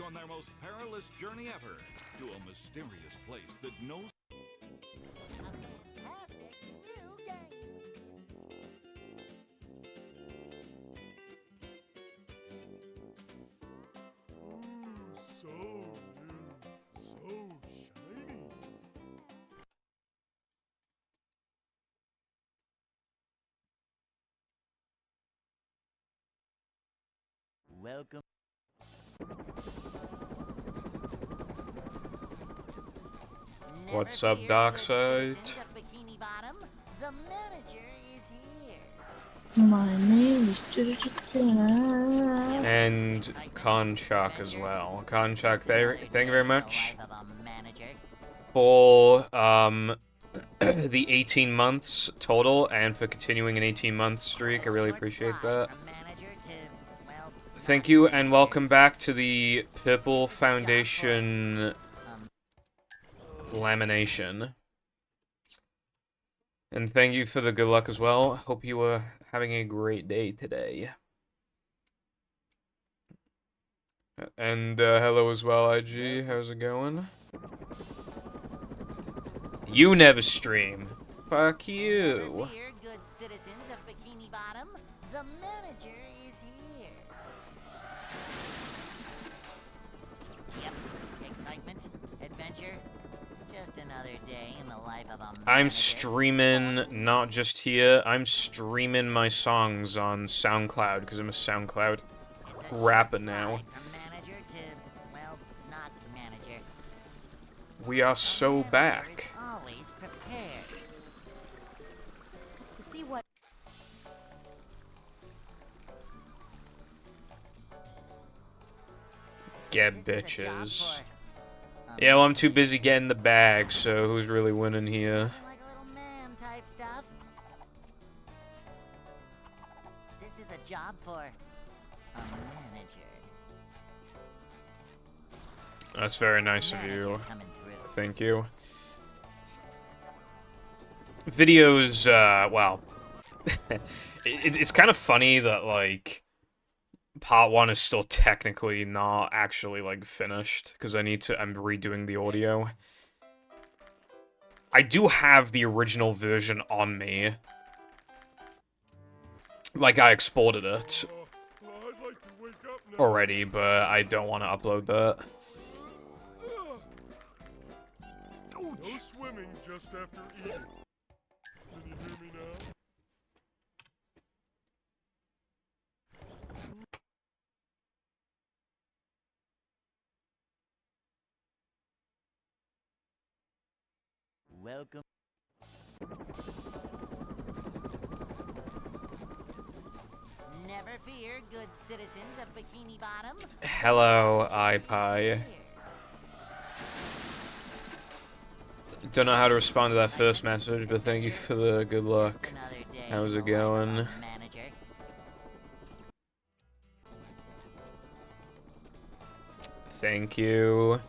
on their most perilous journey ever to a mysterious place that knows. Welcome. What's up, Darkside? My name is And Conchak as well. Conchak, thank you very much for the 18 months total and for continuing an 18-month streak. I really appreciate that. Thank you and welcome back to the Purple Foundation lamination. And thank you for the good luck as well. Hope you were having a great day today. And hello as well, IG. How's it going? You never stream. Fuck you. Good citizens of Bikini Bottom, the manager is here. Yep, excitement, adventure, just another day in the life of a manager. I'm streaming, not just here, I'm streaming my songs on SoundCloud, because I'm a SoundCloud rapper now. From manager to, well, not manager. We are so back. Always prepared. To see what Get bitches. Yeah, well, I'm too busy getting the bag, so who's really winning here? like a little man type stuff. This is a job for a manager. That's very nice of Manager you. coming through. Thank you. Videos, well, it's kind of funny that, like, part 1 is still technically not actually, like, finished, because I'm redoing the audio. I do have the original version on me. Like, I exported it already, but I don't want to upload that. No swimming just after eating. Can you hear me now? Welcome. Never fear, good citizens of Bikini Bottom. Hello, iPie. Don't know how to respond to that first message, but thank you for the good luck. How's it going? Thank you.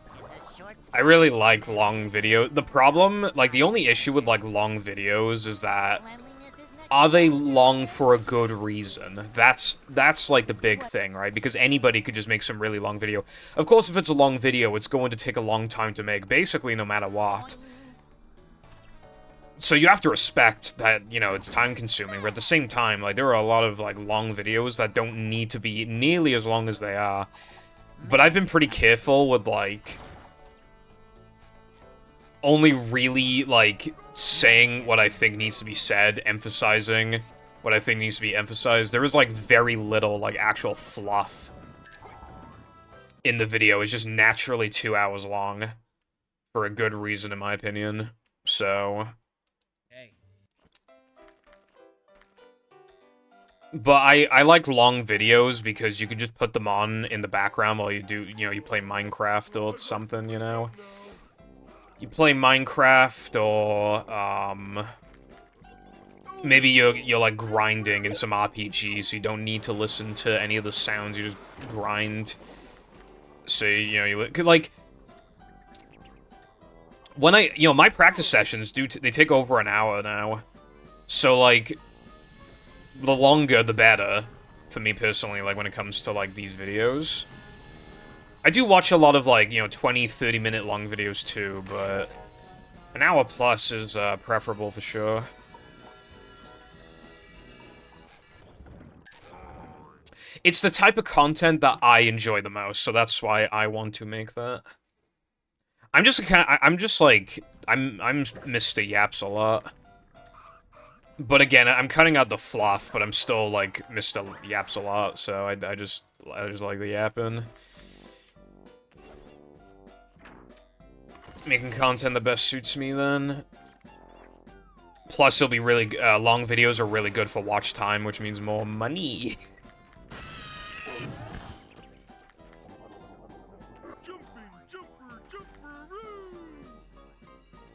I really like long video. The problem, like, the only issue with, like, long videos is that, are they long for a good reason? That's like, the big thing, right? Because anybody could just make some really long video. Of course, if it's a long video, it's going to take a long time to make, basically no matter what. So you have to respect that, you know, it's time-consuming, but at the same time, like, there are a lot of, like, long videos that don't need to be nearly as long as they are. But I've been pretty careful with, like, only really, like, saying what I think needs to be said, emphasizing what I think needs to be emphasized. There is, like, very little, like, actual fluff in the video. It's just naturally 2 hours long, for a good reason, in my opinion. So... But I like long videos because you can just put them on in the background while you do, you know, you play Minecraft or something, you know? You play Minecraft or, maybe you're like grinding in some RPG, so you don't need to listen to any of the sounds, you just grind. So, you know, like, when you know, my practice sessions they take over an hour now. So, like, the longer, the better, for me personally, like, when it comes to, like, these videos. I do watch a lot of, like, you know, 20, 30-minute long videos too, but an hour plus is preferable for sure. It's the type of content that I enjoy the most, so that's why I want to make that. I'm just Mr. Yaps a lot. But again, I'm cutting out the fluff, but I'm still, like, Mr. Yaps a lot, so I just like the yapping. Making content that best suits me, then. Plus, it'll be really, long videos are really good for watch time, which means more money.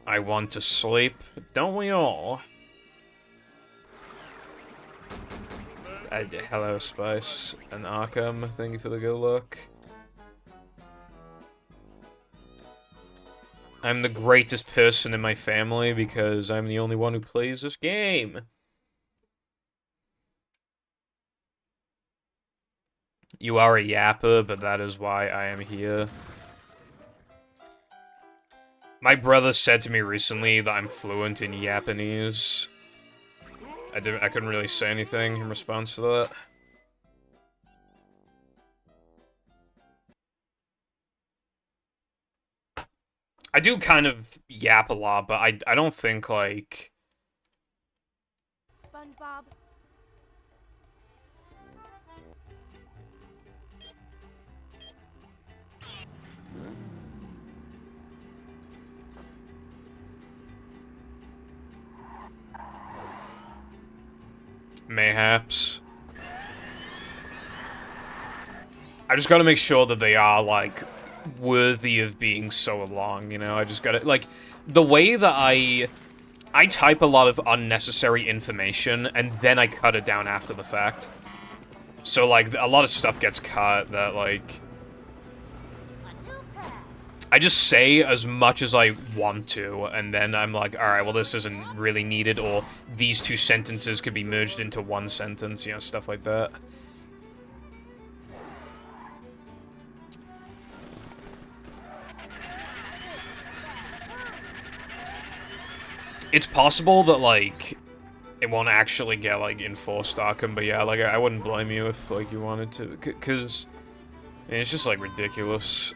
I want to sleep, don't we all? Hello, Spice and Arkham. Thank you for the good luck. I'm the greatest person in my family because I'm the only one who plays this game. You are a yapper, but that is why I am here. My brother said to me recently that I'm fluent in Japanese. I couldn't really say anything in response to that. I do kind of yap a lot, but I don't think, like... SpongeBob. Mayhaps. I just gotta make sure that they are, like, worthy of being so long, you know? I just gotta, like, the way that I type a lot of unnecessary information, and then I cut it down after the fact. So, like, a lot of stuff gets cut that, like... I just say as much as I want to, and then I'm like, alright, well, this isn't really needed, or these two sentences could be merged into one sentence, you know, stuff like that. It's possible that, like, it won't actually get, like, enforced Arkham, but yeah, like, I wouldn't blame you if, like, you wanted to, because it's just, like, ridiculous.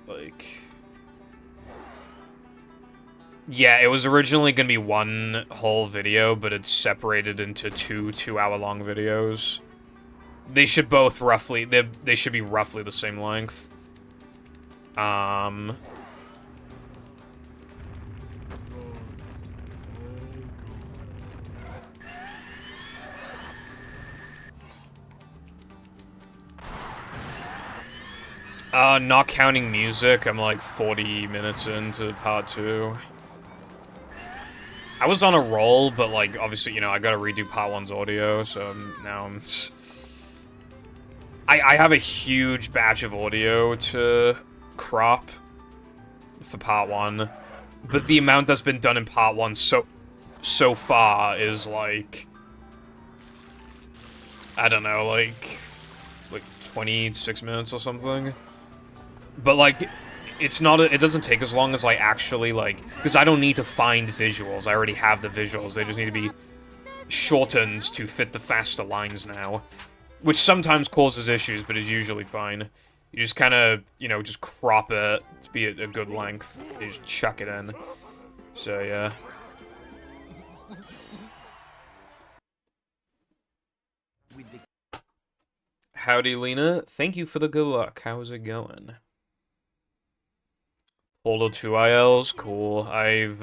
Like... Yeah, it was originally gonna be one whole video, but it's separated into two 2-hour-long videos. They should both roughly... They should be roughly the same length. I'm not counting music, I'm like 40 minutes into part 2. I was on a roll, but like, obviously, you know, I gotta redo part 1's audio, so now I'm... I have a huge batch of audio to crop for part 1, but the amount that's been done in part 1 so far is like, I don't know, like 26 minutes or something. But like, it's not, it doesn't take as long as like actually like, because I don't need to find visuals, I already have the visuals, they just need to be shortened to fit the faster lines now, which sometimes causes issues, but is usually fine. You just kind of, you know, just crop it to be a good length. You just chuck it in. So, yeah. Howdy, Lena. Thank you for the good luck. How's it going? Portal 2 ILs? Cool. I've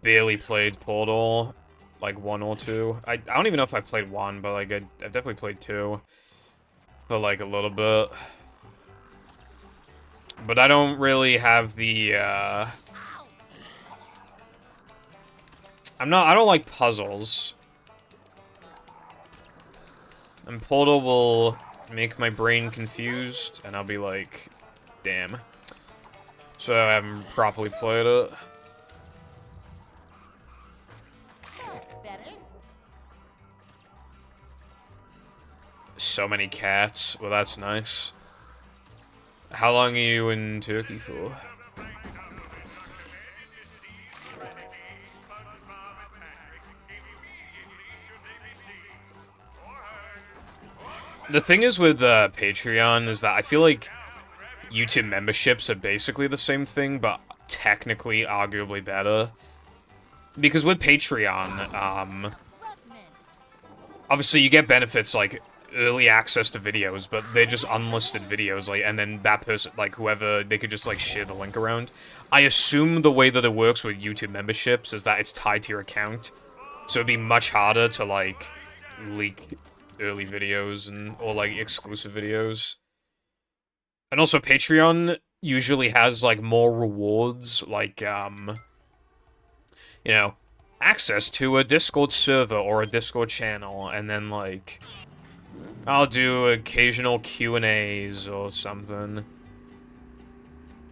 barely played Portal. Like, 1 or 2. I don't even know if I played 1, but, like, I've definitely played 2. For, like, a little bit. But I don't really have the, I don't like puzzles. And Portal will make my brain confused, and I'll be like, damn. So I haven't properly played it. So many cats. Well, that's nice. How long are you in Turkey for? The thing is with Patreon is that I feel like YouTube memberships are basically the same thing, but technically arguably better. Because with Patreon, obviously you get benefits like early access to videos, but they're just unlisted videos, like, and then that person, like, whoever, they could just, like, share the link around. I assume the way that it works with YouTube memberships is that it's tied to your account, so it'd be much harder to, like, leak early videos and, or, like, exclusive videos. And also, Patreon usually has, like, more rewards, like, you know, access to a Discord server or a Discord channel, and then, like, I'll do occasional Q&As or something.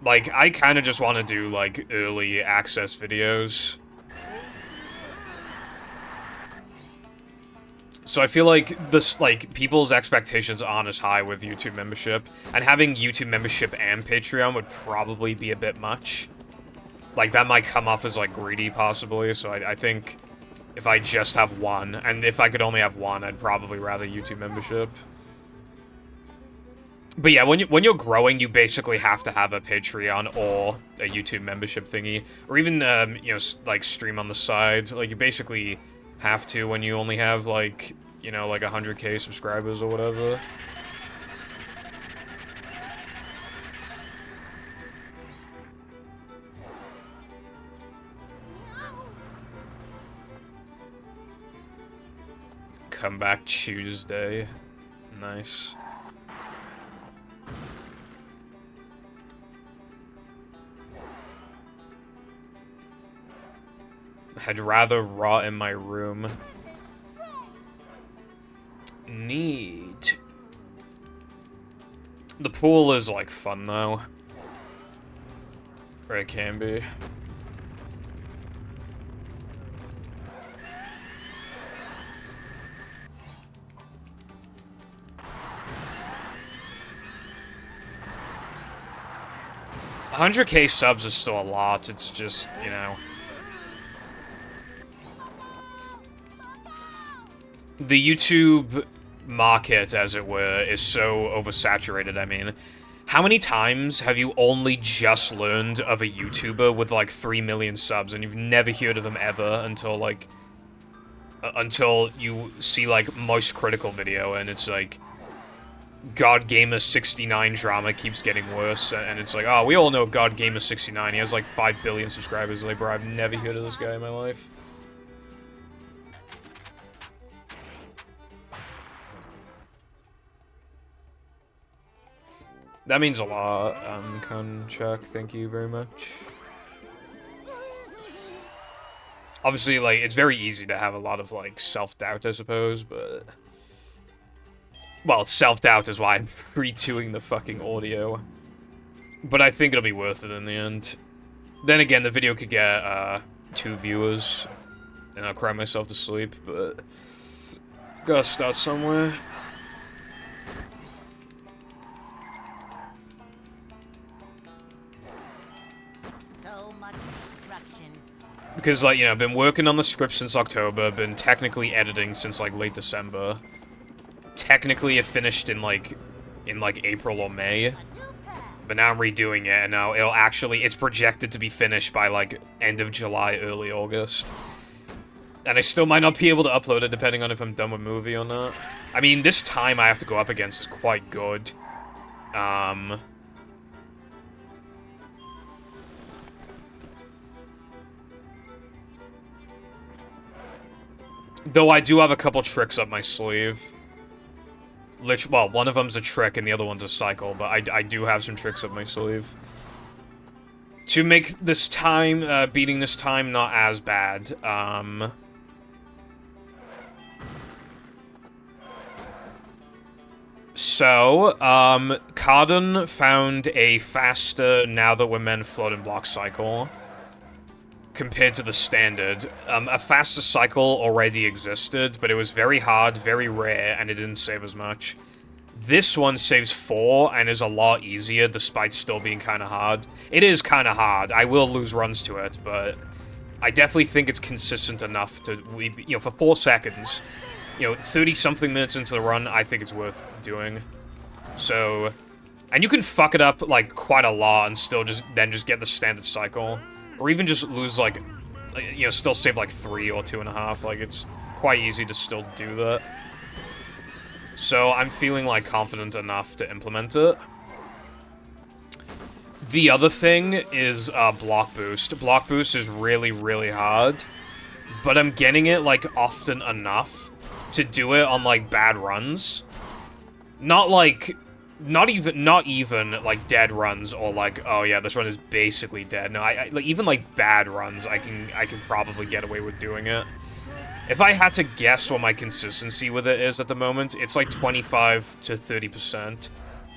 Like, I kind of just want to do, like, early access videos. So I feel like this, like, people's expectations aren't as high with YouTube membership, and having YouTube membership and Patreon would probably be a bit much. Like, that might come off as, like, greedy, possibly, so I think if I just have one, and if I could only have one, I'd probably rather YouTube membership. But yeah, when you're growing, you basically have to have a Patreon or a YouTube membership thingy, or even, you know, like, stream on the side. Like, you basically have to when you only have, like, you know, like 100k subscribers or whatever. Come back Tuesday. Nice. I'd rather rot in my room. Neat. The pool is, like, fun, though. Or it can be. $100k subs is still a lot, it's just, you know. The YouTube market, as it were, is so oversaturated, I mean. How many times have you only just learned of a YouTuber with, like, 3 million subs, and you've never heard of them ever until, like, until you see, like, Most Critical video, and it's like, God Gamer 69 drama keeps getting worse, and it's like, oh, we all know God Gamer 69, he has, like, 5 billion subscribers, like, bro, I've never heard of this guy in my life. That means a lot, Chuck, thank you very much. Obviously, like, it's very easy to have a lot of, like, self-doubt, I suppose, but... Well, self-doubt is why I'm 3-2ing the fucking audio. But I think it'll be worth it in the end. Then again, the video could get, 2 viewers, and I'll cry myself to sleep, but... Gotta start somewhere. Because, like, you know, I've been working on the script since October, been technically editing since, like, late December. Technically, it finished in, like, April or May. But now I'm redoing it, and now it'll actually, it's projected to be finished by, like, end of July, early August. And I still might not be able to upload it, depending on if I'm done with movie or not. I mean, this time I have to go up against is quite good. Though I do have a couple tricks up my sleeve. Well, one of them's a trick and the other one's a cycle, but I do have some tricks up my sleeve. To make this time, beating this time not as bad, So, Cardin found a faster Now That We're Men floating block cycle. compared to the standard. A faster cycle already existed, but it was very hard, very rare, and it didn't save as much. This one saves 4 and is a lot easier, despite still being kind of hard. It is kind of hard. I will lose runs to it, but I definitely think it's consistent enough to, you know, for 4 seconds, you know, 30-something minutes into the run, I think it's worth doing. So, and you can fuck it up, like, quite a lot and still just get the standard cycle. Or even just lose, like, you know, still save, like, 3 or 2.5. Like, it's quite easy to still do that. So, I'm feeling, like, confident enough to implement it. The other thing is, block boost. Block boost is really, really hard. But I'm getting it, like, often enough to do it on, like, bad runs. Not even, like, dead runs, or like, oh yeah, this run is basically dead. No, like, even, like, bad runs, I can probably get away with doing it. If I had to guess what my consistency with it is at the moment, it's like 25 to 30%,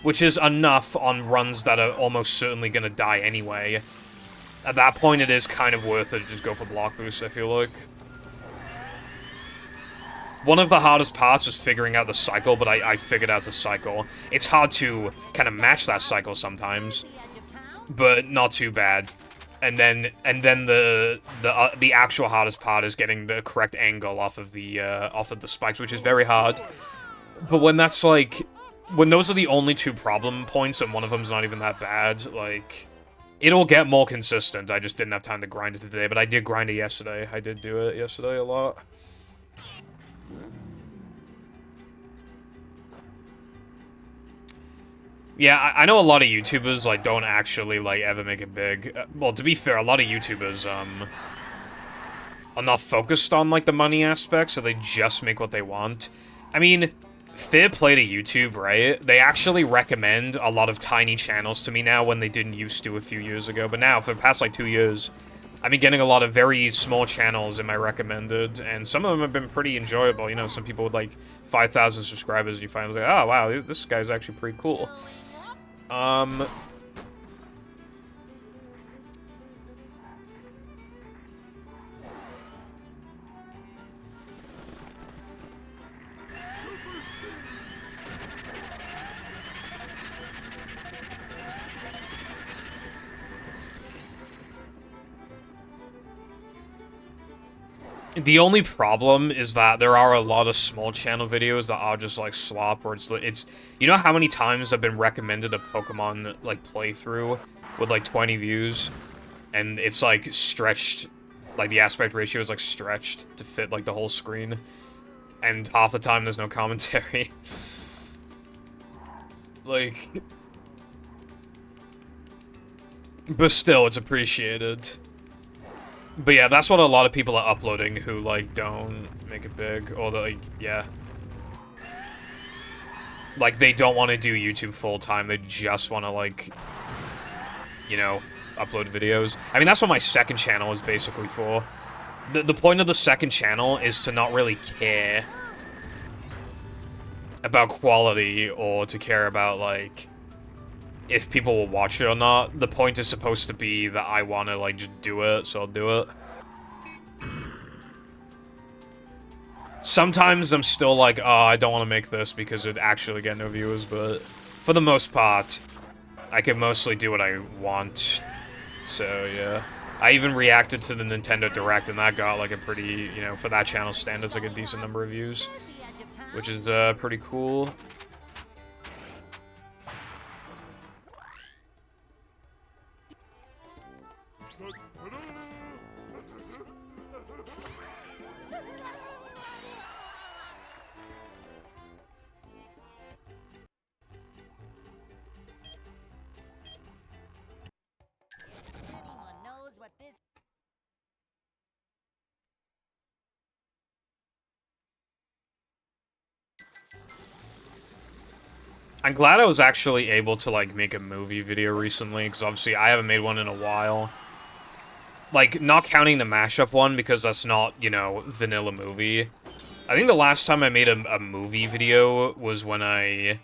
which is enough on runs that are almost certainly gonna die anyway. At that point, it is kind of worth it to just go for block boost, I feel like. One of the hardest parts is figuring out the cycle, but I figured out the cycle. It's hard to kind of match that cycle sometimes, but not too bad. And then the actual hardest part is getting the correct angle off of the spikes, which is very hard. But when that's like, when those are the only 2 problem points and one of them's not even that bad, like, it'll get more consistent. I just didn't have time to grind it today, but I did grind it yesterday. I did do it yesterday a lot. Yeah, I know a lot of YouTubers, like, don't actually, like, ever make it big. Well, to be fair, a lot of YouTubers, are not focused on, like, the money aspect, so they just make what they want. I mean, fair play to YouTube, right? They actually recommend a lot of tiny channels to me now when they didn't used to a few years ago. But now, for the past, like, 2 years, I've been getting a lot of very small channels in my recommended, and some of them have been pretty enjoyable. You know, some people with, like, 5,000 subscribers, you find, like, oh, wow, this guy's actually pretty cool. The only problem is that there are a lot of small channel videos that are just, like, slop, or it's you know how many times I've been recommended a Pokemon, like, playthrough with, like, 20 views? And it's, like, stretched, like, the aspect ratio is, like, stretched to fit, like, the whole screen. And half the time there's no commentary. Like... But still, it's appreciated. But yeah, that's what a lot of people are uploading who, like, don't make it big, or, like, yeah. Like, they don't want to do YouTube full-time, they just want to, like, you know, upload videos. I mean, that's what my second channel is basically for. The point of the second channel is to not really care about quality, or to care about, like, if people will watch it or not. The point is supposed to be that I want to, like, just do it, so I'll do it. Sometimes I'm still like, oh, I don't want to make this because it'd actually get no viewers, but for the most part, I can mostly do what I want. So, yeah. I even reacted to the Nintendo Direct, and that got, like, a pretty, you know, for that channel standards, like, a decent number of views, which is, pretty cool. Anyone knows what this... I'm glad I was actually able to, like, make a movie video recently, because obviously I haven't made one in a while. Like, not counting the mashup one, because that's not, you know, vanilla movie. I think the last time I made a movie video was when I...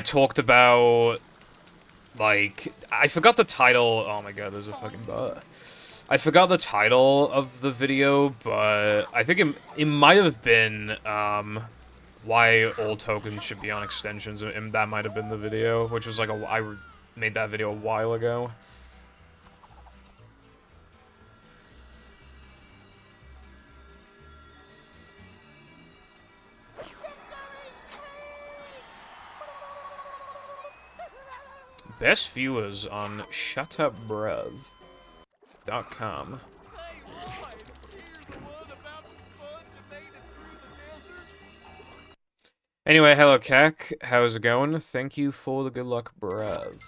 talked about Like, I forgot the title. Oh my god, there's a fucking bot. I forgot the title of the video, but I think it might have been, why all tokens should be on extensions, and that might have been the video, which was like I made that video a while ago. Best viewers on shutupbrev.com. Anyway, hello Kek, how's it going? Thank you for the good luck, bruv.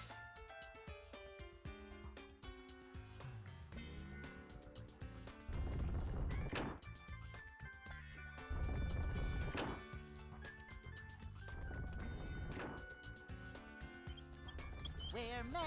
We're men.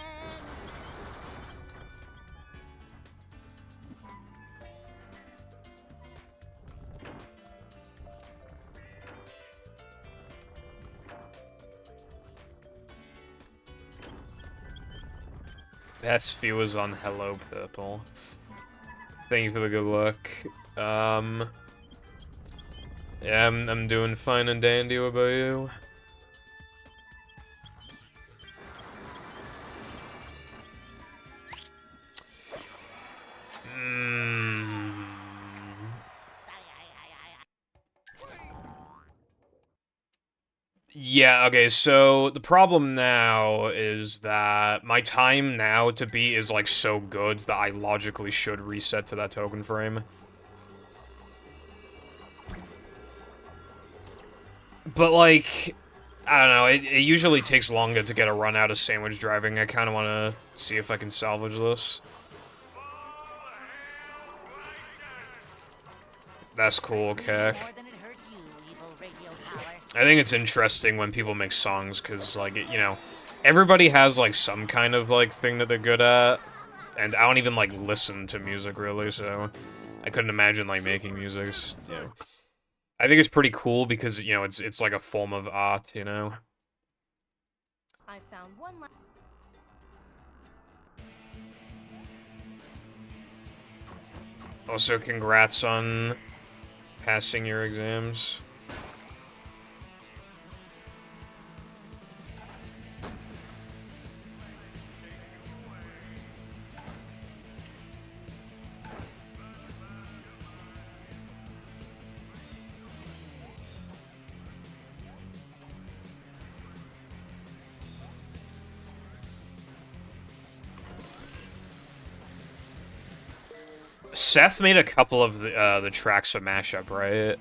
Best viewers on Hello Purple. Thank you for the good luck. Yeah, I'm doing fine and dandy. What about you? Yeah, okay, so the problem now is that my time now to beat is, like, so good that I logically should reset to that token frame. But, like, I don't know, it usually takes longer to get a run out of sandwich driving. I kind of want to see if I can salvage this. That's cool, Kek. I think it's interesting when people make songs, because, like, you know, everybody has, like, some kind of, like, thing that they're good at, and I don't even, like, listen to music, really, so I couldn't imagine, like, making music, you know. I think it's pretty cool because, you know, it's like a form of art, you know? I found one. Also, congrats on passing your exams. Seth made a couple of the tracks for Mashup, right?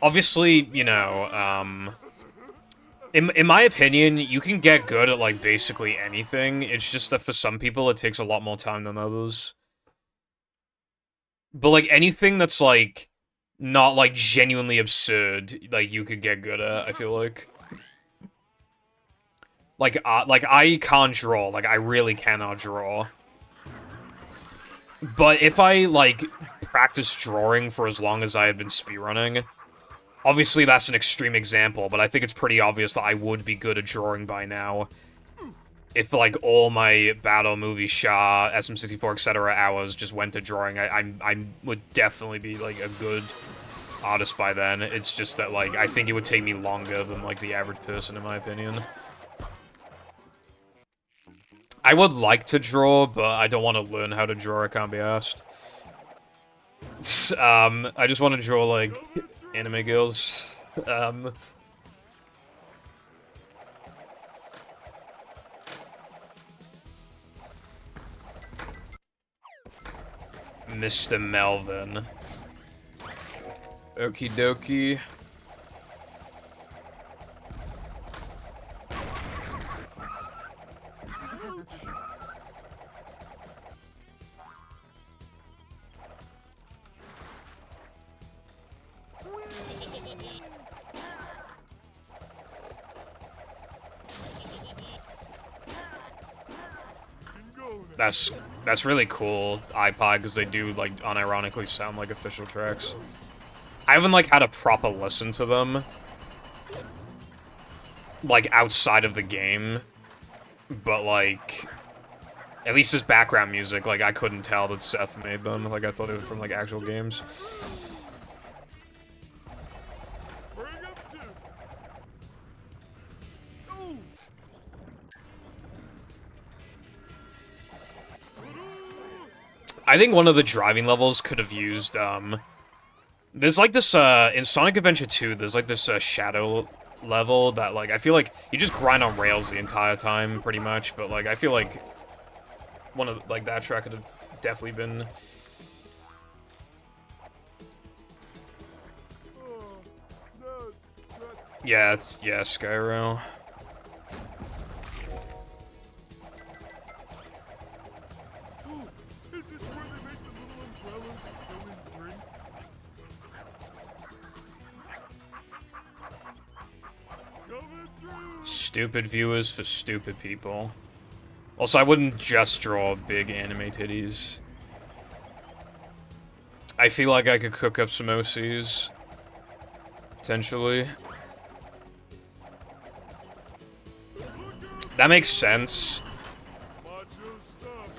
Obviously, you know, in my opinion, you can get good at, like, basically anything. It's just that for some people, it takes a lot more time than others. But, like, anything that's, like, not, like, genuinely absurd, like, you could get good at, I feel like. Like, I can't draw. Like, I really cannot draw. But if I, like, practice drawing for as long as I had been speedrunning... Obviously, that's an extreme example, but I think it's pretty obvious that I would be good at drawing by now. If, like, all my Battle, Movie, Shah, SM64, etc. hours just went to drawing, I would definitely be, like, a good artist by then. It's just that, like, I think it would take me longer than, like, the average person, in my opinion. I would like to draw, but I don't want to learn how to draw, I can't be asked. I just want to draw, like... anime girls. Mr. Melvin. Okie dokie. That's really cool, iPod, because they do, like, unironically sound like official tracks. I haven't, like, had a proper listen to them, like, outside of the game, but, like, at least as background music, like, I couldn't tell that Seth made them. Like, I thought it was from, like, actual games. Bring up two. Ooh. I think one of the driving levels could have used, there's, like, this, in Sonic Adventure 2, there's, like, this, shadow level that, like, I feel like you just grind on rails the entire time, pretty much, but, like, I feel like one of, like, that track could have definitely been... Yeah, Skyro. Ooh, is this where they make the little umbrellas that go in drinks? Coming through. Stupid viewers for stupid people. Also, I wouldn't just draw big anime titties. I feel like I could cook up some OCs. Potentially. That makes sense. Macho stuff.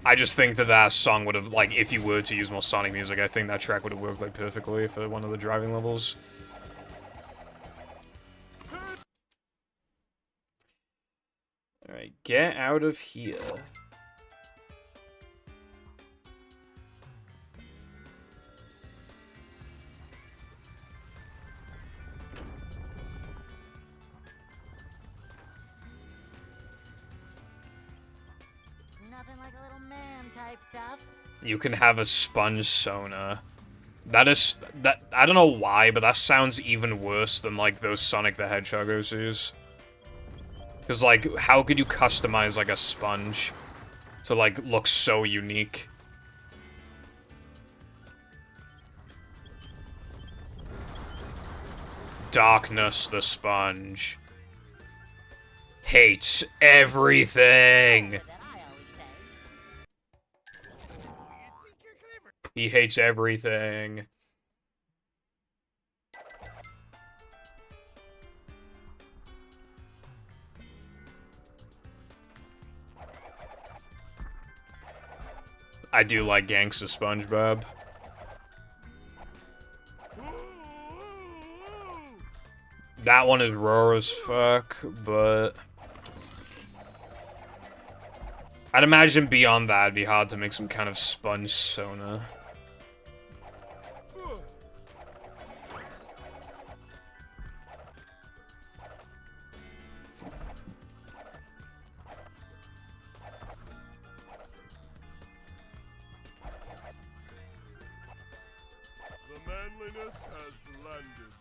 I just think that that song would have, like, if you were to use more Sonic music, I think that track would have worked, like, perfectly for one of the driving levels. Alright, get out of here. Nothing like a little man type stuff. You can have a sponge Sona. That is... that I don't know why, but that sounds even worse than, like, those Sonic the Hedgehog OCs. Because, like, how could you customize, like, a sponge to, like, look so unique? Darkness the Sponge hates everything. That I always say. He hates everything. I do like Gangsta SpongeBob. That one is raw as fuck, but... I'd imagine beyond that, it'd be hard to make some kind of sponge Sona. The manliness has landed.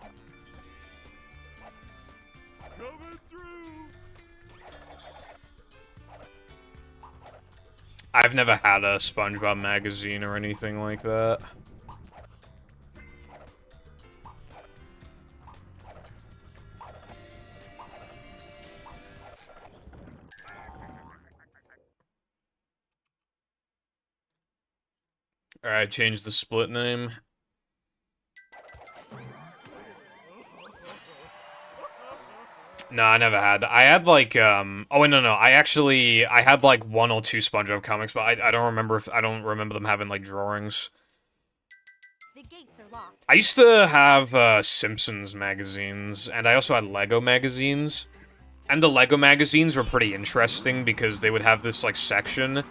Coming through. I've never had a SpongeBob magazine or anything like that. Alright, change the split name. No, I never had that. I had, like, oh, wait, no. I had, like, 1 or 2 SpongeBob comics, but I don't remember I don't remember them having, like, drawings. The gates are locked. I used to have, Simpsons magazines, and I also had Lego magazines. And the Lego magazines were pretty interesting, because they would have this, like, section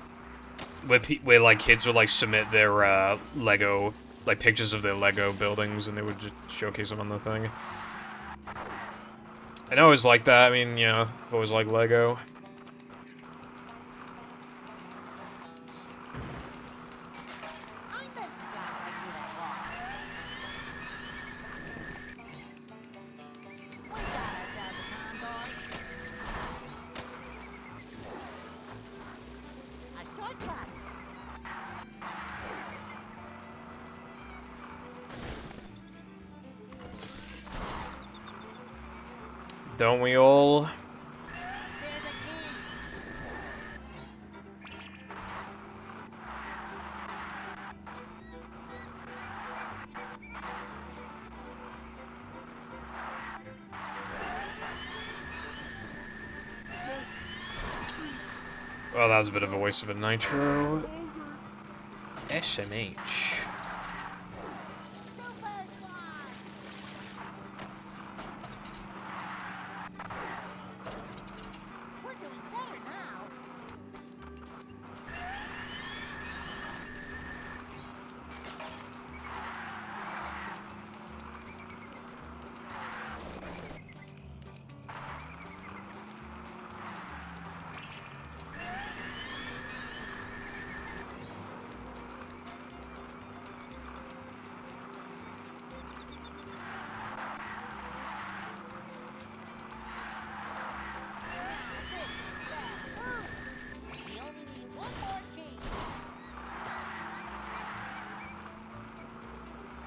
where like, kids would, like, submit their, Lego, like, pictures of their Lego buildings, and they would just showcase them on the thing. I always liked that. I mean, you know, I've always liked Lego. I meant to drive right through that wall. What you got outside the convoy? A shortcut. Don't we all? There's a key. Oh, that was a bit of a waste of a nitro. SMH. We're doing better now. We only need one more key. I bet that propeller could propel us up.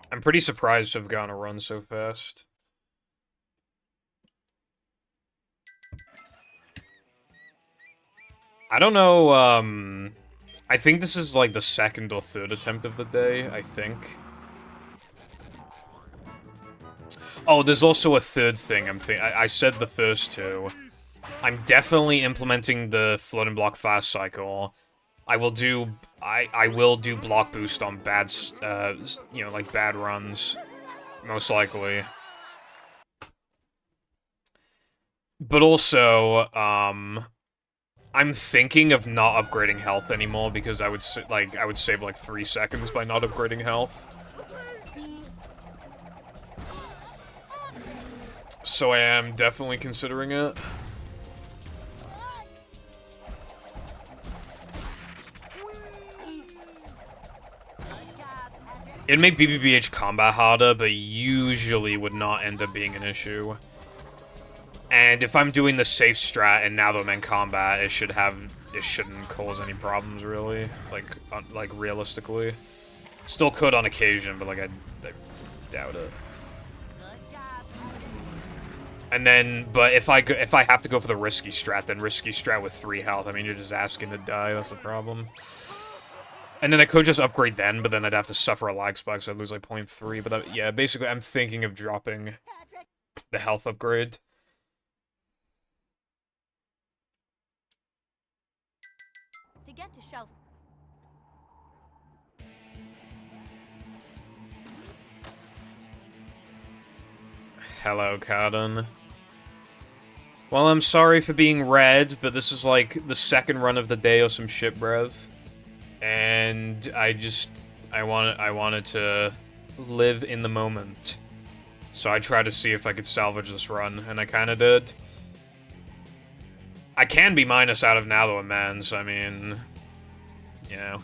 I'm pretty surprised to have gotten a run so fast. I don't know, I think this is like the second or third attempt of the day, I think. Oh, there's also a third thing I said the first two. I'm definitely implementing the floating block fast cycle. I will do block boost on bad, you know, like bad runs, most likely. But also, I'm thinking of not upgrading health anymore because I would save like 3 seconds by not upgrading health. So I am definitely considering it. It'd make BBBH combat harder, but usually would not end up being an issue. And if I'm doing the safe strat and now that I'm in combat, it shouldn't cause any problems really, like realistically. Still could on occasion, but like I doubt it. And then, but if I have to go for the risky strat, then risky strat with 3 health. I mean, you're just asking to die. That's the problem. And then I could just upgrade then, but then I'd have to suffer a lag spike, so I'd lose like 0.3. But that, yeah, basically, I'm thinking of dropping the health upgrade. To get to shells. Hello, Cardon. Well, I'm sorry for being red, but this is like the second run of the day or some shit, bruv. And I wanted to live in the moment. So I tried to see if I could salvage this run, and I kinda did. I can be minus out of now though, man, so I mean, you know.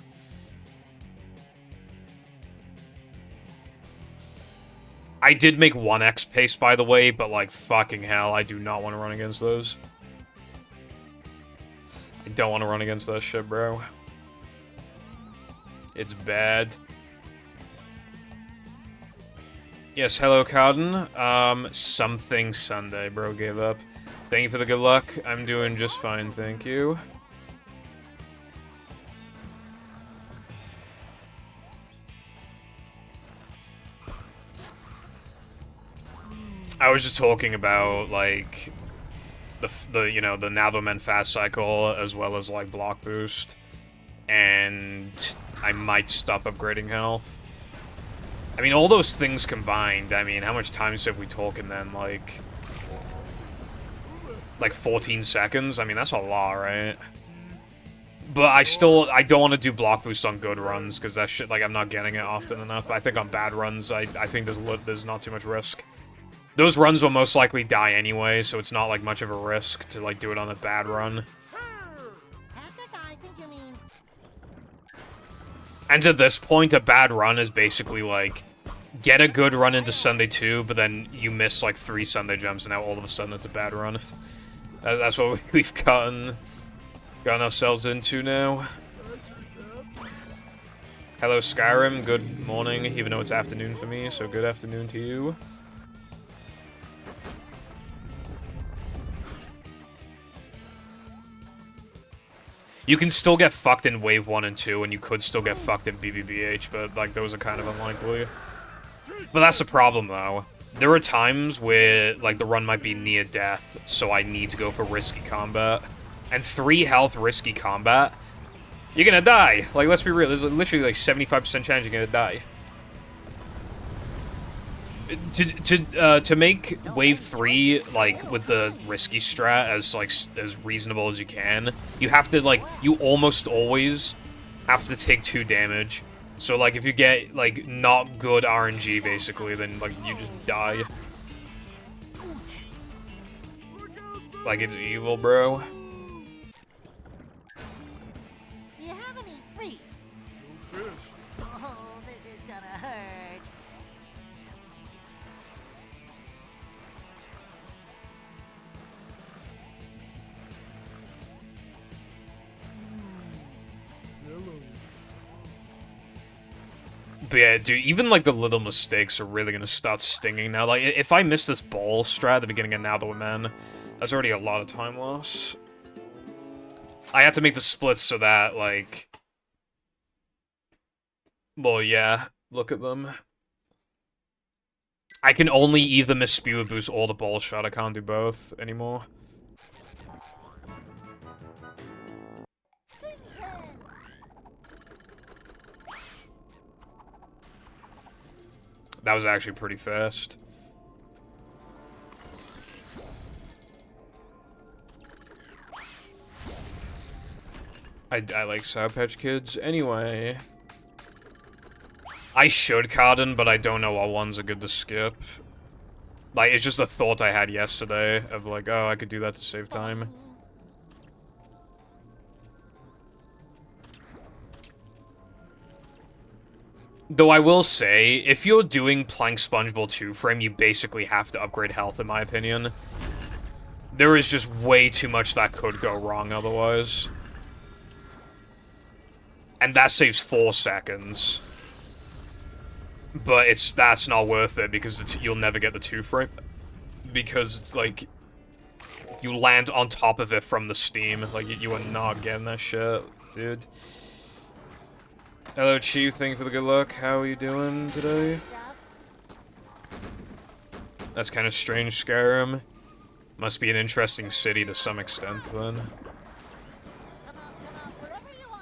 I did make 1x pace, by the way, but like, fucking hell, I do not want to run against those. I don't want to run against that shit, bro. It's bad. Yes, hello, Cowden. Something Sunday, bro, gave up. Thank you for the good luck. I'm doing just fine, thank you. I was just talking about, like, you know, the Navamen fast cycle, as well as, like, block boost. And I might stop upgrading health. I mean, all those things combined, I mean, how much time have we talking then? Like 14 seconds? I mean, that's a lot, right? But I don't want to do block boost on good runs, because that shit, like, I'm not getting it often enough. I think on bad runs, I think there's not too much risk. Those runs will most likely die anyway, so it's not, like, much of a risk to, like, do it on a bad run. And to this point, a bad run is basically, like, get a good run into Sunday 2, but then you miss, like, 3 Sunday jumps, and now all of a sudden it's a bad run. That's what we've gotten ourselves into now. Hello, Skyrim. Good morning, even though it's afternoon for me, so good afternoon to you. You can still get fucked in Wave 1 and 2, and you could still get fucked in BBBH, but, like, those are kind of unlikely. But that's the problem, though. There are times where, like, the run might be near death, so I need to go for risky combat. And 3 health risky combat, you're gonna die. Like, let's be real, there's literally, like, 75% chance you're gonna die. To make Wave 3, like, with the risky strat as, like, as reasonable as you can, you have to, like, you almost always have to take 2 damage. So, like, if you get, like, not good RNG, basically, then, like, you just die. Like, it's evil, bro. Do you have any freaks? No fish. Oh, this is gonna hurt. Hello. But yeah, dude, even, like, the little mistakes are really gonna start stinging now. Like, if I miss this ball strat at the beginning of Now the Man, that's already a lot of time loss. I have to make the splits so that, like... Well, yeah, look at them. I can only either miss Spewer Boost or the ball shot. I can't do both anymore. That was actually pretty fast. I like Sour Patch Kids. Anyway. I should Cardin, but I don't know what ones are good to skip. Like, it's just a thought I had yesterday of like, oh, I could do that to save time. Though I will say, if you're doing Plank Spongeball 2-frame, you basically have to upgrade health, in my opinion. There is just way too much that could go wrong otherwise. And that saves 4 seconds. But that's not worth it, because you'll never get the 2-frame. Because it's like, you land on top of it from the steam. Like, you are not getting that shit, dude. Hello, Chief. Thank you for the good luck. How are you doing today? That's kind of strange, Skyrim. Must be an interesting city to some extent, then. Wherever you are.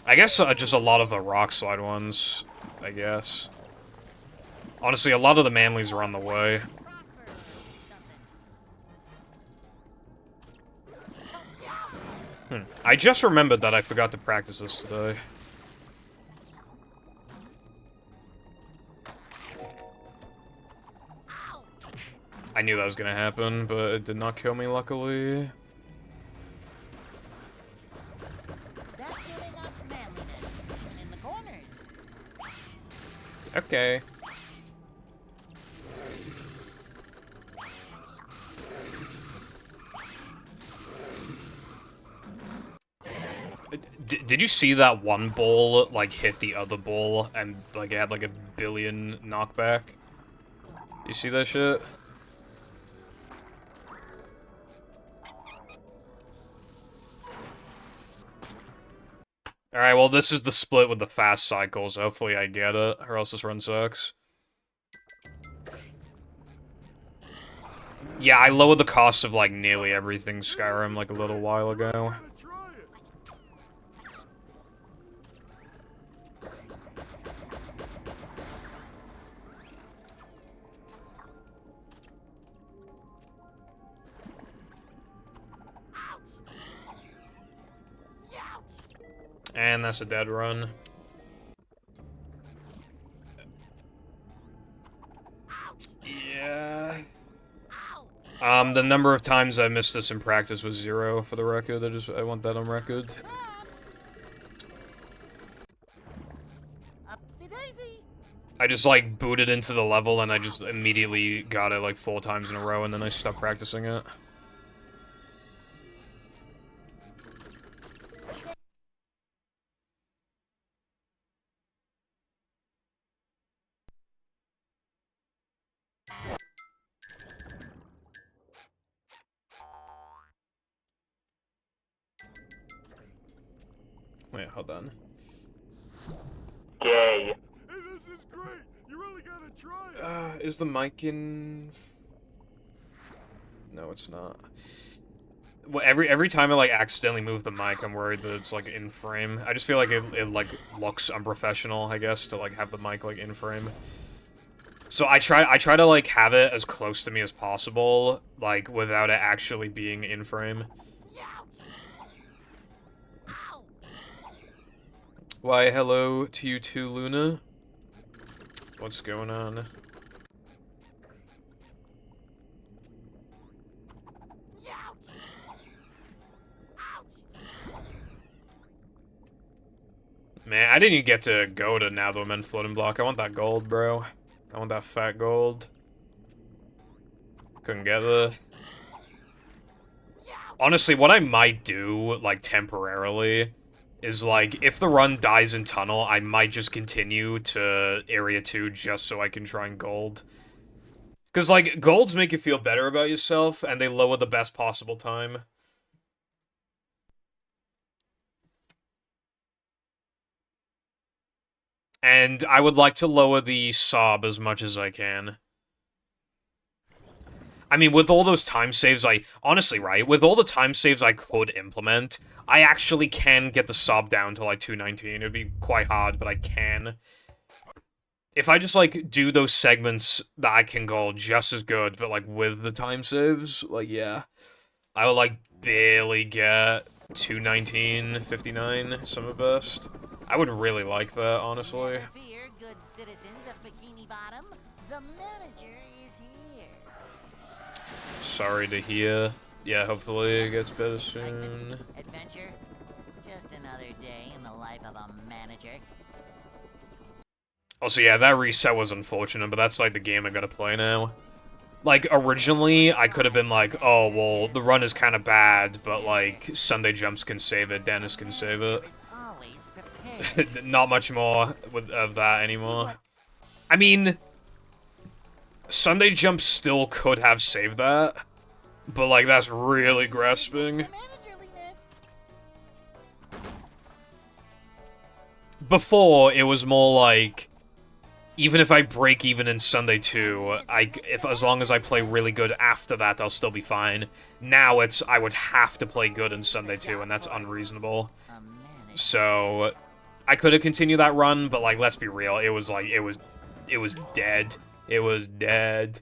I guess just a lot of the rock slide ones, I guess. Honestly, a lot of the manlies are on the way. I just remembered that I forgot to practice this today. I knew that was gonna happen, but it did not kill me, luckily. That's building up manliness. And in the corners. Okay. Did you see that one ball, like, hit the other ball, and, like, it had, like, a billion knockback? You see that shit? Alright, well, this is the split with the fast cycles. Hopefully I get it, or else this run sucks. Yeah, I lowered the cost of, like, nearly everything Skyrim, like, a little while ago. Try it. And that's a dead run. Yeah. The number of times I missed this in practice was 0, for the record. I want that on record. I just, like, booted into the level and I just immediately got it, like, 4 times in a row and then I stopped practicing it. Wait, hold on. Hey, this is great. You really gotta try it. Is the mic in... No, it's not. Well, every time I, like, accidentally move the mic, I'm worried that it's, like, in frame. I just feel like it like, looks unprofessional, I guess, to, like, have the mic, like, in frame. So I try to, like, have it as close to me as possible, like, without it actually being in frame. Why, hello to you too, Luna. What's going on? Man, I didn't even get to go to now, though, men floating block. I want that gold, bro. I want that fat gold. Couldn't get it. Honestly, what I might do, like, temporarily, is, like, if the run dies in tunnel, I might just continue to Area 2 just so I can try and gold. Because, like, golds make you feel better about yourself, and they lower the best possible time. And I would like to lower the sob as much as I can. I mean, with all those time saves honestly, right, with all the time saves I could implement, I actually can get the sob down to, like, 219. It would be quite hard, but I can. If I just, like, do those segments that I can go just as good, but, like, with the time saves, like, yeah. I would, like, barely get 219, 59, summer burst. I would really like that, honestly. Never fear, good citizens of Bikini Bottom. The manager is here. Sorry to hear. Yeah, hopefully it gets better soon. Adventure. Just another day in the life of a manager. Also, yeah, that reset was unfortunate, but that's, like, the game I gotta play now. Like, originally, I could have been like, oh, well, the run is kind of bad, but, like, Sunday Jumps can save it, Dennis can save it. Not much more of that anymore. I mean, Sunday Jump still could have saved that, but, like, that's really grasping. Before, it was more like, even if I break even in Sunday 2, as long as I play really good after that, I'll still be fine. Now it's, I would have to play good in Sunday 2, and that's unreasonable. So, I could have continued that run, but, like, let's be real, it was, like, it was dead. It was dead.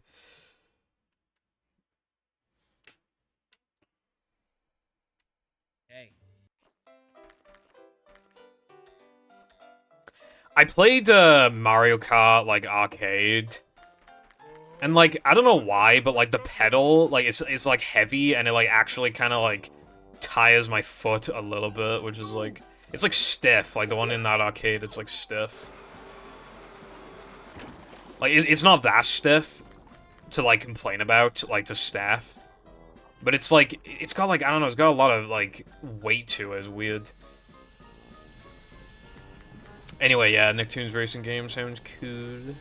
Hey. I played, Mario Kart, like, arcade. And, like, I don't know why, but, like, the pedal, like, it's like, heavy, and it, like, actually kind of, like, tires my foot a little bit, which is, like, it's, like, stiff. Like, the one in that arcade, it's, like, stiff. Like, it's not that stiff to, like, complain about, like, to staff. But it's, like, it's got, like, I don't know, it's got a lot of, like, weight to it. It's weird. Anyway, yeah, Nicktoons racing game sounds cool.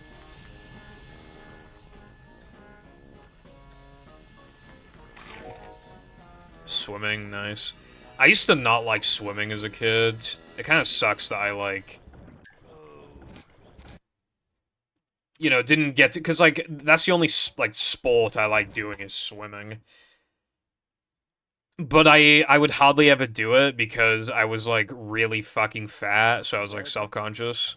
Swimming, nice. I used to not like swimming as a kid. It kind of sucks that I, like, you know, didn't get to, because, like, that's the only, like, sport I like doing is swimming. But I would hardly ever do it because I was, like, really fucking fat, so I was, like, self-conscious.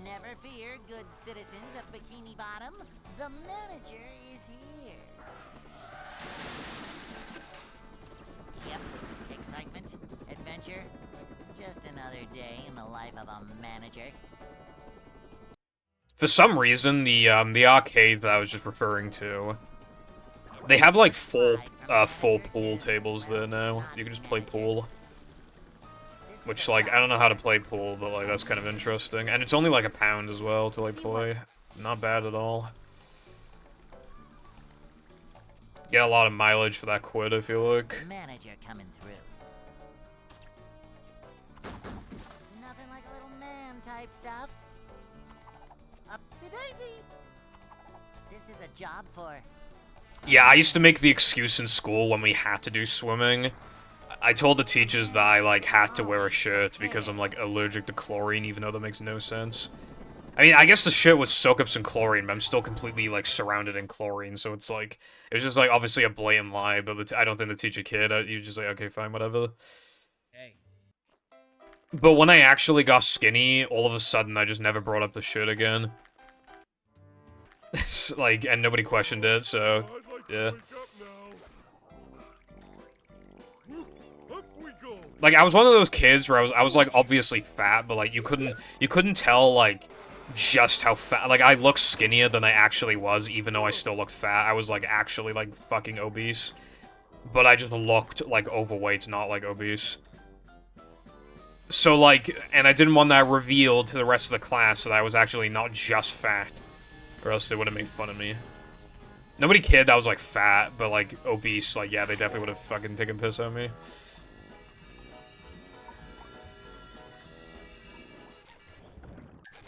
Never fear, good citizens of Bikini Bottom. The manager is here. Yep, excitement, adventure. Just another day in the life of a manager. For some reason, the arcade that I was just referring to, they have like full pool tables there now. You can just play pool. Which, like, I don't know how to play pool, but, like, that's kind of interesting. And it's only, like, £1 as well to, like, play. Not bad at all. Get a lot of mileage for that quid, I feel like. Manager coming through. Nothing like a little man type stuff. Up to daisy. This is a job for... Yeah, I used to make the excuse in school when we had to do swimming. I told the teachers that I, like, had to wear a shirt because I'm, like, allergic to chlorine, even though that makes no sense. I mean, I guess the shirt would soak up some chlorine, but I'm still completely, like, surrounded in chlorine, so it's, like, it was just, like, obviously a blatant lie, but I don't think the teacher cared. You're just like, okay, fine, whatever. Hey. But when I actually got skinny, all of a sudden, I just never brought up the shirt again. Like, and nobody questioned it, so, yeah. Like, I was one of those kids where I was like, obviously fat, but, like, you couldn't tell, like, just how fat. Like, I looked skinnier than I actually was, even though I still looked fat. I was, like, actually, like, fucking obese. But I just looked, like, overweight, not, like, obese. So, like, and I didn't want that revealed to the rest of the class that I was actually not just fat. Or else they would have made fun of me. Nobody cared that I was, like, fat, but, like, obese, like, yeah, they definitely would have fucking taken piss at me.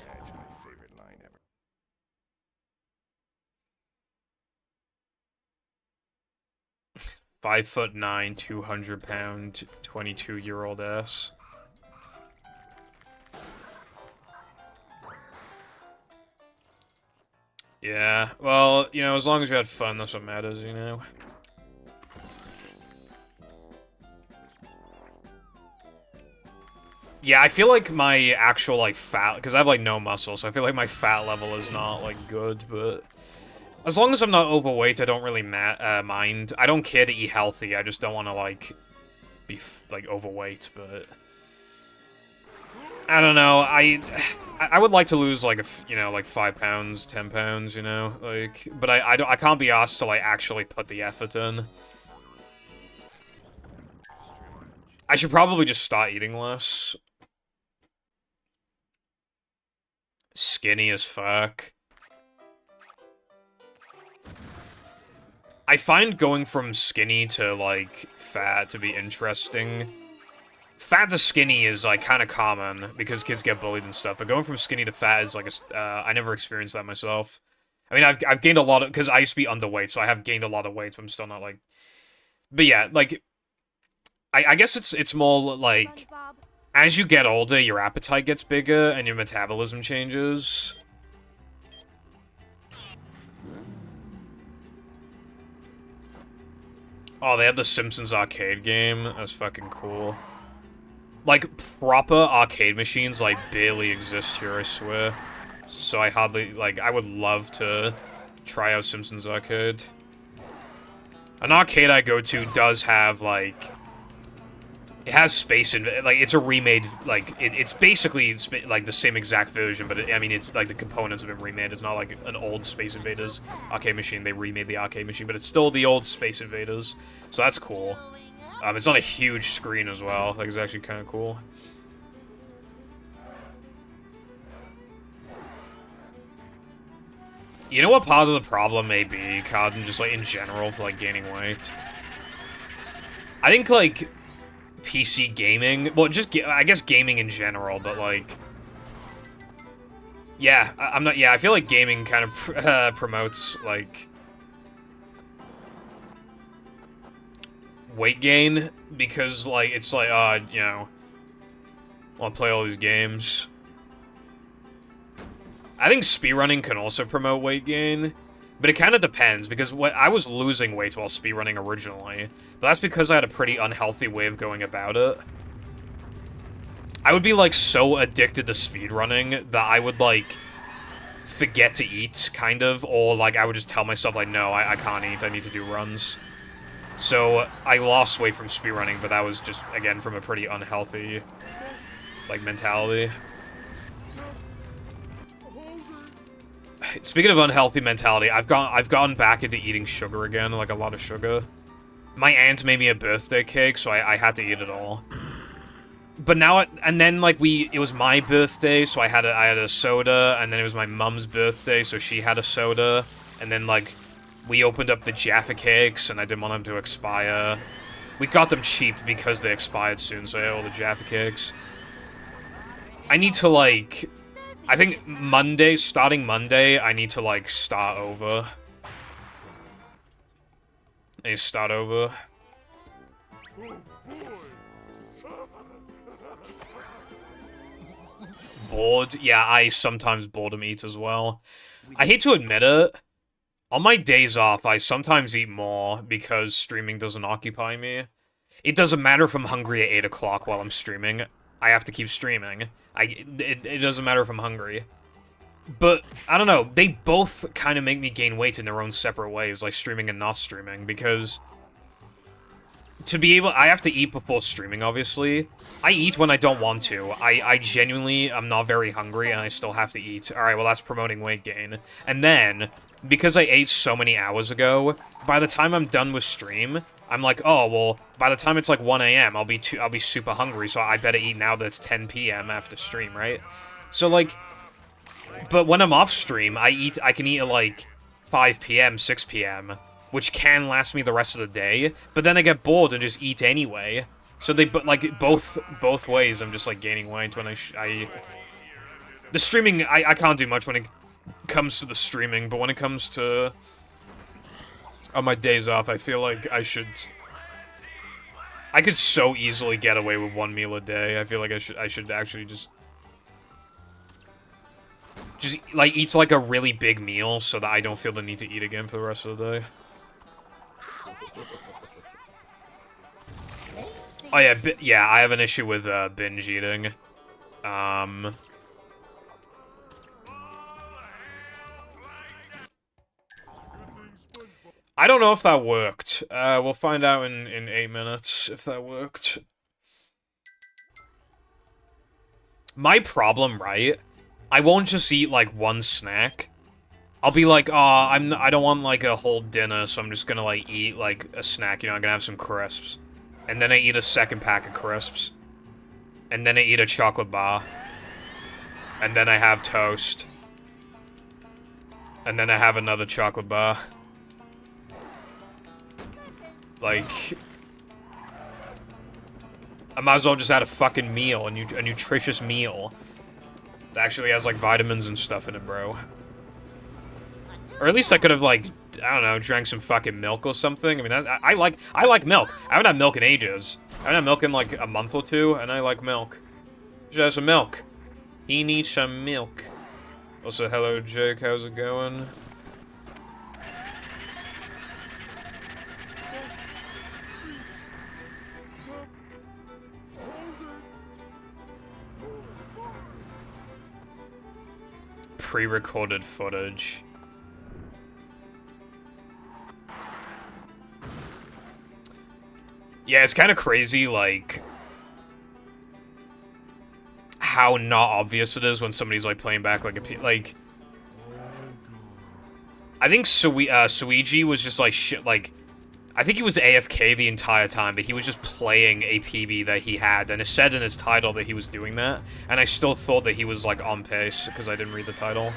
That's my favorite line ever. 5'9", 200-pound, 22-year-old ass. Yeah, well, you know, as long as you had fun, that's what matters, you know? Yeah, I feel like my actual, like, fat... Because I have, like, no muscle, so I feel like my fat level is not, like, good, but... As long as I'm not overweight, I don't really mind. I don't care to eat healthy, I just don't want to, like, be, like, overweight, but... I don't know, I would like to lose, like, you know, like, 5 pounds, 10 pounds, you know? Like, but I can't be asked to, like, actually put the effort in. I should probably just start eating less. Skinny as fuck. I find going from skinny to, like, fat to be interesting. Fat to skinny is, like, kind of common, because kids get bullied and stuff, but going from skinny to fat is, like, I never experienced that myself. I mean, I've gained a lot of, because I used to be underweight, so I have gained a lot of weight, but I'm still not, like... But yeah, like, I guess it's more, like, as you get older, your appetite gets bigger, and your metabolism changes. Oh, they had the Simpsons arcade game? That's fucking cool. Like, proper arcade machines, like, barely exist here, I swear. So I hardly, like, I would love to try out Simpsons Arcade. An arcade I go to does have, like... It has Space Invaders, like, it's a remade, like, it's basically, like, the same exact version, but, I mean, it's, like, the components have been remade. It's not, like, an old Space Invaders arcade machine. They remade the arcade machine, but it's still the old Space Invaders, so that's cool. It's on a huge screen as well. Like, it's actually kind of cool. You know what part of the problem may be, Cotton, just, like, in general, for, like, gaining weight? I think, like... PC gaming, well, just, I guess gaming in general, but, like, yeah, I feel like gaming kind of promotes, like, weight gain, because, like, it's like, you know, I want to play all these games. I think speedrunning can also promote weight gain, but it kind of depends, because I was losing weight while speedrunning originally, but that's because I had a pretty unhealthy way of going about it. I would be, like, so addicted to speedrunning that I would, like, forget to eat, kind of, or, like, I would just tell myself, like, no, I can't eat, I need to do runs. So, I lost weight from speedrunning, but that was just, again, from a pretty unhealthy, like, mentality. Speaking of unhealthy mentality, I've gotten back into eating sugar again, like a lot of sugar. My aunt made me a birthday cake, so I had to eat it all. But now, and then, like, it was my birthday, so I had a soda, and then it was my mum's birthday, so she had a soda, and then, like, we opened up the Jaffa cakes, and I didn't want them to expire. We got them cheap because they expired soon, so I had all the Jaffa cakes. I need to, like, I think starting Monday, I need to, like, start over. I need to start over. Bored? Yeah, I sometimes boredom eat as well. I hate to admit it. On my days off, I sometimes eat more because streaming doesn't occupy me. It doesn't matter if I'm hungry at 8 o'clock while I'm streaming. I have to keep streaming. It doesn't matter if I'm hungry. But, I don't know, they both kind of make me gain weight in their own separate ways, like streaming and not streaming, because... to be able... I have to eat before streaming, obviously. I eat when I don't want to. I genuinely am not very hungry, and I still have to eat. Alright, well, that's promoting weight gain. And then, because I ate so many hours ago, by the time I'm done with stream, I'm like, oh, well, by the time it's like 1 AM, I'll be super hungry, so I better eat now that it's 10 PM after stream, right? So, like... but when I'm off stream, I can eat at, like, 5 PM, 6 PM, which can last me the rest of the day, but then I get bored and just eat anyway. So like, both ways, I'm just, like, gaining weight when the streaming, I can't do much when it comes to the streaming, but when it comes to... on my days off, I feel like I could so easily get away with 1 meal a day. I feel like I should actually just, like, eat, like, a really big meal so that I don't feel the need to eat again for the rest of the day. Oh, yeah, yeah, I have an issue with, binge eating. I don't know if that worked. We'll find out in 8 minutes if that worked. My problem, right? I won't just eat, like, one snack. I'll be like, oh, I don't want, like, a whole dinner, so I'm just gonna, like, eat, like, a snack, you know, I'm gonna have some crisps. And then I eat a second pack of crisps. And then I eat a chocolate bar. And then I have toast. And then I have another chocolate bar. Like... I might as well just add a fucking meal, a nutritious meal. That actually has, like, vitamins and stuff in it, bro. Or at least I could have, like, I don't know, drank some fucking milk or something. I mean, I like milk. I haven't had milk in ages. I haven't had milk in, like, a month or two, and I like milk. Just have some milk. He needs some milk. Also, hello, Jake. How's it going? Pre-recorded footage. Yeah, it's kind of crazy, like, how not obvious it is when somebody's, like, playing back, like, like, I think Suiji was just, like, I think he was AFK the entire time, but he was just playing a PB that he had, and it said in his title that he was doing that, and I still thought that he was, like, on pace, because I didn't read the title.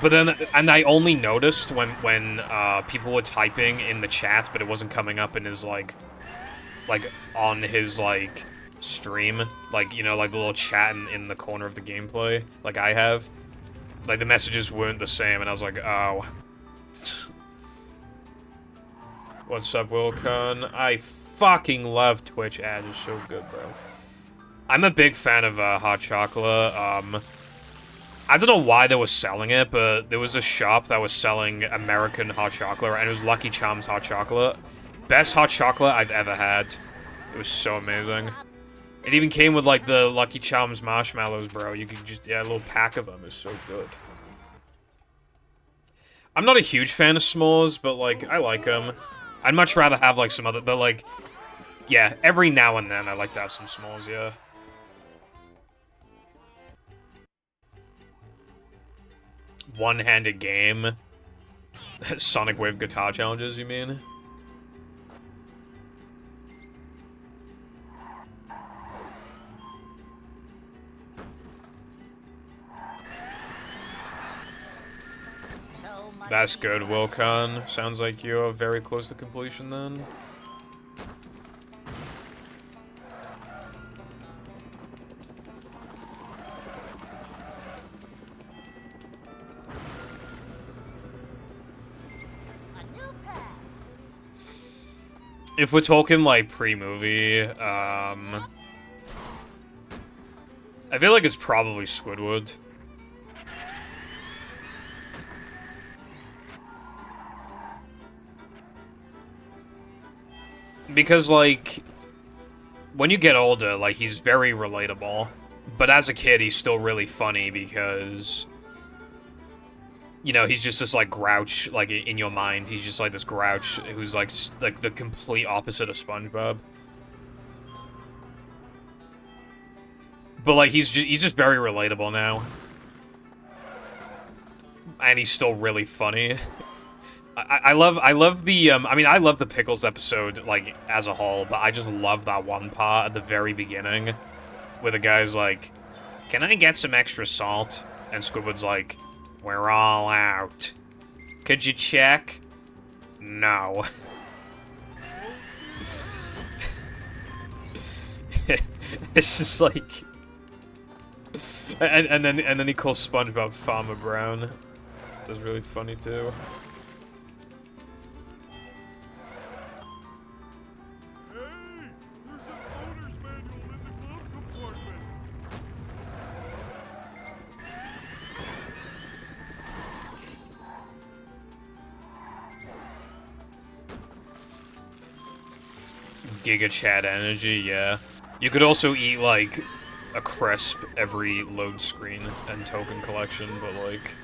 But then, and I only noticed when people were typing in the chat, but it wasn't coming up in his, like, on his, like, stream. Like, you know, like the little chat in the corner of the gameplay, like I have. Like, the messages weren't the same, and I was like, oh. What's up, Wilcon? I fucking love Twitch ads, it's so good, bro. I'm a big fan of, hot chocolate, I don't know why they were selling it, but there was a shop that was selling American hot chocolate, and it was Lucky Charms hot chocolate. Best hot chocolate I've ever had. It was so amazing. It even came with, like, the Lucky Charms marshmallows, bro. You could just, yeah, a little pack of them. It's so good. I'm not a huge fan of s'mores, but, like, I like them. I'd much rather have, like, some other, but, like, yeah, every now and then I like to have some s'mores, yeah. one-handed game. Sonic Wave guitar challenges, you mean? That's good, Wilcon. Sounds like you're very close to completion then. If we're talking, like, pre-movie, I feel like it's probably Squidward. Because, like, when you get older, like, he's very relatable. But as a kid, he's still really funny because, you know, he's just this, like, grouch, like, in your mind. He's just, like, this grouch who's, like the complete opposite of SpongeBob. But, like, he's just very relatable now. And he's still really funny. I love the, I mean, I love the Pickles episode, like, as a whole, but I just love that one part at the very beginning, where the guy's like, can I get some extra salt? And Squidward's like, we're all out. Could you check? No. It's just like, and then he calls SpongeBob Farmer Brown. That's really funny too. Giga Chat energy, yeah. You could also eat, like, a crisp every load screen and token collection, but, like,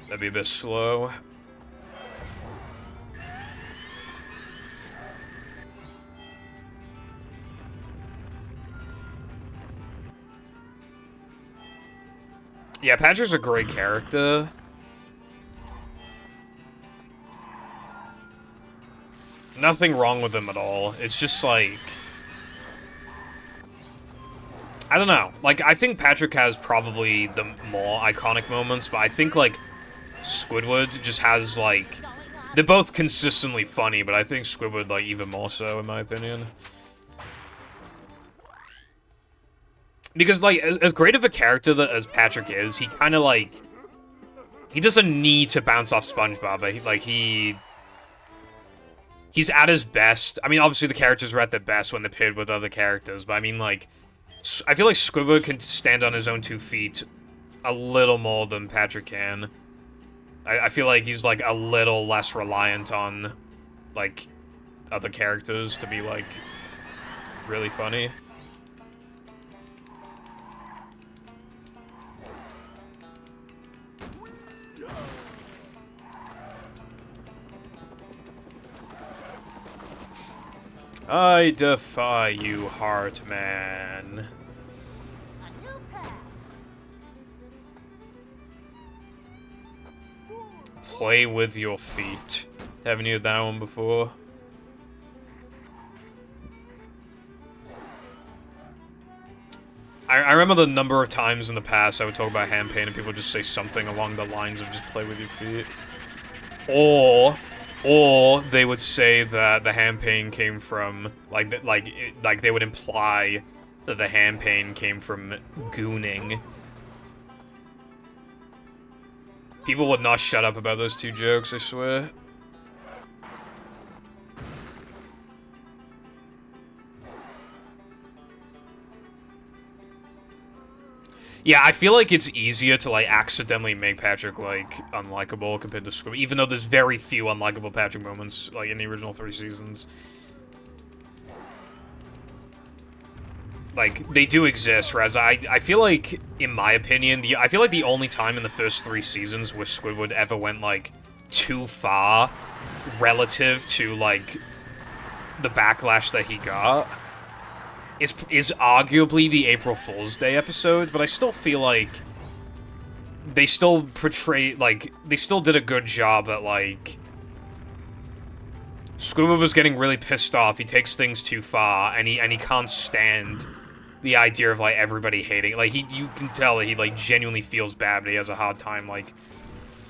that'd be a bit slow. Yeah, Patrick's a great character. Nothing wrong with him at all. It's just like, I don't know. Like, I think Patrick has probably the more iconic moments, but I think, like, Squidward just has, like, they're both consistently funny, but I think Squidward, like, even more so, in my opinion. Because, like, as great of a character that as Patrick is, he kind of, like, he doesn't need to bounce off SpongeBob, but, like, he's at his best. I mean, obviously the characters are at their best when they're paired with other characters, but I mean, like, I feel like Squidward can stand on his own 2 feet a little more than Patrick can. I feel like he's, like, a little less reliant on, like, other characters to be, like, really funny. I defy you, Heartman. Play with your feet. Haven't you heard that one before? I remember the number of times in the past I would talk about hand pain and people would just say something along the lines of just play with your feet. Or they would say that the hand pain came from, like they would imply that the hand pain came from gooning. People would not shut up about those 2 jokes, I swear. Yeah, I feel like it's easier to, like, accidentally make Patrick, like, unlikable compared to Squidward, even though there's very few unlikable Patrick moments, like, in the original 3 seasons. Like, they do exist, whereas I feel like, in my opinion, I feel like the only time in the first 3 seasons where Squidward ever went, like, too far relative to, like, the backlash that he got is arguably the April Fool's Day episode, but I still feel like they still portray, like, they still did a good job at, like... Squidward was getting really pissed off, he takes things too far, and he can't stand the idea of, like, everybody hating, like, you can tell that he, like, genuinely feels bad, but he has a hard time, like,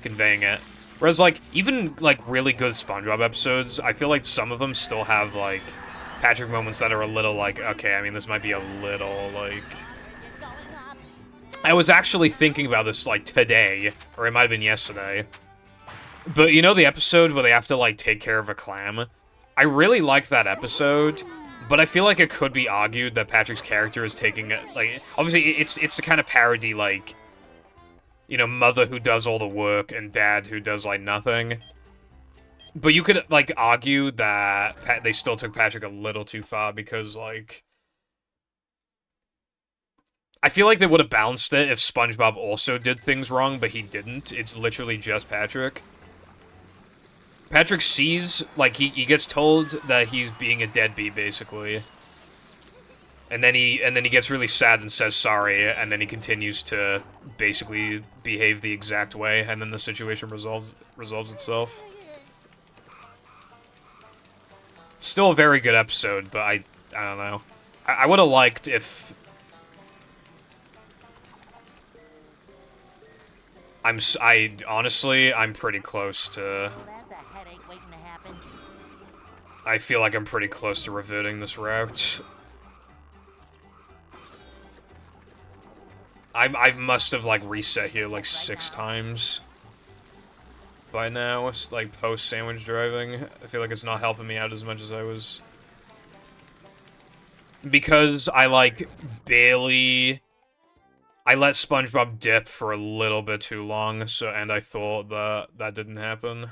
conveying it. Whereas, like, even, like, really good SpongeBob episodes, I feel like some of them still have, like, Patrick moments that are a little, like, okay, I mean, this might be a little, like... I was actually thinking about this, like, today, or it might have been yesterday. But, you know the episode where they have to, like, take care of a clam? I really like that episode, but I feel like it could be argued that Patrick's character is taking, like, obviously, it's the kind of parody, like, you know, mother who does all the work and dad who does, like, nothing. But you could, like, argue that they still took Patrick a little too far because, like... I feel like they would have balanced it if SpongeBob also did things wrong, but he didn't. It's literally just Patrick. Patrick sees, like, he gets told that he's being a deadbeat, basically. And then he gets really sad and says sorry, and then he continues to basically behave the exact way, and then the situation resolves itself. Still a very good episode, but I don't know. I would have liked if... honestly, I'm pretty close to... I feel like I'm pretty close to reverting this route. I must have, like, reset here, like, 6 times by now. It's, like, post-sandwich driving. I feel like it's not helping me out as much as I was... Because I, like, barely... I let SpongeBob dip for a little bit too long, and I thought that didn't happen.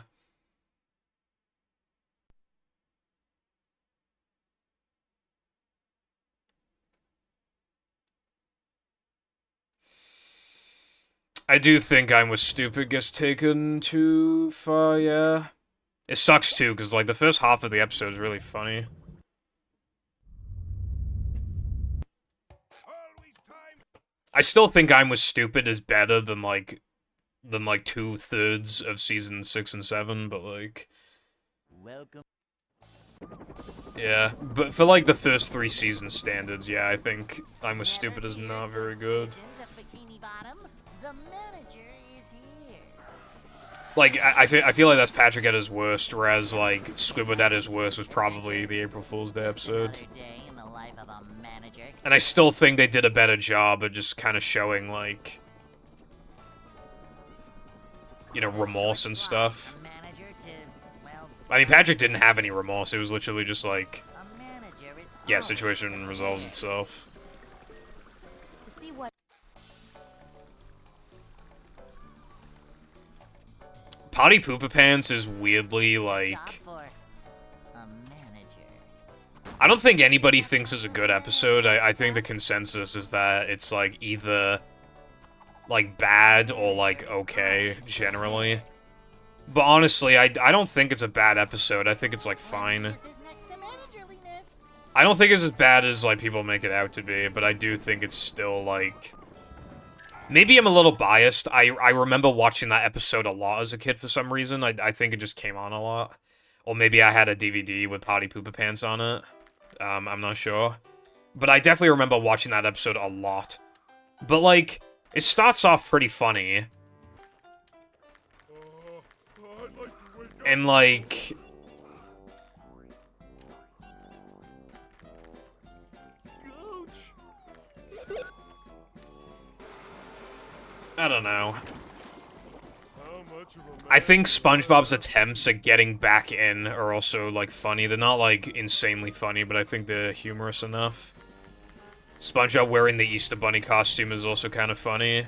I do think I Was Stupid gets taken too far, yeah. It sucks too, because, like, the first half of the episode is really funny. I still think I Was Stupid is better than, like 2/3 of season 6 and 7, but, like... Welcome. Yeah, but for, like, the first 3 season standards, yeah, I think I Was Stupid is not very good. Like, I feel like that's Patrick at his worst, whereas, like, Squidward at his worst was probably the April Fool's Day episode. And I still think they did a better job of just kind of showing, like, you know, remorse and stuff. I mean, Patrick didn't have any remorse, it was literally just like, yeah, situation resolves itself. Potty Poopa Pants is weirdly, like... I don't think anybody thinks it's a good episode. I think the consensus is that it's, like, either, like, bad or, like, okay, generally. But honestly, I don't think it's a bad episode. I think it's, like, fine. I don't think it's as bad as, like, people make it out to be, but I do think it's still, like... Maybe I'm a little biased. I remember watching that episode a lot as a kid for some reason. I think it just came on a lot. Or maybe I had a DVD with Potty Poopa Pants on it. I'm not sure. But I definitely remember watching that episode a lot. But, like, it starts off pretty funny. And, like... I don't know. I think SpongeBob's attempts at getting back in are also, like, funny. They're not, like, insanely funny, but I think they're humorous enough. SpongeBob wearing the Easter Bunny costume is also kind of funny.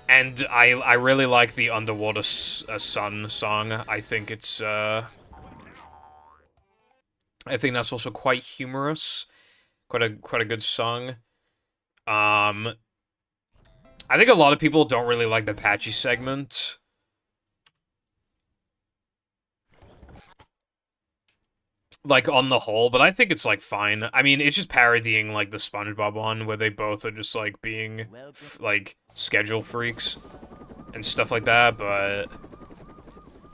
And I really like the Underwater Sun song. I think it's, I think that's also quite humorous. Quite a good song. I think a lot of people don't really like the Patchy segment. like, on the whole, but I think it's, like, fine. I mean, it's just parodying, like, the SpongeBob one, where they both are just, like, being, like, schedule freaks and stuff like that, but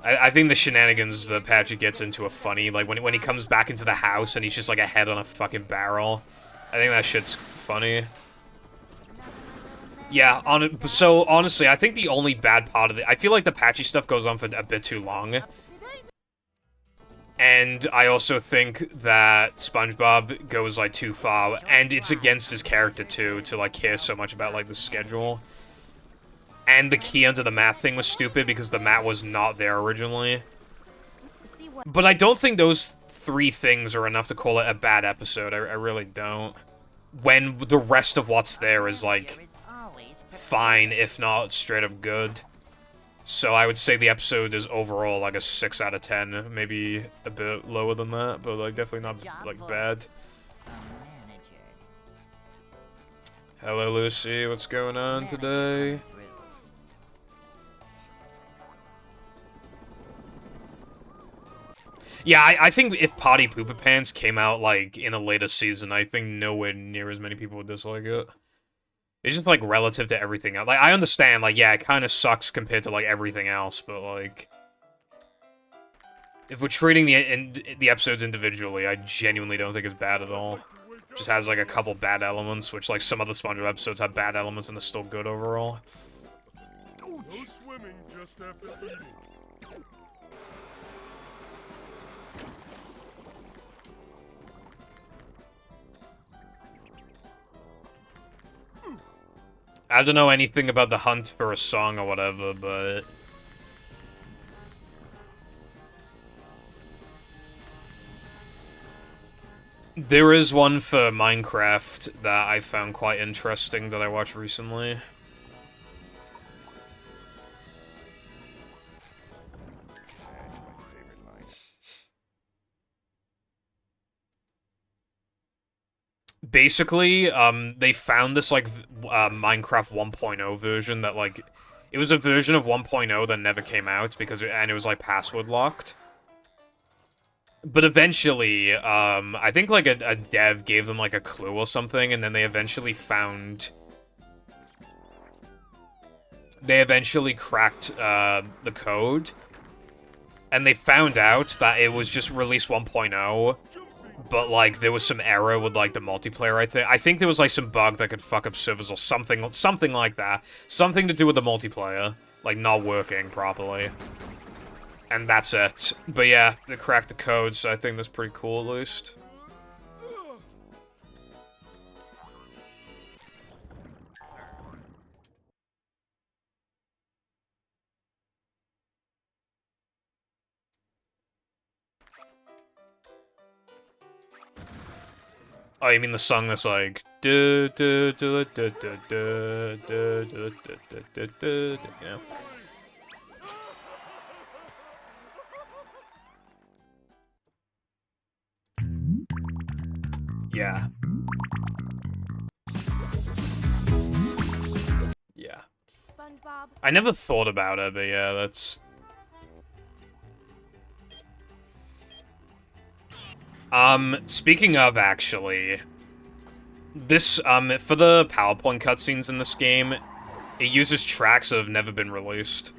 I think the shenanigans that Patrick gets into are funny. Like, when he comes back into the house and he's just, like, a head on a fucking barrel. I think that shit's funny. Yeah, so, honestly, I think the only bad part of it... I feel like the Patchy stuff goes on for a bit too long. And I also think that SpongeBob goes, like, too far. And it's against his character, too, to, like, care so much about, like, the schedule. And the key under the mat thing was stupid because the mat was not there originally. But I don't think those 3 things are enough to call it a bad episode. I really don't. When the rest of what's there is, like, fine, if not straight up good. So I would say the episode is overall, like, a 6 out of 10. Maybe a bit lower than that, but, like, definitely not, like, bad. Hello, Lucy. What's going on today? Yeah, I think if Potty Pooper Pants came out, like, in a later season, I think nowhere near as many people would dislike it. It's just, like, relative to everything else. Like, I understand, like, yeah, it kind of sucks compared to, like, everything else, but, like... If we're treating the episodes individually, I genuinely don't think it's bad at all. Just has, like, a couple bad elements, which, like, some other SpongeBob episodes have bad elements and they're still good overall. No swimming just after eating. I don't know anything about the hunt for a song or whatever, but... There is one for Minecraft that I found quite interesting that I watched recently. That's my favorite line. Basically, they found this, like, Minecraft 1.0 version that, like... It was a version of 1.0 that never came out because it was, like, password locked. But eventually, I think, like, a dev gave them, like, a clue or something, and then they eventually found... They eventually cracked, the code. And they found out that it was just release 1.0, but, like, there was some error with, like, the multiplayer, I think. I think there was, like, some bug that could fuck up servers or something like that. Something to do with the multiplayer. Like, not working properly. And that's it. But yeah, they cracked the code, so I think that's pretty cool, at least. Oh, you mean the song that's like... You know? Yeah. Yeah. SpongeBob. I never thought about it, but yeah, that's... Speaking of, actually... This, for the PowerPoint cutscenes in this game, it uses tracks that have never been released.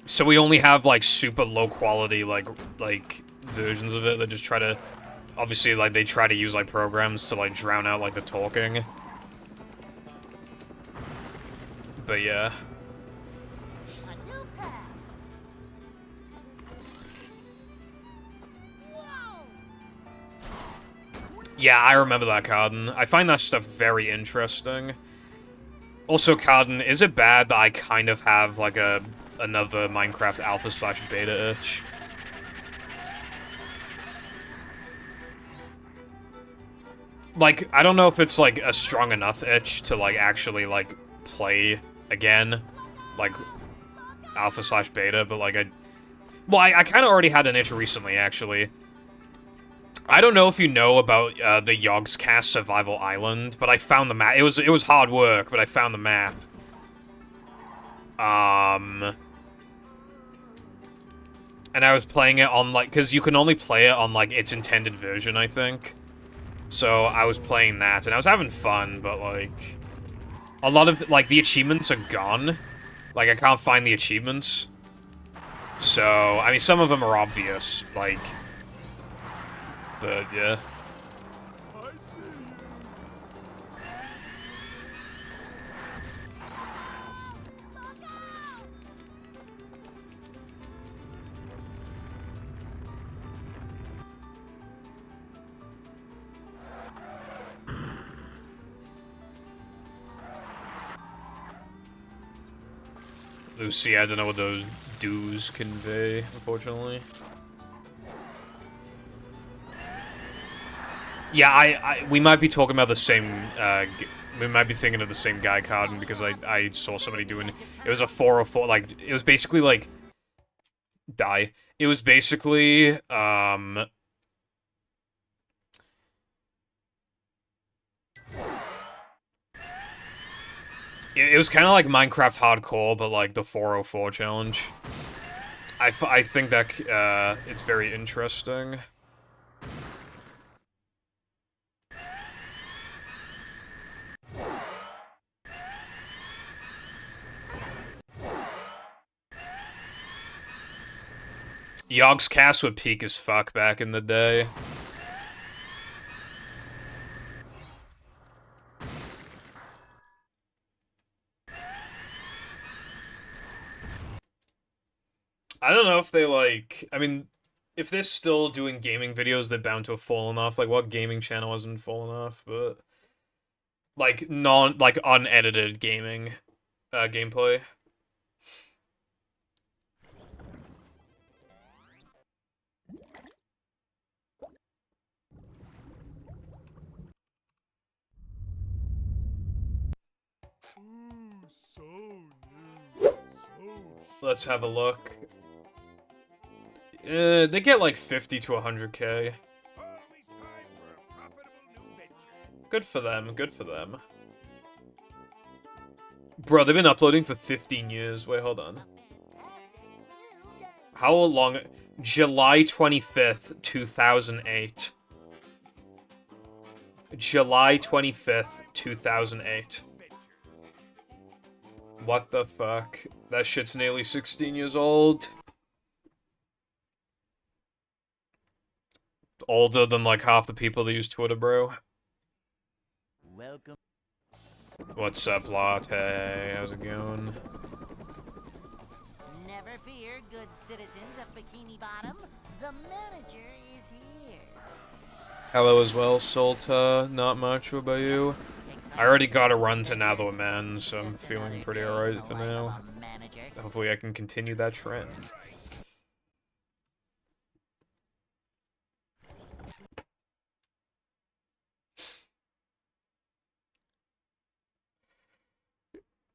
So we only have, like, super low quality, like, versions of it that just try to... Obviously, like, they try to use, like, programs to, like, drown out, like, the talking. But, yeah. Yeah, I remember that, Carden. I find that stuff very interesting. Also, Carden, is it bad that I kind of have, like, another Minecraft alpha/beta itch? Like, I don't know if it's, like, a strong enough itch to, like, actually, like, play again. Like, alpha/beta, but, like, Well, I kind of already had an itch recently, actually. I don't know if you know about the Yogscast Survival Island, but I found the map. It was hard work, but I found the map. And I was playing it on, like, because you can only play it on, like, its intended version, I think. So I was playing that, and I was having fun, but, like, a lot of, like, the achievements are gone. Like, I can't find the achievements. So, I mean, some of them are obvious, like, but, yeah. I see you. Lucy, I don't know what those do's convey, unfortunately. Yeah, we might be talking about the same, we might be thinking of the same guy, Carden, because I saw somebody doing, it was a 404, like, it was basically, like, it was basically, it was kind of like Minecraft Hardcore, but, like, the 404 challenge. I think that, it's very interesting. Yogg's cast would peak as fuck back in the day. I don't know if they, like, I mean, if they're still doing gaming videos, they're bound to have fallen off. Like, what gaming channel hasn't fallen off? But, like, like, unedited gaming, gameplay. Ooh, so new. So Let's have a look. They get, like, 50 to 100K. always time for a profitable new venture. Good for them, good for them. Bro, they've been uploading for 15 years. Wait, hold on. How long? July 25th, 2008. July 25th, 2008. What the fuck? That shit's nearly 16 years old. Older than, like, half the people that use Twitter, bro. Welcome. What's up, Latte? How's it going? Never fear, good citizens of Bikini Bottom. The manager is here. Hello as well, Solta. Not much. What about you? I already got a run to Nether Man, so I'm feeling pretty alright for now. Hopefully I can continue that trend.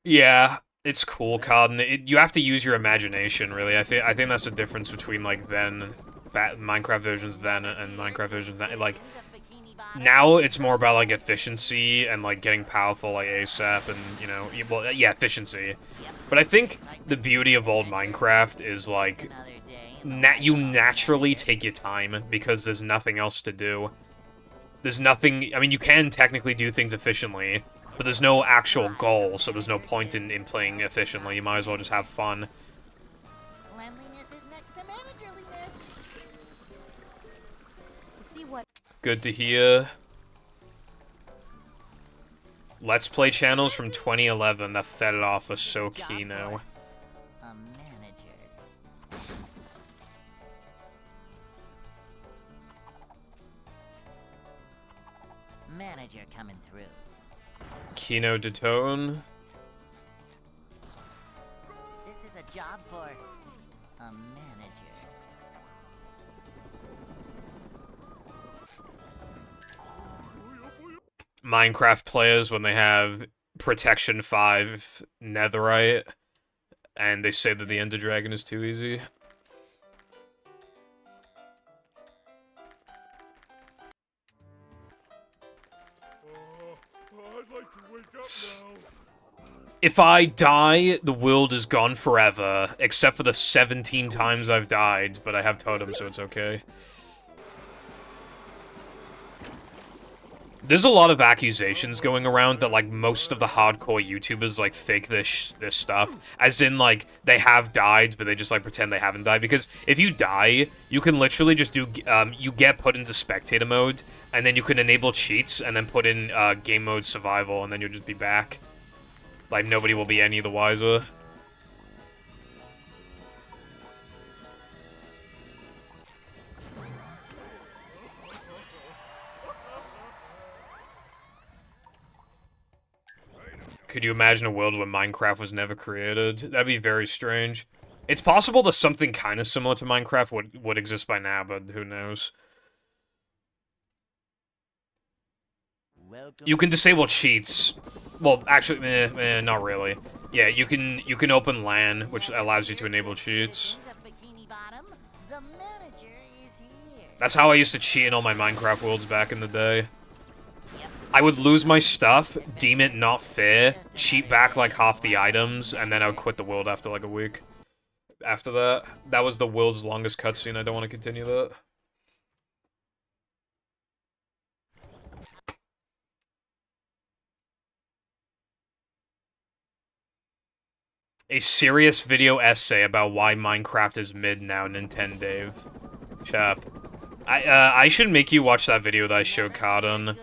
Yeah, it's cool, Carden. You have to use your imagination, really. I think that's the difference between, like, Minecraft versions then and Minecraft versions then. Like, now it's more about, like, efficiency and, like, getting powerful, like, ASAP and, you know, well, yeah, efficiency. But I think the beauty of old Minecraft is, like, you naturally take your time because there's nothing else to do. There's nothing, I mean, you can technically do things efficiently, but there's no actual goal, so there's no point in playing efficiently. You might as well just have fun. Cleanliness is next to managerliness. See what? Good to hear. Let's Play channels from 2011 that fed it off was so key now. A manager. Manager coming through. Kino de Tone. This is a job for a manager. Minecraft players when they have Protection 5 Netherite and they say that the Ender Dragon is too easy. I'd like to wake up now. If I die, the world is gone forever, except for the 17 times I've died, but I have totems, so it's okay. There's a lot of accusations going around that, like, most of the hardcore YouTubers, like, fake this stuff. As in, like, they have died, but they just, like, pretend they haven't died. Because if you die, you can literally just do, you get put into spectator mode, and then you can enable cheats, and then put in, game mode survival, and then you'll just be back. Like, nobody will be any the wiser. Could you imagine a world where Minecraft was never created? That'd be very strange. It's possible that something kind of similar to Minecraft would exist by now, but who knows? You can disable cheats. Well, actually, not really. Yeah, you can open LAN, which allows you to enable cheats. That's how I used to cheat in all my Minecraft worlds back in the day. I would lose my stuff, deem it not fair, cheat back like half the items, and then I would quit the world after like a week. After that, that was the world's longest cutscene. I don't want to continue that. A serious video essay about why Minecraft is mid now, Nintendo Dave. Chap. I should make you watch that video that I showed Cardon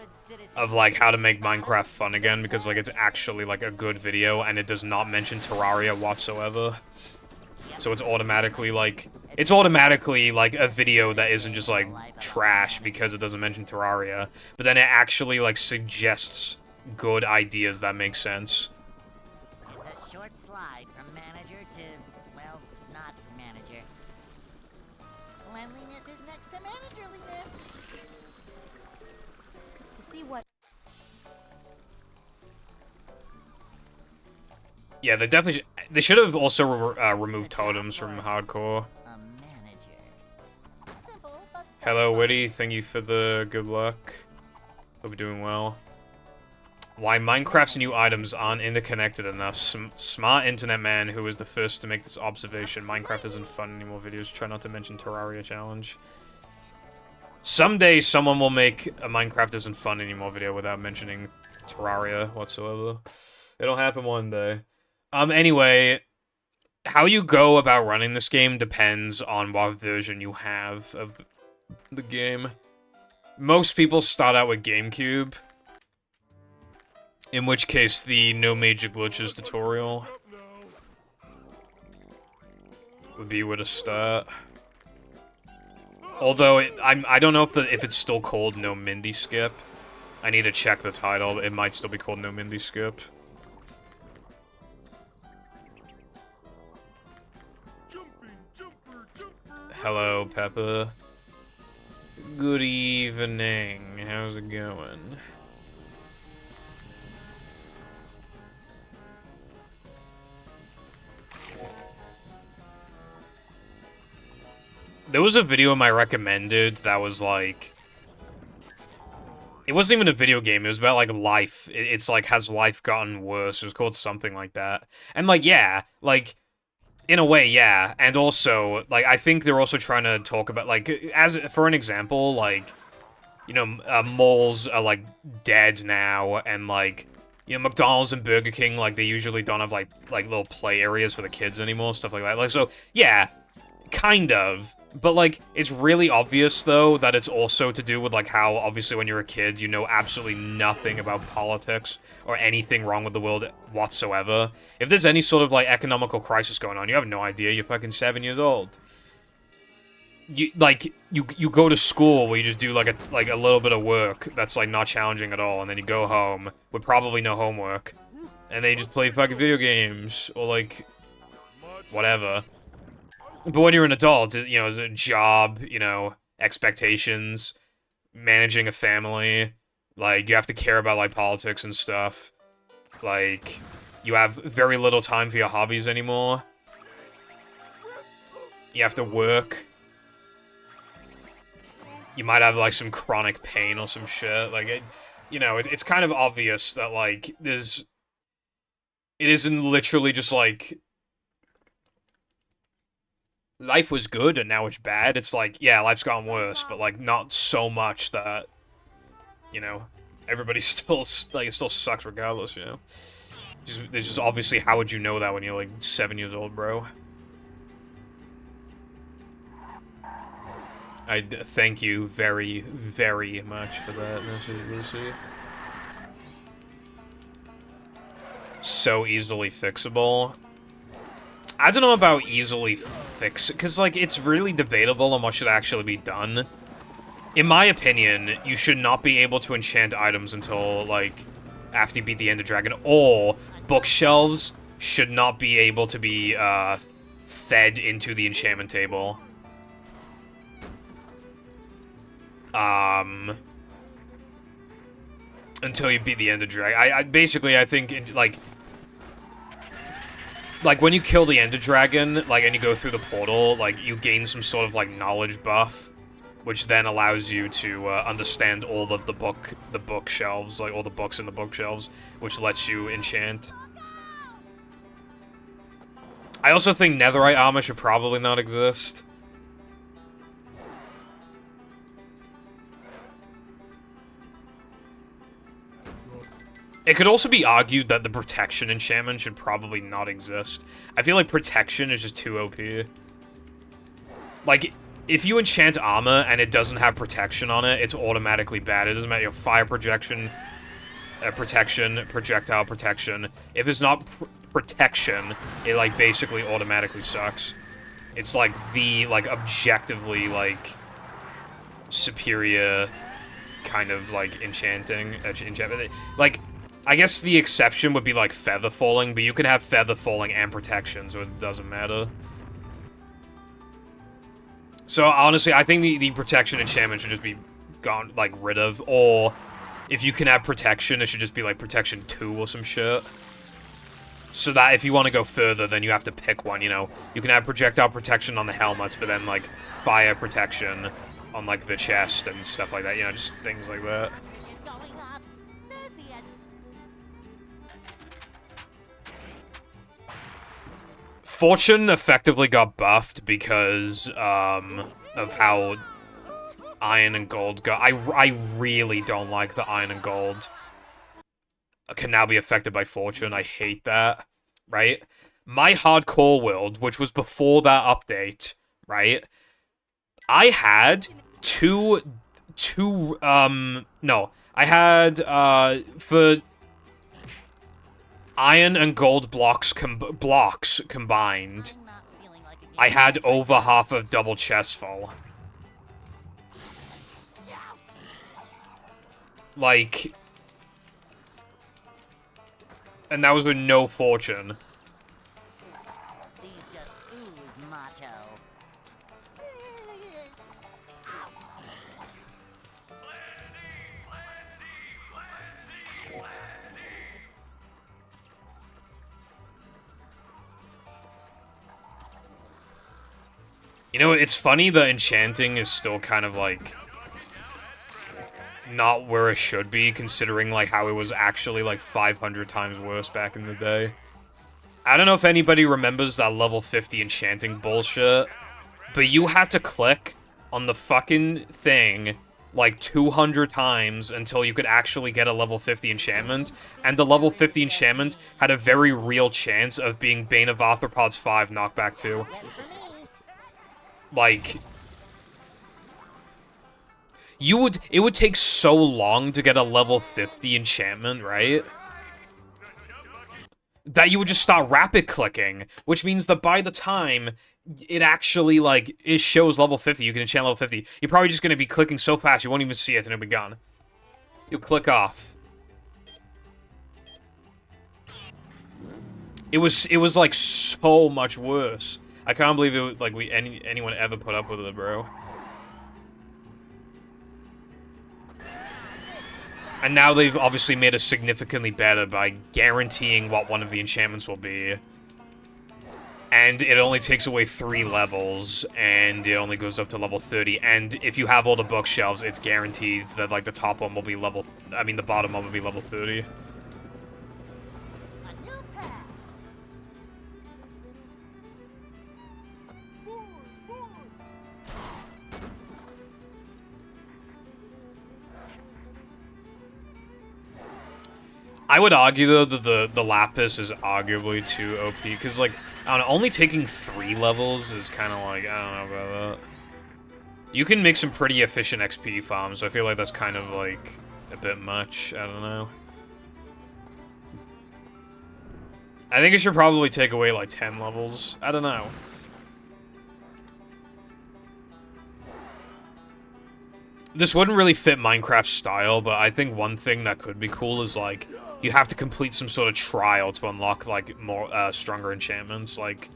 of, like, how to make Minecraft fun again, because, like, it's actually, like, a good video, and it does not mention Terraria whatsoever. So it's automatically, like, a video that isn't just, like, trash because it doesn't mention Terraria, but then it actually, like, suggests good ideas that make sense. It's a short slide from manager to, well, not manager. Cleanliness is next to managerliness. To see what Yeah, they should have also removed totems from hardcore. A manager. Simple, but Hello, Witty. Thank you for the good luck. Hope you're doing well. Why Minecraft's new items aren't interconnected enough. Smart internet man who was the first to make this observation. Minecraft isn't fun anymore videos. Try not to mention Terraria challenge. Someday someone will make a Minecraft isn't fun anymore video without mentioning Terraria whatsoever. It'll happen one day. Anyway, how you go about running this game depends on what version you have of the game. Most people start out with GameCube, in which case the no major glitches tutorial would be where to start. Although I don't know if it's still called No Mindy Skip. I need to check the title. It might still be called No Mindy Skip. Hello, Peppa. Good evening. How's it going? There was a video in my recommended that was like... It wasn't even a video game, it was about, like, life. It's like, has life gotten worse? It was called something like that. And, like, yeah, like... In a way, yeah, and also, like, I think they're also trying to talk about, like, as, for an example, like, you know, malls are, like, dead now, and, like, you know, McDonald's and Burger King, like, they usually don't have, like little play areas for the kids anymore, stuff like that. Like, so, yeah, kind of, but, like, it's really obvious, though, that it's also to do with, like, how, obviously, when you're a kid, you know absolutely nothing about politics or anything wrong with the world whatsoever. If there's any sort of, like, economical crisis going on, you have no idea. You're fucking 7 years old. You go to school where you just do, like a little bit of work that's, like, not challenging at all, and then you go home with probably no homework, and then you just play fucking video games, or, like, whatever. But when you're an adult, you know, there's a job, you know, expectations, managing a family, like, you have to care about, like, politics and stuff. Like, you have very little time for your hobbies anymore. You have to work. You might have, like, some chronic pain or some shit. Like, you know, it's kind of obvious that, like, there's... It isn't literally just like, life was good and now it's bad. It's like, yeah, life's gotten worse, but like not so much that, you know, everybody still, like, it still sucks regardless, you know? There's just obviously, how would you know that when you're like 7 years old, bro? I thank you very, very much for that, Lucy. So easily fixable. I don't know about easily fix, because like it's really debatable on what should actually be done. In my opinion, you should not be able to enchant items until like after you beat the Ender Dragon, or bookshelves should not be able to be fed into the enchantment table. Until you beat the Ender Dragon. I basically, I think, like, when you kill the Ender Dragon, like, and you go through the portal, like, you gain some sort of, like, knowledge buff, which then allows you to understand all of the bookshelves, like, all the books in the bookshelves, which lets you enchant. I also think netherite armor should probably not exist. It could also be argued that the protection enchantment should probably not exist. I feel like protection is just too OP. Like, if you enchant armor and it doesn't have protection on it, it's automatically bad. It doesn't matter your fire protection, projectile protection. If it's not protection, it, like, basically automatically sucks. It's, like, the, like, objectively, like, superior kind of, like, enchantment. Like, I guess the exception would be, like, feather falling, but you can have feather falling and protection, so it doesn't matter. So, honestly, I think the protection enchantment should just be gone, like, rid of, or if you can have protection, it should just be, like, protection 2 or some shit. So that if you want to go further, then you have to pick one, you know? You can have projectile protection on the helmets, but then, like, fire protection on, like, the chest and stuff like that, you know, just things like that. Fortune effectively got buffed because, of how iron and gold go. I really don't like the iron and gold. Can now be affected by fortune. I hate that, right? My hardcore world, which was before that update, right? I had I had, for iron and gold blocks combined, I had over half of double chest full. Like, and that was with no fortune. You know, it's funny that enchanting is still kind of, like, not where it should be, considering, like, how it was actually, like, 500 times worse back in the day. I don't know if anybody remembers that level 50 enchanting bullshit, but you had to click on the fucking thing, like, 200 times until you could actually get a level 50 enchantment, and the level 50 enchantment had a very real chance of being Bane of Arthropods 5 Knockback 2. Like, it would take so long to get a level 50 enchantment, right? That you would just start rapid clicking, which means that by the time it actually, like, it shows level 50, you can enchant level 50, you're probably just gonna be clicking so fast you won't even see it and it'll be gone. You'll click off. It was like so much worse. I can't believe it, like, anyone ever put up with it, bro. And now they've obviously made it significantly better by guaranteeing what one of the enchantments will be. And it only takes away 3 levels, and it only goes up to level 30. And if you have all the bookshelves, it's guaranteed that, like, the top one will be the bottom one will be level 30. I would argue, though, that the Lapis is arguably too OP, because, like, I don't know, only taking 3 levels is kind of like, I don't know about that. You can make some pretty efficient XP farms, so I feel like that's kind of, like, a bit much. I don't know. I think it should probably take away, like, 10 levels. I don't know. This wouldn't really fit Minecraft's style, but I think one thing that could be cool is, like, you have to complete some sort of trial to unlock, like, more, stronger enchantments, like,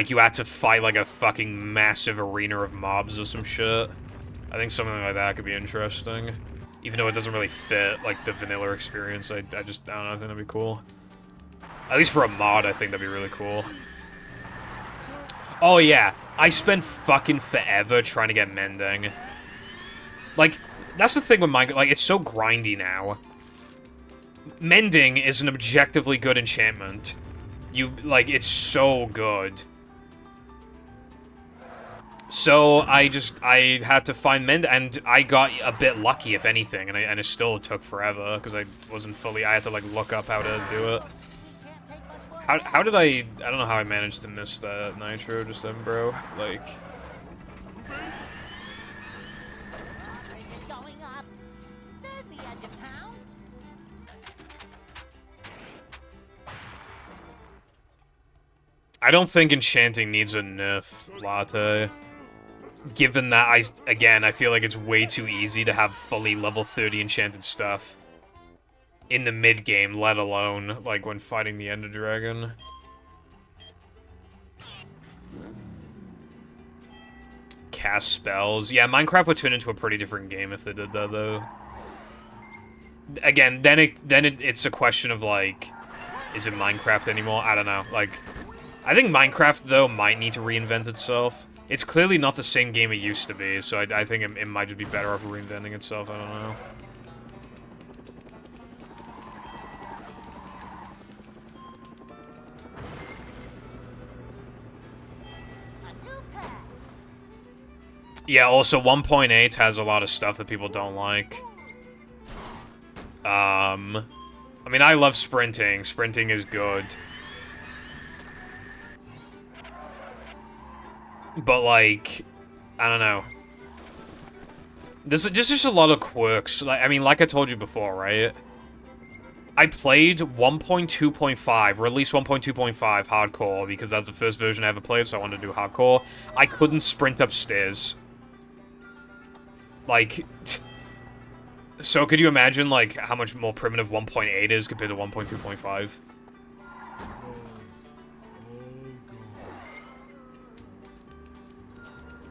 you had to fight, like, a fucking massive arena of mobs or some shit. I think something like that could be interesting. Even though it doesn't really fit, like, the vanilla experience, I don't know, I think that'd be cool. At least for a mod, I think that'd be really cool. Oh, yeah. I spent fucking forever trying to get mending. Like, that's the thing with Minecraft. Like, it's so grindy now. Mending is an objectively good enchantment. It's so good. So, I had to find mend, and I got a bit lucky, if anything, and it still took forever, because I had to, like, look up how to do it. How did I don't know how I managed to miss that nitro just then, bro. Like... I don't think enchanting needs a nerf, Latte. Given that I feel like it's way too easy to have fully level 30 enchanted stuff in the mid-game, let alone, like, when fighting the Ender Dragon. Cast spells. Yeah, Minecraft would turn into a pretty different game if they did that, though. Again, then it's a question of, like, is it Minecraft anymore? I don't know. Like, I think Minecraft, though, might need to reinvent itself. It's clearly not the same game it used to be, so I think it might just be better off reinventing itself. I don't know. Yeah, also 1.8 has a lot of stuff that people don't like. I mean, I love sprinting. Sprinting is good. But, like, I don't know. There's just a lot of quirks. Like, I mean, like I told you before, right? I played 1.2.5, release 1.2.5 hardcore, because that's the first version I ever played, so I wanted to do hardcore. I couldn't sprint upstairs. Like, so could you imagine, like, how much more primitive 1.8 is compared to 1.2.5?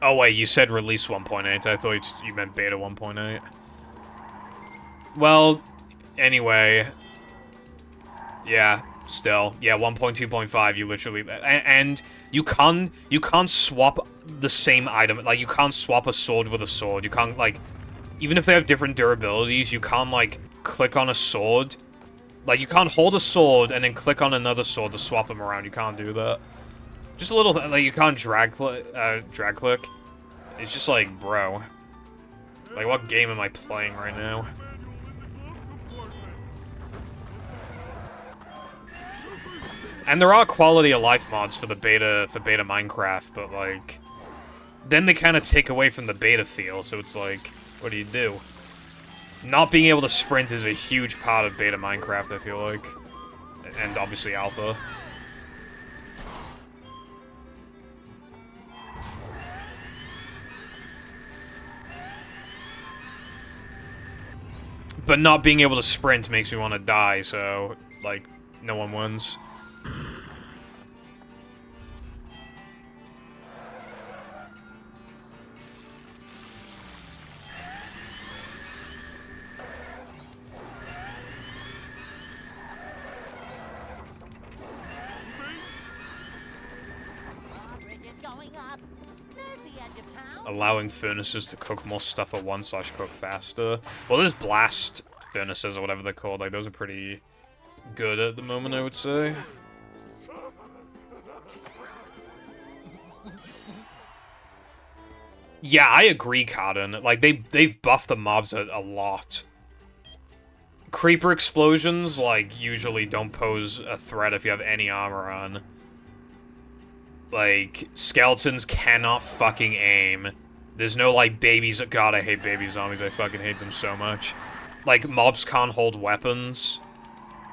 Oh, wait, you said release 1.8. I thought you meant beta 1.8. Well, anyway. Yeah, still. Yeah, 1.2.5, you literally... And you can't swap the same item. Like, you can't swap a sword with a sword. You can't, like... Even if they have different durabilities, you can't, like, click on a sword. Like, you can't hold a sword and then click on another sword to swap them around. You can't do that. Just a little... Like, you can't drag click. It's just like, bro. Like, what game am I playing right now? And there are quality of life mods for beta Minecraft, but, like... Then they kind of take away from the beta feel, so it's like, what do you do? Not being able to sprint is a huge part of beta Minecraft, I feel like. And obviously alpha. But not being able to sprint makes me want to die, so, like, no one wins. Allowing furnaces to cook more stuff at once / cook faster. Well, there's blast furnaces or whatever they're called. Like, those are pretty good at the moment, I would say. Yeah, I agree, Cardin. Like, they've buffed the mobs a lot. Creeper explosions, like, usually don't pose a threat if you have any armor on. Like, skeletons cannot fucking aim. There's no, like, babies. God, I hate baby zombies. I fucking hate them so much. Like, mobs can't hold weapons.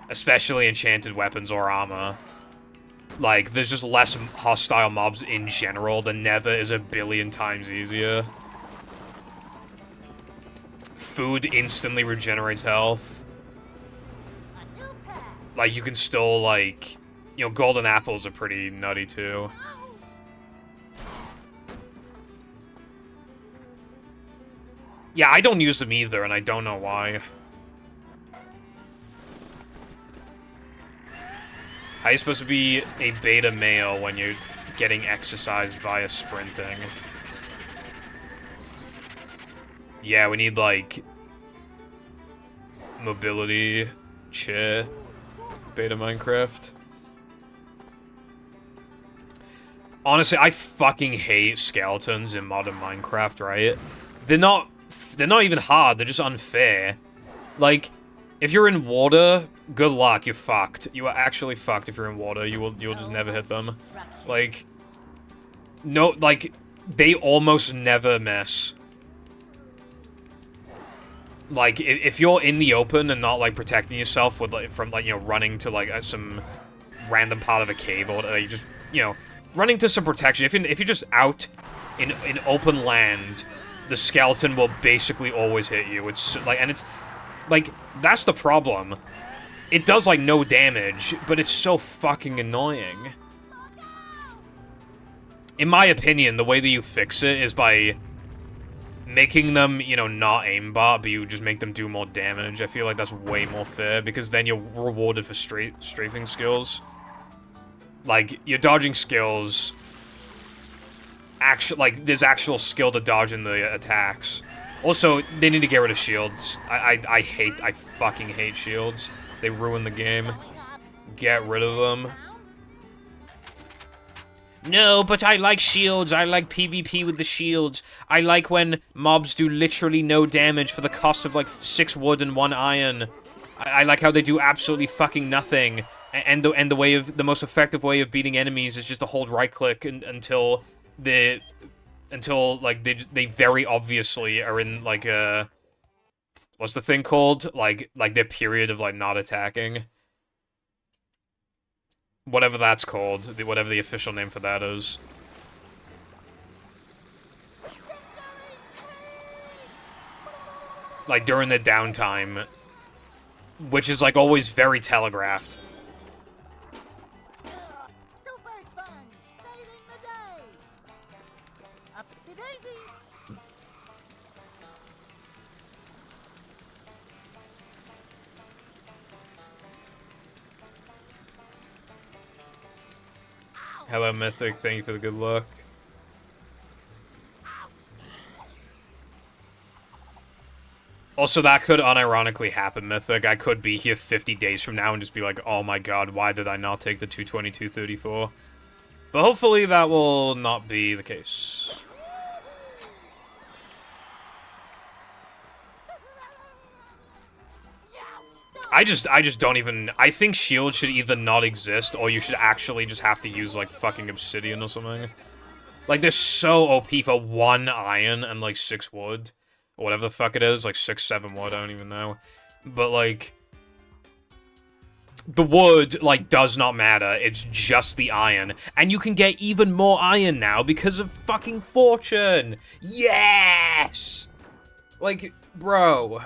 Especially enchanted weapons or armor. Like, there's just less hostile mobs in general. The nether is a billion times easier. Food instantly regenerates health. Like, you can still, like... You know, golden apples are pretty nutty, too. Yeah, I don't use them either, and I don't know why. How are you supposed to be a beta male when you're getting exercise via sprinting? Yeah, we need, like... mobility... shit. Beta Minecraft. Honestly, I fucking hate skeletons in modern Minecraft, right? They're not even hard, they're just unfair. Like, if you're in water, good luck, you're fucked. You are actually fucked if you're in water. You'll just never hit them. Like, no, like, they almost never miss. Like, if you're in the open and not, like, protecting yourself with, like, from, like, you know, running to, like, some random part of a cave or whatever, you just, you know, running to some protection. If you're just out in open land, the skeleton will basically always hit you. It's, like, and it's, like, that's the problem. It does, like, no damage, but it's so fucking annoying. In my opinion, the way that you fix it is by making them, you know, not aimbot, but you just make them do more damage. I feel like that's way more fair, because then you're rewarded for strafing skills. Like, your dodging skills... like, there's actual skill to dodge in the attacks. Also, they need to get rid of shields. I fucking hate shields. They ruin the game. Get rid of them. No, but I like shields. I like PvP with the shields. I like when mobs do literally no damage for the cost of, like, 6 wood and 1 iron. I like how they do absolutely fucking nothing. And the most effective way of beating enemies is just to hold right-click until like, they very obviously are in, like, a... What's the thing called? Like, their period of, like, not attacking. Whatever that's called. Whatever the official name for that is. Like, during the downtime. Which is, like, always very telegraphed. Super Sponge, saving the day. Upsy-daisy. Hello, Mythic. Thank you for the good luck. Also, that could unironically happen, Mythic. I could be here 50 days from now and just be like, oh my god, why did I not take the 222.34? But hopefully that will not be the case. I just don't even... I think shields should either not exist, or you should actually just have to use, like, fucking obsidian or something. Like, they're so OP for 1 iron and, like, 6 wood. Or whatever the fuck it is. Like, 6, 7 wood, I don't even know. But, like... The wood, like, does not matter. It's just the iron. And you can get even more iron now because of fucking fortune! Yes! Like, bro...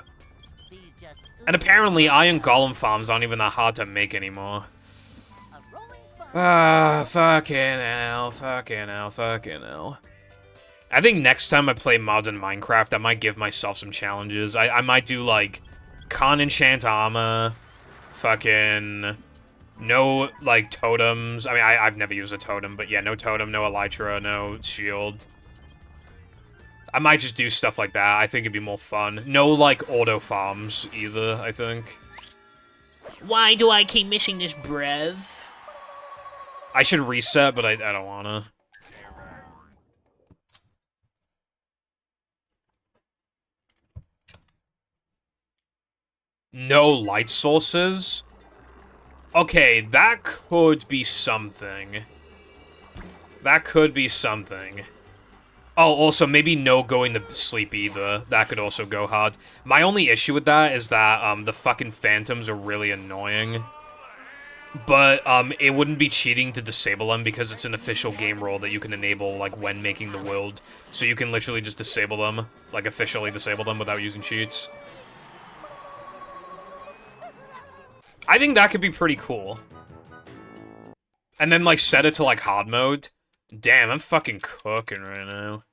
And apparently, iron golem farms aren't even that hard to make anymore. Ah, fucking hell, fucking hell, fucking hell. I think next time I play modern Minecraft, I might give myself some challenges. I might do, like, can't enchant armor, fucking... No, like, totems. I mean, I've never used a totem, but yeah, no totem, no elytra, no shield. I might just do stuff like that. I think it'd be more fun. No, like, auto farms, either, I think. Why do I keep missing this, brev? I should reset, but I don't wanna. No light sources? Okay, that could be something. That could be something. Oh, also, maybe no going to sleep either. That could also go hard. My only issue with that is that, the fucking phantoms are really annoying. But, it wouldn't be cheating to disable them because it's an official game rule that you can enable, like, when making the world. So you can literally just disable them. Like, officially disable them without using cheats. I think that could be pretty cool. And then, like, set it to, like, hard mode. Damn, I'm fucking cooking right now.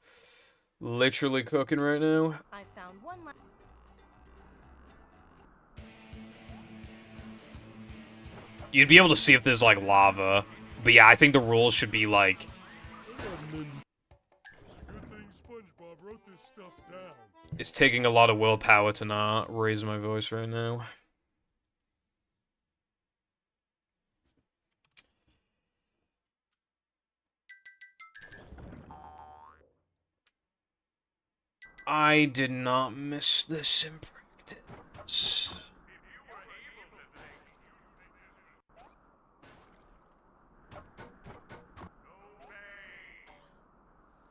Literally cooking right now. I found one You'd be able to see if there's, like, lava. But yeah, I think the rules should be, like... Good thing SpongeBob wrote this stuff down. It's taking a lot of willpower to not raise my voice right now. I did not miss this in practice.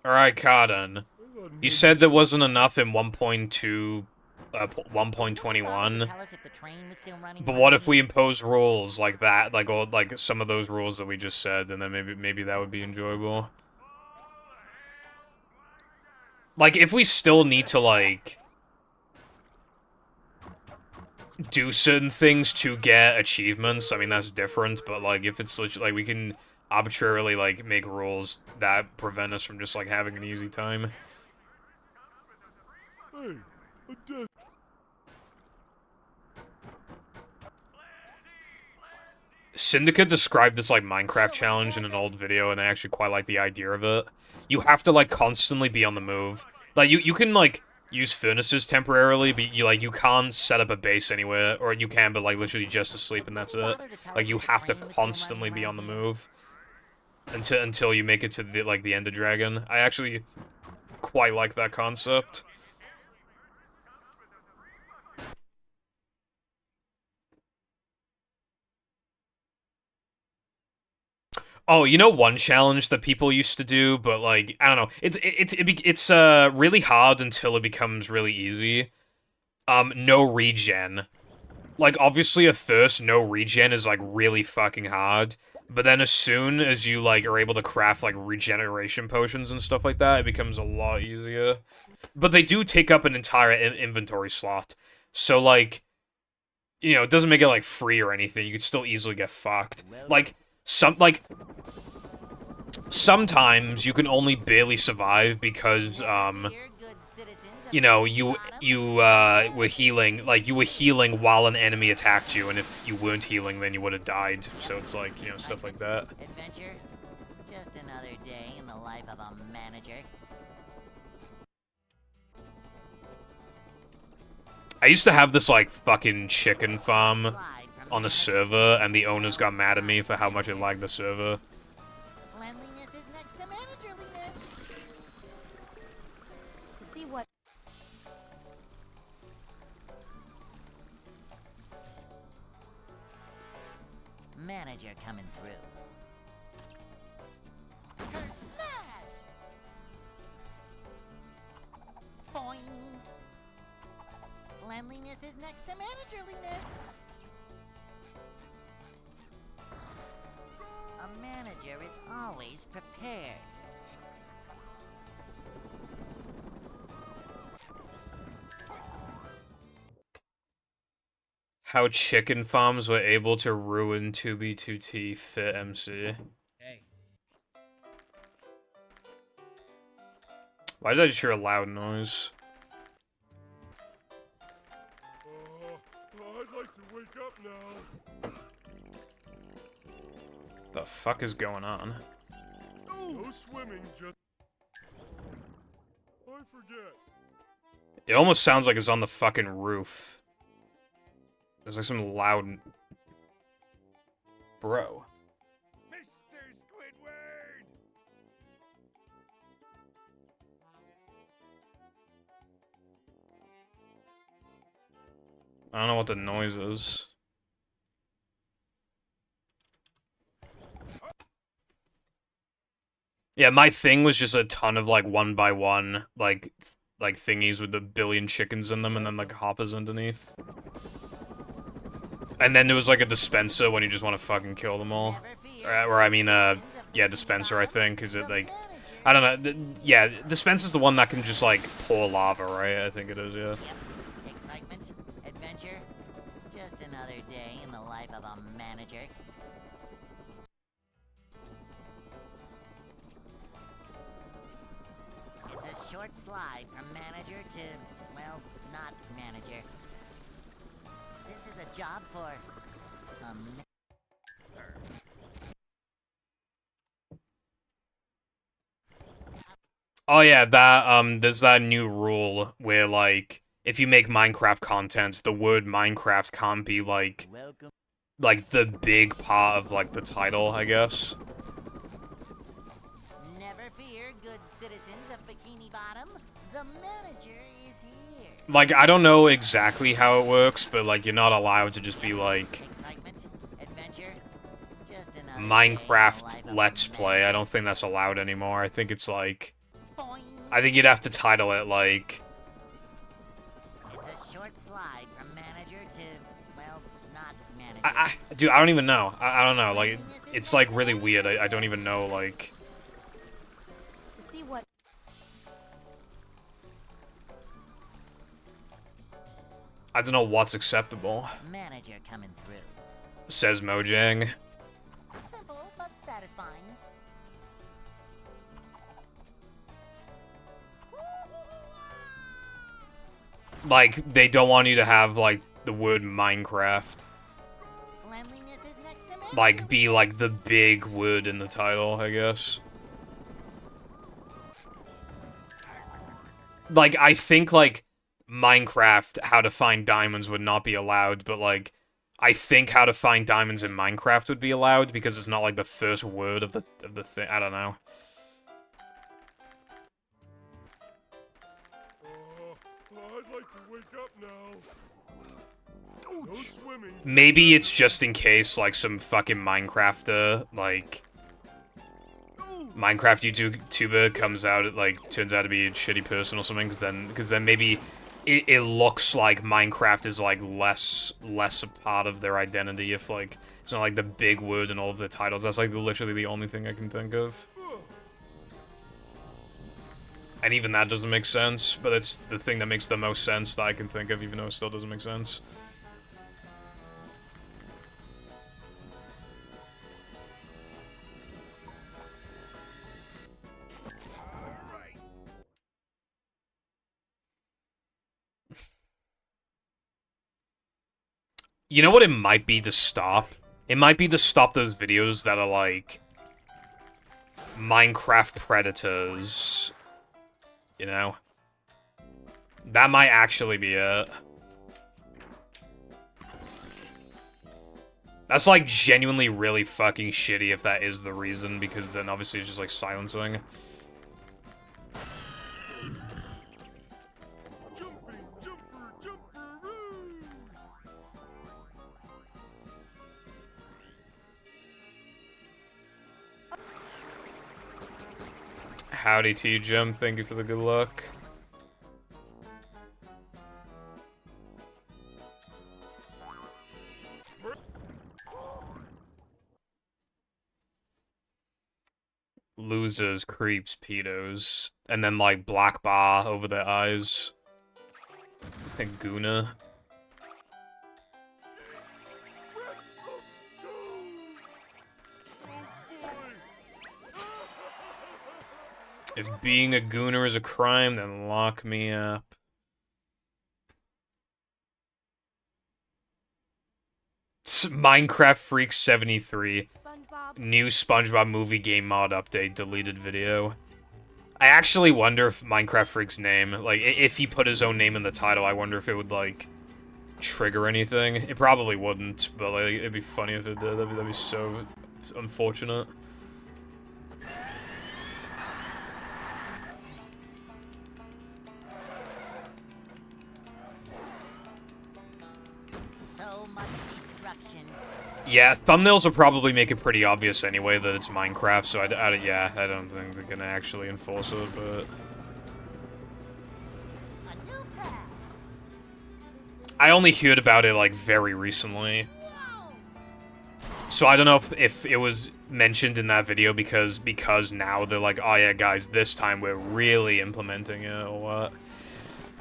Alright, Cardin. You said there wasn't enough in 1.2, 1.21. But what if we impose rules like that, like, or, like, some of those rules that we just said, and then maybe that would be enjoyable? Like, if we still need to, like... do certain things to get achievements, I mean, that's different, but, like, if it's, like, we can arbitrarily, like, make rules that prevent us from just, like, having an easy time. Hey, a death. Syndicate described this, like, Minecraft challenge in an old video, and I actually quite like the idea of it. You have to, like, constantly be on the move. Like, you can, like, use furnaces temporarily, but you can't set up a base anywhere, or you can, but, like, literally just to sleep, and that's it. Like, you have to constantly be on the move until you make it to, the, like, the Ender Dragon. I actually quite like that concept. Oh, you know one challenge that people used to do, but, like, I don't know. It's really hard until it becomes really easy. No regen. Like, obviously at first, no regen is, like, really fucking hard. But then as soon as you, like, are able to craft, like, regeneration potions and stuff like that, it becomes a lot easier. But they do take up an entire inventory slot. So, like, you know, it doesn't make it, like, free or anything. You could still easily get fucked. Like, sometimes you can only barely survive because, you know, you were healing, like, you were healing while an enemy attacked you, and if you weren't healing, then you would have died. So it's like, you know, stuff like that. Adventure? Just another day in the life of a manager. I used to have this, like, fucking chicken farm on a server, and the owners got mad at me for how much it lagged the server. Cleanliness is next to managerliness. to see what Manager coming through. Smash! Boing! Cleanliness is next to managerliness. A manager is always prepared. How chicken farms were able to ruin 2B2T Fit MC. Hey. Why did I just hear a loud noise? I'd like to wake up now. The fuck is going on? No swimming, just... I forget. It almost sounds like it's on the fucking roof. There's like some loud... Bro. Mr. Squidward! I don't know what the noise is. Yeah, my thing was just a ton of, like, 1x1, like thingies with a billion chickens in them, and then, like, hoppers underneath. And then there was, like, a dispenser when you just want to fucking kill them all. Or I mean, yeah, dispenser, I think, is it, like... I don't know, yeah, dispenser's the one that can just, like, pour lava, right? I think it is, yeah. Excitement, adventure, just another day in the life of a manager. It's a short slide from manager to, well, not manager. This is a job for Oh yeah, that, there's that new rule where, like, if you make Minecraft content, the word Minecraft can't be, like, the big part of, like, the title, I guess. Never fear, good citizens of Bikini Bottom. The manager is here. Like, I don't know exactly how it works, but, like, you're not allowed to just be, like, Excitement, adventure, just another Minecraft Let's Play. I don't think that's allowed anymore. I think it's, like... I think you'd have to title it, like... It's a short slide from manager to, well, not manager. Dude, I don't even know. I don't know, like, it's, like, really weird. I don't even know, like... To see what I don't know what's acceptable, Manager coming through. says Mojang. simple but satisfying. Like, they don't want you to have, like, the word Minecraft. Cleanliness is next to man. Like, be, like, the big word in the title, I guess. Like, I think, like, Minecraft, how to find diamonds would not be allowed, but, like, I think how to find diamonds in Minecraft would be allowed, because it's not, like, the first word of the thing. I don't know. I'd like to wake up now. No swimming. Maybe it's just in case, like, some fucking Minecrafter, like... Minecraft YouTuber comes out, like, turns out to be a shitty person or something, because then maybe it looks like Minecraft is, like, less a part of their identity if, like, it's not, like, the big word in all of the titles. That's, like, literally the only thing I can think of. And even that doesn't make sense, but it's the thing that makes the most sense that I can think of, even though it still doesn't make sense. You know what it might be to stop? It might be to stop those videos that are, like, Minecraft predators. You know? That might actually be it. That's, like, genuinely really fucking shitty if that is the reason, because then obviously it's just, like, silencing. Jumping, jumper, jumperoo. Howdy to you, Jim. Thank you for the good luck. Losers, creeps, pedos. And then, like, black bar over their eyes. And Guna. If being a gooner is a crime, then lock me up. Minecraft Freak 73. SpongeBob. New SpongeBob movie game mod update, deleted video. I actually wonder if Minecraft Freak's name, like, if he put his own name in the title, I wonder if it would, like, trigger anything. It probably wouldn't, but, like, it'd be funny if it did. That'd be so unfortunate. production. Yeah, thumbnails will probably make it pretty obvious anyway that it's Minecraft, so yeah, I don't think they're gonna actually enforce it, but... A new path. I only heard about it, like, very recently. Whoa! So I don't know if it was mentioned in that video because now they're like, oh yeah, guys, this time we're really implementing it, or what.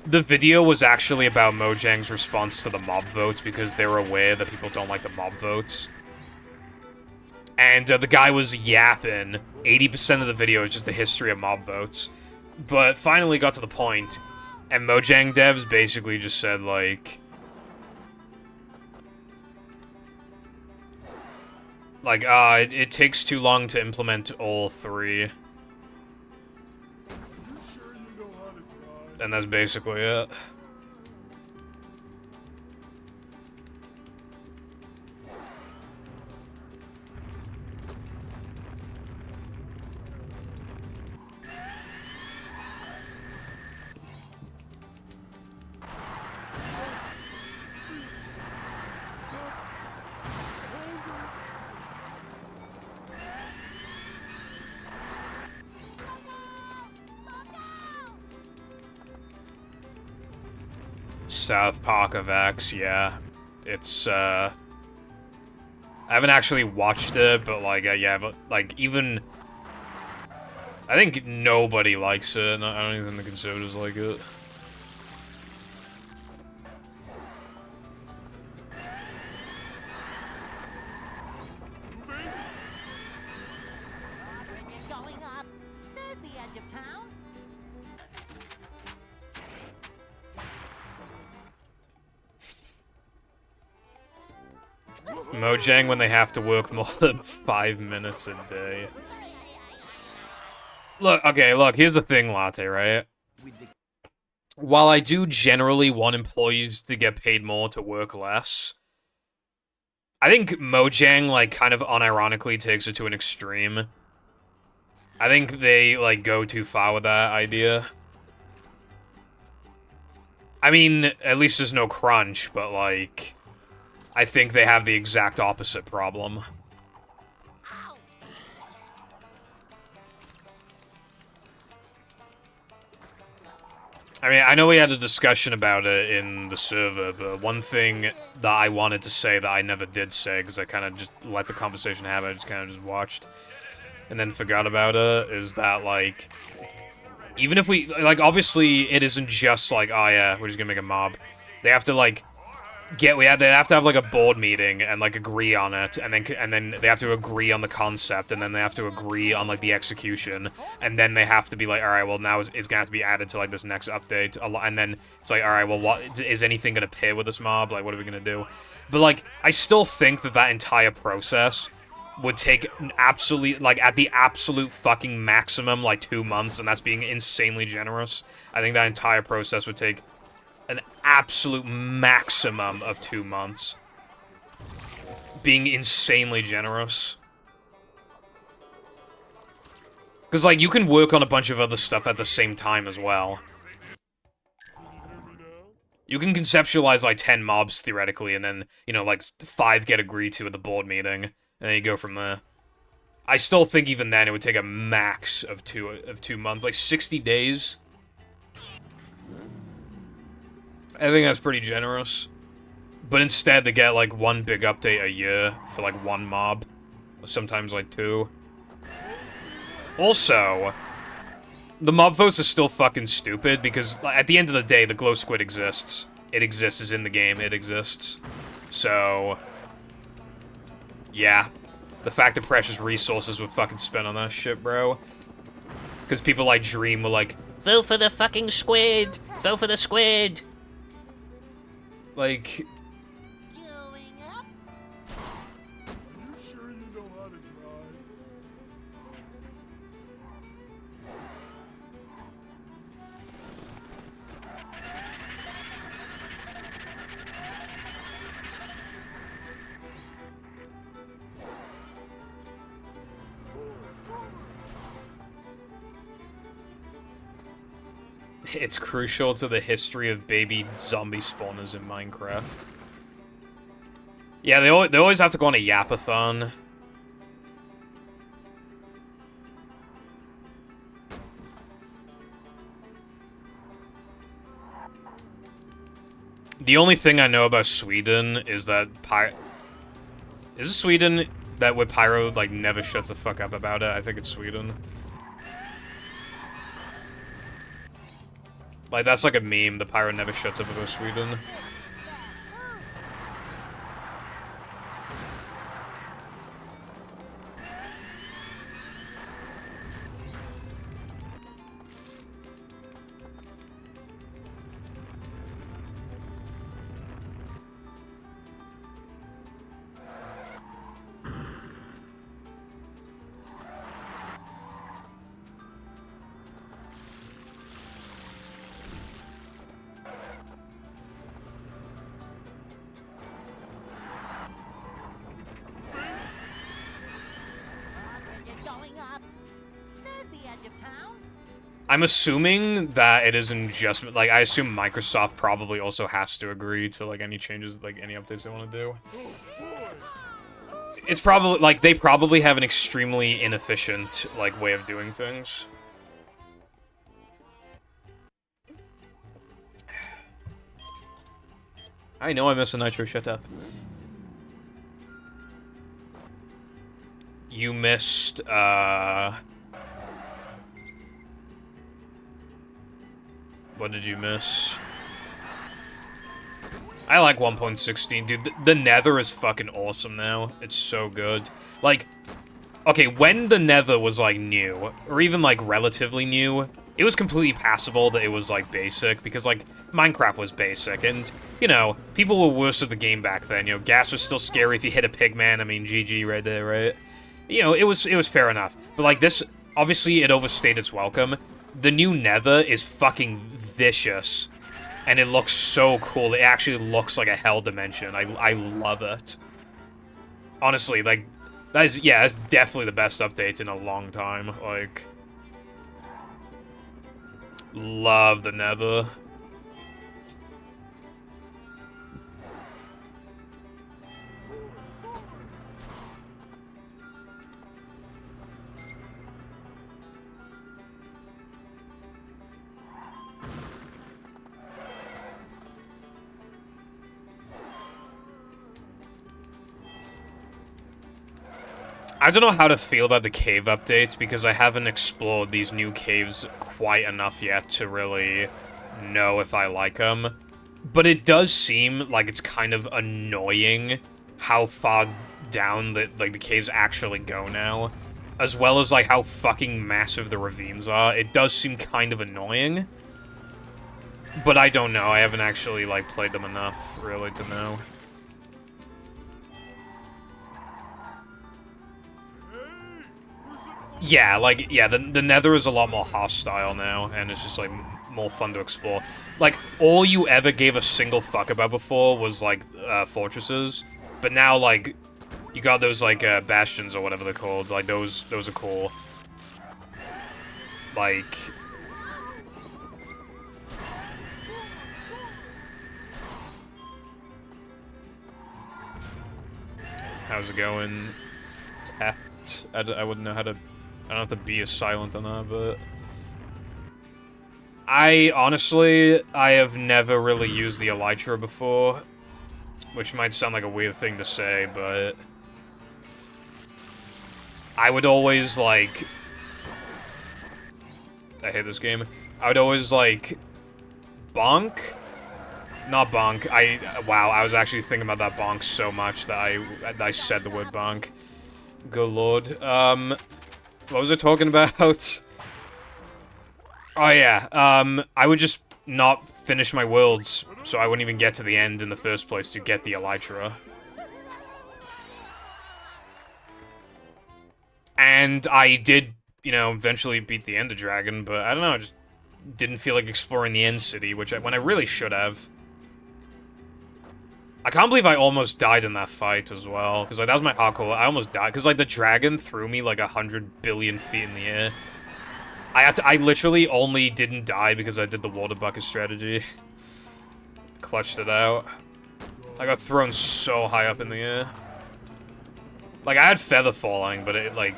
The video was actually about Mojang's response to the mob votes because they were aware that people don't like the mob votes. And the guy was yapping. 80% of the video is just the history of mob votes. But finally got to the point, and Mojang devs basically just said, like, it takes too long to implement all three. You sure you know how to drive? And that's basically it. South Park of X, yeah. It's, I haven't actually watched it, but, like, yeah, but, like, even... I think nobody likes it, and I don't even think the conservatives like it. Bridge is going up. There's the edge of town. Mojang when they have to work more than 5 minutes a day. Look, okay, look, here's the thing, Latte, right? While I do generally want employees to get paid more to work less, I think Mojang, like, kind of unironically takes it to an extreme. I think they, like, go too far with that idea. I mean, at least there's no crunch, but, like... I think they have the exact opposite problem. I mean, I know we had a discussion about it in the server, but one thing that I wanted to say that I never did say, because I kind of just let the conversation happen, I just kind of just watched, and then forgot about it, is that, like, even if we, like, obviously it isn't just like, oh yeah, we're just gonna make a mob. They have to, like, they have to have, like, a board meeting and, like, agree on it, and then they have to agree on the concept, and then they have to agree on, like, the execution, and then they have to be like, alright, well, now it's gonna have to be added to, like, this next update, and then it's like, alright, well, what, is anything gonna pair with this mob? Like, what are we gonna do? But, like, I still think that entire process would take an absolutely, like, at the absolute fucking maximum, like, 2 months, and that's being insanely generous. I think that entire process would take an absolute maximum of 2 months. Being insanely generous. Because, like, you can work on a bunch of other stuff at the same time as well. You can conceptualize, like, 10 mobs, theoretically, and then, you know, like, 5 get agreed to at the board meeting, and then you go from there. I still think even then it would take a max of 2 months. Like, 60 days? I think that's pretty generous. But instead, they get, like, 1 big update a year for, like, 1 mob. Sometimes, like, 2. Also, the mob votes are still fucking stupid, because at the end of the day, the glow squid exists. It exists, is in the game, it exists. So, yeah. The fact that precious resources were fucking spent on that shit, bro. Because people like Dream were like, vote for the fucking squid! Vote for the squid! Like... Going up. You sure you know how to drive? It's crucial to the history of baby zombie spawners in Minecraft. Yeah, they always have to go on a yapathon. The only thing I know about Sweden is that Is it Sweden that where Pyro, like, never shuts the fuck up about it? I think it's Sweden. Like, that's like a meme, the Pyro never shuts up about Sweden. Bridge is going up. There's the edge of town. I'm assuming that it isn't just, like, I assume Microsoft probably also has to agree to, like, any changes, like, any updates they want to do. It's probably, like, they probably have an extremely inefficient, like, way of doing things. I know I miss a Nitro, shut up. You missed, what did you miss? I like 1.16, dude. The Nether is fucking awesome now. It's so good. Like, okay, when the Nether was, like, new, or even, like, relatively new, it was completely passable that it was, like, basic, because, like, Minecraft was basic, and, you know, people were worse at the game back then, you know, gas was still scary if you hit a pigman, I mean, GG right there, right? You know, it was fair enough. But, like, this, obviously, it overstayed its welcome. The new Nether is fucking vicious, and it looks so cool. It actually looks like a hell dimension. I love it. Honestly, like, that's definitely the best update in a long time. Like, love the Nether. I don't know how to feel about the cave updates, because I haven't explored these new caves quite enough yet to really know if I like them. But it does seem like it's kind of annoying how far down the caves actually go now. As well as, like, how fucking massive the ravines are. It does seem kind of annoying. But I don't know. I haven't actually, like, played them enough, really, to know. Yeah, like, yeah, the Nether is a lot more hostile now, and it's just, like, more fun to explore. Like, all you ever gave a single fuck about before was, like, fortresses, but now, like, you got those, like, bastions or whatever they're called, like, those are cool. Like... How's it going? Tapped? I wouldn't know how to... I don't have to be as silent on that, but... Honestly, I have never really used the Elytra before. Which might sound like a weird thing to say, but... I would always, like... I hate this game. I would always, like... Bonk? Not bonk. Wow, I was actually thinking about that bonk so much that I said the word bonk. Good lord. What was I talking about? Oh yeah, I would just not finish my worlds, so I wouldn't even get to the end in the first place to get the Elytra. And I did, you know, eventually beat the Ender Dragon, but I don't know, I just didn't feel like exploring the End City, when I really should have. I can't believe I almost died in that fight as well, because, like, that was my hardcore. I almost died, because, like, the dragon threw me, like, 100 billion feet in the air. I literally only didn't die because I did the water bucket strategy. Clutched it out. I got thrown so high up in the air. Like, I had feather falling, but it, like...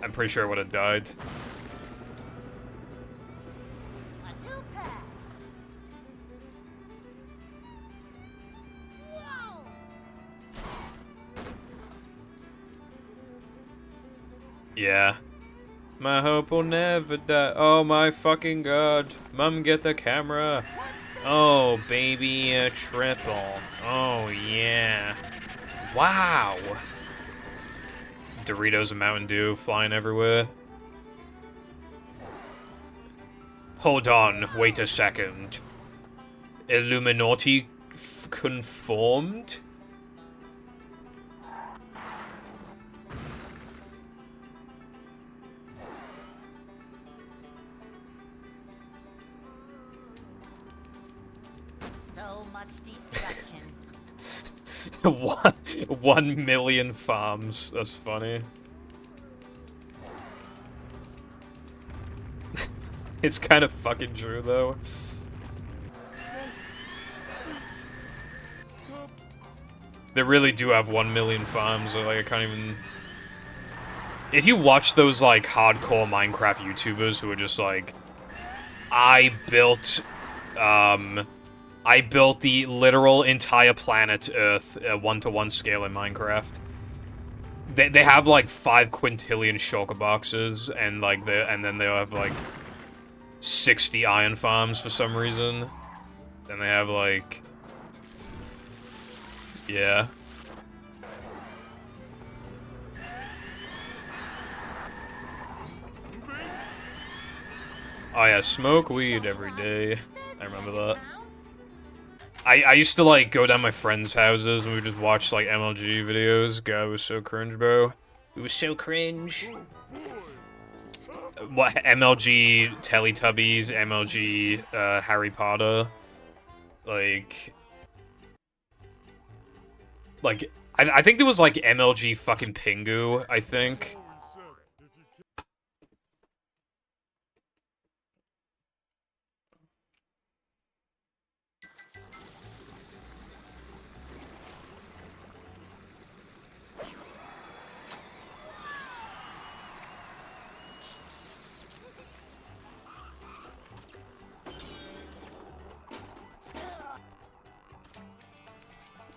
I'm pretty sure I would have died. A new path. Whoa! Yeah. My hope will never die. Oh my fucking god. Mom, get the camera. Oh, baby, a triple. Oh, yeah. Wow. Doritos and Mountain Dew flying everywhere. Hold on, wait a second. Illuminati conformed? So much destruction. 1 million farms. That's funny. It's kind of fucking true, though. They really do have 1 million farms. Like, I can't even... If you watch those, like, hardcore Minecraft YouTubers who are just like... I built the literal entire planet Earth at 1-to-1 scale in Minecraft. They have like 5 quintillion shulker boxes, and like then they'll have like 60 iron farms for some reason. Then they have like, yeah. Oh yeah, smoke weed every day. I remember that. I used to, like, go down my friends' houses and we would just watch, like, MLG videos. God, it was so cringe, bro. It was so cringe. What, MLG Teletubbies, MLG, Harry Potter. Like, I think there was, like, MLG fucking Pingu, I think.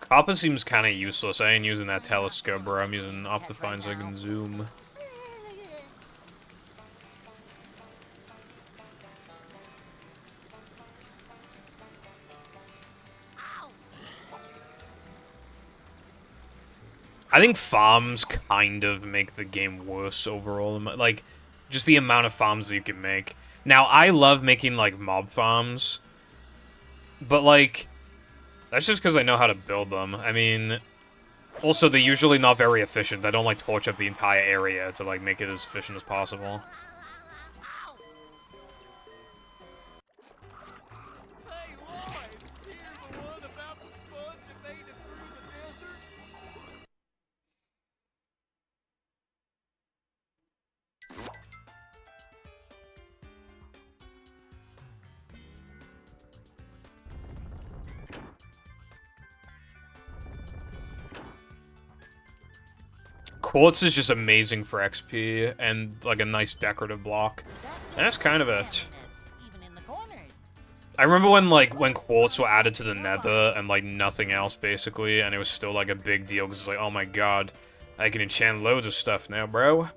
Copper seems kind of useless. I ain't using that telescope, bro. I'm using Optifine so I can zoom. I think farms kind of make the game worse overall. Like, just the amount of farms that you can make. Now, I love making, like, mob farms. But, like... That's just because I know how to build them. I mean, also, they're usually not very efficient. I don't, like, torch up the entire area to, like, make it as efficient as possible. Quartz is just amazing for XP and, like, a nice decorative block. And that's kind of it. I remember when quartz were added to the nether and, like, nothing else, basically, and it was still, like, a big deal, because it's like, oh my god, I can enchant loads of stuff now, bro.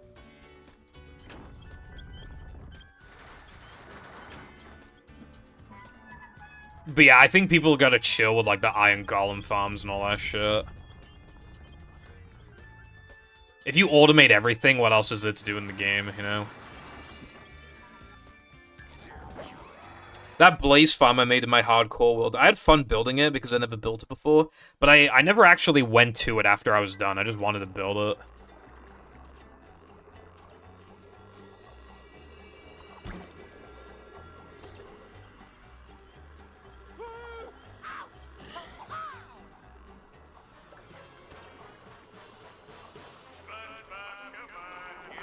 But yeah, I think people gotta chill with, like, the iron golem farms and all that shit. If you automate everything, what else is there to do in the game, you know? That blaze farm I made in my hardcore world, I had fun building it because I never built it before, but I never actually went to it after I was done. I just wanted to build it.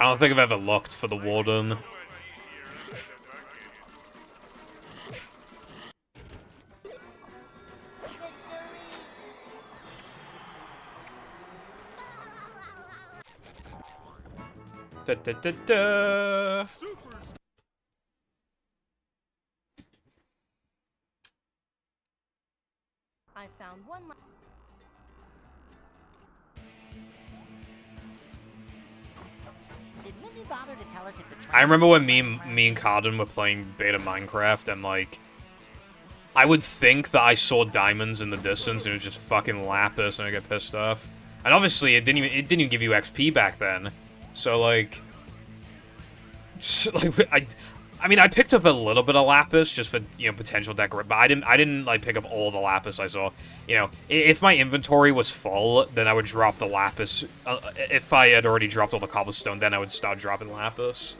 I don't think I've ever looked for the warden. Da, da, da, da. I found one. Did Mindy bother to tell us if the I remember when me and Cardin were playing beta Minecraft, and like, I would think that I saw diamonds in the distance, and it was just fucking lapis, and I get pissed off. And obviously, it didn't even give you XP back then, so like, I mean, I picked up a little bit of lapis just for, you know, potential decoration, but I didn't like pick up all the lapis I saw. You know, if my inventory was full, then I would drop the lapis. If I had already dropped all the cobblestone, then I would start dropping lapis.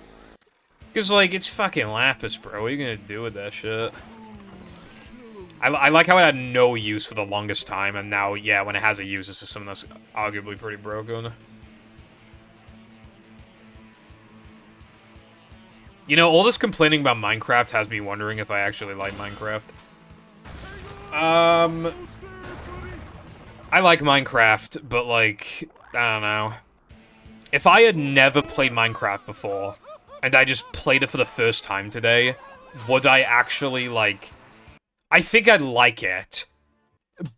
Because, like, it's fucking lapis, bro. What are you gonna do with that shit? I like how it had no use for the longest time, and now, yeah, when it has a use, it's for something that's arguably pretty broken. You know, all this complaining about Minecraft has me wondering if I actually like Minecraft. I like Minecraft, but, like, I don't know. If I had never played Minecraft before, and I just played it for the first time today, would I actually, like... I think I'd like it,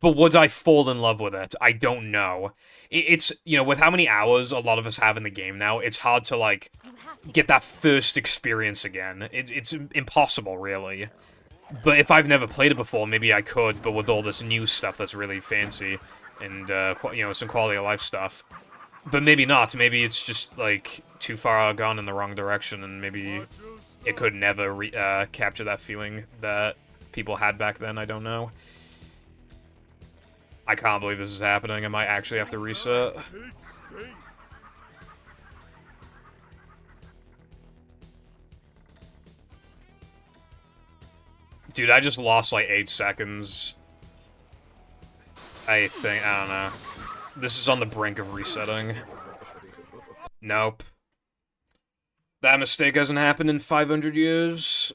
but would I fall in love with it? I don't know. It's, you know, with how many hours a lot of us have in the game now, it's hard to, like, get that first experience again. It's impossible, really. But if I've never played it before, maybe I could, but with all this new stuff that's really fancy, and, you know, some quality of life stuff. But maybe not. Maybe it's just, like, too far gone in the wrong direction, and maybe it could never capture that feeling that people had back then. I don't know. I can't believe this is happening. I might actually have to reset. Dude, I just lost like 8 seconds. I think, I don't know. This is on the brink of resetting. Nope. That mistake hasn't happened in 500 years.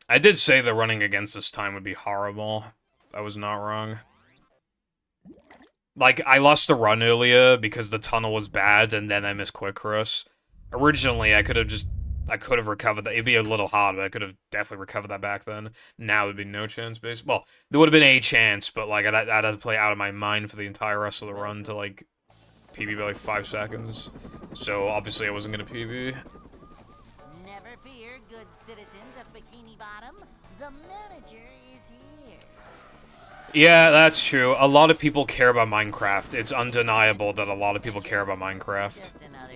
I did say that running against this time would be horrible. I was not wrong. Like, I lost the run earlier because the tunnel was bad, and then I missed Quick Cross. Originally, I could have recovered that. It'd be a little hard, but I could have definitely recovered that back then. Now there'd be no chance, basically. Well, there would have been a chance, but, like, I'd have to play out of my mind for the entire rest of the run to, like, PB by, like, 5 seconds. So, obviously, I wasn't gonna PB. Never fear, good citizens of Bikini Bottom. The manager is here. Yeah, that's true. A lot of people care about Minecraft. It's undeniable that a lot of people care about Minecraft. Just another...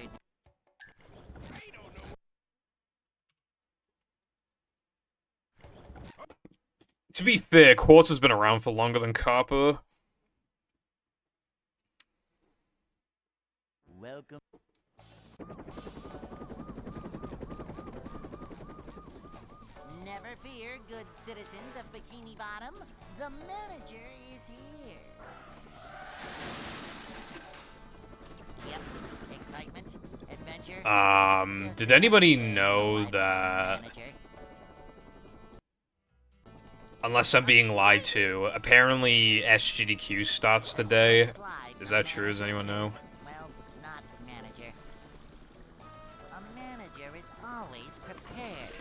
To be fair, Quartz has been around for longer than Copper. Welcome. Never fear, good citizens of Bikini Bottom. The manager is here. Yep, excitement, adventure. Did anybody know that... Unless I'm being lied to, apparently SGDQ starts today. Is that true? Does anyone know? Well, not manager. A manager is always prepared.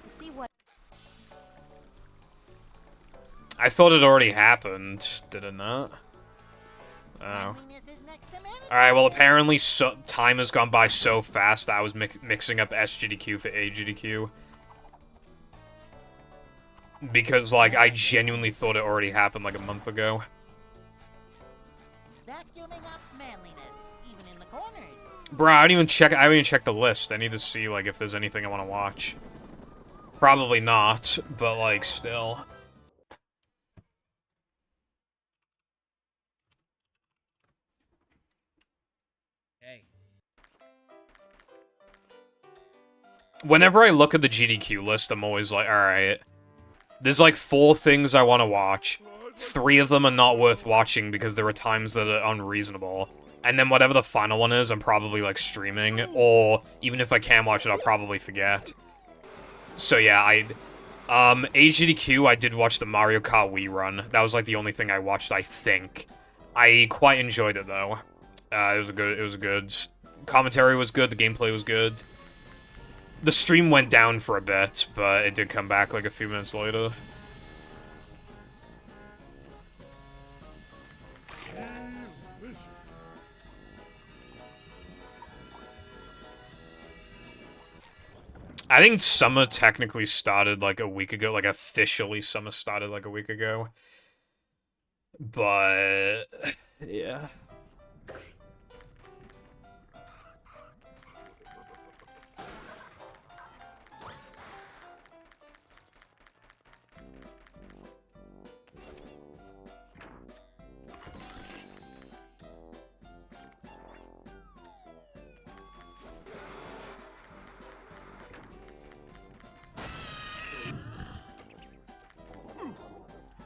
See what? I thought it already happened. Did it not? Oh. Alright, well apparently time has gone by so fast that I was mixing up SGDQ for AGDQ. Because, like, I genuinely thought it already happened like a month ago. Vacuuming up manliness, even in the corners. Bruh, I haven't even checked the list. I need to see, like, if there's anything I want to watch. Probably not, but, like, still. Hey. Whenever I look at the GDQ list, I'm always like, alright. There's like 4 things I want to watch. 3 of them are not worth watching because there are times that are unreasonable. And then whatever the final one is, I'm probably like streaming. Or even if I can watch it, I'll probably forget. So yeah, AGDQ, I did watch the Mario Kart Wii run. That was like the only thing I watched, I think. I quite enjoyed it though. It was a good commentary was good, the gameplay was good. The stream went down for a bit, but it did come back like a few minutes later. I think summer technically started like a week ago, like officially summer started like a week ago. But yeah.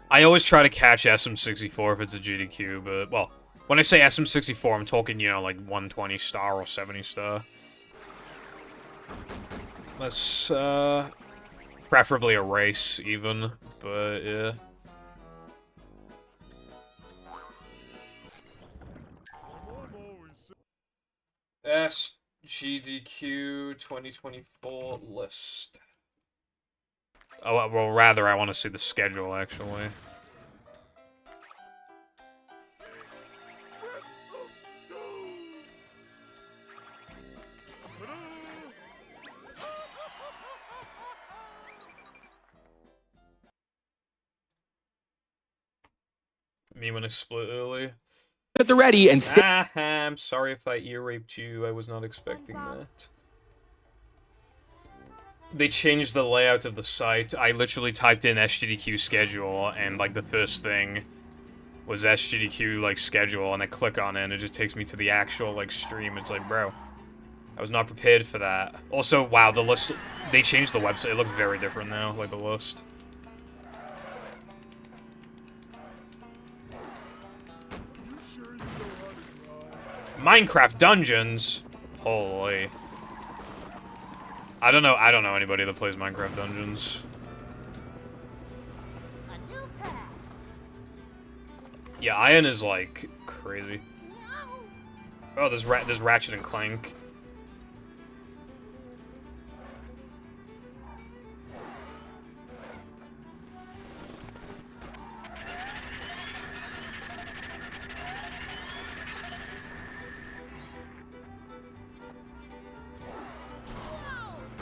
I always try to catch SM64 if it's a GDQ, but, well, when I say SM64, I'm talking, you know, like 120 star or 70 star. Let's, preferably a race, even, but, yeah. SGDQ 2024 list. Oh, well, rather, I want to see the schedule, actually. Me when I split early. At the ready and stay. I'm sorry if I ear raped you. I was not expecting that. They changed the layout of the site. I literally typed in SGDQ schedule, and, like, the first thing was SGDQ, like, schedule, and I click on it, and it just takes me to the actual, like, stream. It's like, bro, I was not prepared for that. Also, wow, the list, they changed the website. It looks very different now, like, the list. Minecraft Dungeons? Holy. I don't know anybody that plays Minecraft Dungeons. Yeah, Iron is, like, crazy. Oh, there's Ratchet and Clank.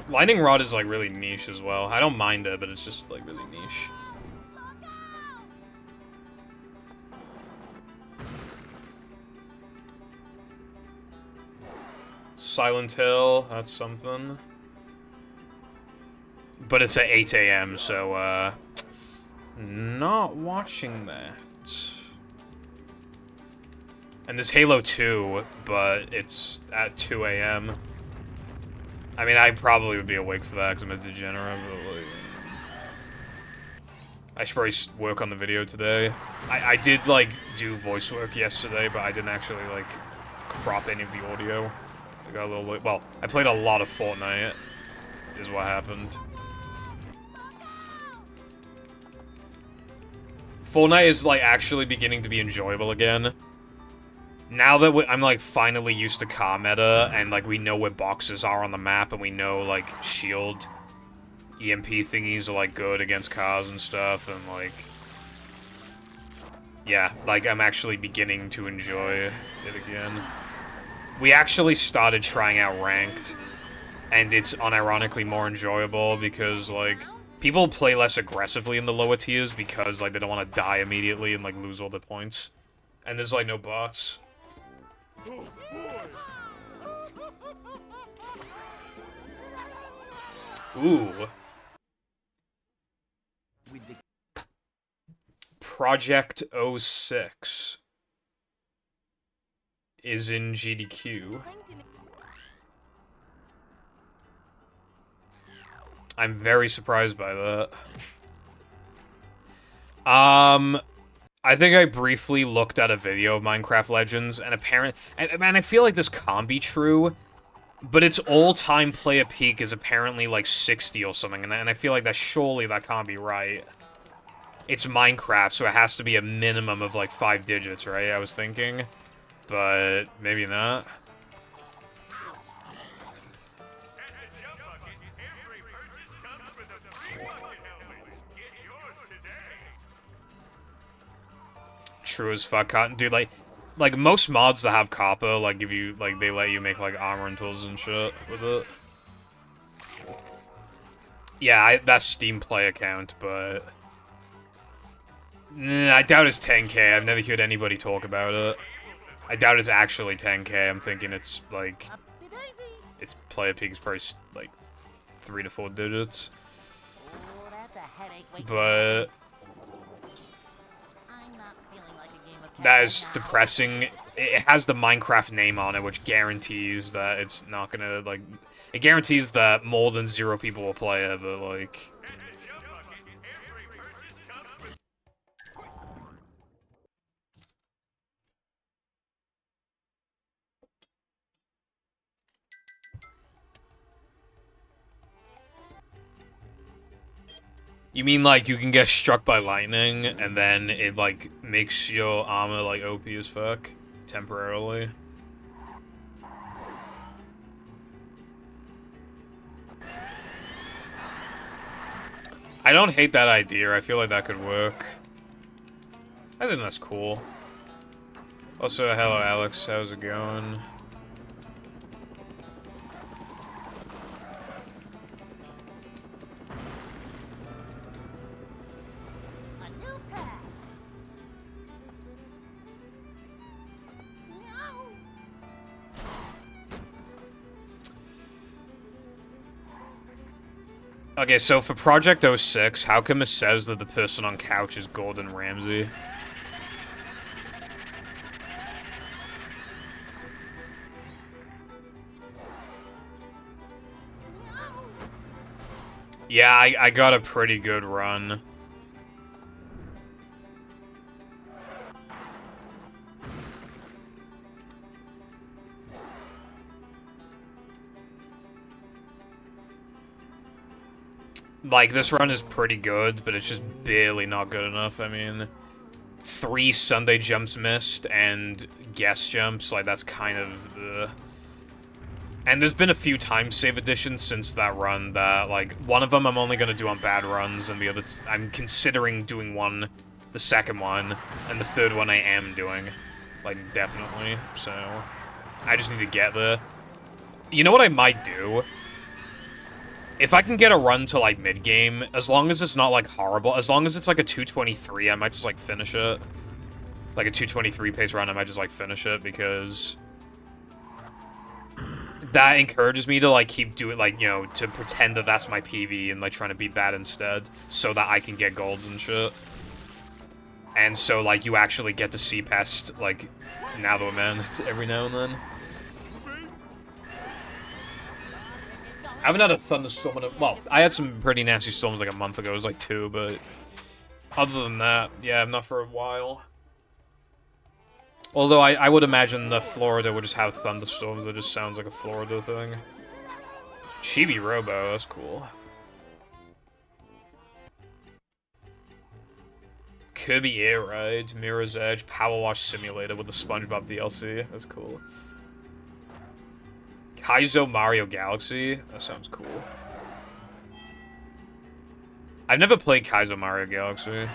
Lightning Rod is, like, really niche as well. I don't mind it, but it's just, like, really niche. Silent Hill, that's something. But it's at 8 AM, so, not watching that. And there's Halo 2, but it's at 2 AM. I mean, I probably would be awake for that because I'm a degenerate, but, like, I should probably work on the video today. I did, like, do voice work yesterday, but I didn't actually, like, crop any of the audio. I got a little late. Well, I played a lot of Fortnite, is what happened. Fortnite is, like, actually beginning to be enjoyable again. Now that I'm, like, finally used to car meta, and, like, we know where boxes are on the map, and we know, like, shield EMP thingies are, like, good against cars and stuff, and, like... Yeah, like, I'm actually beginning to enjoy it again. We actually started trying out Ranked, and it's unironically more enjoyable because, like, people play less aggressively in the lower tiers because, like, they don't want to die immediately and, like, lose all their points. And there's, like, no bots. Ooh. Project 06 is in GDQ. I'm very surprised by that. I think I briefly looked at a video of Minecraft Legends, and apparently, man, I feel like this can't be true, But its all-time player peak is apparently like 60 or something, and I feel like surely that can't be right. It's Minecraft, so it has to be a minimum of like 5 digits, right? I was thinking. But maybe not. True as fuck, Cotton. Dude, like most mods that have copper, like give you, like they let you make like armor and tools and shit with it. Yeah, that's Steam Play account, but I doubt it's 10k. I've never heard anybody talk about it. I doubt it's actually 10k. I'm thinking it's like its player peak is probably like 3 to 4 digits. Oh, that's a headache waiting But I'm not feeling like a game of that cat is now. depressing. It has the Minecraft name on it, which guarantees that it's not gonna, like... It guarantees that more than 0 people will play it, but, like... You mean, like, you can get struck by lightning, and then it, like, makes your armor, like, OP as fuck? Temporarily? I don't hate that idea. I feel like that could work. I think that's cool. Also, hello, Alex. How's it going? A new path. No. Okay, so for Project 06, how come it says that the person on couch is Gordon Ramsay? Yeah, I got a pretty good run. Like, this run is pretty good, but it's just barely not good enough. I mean, 3 Sunday jumps missed and guest jumps, like, that's kind of... And there's been a few time save additions since that run that, like, one of them I'm only gonna do on bad runs, and the other I'm considering doing the second one, and the third one I am doing. Like, definitely, so... I just need to get there. You know what I might do? If I can get a run to, like, mid-game, as long as it's not, like, horrible, as long as it's, like, a 223, I might just, like, finish it. Like, a 223 pace run, I might just, like, finish it, because... that encourages me to, like, keep doing, like, you know, to pretend that that's my PB and, like, trying to beat that instead, so that I can get golds and shit. And so, like, you actually get to see past, like, now man, every now and then. I haven't had a thunderstorm in a... Well, I had some pretty nasty storms like a month ago. It was like 2, but... Other than that, yeah, not for a while. Although I would imagine that Florida would just have thunderstorms. That just sounds like a Florida thing. Chibi Robo, that's cool. Kirby Air Ride, Mirror's Edge, Power Wash Simulator with the SpongeBob DLC. That's cool. Kaizo Mario Galaxy? That sounds cool. I've never played Kaizo Mario Galaxy.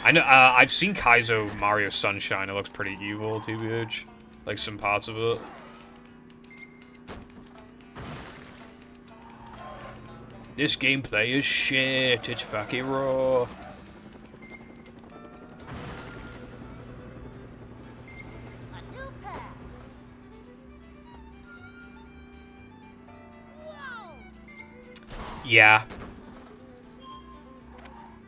I know, I've seen Kaizo Mario Sunshine. It looks pretty evil, TBH. Like, some parts of it. This gameplay is shit. It's fucking raw. Yeah.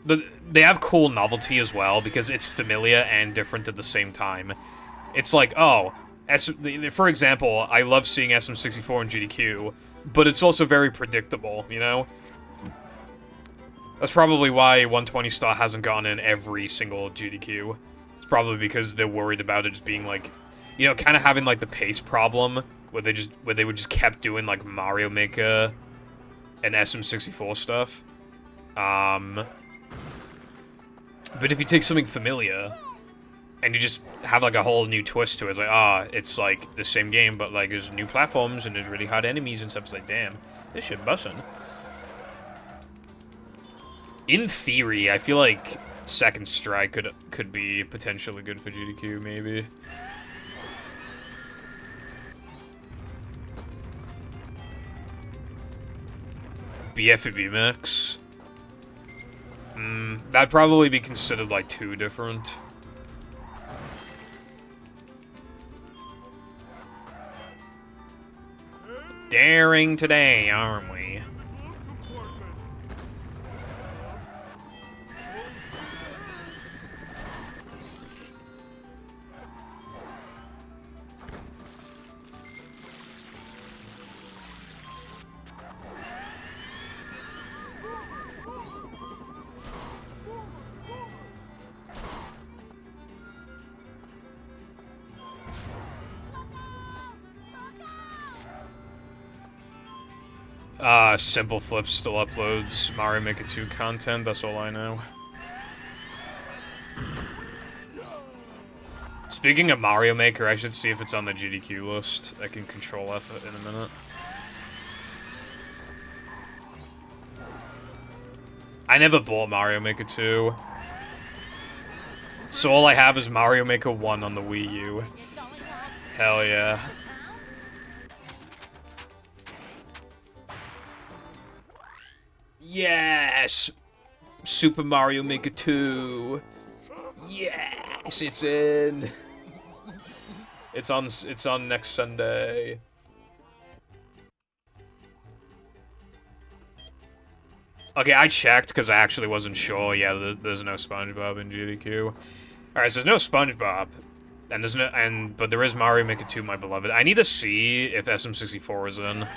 They have cool novelty as well, because it's familiar and different at the same time. It's like, oh, for example, I love seeing SM64 and GDQ, but it's also very predictable, you know? That's probably why 120 Star hasn't gone in every single GDQ. It's probably because they're worried about it just being like, you know, kind of having like the pace problem where they would just kept doing like Mario Maker and SM64 stuff. But if you take something familiar and you just have like a whole new twist to it, it's like, it's like the same game, but like there's new platforms and there's really hard enemies and stuff. It's like, damn, this shit bussin'. In theory, I feel like Second Strike could be potentially good for GDQ, maybe. BFB mix. That'd probably be considered like too different. Daring today, aren't we? Simple Flip still uploads Mario Maker 2 content, that's all I know. Speaking of Mario Maker, I should see if it's on the GDQ list. I can control F it in a minute. I never bought Mario Maker 2. So all I have is Mario Maker 1 on the Wii U. Hell yeah. Yes! Super Mario Maker 2. Yes, it's in. It's on next Sunday. Okay, I checked because I actually wasn't sure. Yeah, there's no SpongeBob in GDQ. All right, so there's no SpongeBob, and but there is Mario Maker 2, My Beloved. I need to see if SM64 is in.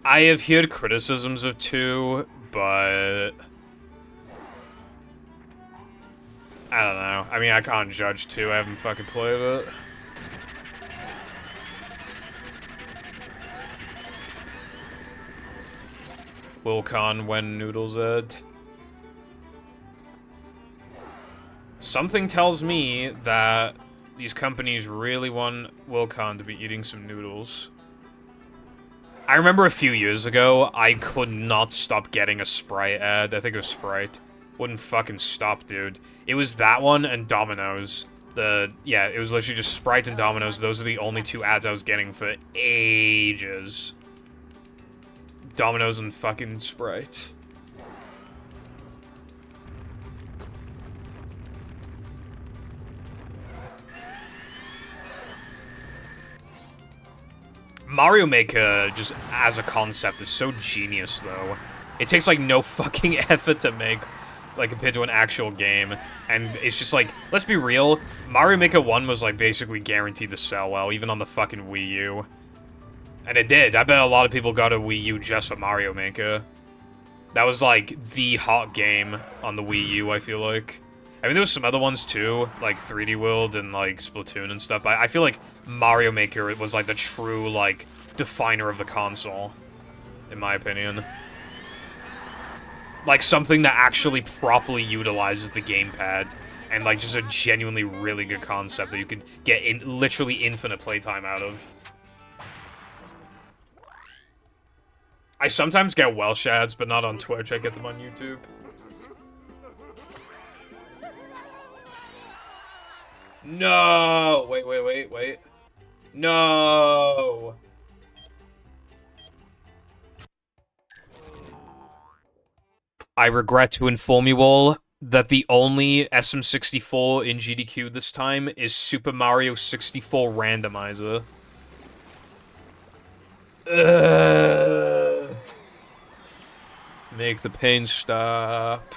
I have heard criticisms of 2, but I don't know. I mean, I can't judge 2. I haven't fucking played it. Wilcon when Noodles Ed. Something tells me that these companies really want Wilcon to be eating some noodles. I remember a few years ago, I could not stop getting a Sprite ad. I think it was Sprite. Wouldn't fucking stop, dude. It was that one and Domino's. Yeah, it was literally just Sprite and Domino's. Those are the only 2 ads I was getting for ages. Domino's and fucking Sprite. Mario Maker, just as a concept, is so genius, though. It takes, like, no fucking effort to make, like, compared to an actual game. And it's just, like, let's be real, Mario Maker 1 was, like, basically guaranteed to sell well, even on the fucking Wii U. And it did. I bet a lot of people got a Wii U just for Mario Maker. That was, like, the hot game on the Wii U, I feel like. I mean, there was some other ones, too, like 3D World and, like, Splatoon and stuff, but I feel like Mario Maker was, like, the true, like, definer of the console, in my opinion. Like, something that actually properly utilizes the gamepad, and, like, just a genuinely really good concept that you could get literally infinite playtime out of. I sometimes get Welsh ads, but not on Twitch, I get them on YouTube. No! Wait. No! I regret to inform you all that the only SM64 in GDQ this time is Super Mario 64 Randomizer. Make the pain stop.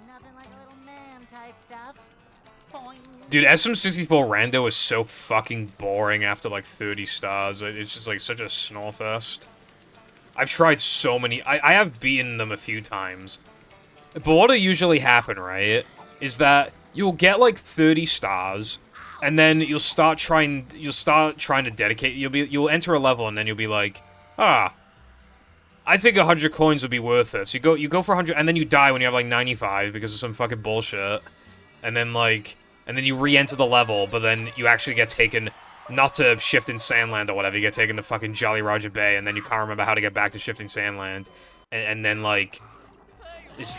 Nothing like a little man type stuff. Boing. Dude, SM64 Rando is so fucking boring after like 30 stars. It's just like such a snore fest. I've tried so many. I have beaten them a few times. But what'll usually happen, right, is that you'll get like 30 stars, and then you'll start trying to dedicate. You'll enter a level, and then you'll be like, ah, I think 100 coins would be worth it. So you go for 100, and then you die when you have like 95 because of some fucking bullshit, and then you re-enter the level, but then you actually get taken not to Shifting Sandland or whatever. You get taken to fucking Jolly Roger Bay, and then you can't remember how to get back to Shifting Sandland, and then like, it's,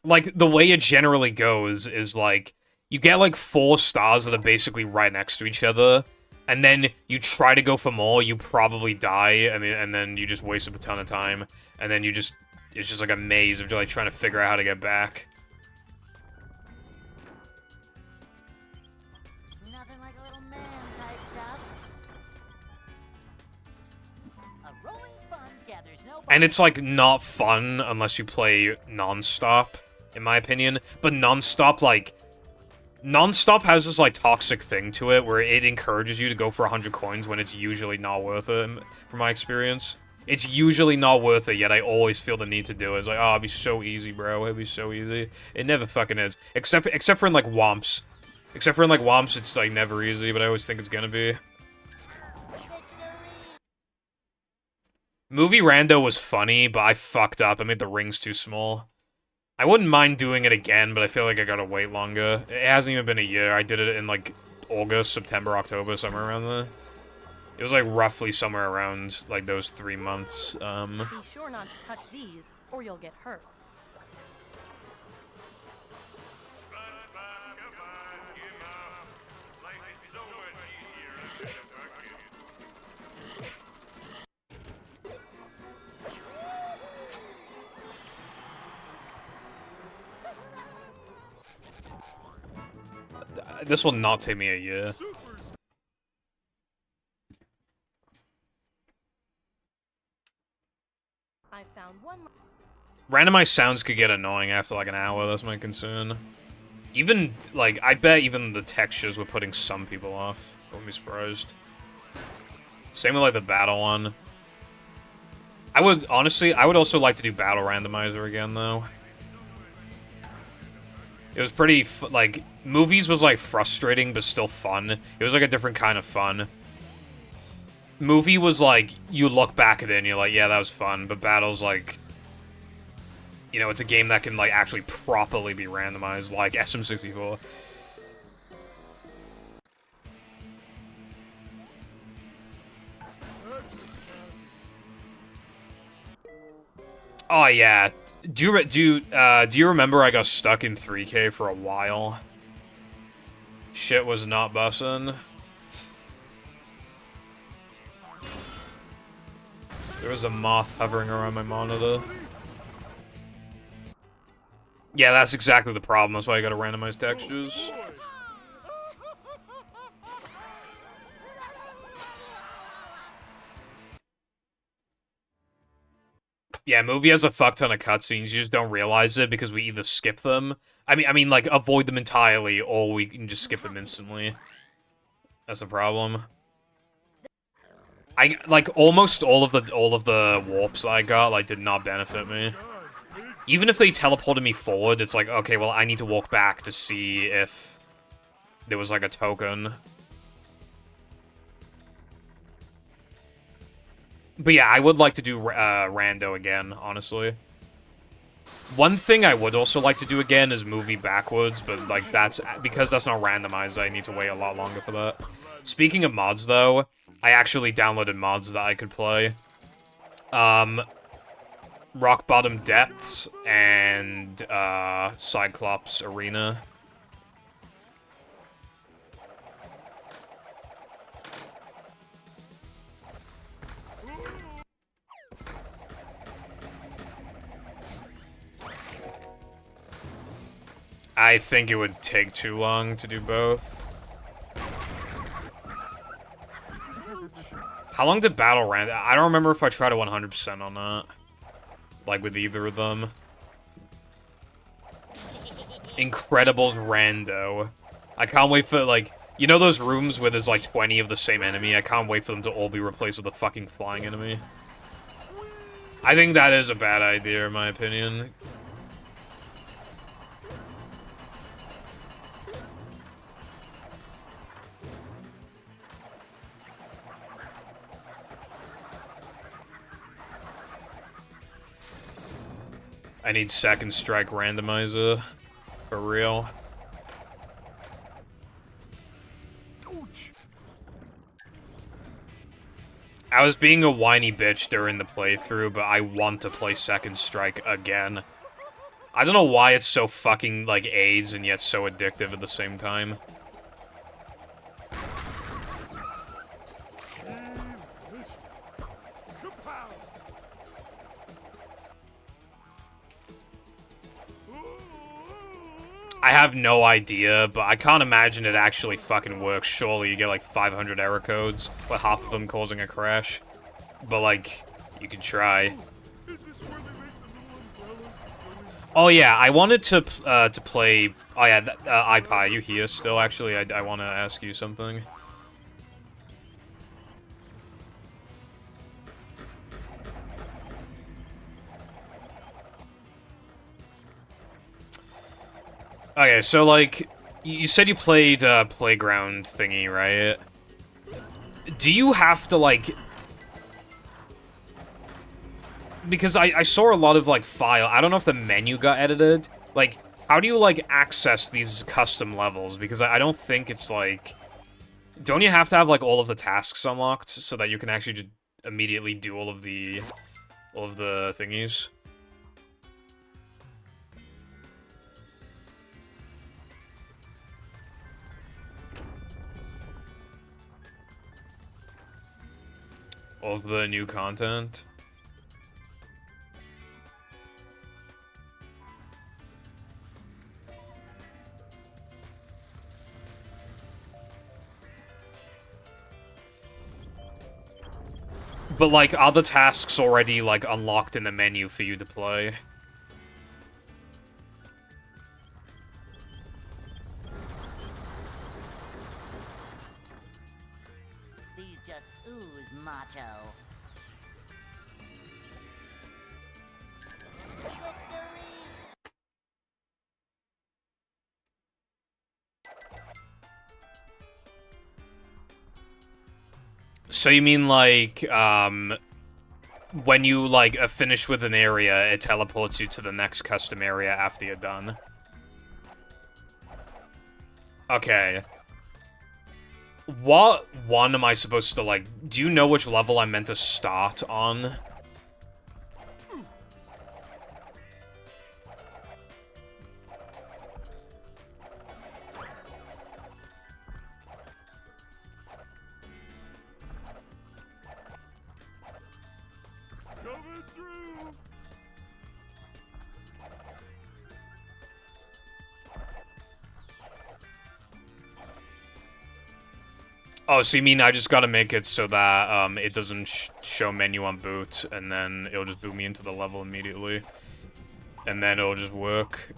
like, the way it generally goes is, like, you get, like, 4 stars that are basically right next to each other, and then you try to go for more, you probably die, and then you just waste a ton of time, and then it's just like a maze of, like, trying to figure out how to get back. Nothing like a little man type stuff. A rolling sponge gathers no And it's, like, not fun unless you play non-stop, in my opinion, but non-stop, like, non-stop has this, like, toxic thing to it where it encourages you to go for 100 coins when it's usually not worth it, from my experience. It's usually not worth it, yet I always feel the need to do it. It's like, oh, it'd be so easy, bro. It'd be so easy. It never fucking is. Except for in, like, Womps. Except for in, like, Womps, it's, like, never easy, but I always think it's gonna be. Movie Rando was funny, but I fucked up. I made the rings too small. I wouldn't mind doing it again, but I feel like I gotta wait longer. It hasn't even been a year. I did it in, like, August, September, October, somewhere around there. It was, like, roughly somewhere around, like, those 3 months. Be sure not to touch these, or you'll get hurt. This will not take me a year. I found one. Randomized sounds could get annoying after like an hour, that's my concern. Even, like, I bet even the textures were putting some people off. Wouldn't be surprised. Same with, like, the battle one. I would also like to do Battle Randomizer again, though. It was pretty, like, movies was, like, frustrating, but still fun. It was, like, a different kind of fun. Movie was, like, you look back at it and you're like, yeah, that was fun, but Battle's, like, you know, it's a game that can, like, actually properly be randomized, like SM64. Oh, yeah. Do you remember I got stuck in 3K for a while? Shit was not bussin'. There was a moth hovering around my monitor. Yeah, that's exactly the problem. That's why I gotta randomize textures. Yeah, movie has a fuck ton of cutscenes. You just don't realize it because we either skip them. I mean, like, avoid them entirely, or we can just skip them instantly. That's the problem. Like, almost all of the warps I got, like, did not benefit me. Even if they teleported me forward, it's like, okay, well, I need to walk back to see if there was, like, a token. But yeah, I would like to do Rando again, honestly. One thing I would also like to do again is movie backwards, but, like, because that's not randomized, I need to wait a lot longer for that. Speaking of mods, though, I actually downloaded mods that I could play. Rock Bottom Depths and Cyclops Arena. I think it would take too long to do both. How long did battle run? I don't remember if I tried a 100% on that. Like with either of them. Incredibles rando. I can't wait for, like, you know those rooms where there's like 20 of the same enemy? I can't wait for them to all be replaced with a fucking flying enemy. I think that is a bad idea, in my opinion. I need second strike randomizer. For real. I was being a whiny bitch during the playthrough, but I want to play second strike again. I don't know why it's so fucking, like, AIDS and yet so addictive at the same time. I have no idea, but I can't imagine it actually fucking works. Surely you get like 500 error codes, with half of them causing a crash. But like, you can try. Oh yeah, I wanted to play... Oh yeah, iPie, you here still? Actually, I want to ask you something. Okay, so, like, you said you played, Playground thingy, right? Do you have to, like... Because I saw a lot of, like, file... I don't know if the menu got edited. Like, how do you, like, access these custom levels? Because I don't think it's, like... Don't you have to have, like, all of the tasks unlocked so that you can actually just immediately do all of the thingies? Of the new content. But, like, are the tasks already, like, unlocked in the menu for you to play? These just ooze macho. Victory! So you mean, like, when you, like, are finished with an area, it teleports you to the next custom area after you're done? Okay. What one am I supposed to, like... Do you know which level I'm meant to start on? Coming through. Oh, so you mean I just gotta make it so that, it doesn't show menu on boot, and then it'll just boot me into the level immediately. And then it'll just work.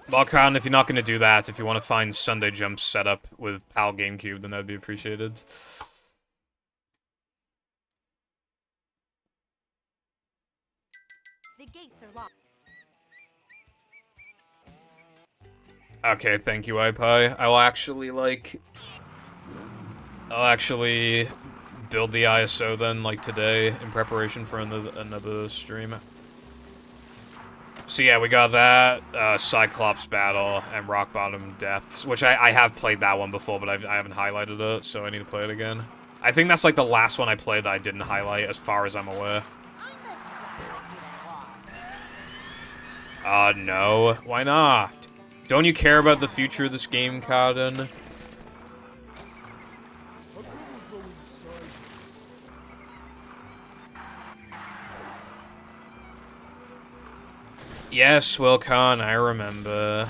Well, Khan, if you're not going to do that, if you want to find Sunday Jump setup with PAL GameCube, then that'd be appreciated. The gates are locked. Okay, thank you, iPie. I'll actually, like... I'll actually build the ISO then, like, today, in preparation for another stream. So yeah, we got that, Cyclops Battle, and Rock Bottom Depths, which I have played that one before, but I haven't highlighted it, so I need to play it again. I think that's, like, the last one I played that I didn't highlight, as far as I'm aware. I meant to go back to that wall. No. Why not? Don't you care about the future of this game, Carden? How come we go inside? Yes, Wilcon, I remember.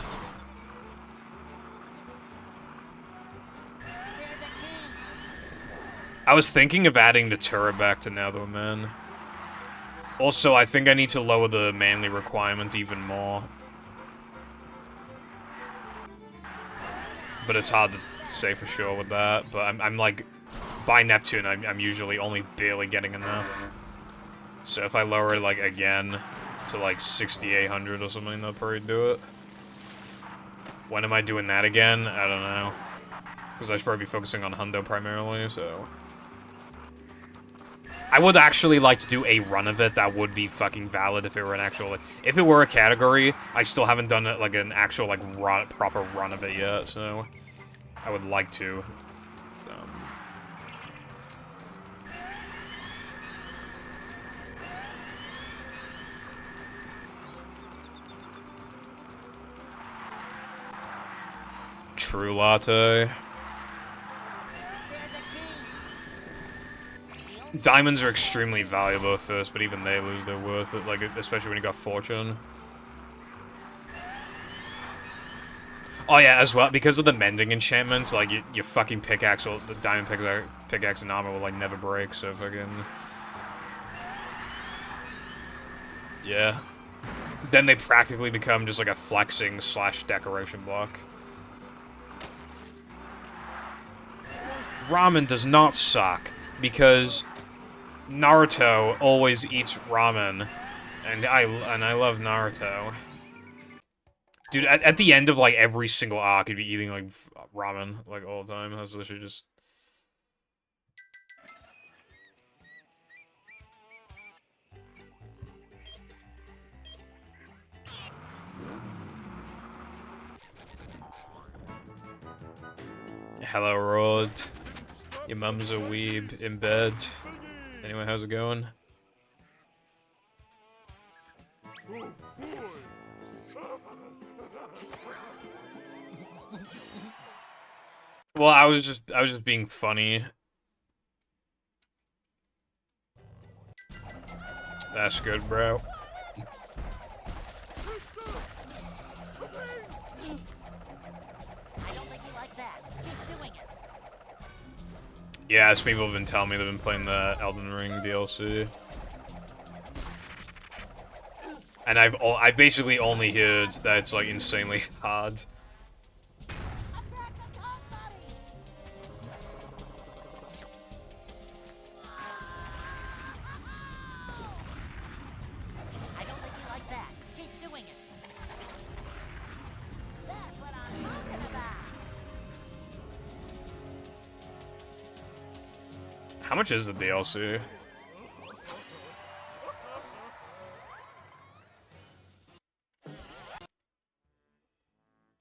I was thinking of adding the turret back to Netherman. Also, I think I need to lower the manly requirement even more. But it's hard to say for sure with that. But I'm like, by Neptune, I'm usually only barely getting enough. So if I lower it, like, again to, like, 6,800 or something, that'll probably do it. When am I doing that again? I don't know. Because I should probably be focusing on Hundo primarily, so... I would actually like to do a run of it that would be fucking valid if it were an actual, like, if it were a category. I still haven't done it, like, an actual, like, proper run of it yet, so I would like to. True latte. Diamonds are extremely valuable at first, but even they lose their worth, like, especially when you got fortune. Oh yeah, as well, because of the mending enchantments, like, your fucking pickaxe, or the diamond pickaxe and armor will, like, never break, so fucking... Yeah. Then they practically become just, like, a flexing / decoration block. Ramen does not suck, because... Naruto always eats ramen, and I love Naruto. Dude, at the end of, like, every single arc, he'd be eating, like, ramen, like, all the time. That's literally just... Hello, Rod. Your mum's a weeb in bed. Anyway, how's it going? Oh, boy. Well, I was just being funny. That's good, bro. I don't think you like that. Keep doing it. Yeah, as people have been telling me they've been playing the Elden Ring DLC. And I've basically only heard that it's, like, insanely hard. I don't think you like that. Keep doing it. That's what I'm talking about. How much is the DLC?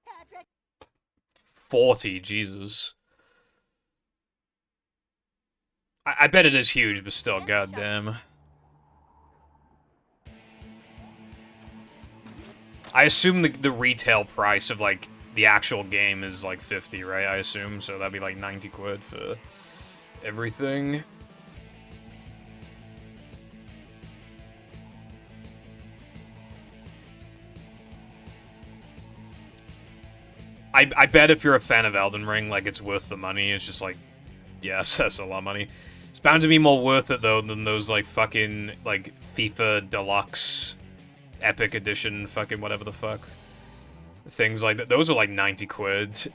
Patrick, 40, Jesus. I bet it is huge, but still, goddamn. I assume the retail price of, like, the actual game is, like, 50, right? I assume, so that'd be, like, 90 quid for everything. I bet if you're a fan of Elden Ring, like, it's worth the money. It's just, like, yes, that's a lot of money. It's bound to be more worth it, though, than those, like, fucking, like, FIFA Deluxe Epic Edition fucking whatever the fuck. Things like that. Those are, like, 90 quid.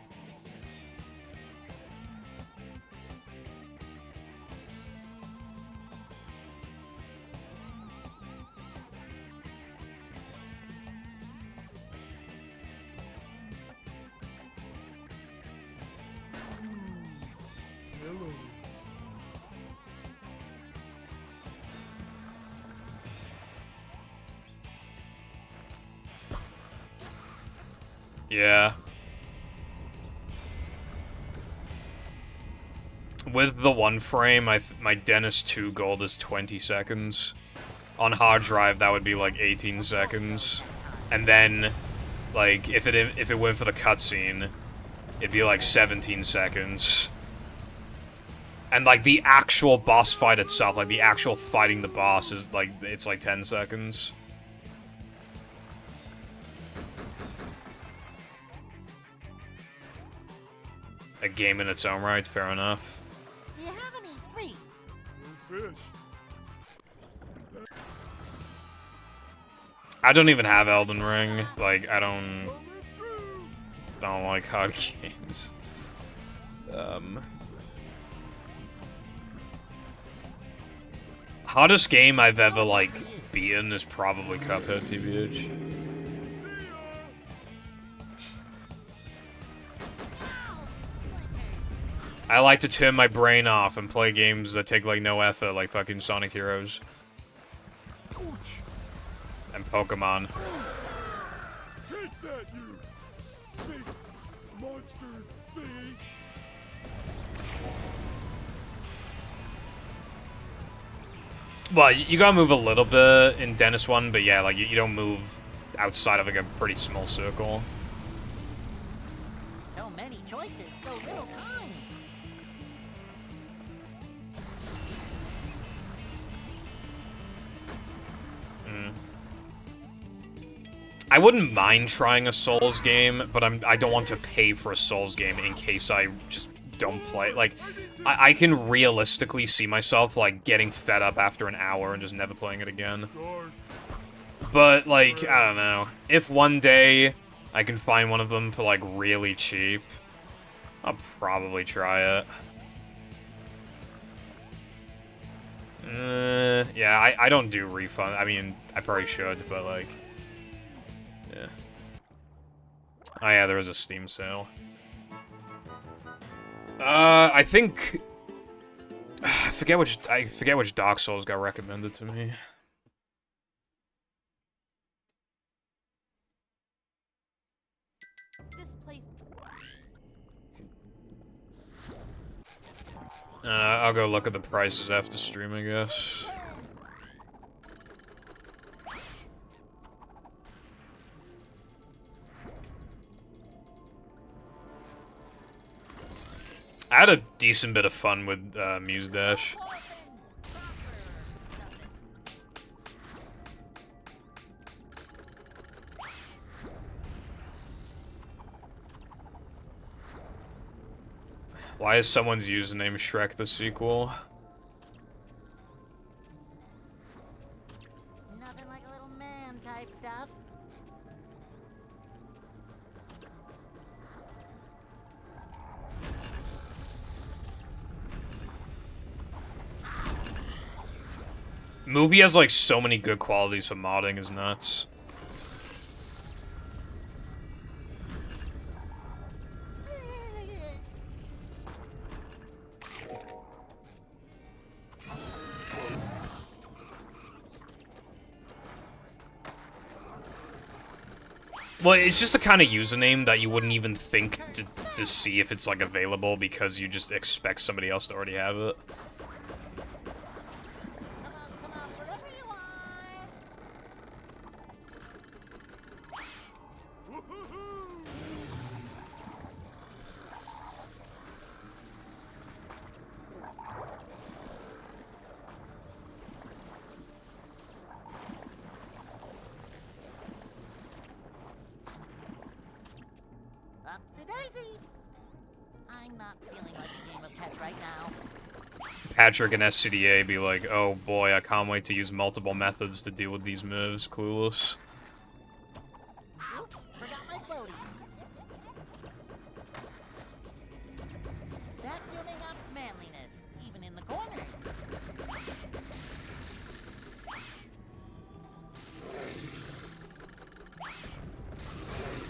Hello. Yeah. With the one frame, my Dennis 2 gold is 20 seconds. On hard drive, that would be like 18 seconds. And then, like, if it went for the cutscene, it'd be like 17 seconds. And, like, the actual boss fight itself, like, the actual fighting the boss is, like, it's like 10 seconds. A game in its own right, fair enough. Do you have any treats? No fish. I don't even have Elden Ring. Like, I don't like hard games. Hardest game I've ever, like, beaten is probably Cuphead, TBH. I like to turn my brain off and play games that take, like, no effort, like fucking Sonic Heroes. And Pokemon. Take that, you big monster thingy. Well, you gotta move a little bit in Dennis 1, but yeah, like, you don't move outside of, like, a pretty small circle. So many choices, so little time. I wouldn't mind trying a Souls game, but I don't want to pay for a Souls game in case I just don't play. Like, I can realistically see myself, like, getting fed up after an hour and just never playing it again. But, like, I don't know. If one day I can find one of them for, like, really cheap, I'll probably try it. Yeah, I don't do refund. I mean, I probably should, but, like... Yeah. Oh yeah, there was a Steam sale. I think I forget which Dark Souls got recommended to me. This place. I'll go look at the prices after stream, I guess. I had a decent bit of fun with Muse Dash. Why is someone's username Shrek the sequel? Nothing like a little man type stuff. Movie has like so many good qualities for modding, is nuts. Well, it's just the kind of username that you wouldn't even think to see if it's, like, available because you just expect somebody else to already have it. Come on, wherever you are. Upsy-daisy. I'm not feeling like a game of catch right now. Patrick and SCDA be like, oh boy, I can't wait to use multiple methods to deal with these moves, clueless. Oops, forgot my floaty. Vacuuming up manliness, even in the corners.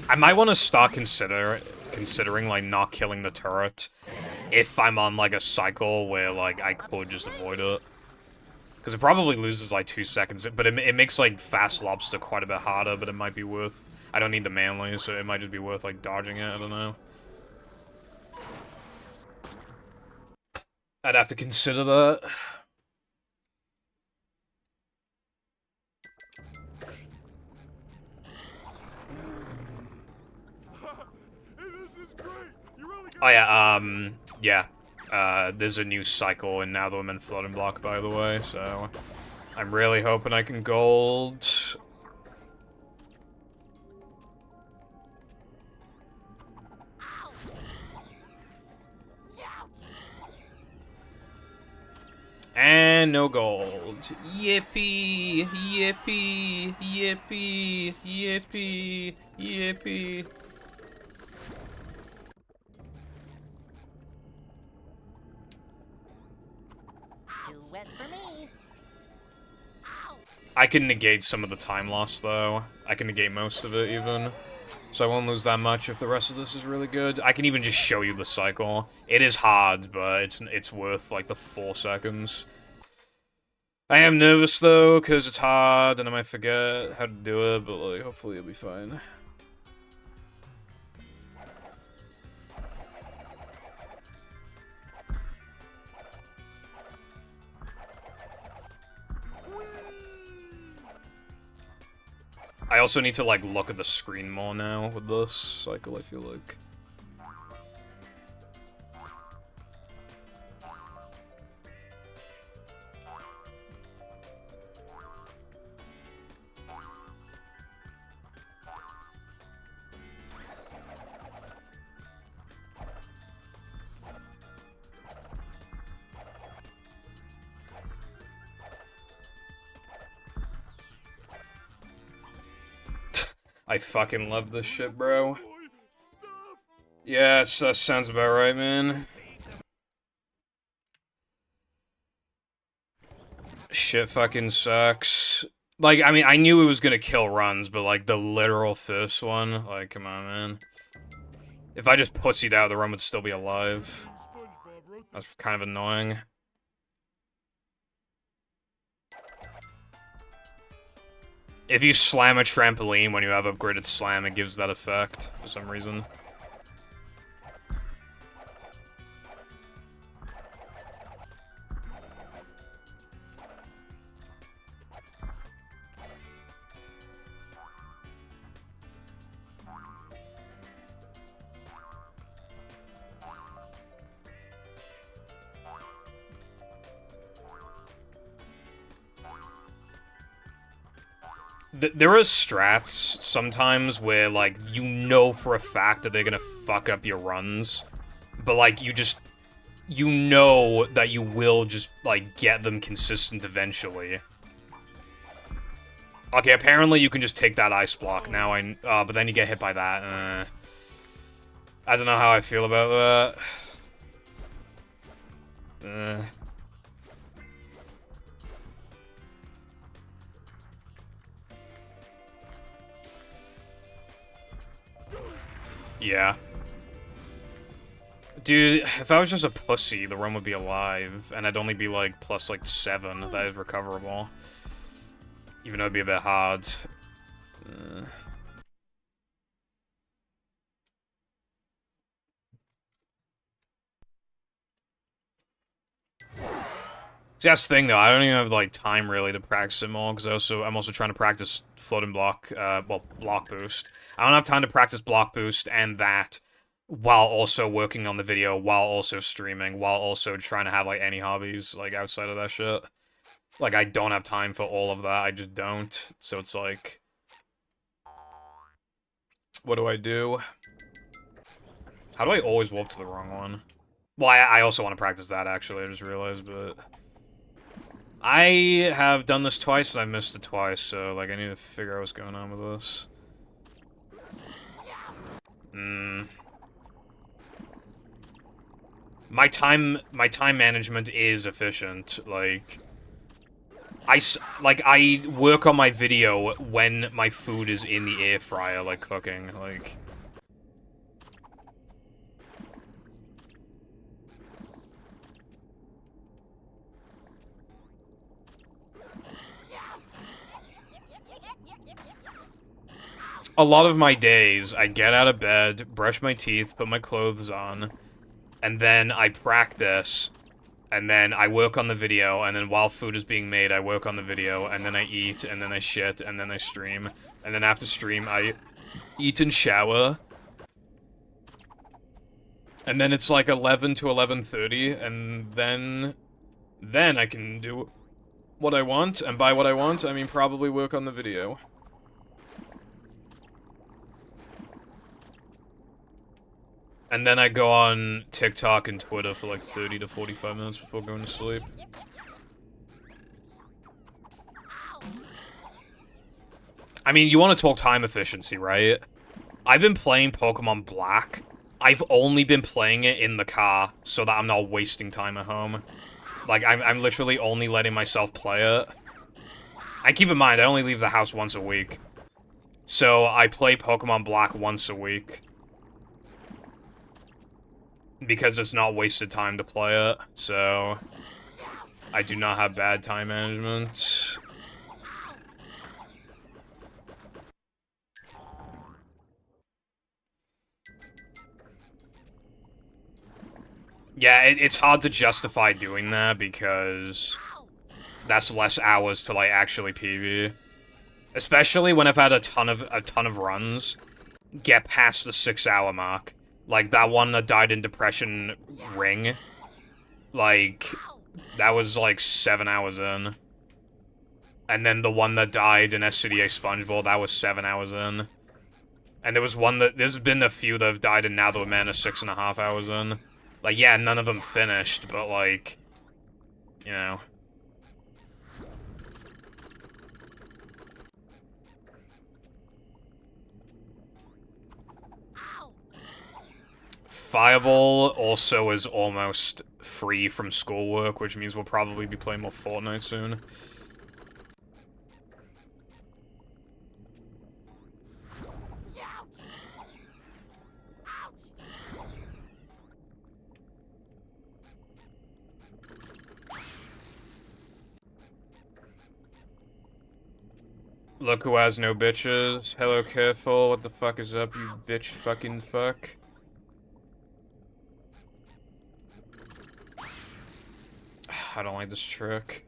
I might want to start considering, like, not killing the turret if I'm on, like, a cycle where, like, I could just avoid it. Because it probably loses, like, 2 seconds, but it makes, like, Fast Lobster quite a bit harder, but it might be worth... I don't need the manly, so it might just be worth, like, dodging it, I don't know. I'd have to consider that. is great. You really Oh yeah, yeah. There's a new cycle, and now that I'm in floating block, by the way, so I'm really hoping I can gold. And no gold. Yippee! Yippee! Yippee! Yippee! Yippee! Too wet for me. I can negate some of the time loss, though. I can negate most of it, even. So I won't lose that much if the rest of this is really good. I can even just show you the cycle. It is hard, but it's worth, like, the 4 seconds. I am nervous, though, because it's hard, and I might forget how to do it, but, like, hopefully it'll be fine. I also need to, like, look at the screen more now with this cycle, I feel like. I fucking love this shit, bro. Yeah, that sounds about right, man. Shit fucking sucks. Like, I mean, I knew it was gonna kill runs, but, like, the literal first one, like, come on, man. If I just pussied out, the run would still be alive. That's kind of annoying. If you slam a trampoline when you have upgraded slam, it gives that effect, for some reason. There are strats sometimes where, like, you know for a fact that they're gonna fuck up your runs, but, like, you know that you will just, like, get them consistent eventually. Okay, apparently you can just take that ice block now, but then you get hit by that. I don't know how I feel about that. Yeah. Dude, if I was just a pussy, the run would be alive, and I'd only be, like, plus, like, 7. That is recoverable. Even though it'd be a bit hard. See, that's the thing, though. I don't even have, like, time, really, to practice it more, because I'm also trying to practice floating block, well, block boost. I don't have time to practice block boost and that, while also working on the video, while also streaming, while also trying to have, like, any hobbies, like, outside of that shit. Like, I don't have time for all of that, I just don't. So it's like... What do I do? How do I always warp to the wrong one? Well, I also want to practice that, actually, I just realized, but... I have done this twice, and I missed it twice, so, like, I need to figure out what's going on with this. My time management is efficient, like... I work on my video when my food is in the air fryer, like, cooking, like... A lot of my days, I get out of bed, brush my teeth, put my clothes on, and then I practice, and then I work on the video, and then while food is being made, I work on the video, and then I eat, and then I shit, and then I stream, and then after stream, I eat and shower, And then it's like 11 to 11:30, and then I can do what I want, and by what I want, I mean probably work on the video. And then I go on TikTok and Twitter for like 30 to 45 minutes before going to sleep. I mean, you want to talk time efficiency, right? I've been playing Pokemon Black. I've only been playing it in the car so that I'm not wasting time at home. Like, I'm literally only letting myself play it. And keep in mind, I only leave the house once a week. So I play Pokemon Black once a week. Because it's not wasted time to play it, so I do not have bad time management. Yeah, it's hard to justify doing that because that's less hours to like actually PV. Especially when I've had a ton of runs get past the 6-hour mark. Like that one that died in Depression Ring. Like that was like 7 hours in. And then the one that died in SCDA Spongeball, that was 7 hours in. And there was one that there's been a few that have died in Now the Mana 6.5 hours in. Like yeah, none of them finished, but like, you know. Fireball also is almost free from schoolwork, which means we'll probably be playing more Fortnite soon. Look who has no bitches. Hello, careful. What the fuck is up, you bitch fucking fuck? I don't like this trick.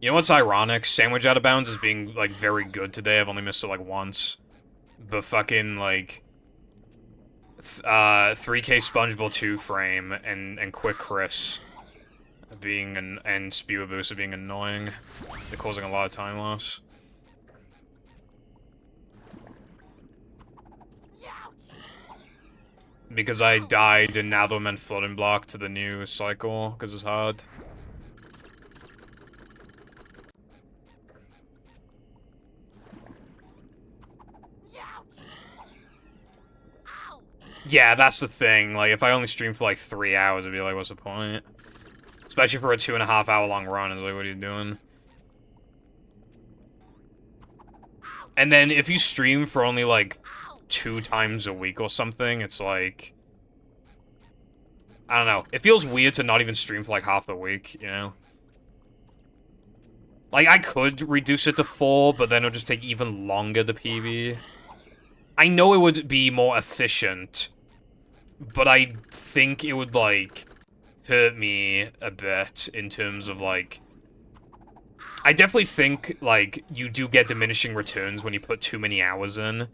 You know what's ironic? Sandwich Out of Bounds is being, like, very good today. I've only missed it, like, once. But fucking, like... 3K Spongeball 2 frame and Quick Chris being and Spewer Booster being annoying. They're causing a lot of time loss. Because I died and now they're meant floating block to the new cycle, because it's hard. Yeah, that's the thing. Like, if I only stream for like 3 hours, I'd be like, what's the point? Especially for a 2.5 hour long run, it's like, what are you doing? And then if you stream for only like 2 times a week or something, it's like... I don't know. It feels weird to not even stream for like half the week, you know? Like, I could reduce it to 4, but then it would just take even longer to PB. I know it would be more efficient, but I think it would, like, hurt me a bit in terms of, like... I definitely think, like, you do get diminishing returns when you put too many hours in,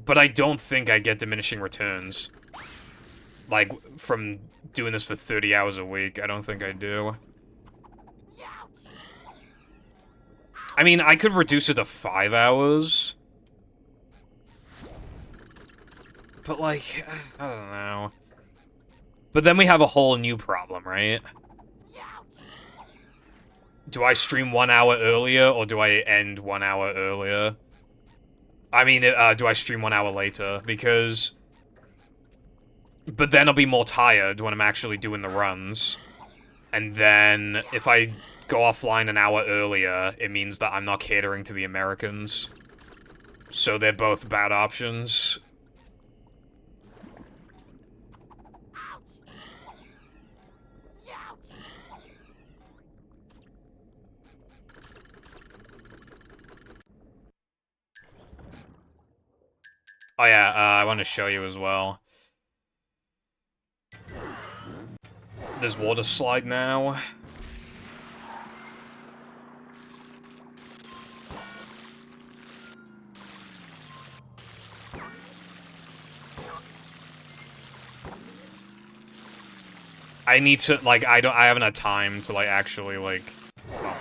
but I don't think I get diminishing returns. Like, from doing this for 30 hours a week, I don't think I do. I mean, I could reduce it to 5 hours. But, like, I don't know. But then we have a whole new problem, right? Do I stream 1 hour earlier, or do I end 1 hour earlier? I mean, do I stream 1 hour later? Because... But then I'll be more tired when I'm actually doing the runs. And then, if I go offline an hour earlier, it means that I'm not catering to the Americans. So they're both bad options. Oh yeah, I want to show you as well. There's water slide now. I need to, like, I haven't had time to, like, actually, like, well,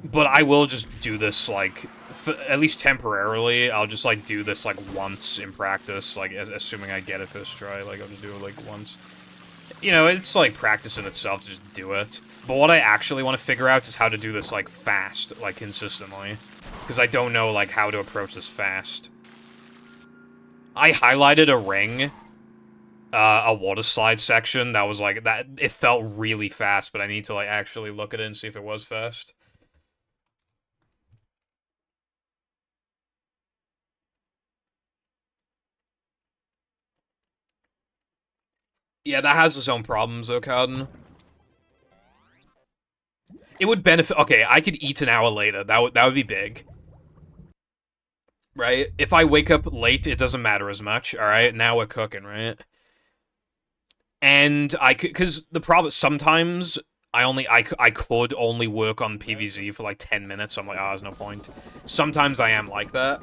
but I will just do this, like, at least temporarily, I'll just, like, do this, like, once in practice, like, assuming I get it first try, like, I'll just do it, like, once. You know, it's, like, practice in itself to just do it. But what I actually want to figure out is how to do this, like, fast, like, consistently. Because I don't know, like, how to approach this fast. I highlighted a ring, a water slide section that was, like, that, it felt really fast, but I need to, like, actually look at it and see if it was fast. Yeah, that has its own problems, though, Cowden. It would benefit... Okay, I could eat an hour later. That would be big. Right? If I wake up late, it doesn't matter as much, alright? Now we're cooking, right? And I could... Because the problem... Sometimes, I could only work on PvZ for, like, 10 minutes, so I'm like, there's no point. Sometimes I am like that.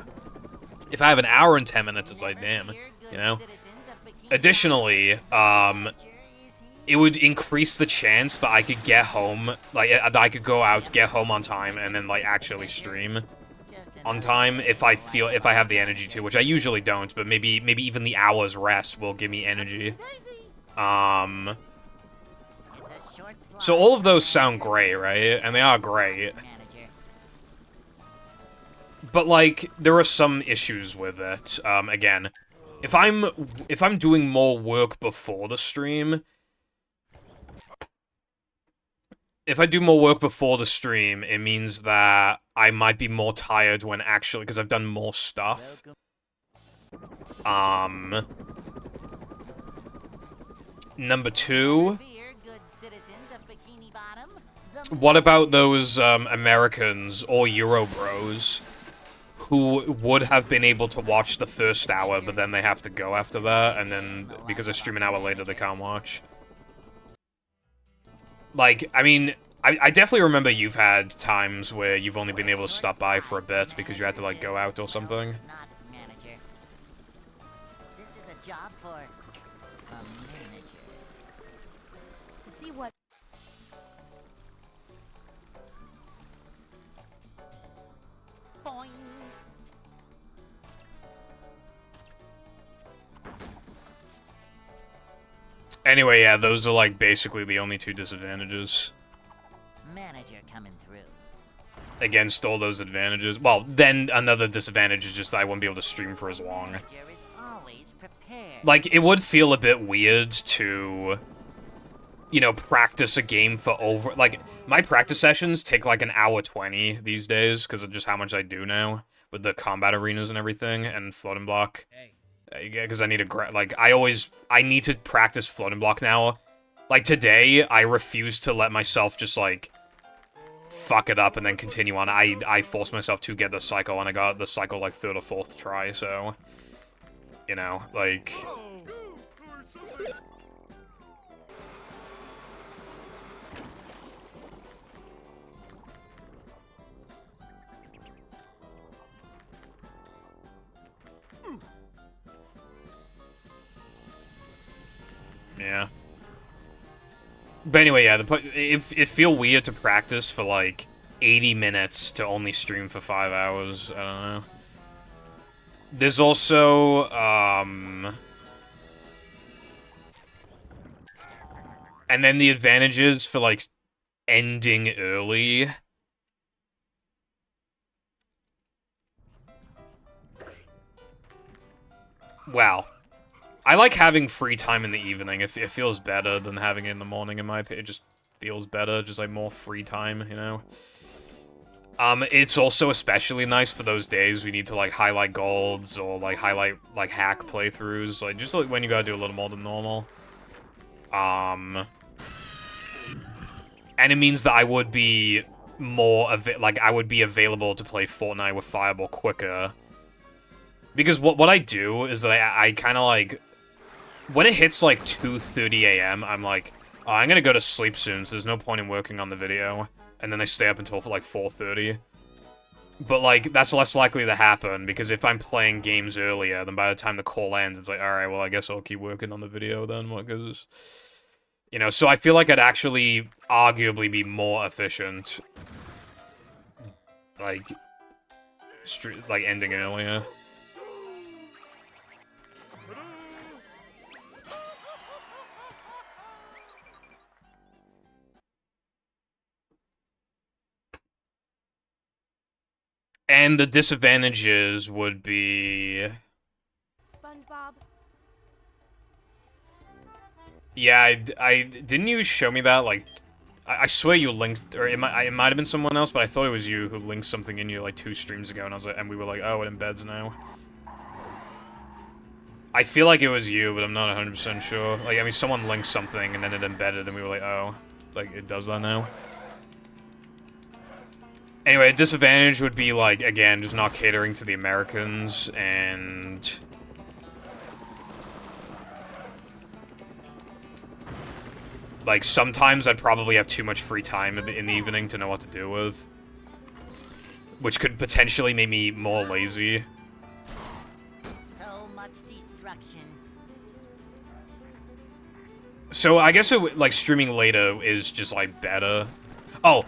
If I have an hour and 10 minutes, it's like, damn, you know? Additionally, it would increase the chance that I could get home, like, that I could go out, get home on time, and then, like, actually stream on time if I have the energy to, which I usually don't, but maybe even the hour's rest will give me energy. So all of those sound great, right? And they are great. But, like, there are some issues with it. Again, if I'm doing more work before the stream, if I do more work before the stream, it means that I might be more tired when actually, because I've done more stuff. Number 2. What about those, Americans or Euro bros who would have been able to watch the first hour, but then they have to go after that, and then, because I stream an hour later, they can't watch? Like, I mean, I definitely remember you've had times where you've only been able to stop by for a bit because you had to, like, go out or something. This is a job for a manager. To see what Boing. Anyway, yeah, those are, like, basically the only 2 disadvantages. Manager coming through. Against all those advantages. Well, then another disadvantage is just that I won't be able to stream for as long. Manager is always prepared. Like, it would feel a bit weird to, you know, practice a game for over... Like, my practice sessions take, like, an hour 20 these days, because of just how much I do now, with the combat arenas and everything, and floating block. Because I need to... Like, I need to practice floating block now. Like, today, I refuse to let myself just, like, fuck it up and then continue on. I forced myself to get the cycle, and I got the cycle, like, 3rd or 4th try, so... You know, like... Yeah. But anyway, yeah, it feel weird to practice for, like, 80 minutes to only stream for 5 hours. I don't know. There's also, and then the advantages for, like, ending early. Wow. I like having free time in the evening. It feels better than having it in the morning, in my opinion. It just feels better, just, like, more free time, you know? It's also especially nice for those days we need to, like, highlight golds or, like, highlight, like, hack playthroughs. Like, just, like, when you gotta do a little more than normal. And it means that I would be more, I would be available to play Fortnite with Fireball quicker. Because what I do is that I kind of, like... When it hits, like, 2:30 a.m., I'm like, oh, I'm gonna go to sleep soon, so there's no point in working on the video. And then I stay up until, like, 4:30. But, like, that's less likely to happen, because if I'm playing games earlier, then by the time the call ends, it's like, alright, well, I guess I'll keep working on the video then, because... You know, so I feel like I'd actually arguably be more efficient. Like, ending earlier. And the disadvantages would be... SpongeBob. Yeah, I didn't you show me that, like... I swear you linked, or it might have been someone else, but I thought it was you who linked something in you, like, 2 streams ago, and I was like, and we were like, oh, it embeds now. I feel like it was you, but I'm not 100% sure. Like, I mean, someone linked something, and then it embedded, and we were like, oh, like, it does that now. Anyway, a disadvantage would be, like, again, just not catering to the Americans, and... like, sometimes I'd probably have too much free time in the evening to know what to do with. Which could potentially make me more lazy. So much destruction. So, I guess, like, streaming later is just, like, better. Oh,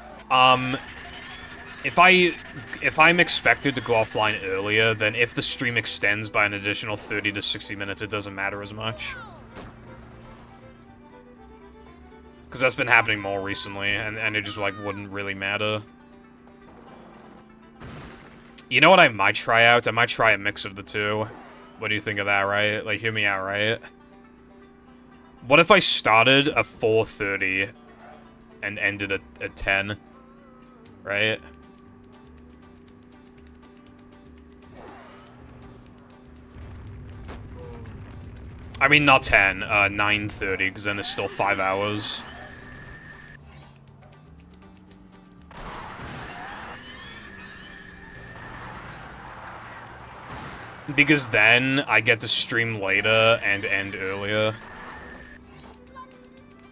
if I'm expected to go offline earlier, then if the stream extends by an additional 30 to 60 minutes, it doesn't matter as much. Because that's been happening more recently, and it just, like, wouldn't really matter. You know what I might try out? I might try a mix of the two. What do you think of that, right? Like, hear me out, right? What if I started at 4:30 and ended at 10? Right? I mean, not 10, 9:30, because then it's still 5 hours. Because then I get to stream later and end earlier.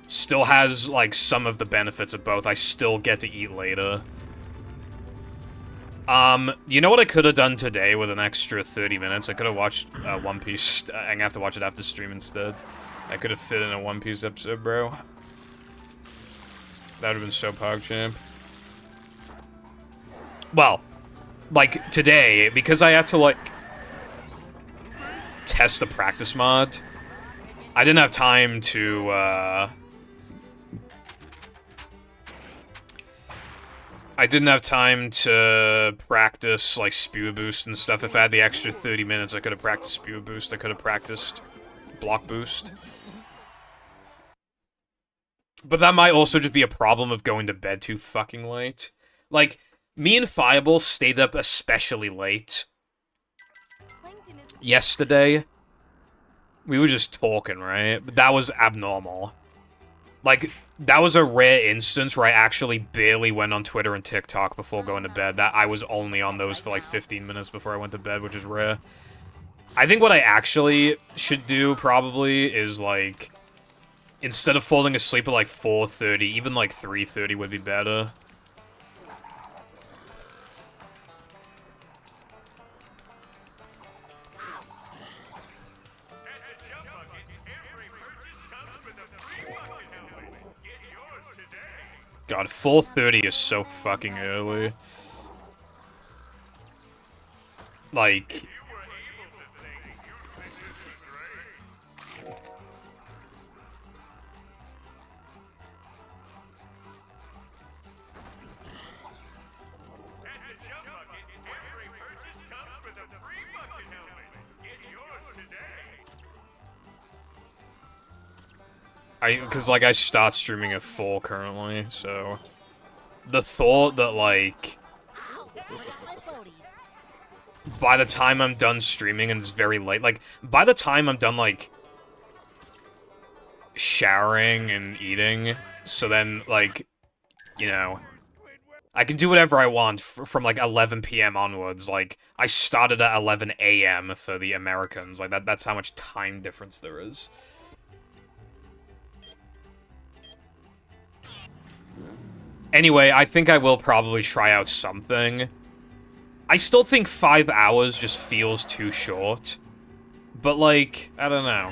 Still has, like, some of the benefits of both. I still get to eat later. You know what I could have done today with an extra 30 minutes? I could have watched One Piece. I'm gonna have to watch it after stream instead. I could have fit in a One Piece episode, bro. That would have been so PogChamp. Well, like, today, because I had to, like, test the practice mod, I didn't have time to, I didn't have time to practice, like, Spew Boost and stuff. If I had the extra 30 minutes, I could have practiced Spew Boost. I could have practiced Block Boost. But that might also just be a problem of going to bed too fucking late. Like, me and Fireball stayed up especially late yesterday. We were just talking, right? But that was abnormal. Like, that was a rare instance where I actually barely went on Twitter and TikTok before going to bed. That I was only on those for like 15 minutes before I went to bed, which is rare. I think what I actually should do, probably, is, like, instead of falling asleep at, like, 4:30, even, like, 3:30 would be better. God, 4:30 is so fucking early. Like... Because, like, I start streaming at 4 currently, so... The thought that, like... by the time I'm done streaming and it's very late, like, by the time I'm done, like... showering and eating, so then, like, you know... I can do whatever I want from, like, 11 PM onwards. Like, I started at 11 AM for the Americans. Like, that's how much time difference there is. Anyway, I think I will probably try out something. I still think 5 hours just feels too short. But, like, I don't know.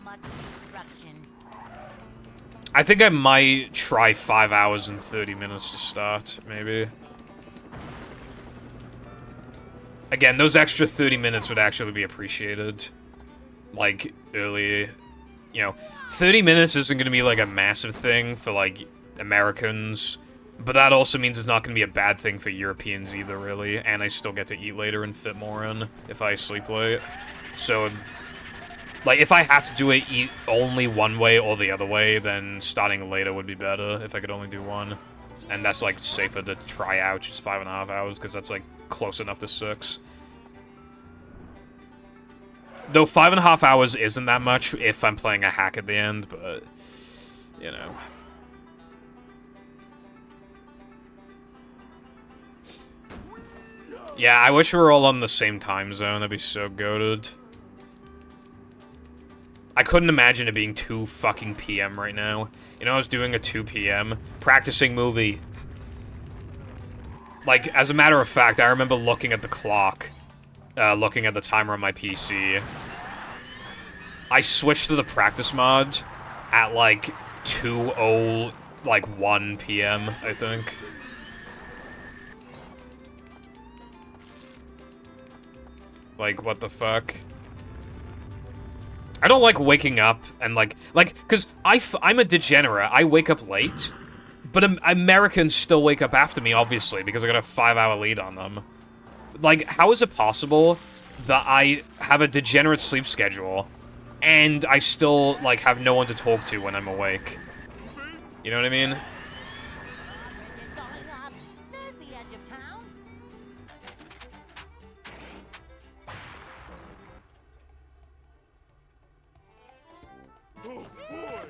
much destruction. I think I might try 5 hours and 30 minutes to start, maybe. Again, those extra 30 minutes would actually be appreciated. Like, early, you know, 30 minutes isn't gonna be, like, a massive thing for, like, Americans. But that also means it's not gonna be a bad thing for Europeans either, really. And I still get to eat later and fit more in if I sleep late. So, like, if I had to do it eat only one way or the other way, then starting later would be better if I could only do one. And that's, like, safer to try out just 5.5 hours, because that's, like, close enough to 6. Though 5.5 hours isn't that much if I'm playing a hack at the end, but, you know. Yeah, I wish we were all on the same time zone. That'd be so goated. I couldn't imagine it being 2 fucking PM right now. You know, I was doing a 2 PM, practicing movie. Like, as a matter of fact, I remember looking at the clock, looking at the timer on my PC. I switched to the practice mod at, like, 2:01 PM, I think. Like, what the fuck? I don't like waking up and, like, because I'm a degenerate. I wake up late, but Americans still wake up after me, obviously, because I got a 5-hour lead on them. Like, how is it possible that I have a degenerate sleep schedule, and I still, like, have no one to talk to when I'm awake? You know what I mean? It's going up. There's the edge of town. Oh boy!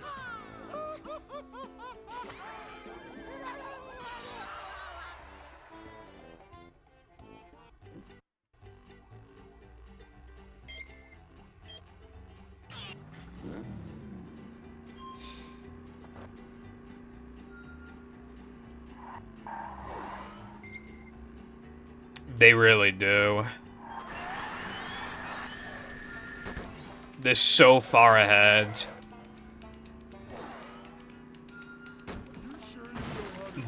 They really do. They're so far ahead.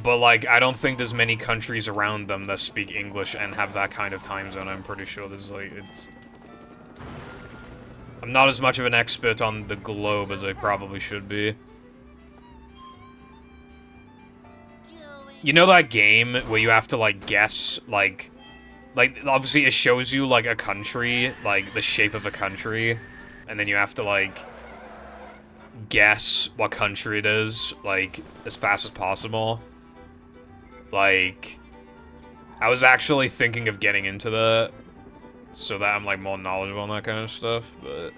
But, like, I don't think there's many countries around them that speak English and have that kind of time zone. I'm pretty sure there's, like, it's... I'm not as much of an expert on the globe as I probably should be. You know that game where you have to, like, guess, like, obviously it shows you, like, a country, like, the shape of a country, and then you have to, like, guess what country it is, like, as fast as possible. Like, I was actually thinking of getting into that, so that I'm, like, more knowledgeable on that kind of stuff, but...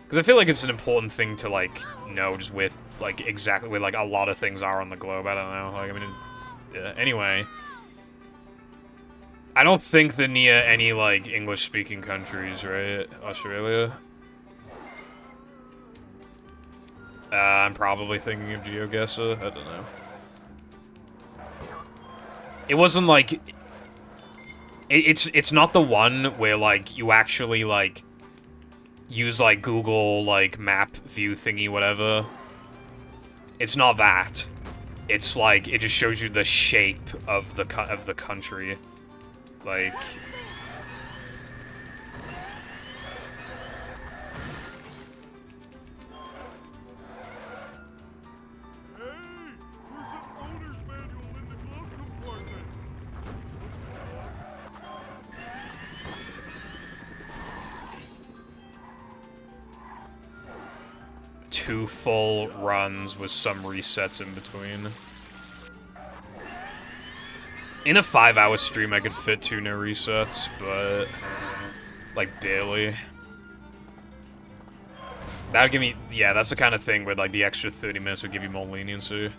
Because I feel like it's an important thing to, like, know just with, like, exactly where, like, a lot of things are on the globe, I don't know, like, I mean, yeah, anyway... I don't think they're near any, like, English-speaking countries, right? Australia? I'm probably thinking of GeoGuessr. I don't know. It wasn't, like... It's not the one where, like, you actually, like, use, like, Google, like, map view thingy, whatever. It's not that. It's, like, it just shows you the shape of the country. Like... Hey! There's an owner's manual in the glove compartment! 2 full runs with some resets in between. In a 5-hour stream, I could fit 2 no resets, but... like, barely. That would give me... yeah, that's the kind of thing where, like, the extra 30 minutes would give you more leniency.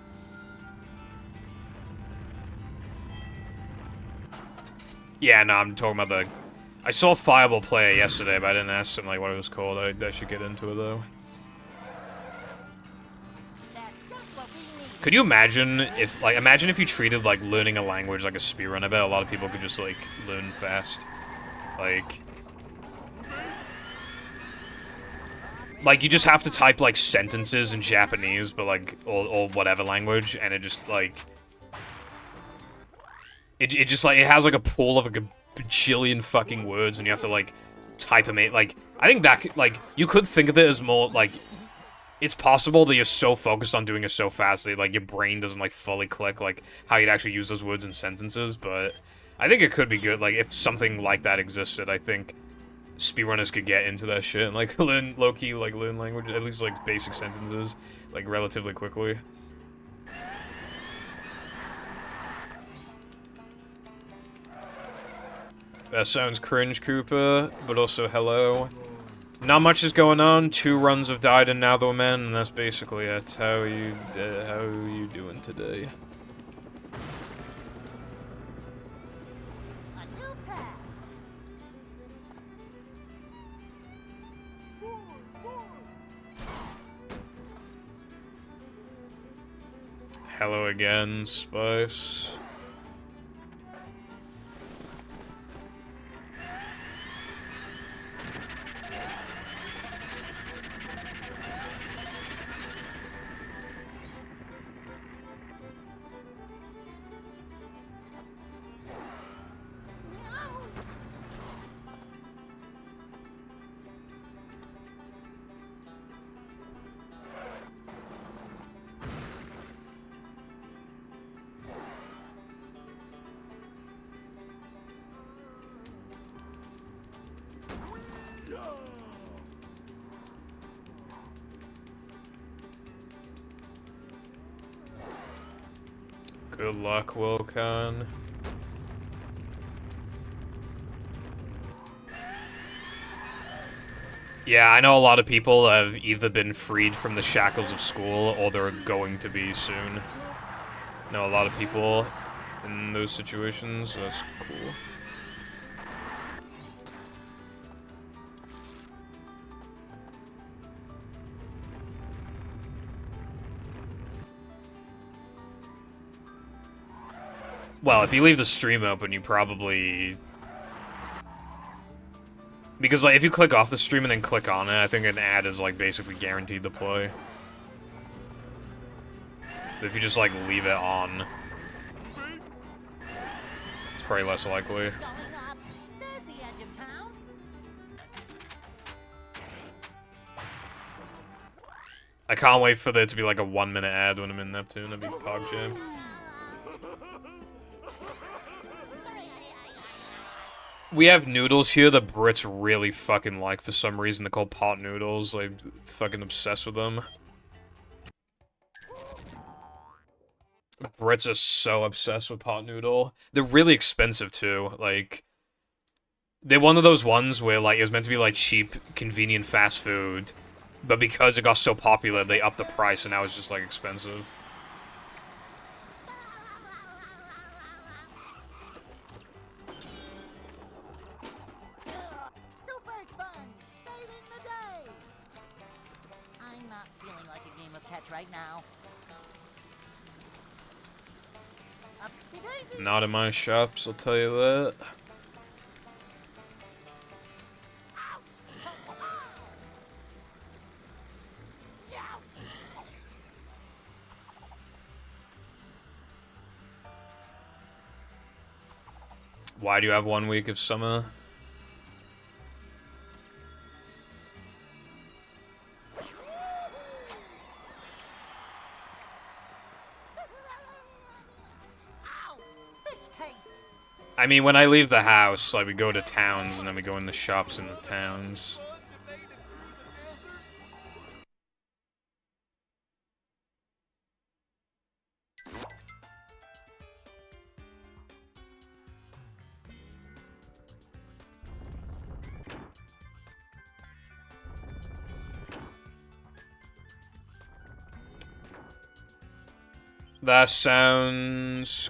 Yeah, no, I'm talking about the... I saw Fireball play it yesterday, but I didn't ask him, like, what it was called. I should get into it, though. Could you imagine if, like, imagine if you treated, like, learning a language like a speedrun? I bet a lot of people could just, like, learn fast. Like... Like, you just have to type, like, sentences in Japanese, but, like, or whatever language, and it just, like... It just, like, it has, like, a pool of, like, a bajillion fucking words, and you have to, like, type them in. Like, I think that, like, you could think of it as more, like... It's possible that you're so focused on doing it so fast that, like, your brain doesn't, like, fully click, like, how you'd actually use those words in sentences, but... I think it could be good, like, if something like that existed, I think... speedrunners could get into that shit and, like, learn, low-key, like, learn language, at least, like, basic sentences, like, relatively quickly. That sounds cringe, Cooper, but also hello. Not much is going on, 2 runs have died and now they're men, and that's basically it. How are you doing today? Hello again, Spice. Good luck, Wilcon. Yeah, I know a lot of people have either been freed from the shackles of school or they're going to be soon. I know a lot of people in those situations, so that's cool. Well, if you leave the stream open, you probably... Because, like, if you click off the stream and then click on it, I think an ad is, like, basically guaranteed to play. But if you just, like, leave it on, it's probably less likely. I can't wait for there to be, like, a 1-minute ad when I'm in Neptune. That'd be PogJam. We have noodles here that Brits really fucking like for some reason. They're called pot noodles. Like, fucking obsessed with them. Brits are so obsessed with pot noodle. They're really expensive too. Like, they're one of those ones where, like, it was meant to be, like, cheap, convenient fast food. But because it got so popular, they upped the price and now it's just, like, expensive. Right now. Not in my shops, I'll tell you that. Why do you have 1 week of summer? I mean, when I leave the house, like, we go to towns, and then we go in the shops in the towns. That sounds...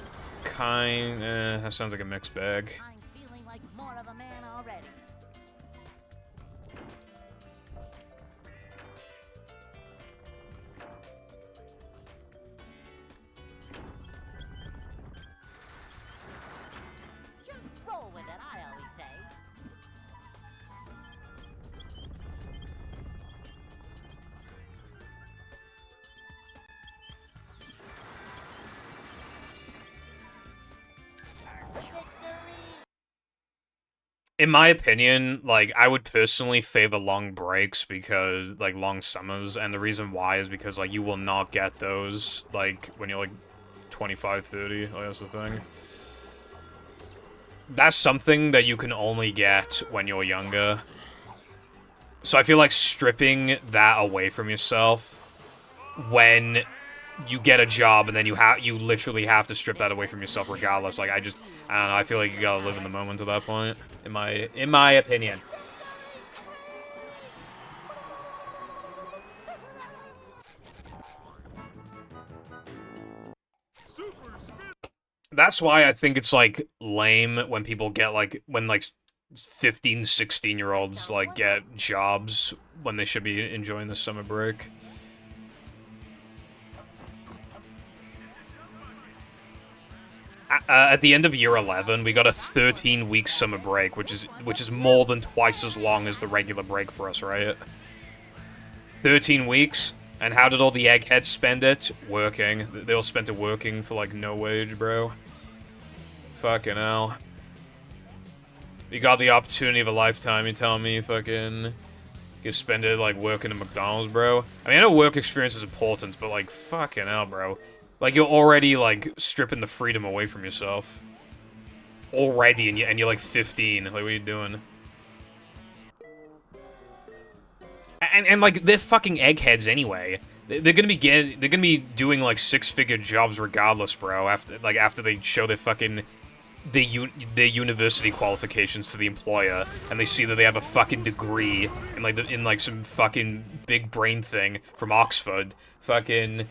that sounds like a mixed bag. I'm feeling like more of a man already. Just roll with it, I always say. In my opinion, like, I would personally favor long breaks because, like, long summers, and the reason why is because, like, you will not get those, like, when you're, like, 25, 30, like, that's the thing. That's something that you can only get when you're younger. So I feel like stripping that away from yourself when you get a job and then you literally have to strip that away from yourself regardless. Like, I don't know, I feel like you gotta live in the moment at that point, in my opinion. That's why I think it's, like, lame when people get, like, when, like, 15, 16-year-olds, like, get jobs when they should be enjoying the summer break. At the end of year 11, we got a 13-week summer break, which is more than twice as long as the regular break for us, right? 13 weeks, and how did all the eggheads spend it? Working. They all spent it working for, like, no wage, bro. Fucking hell. You got the opportunity of a lifetime, you telling me fucking... You spend it, like, working at McDonald's, bro? I mean, I know work experience is important, but, like, fucking hell, bro. Like, you're already, like, stripping the freedom away from yourself. Already, and you're like, 15. Like, what are you doing? And like, they're fucking eggheads anyway. They're gonna be doing, like, 6-figure jobs regardless, bro, after they show their fucking... their university qualifications to the employer, and they see that they have a fucking degree in, like, some fucking big brain thing from Oxford. Fucking...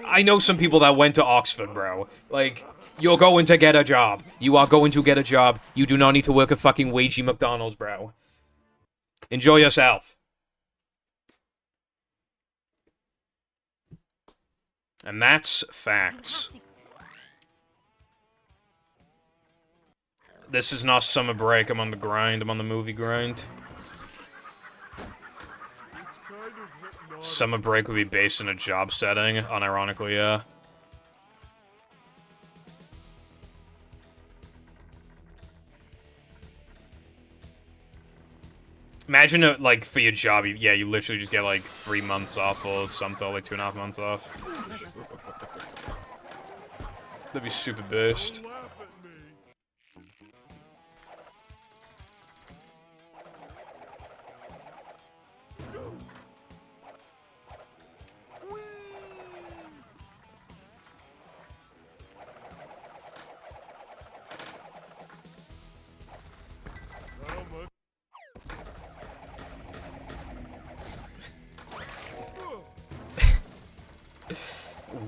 I know some people that went to Oxford, bro. Like, you're going to get a job. You are going to get a job. You do not need to work at fucking wagey McDonald's, bro. Enjoy yourself. And that's facts. This is not summer break. I'm on the grind. I'm on the movie grind. Summer break would be based in a job setting, unironically, yeah. Imagine, like, for your job, you literally just get, like, 3 months off or something, or, like, 2.5 months off. That'd be super boost.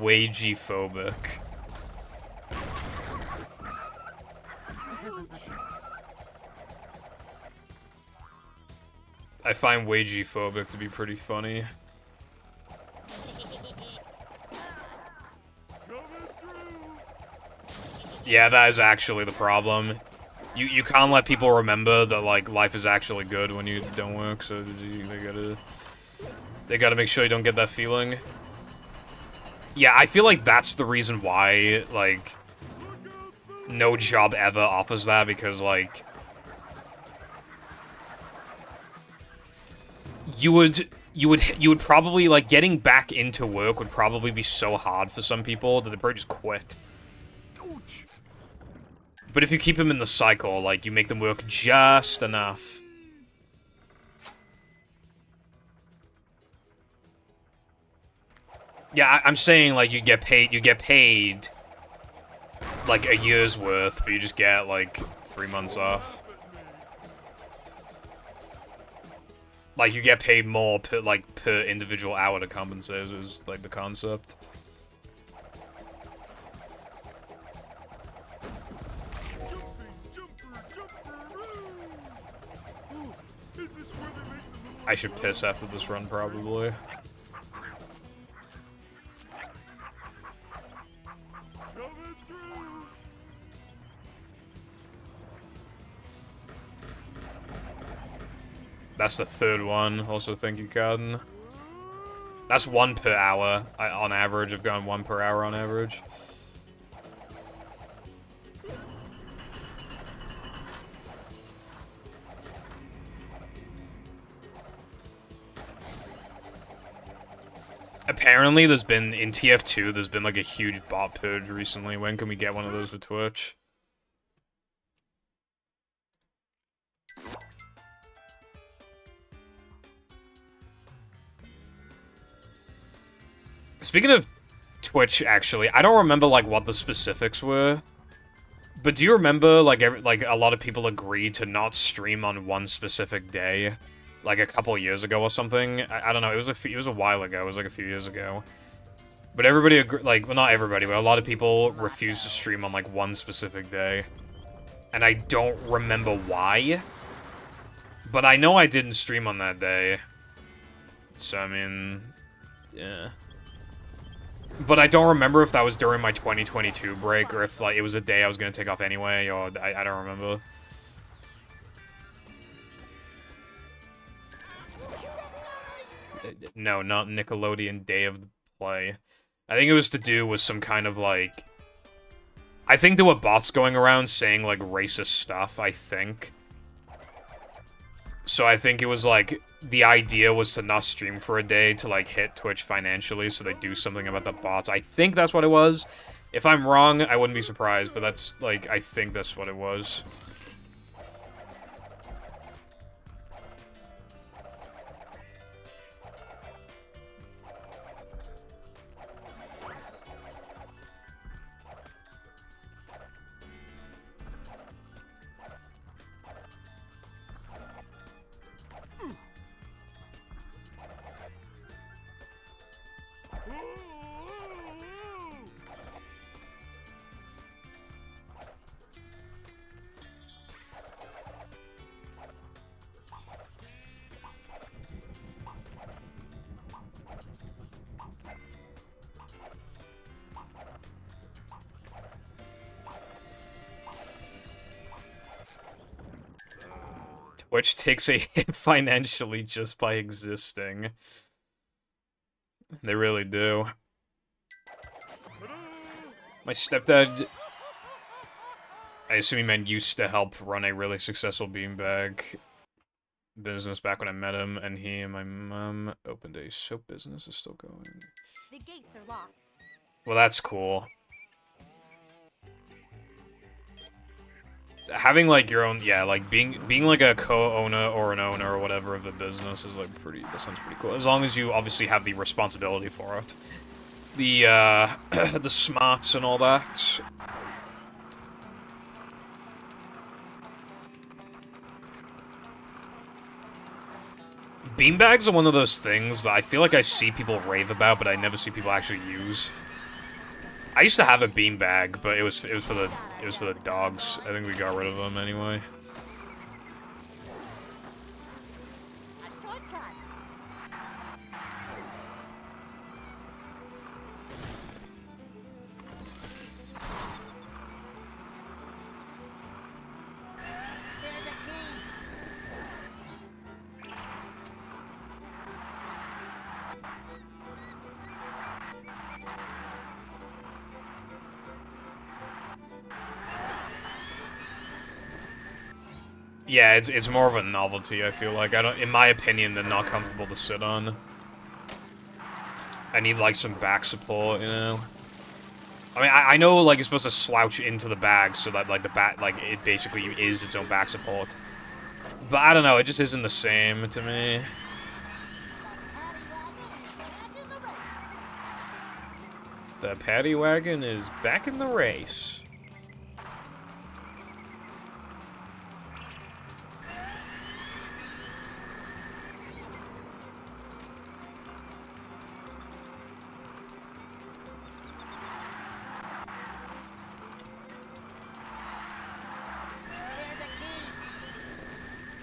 Wagey-phobic. I find wagey-phobic to be pretty funny. Yeah, that is actually the problem. You can't let people remember that, like, life is actually good when you don't work, so they gotta make sure you don't get that feeling. Yeah, I feel like that's the reason why, like, no job ever offers that, because, like, you would probably, like, getting back into work would probably be so hard for some people that they'd probably just quit. But if you keep them in the cycle, like, you make them work just enough. Yeah, I'm saying, like, you get paid, like, a year's worth, but you just get, like, 3 months off. Like, you get paid more per individual hour to compensate, is, like, the concept. I should piss after this run, probably. That's the third one. Also, thank you, Carden. That's 1 per hour on average. I've gone 1 per hour on average. Apparently, there's been, in TF2, there's been, like, a huge bot purge recently. When can we get one of those with Twitch? Speaking of Twitch, actually, I don't remember, like, what the specifics were. But do you remember, like, a lot of people agreed to not stream on one specific day? Like, a couple years ago or something? I don't know, it was a while ago, it was, like, a few years ago. But everybody, like, well, not everybody, but a lot of people refused to stream on, like, one specific day. And I don't remember why. But I know I didn't stream on that day. So, I mean, yeah. But I don't remember if that was during my 2022 break, or if, like, it was a day I was gonna take off anyway, or I don't remember. No, not Nickelodeon Day of the Play. I think it was to do with some kind of, like... I think there were bots going around saying, like, racist stuff, I think. So I think it was, like, the idea was to not stream for a day to, like, hit Twitch financially, so they do something about the bots. I think that's what it was. If I'm wrong, I wouldn't be surprised, but that's, like, I think that's what it was. Twitch takes a hit financially just by existing. They really do. My stepdad... I assume he meant used to help run a really successful beanbag business back when I met him, and he and my mom opened a soap business. It's still going. The gates are locked. Well, that's cool. Having, like, your own, yeah, like, being like, a co-owner or an owner or whatever of a business is, like, that sounds pretty cool. As long as you obviously have the responsibility for it. The, the smarts and all that. Beanbags are one of those things that I feel like I see people rave about, but I never see people actually use. I used to have a beanbag, but it was for the dogs. I think we got rid of them anyway. Yeah, it's more of a novelty, I feel like. In my opinion, they're not comfortable to sit on. I need, like, some back support, you know? I mean, I know, like, you're supposed to slouch into the bag so that, like, the back, like, it basically is its own back support. But I don't know, it just isn't the same to me. The paddy wagon is back in the race.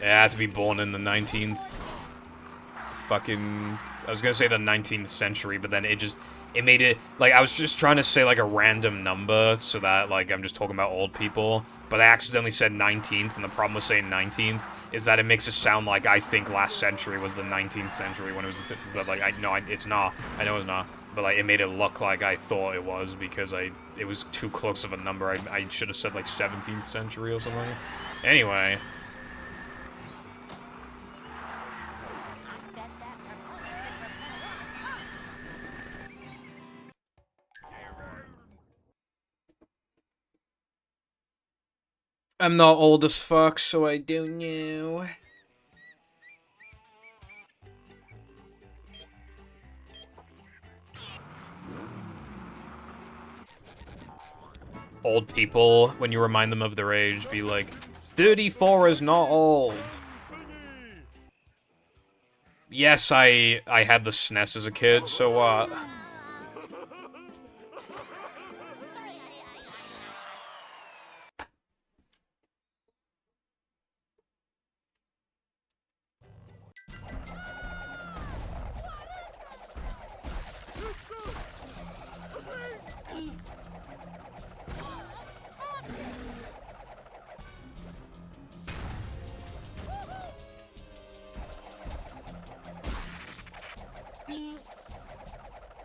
Yeah, I had to be born in the 19th... Fucking... I was gonna say the 19th century, but then it made it... Like, I was just trying to say, like, a random number, so that, like, I'm just talking about old people. But I accidentally said 19th, and the problem with saying 19th is that it makes it sound like I think last century was the 19th century when it was... But, like, it's not. I know it's not. But, like, it made it look like I thought it was, because it was too close of a number. I should have said, like, 17th century or something. Anyway... I'm not old as fuck, so I don't know. Old people, when you remind them of their age, be like, 34 is not old. Yes, I had the SNES as a kid, so what?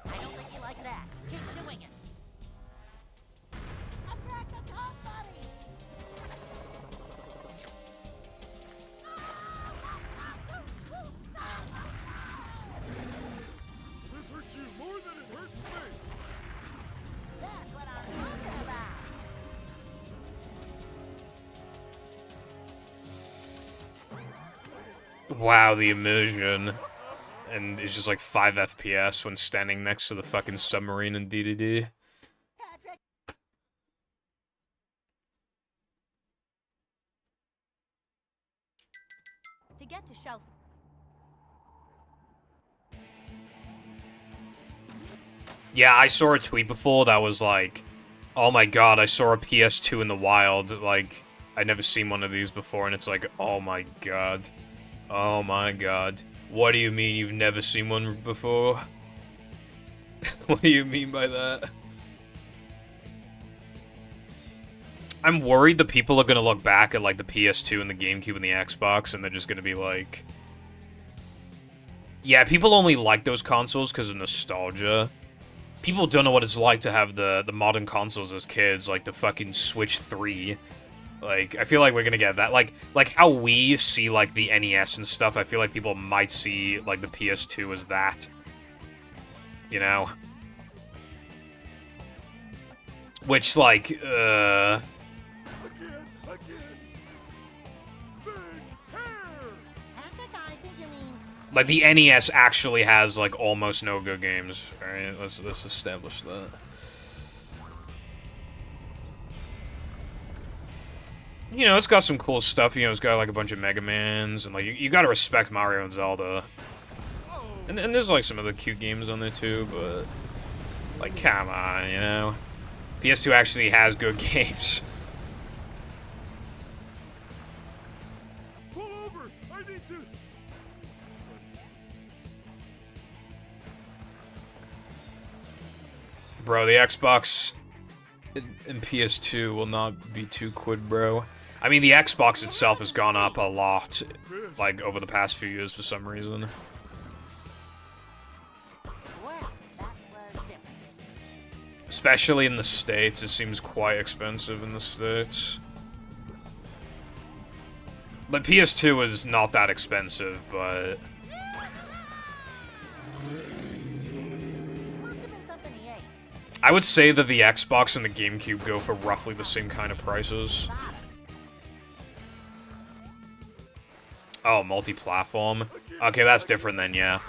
I don't think you like that. Keep doing it. Attack the top buddy! This hurts you more than it hurts me. That's what I'm talking about. Wow, the immersion. And it's just like 5 FPS when standing next to the fucking submarine in DDD. Patrick! To get to shelf. Yeah, I saw a tweet before that was like, oh my god, I saw a PS2 in the wild. Like, I'd never seen one of these before, and it's like, oh my god. Oh my god. What do you mean you've never seen one before? What do you mean by that? I'm worried the people are gonna look back at, like, the PS2 and the GameCube and the Xbox, and they're just gonna be like... Yeah, people only like those consoles because of nostalgia. People don't know what it's like to have the modern consoles as kids, like the fucking Switch 3. Like, I feel like we're gonna get that. Like how we see, like, the NES and stuff, I feel like people might see, like, the PS2 as that. You know? Which, like, Again. Big hair. Patrick, I think you mean... like, the NES actually has, like, almost no good games. Alright, let's establish that. You know, it's got some cool stuff. You know, it's got, like, a bunch of Mega Mans, and, like, you gotta respect Mario and Zelda. And there's, like, some other cute games on there, too, but... like, come on, you know? PS2 actually has good games. Pull over. I need to. Bro, the Xbox and PS2 will not be £2, bro. I mean, the Xbox itself has gone up a lot, like, over the past few years for some reason. Well, that was different. Especially in the States, it seems quite expensive in the States. The PS2 is not that expensive, but... Must have been something he ate. I would say that the Xbox and the GameCube go for roughly the same kind of prices. Oh, multi-platform? Okay, that's different then, yeah.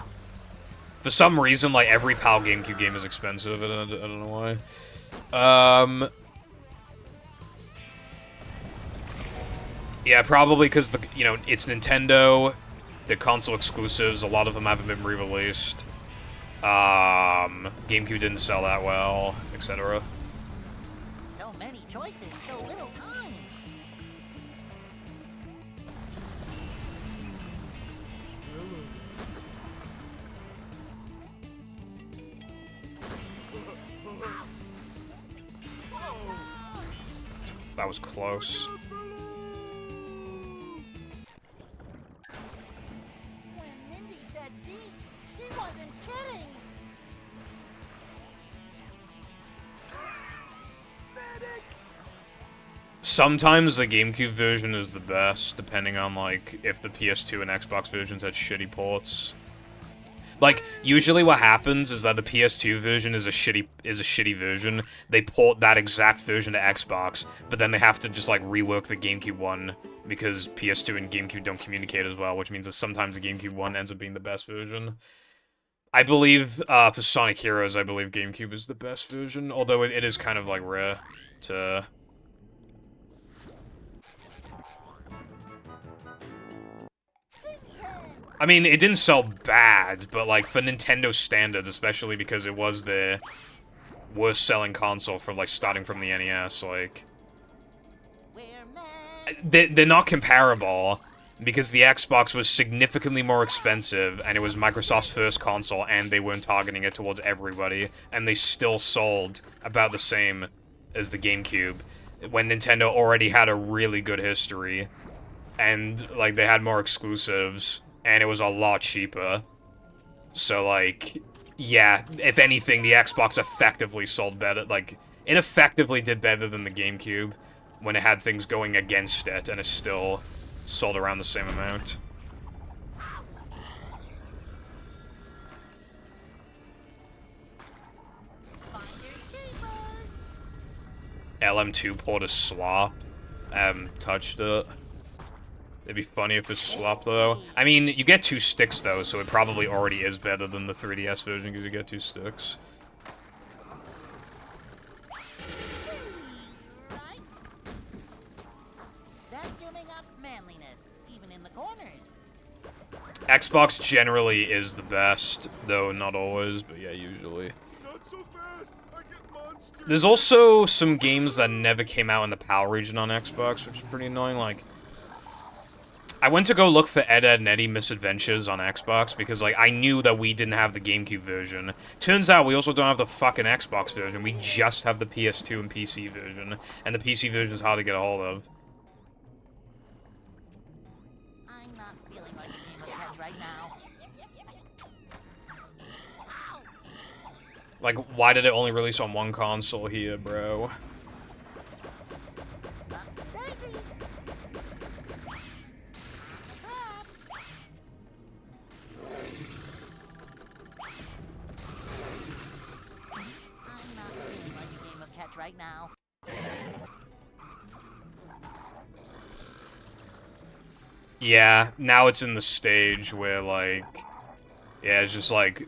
For some reason, like, every PAL GameCube game is expensive, I don't know why. Yeah, probably because, you know, it's Nintendo, the console exclusives, a lot of them haven't been re-released. GameCube didn't sell that well, etc. So many choices, so little time. That was close. When Mindy said D, she wasn't kidding. Sometimes the GameCube version is the best, depending on, like, if the PS2 and Xbox versions had shitty ports. Like, usually what happens is that the PS2 version is a shitty version. They port that exact version to Xbox, but then they have to just, like, rework the GameCube one, because PS2 and GameCube don't communicate as well, which means that sometimes the GameCube one ends up being the best version. I believe, for Sonic Heroes, I believe GameCube is the best version, although it is kind of, like, rare to... I mean, it didn't sell bad, but, like, for Nintendo standards, especially because it was the worst-selling console from, like, starting from the NES, like... They're not comparable, because the Xbox was significantly more expensive, and it was Microsoft's first console, and they weren't targeting it towards everybody, and they still sold about the same as the GameCube, when Nintendo already had a really good history, and, like, they had more exclusives. And it was a lot cheaper. So, like, yeah, if anything, the Xbox effectively sold better. Like, it effectively did better than the GameCube when it had things going against it, and it still sold around the same amount. LM2 poured a slop. Touched it. It'd be funny if it's slop, though. I mean, you get 2 sticks, though, so it probably already is better than the 3DS version, because you get 2 sticks. Vacuuming up manliness, even in the corners. Xbox generally is the best, though not always, but yeah, usually. Not so fast. I get monsters. There's also some games that never came out in the PAL region on Xbox, which is pretty annoying, like... I went to go look for Ed, Edd and Eddy Misadventures on Xbox because, like, I knew that we didn't have the GameCube version. Turns out we also don't have the fucking Xbox version. We just have the PS2 and PC version. And the PC version is hard to get a hold of. I'm not feeling like a game of catch right now. Like, why did it only release on one console here, bro? Daisy! I'm not feeling like a game of catch right now. Yeah, now it's in the stage where, like... Yeah, it's just, like,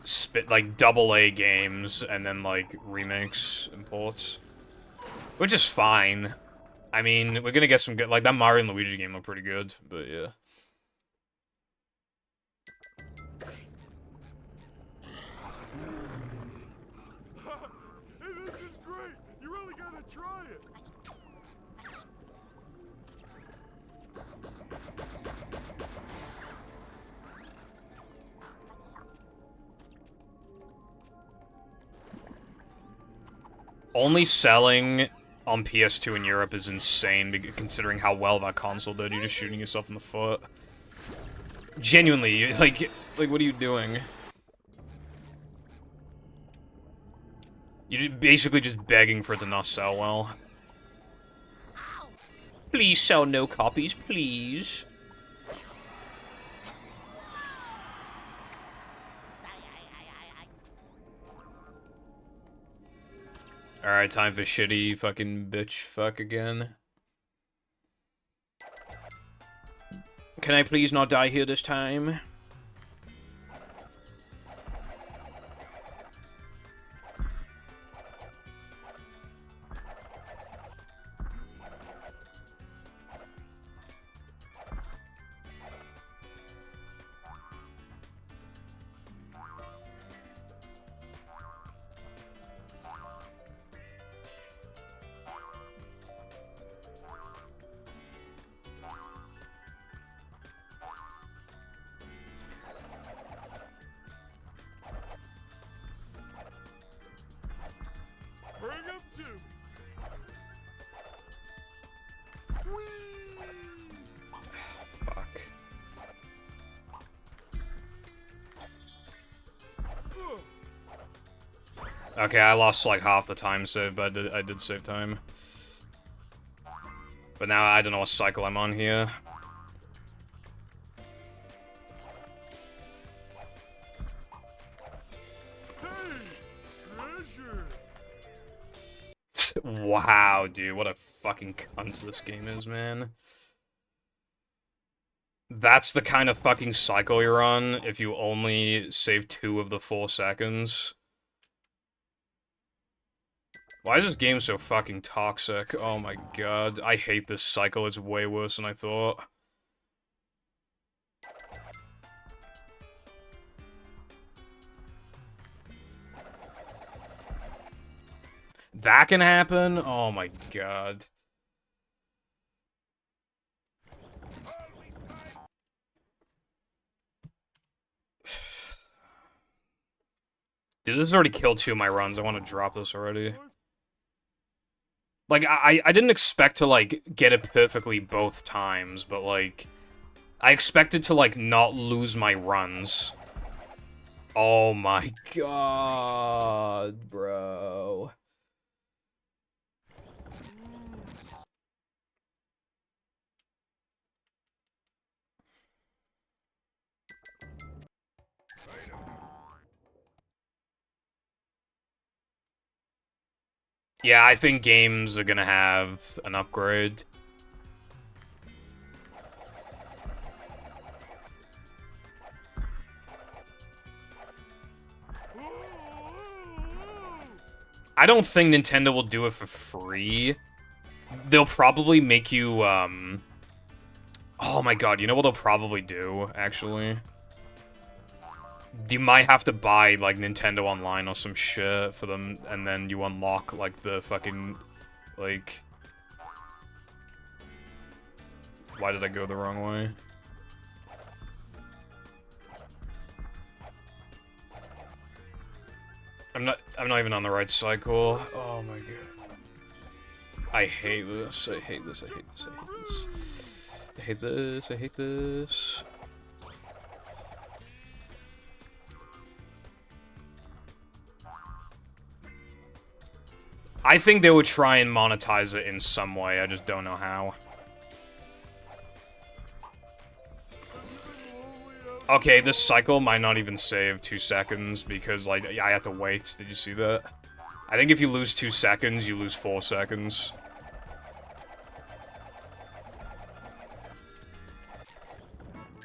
AA games, and then, like, remakes and ports. Which is fine. I mean, we're gonna get some good... Like, that Mario and Luigi game looked pretty good, but yeah. Hey, this is great. You really gotta try it. Only selling on PS2 in Europe is insane, considering how well that console did. You're just shooting yourself in the foot. Genuinely, like, what are you doing? You're basically just begging for it to not sell well. Please sell no copies, please. Alright, time for shitty fucking bitch fuck again. Can I please not die here this time? Bring 'em to me. Fuck. Okay, I lost like half the time save, but I did save time. But now I don't know what cycle I'm on here. Wow, dude, what a fucking cunt this game is, man. That's the kind of fucking cycle you're on if you only save 2 of the 4 seconds. Why is this game so fucking toxic? Oh my god, I hate this cycle, it's way worse than I thought. That can happen? Oh my god. Dude, this has already killed 2 of my runs. I want to drop this already. Like, I didn't expect to, like, get it perfectly both times, but, like, I expected to, like, not lose my runs. Oh my god, bro. Yeah, I think games are gonna have an upgrade. I don't think Nintendo will do it for free. They'll probably make you, Oh my god, you know what they'll probably do, actually? You might have to buy, like, Nintendo Online or some shit for them, and then you unlock, like, the fucking, like... Why did I go the wrong way? I'm not even on the right cycle. Oh my god. I hate this, I hate this, I hate this, I hate this. I hate this, I hate this. I think they would try and monetize it in some way, I just don't know how. Okay, this cycle might not even save 2 seconds because, like, I have to wait. Did you see that? I think if you lose 2 seconds, you lose 4 seconds.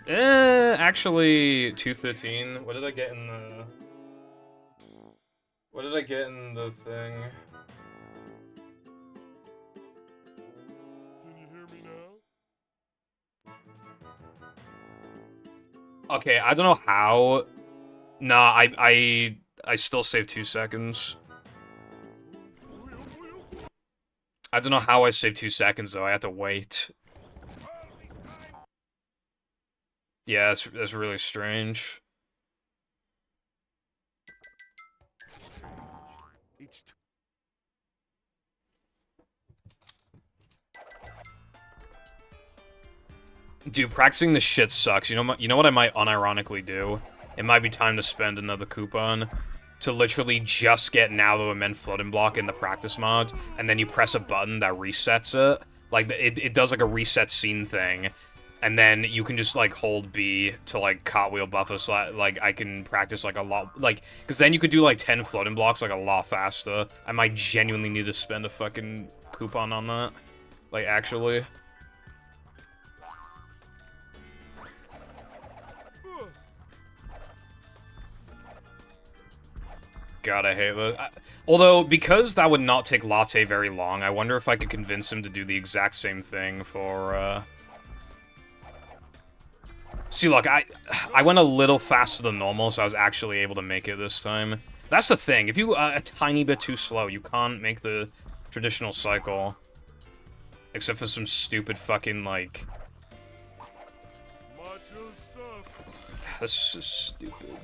Actually, 213. What did I get in the... What did I get in the thing? Can you hear me now? Okay, I don't know how. Nah, I still saved 2 seconds. I don't know how I saved 2 seconds though. I had to wait. Yeah, that's really strange. Dude, practicing this shit sucks. You know what I might unironically do? It might be time to spend another coupon to literally just get Now the Immense Floating Block in the practice mod, and then you press a button that resets it. Like, it does like a reset scene thing, and then you can just, like, hold B to, like, cartwheel buffer, so, like, I can practice, like, a lot, like, because then you could do, like, 10 floating blocks, like, a lot faster. I might genuinely need to spend a fucking coupon on that. Like, actually. God, I hate that. Although, because that would not take Latte very long, I wonder if I could convince him to do the exact same thing for, See, look, I went a little faster than normal, so I was actually able to make it this time. That's the thing. If you a tiny bit too slow, you can't make the traditional cycle. Except for some stupid fucking, like... Macho stuff. This is stupid.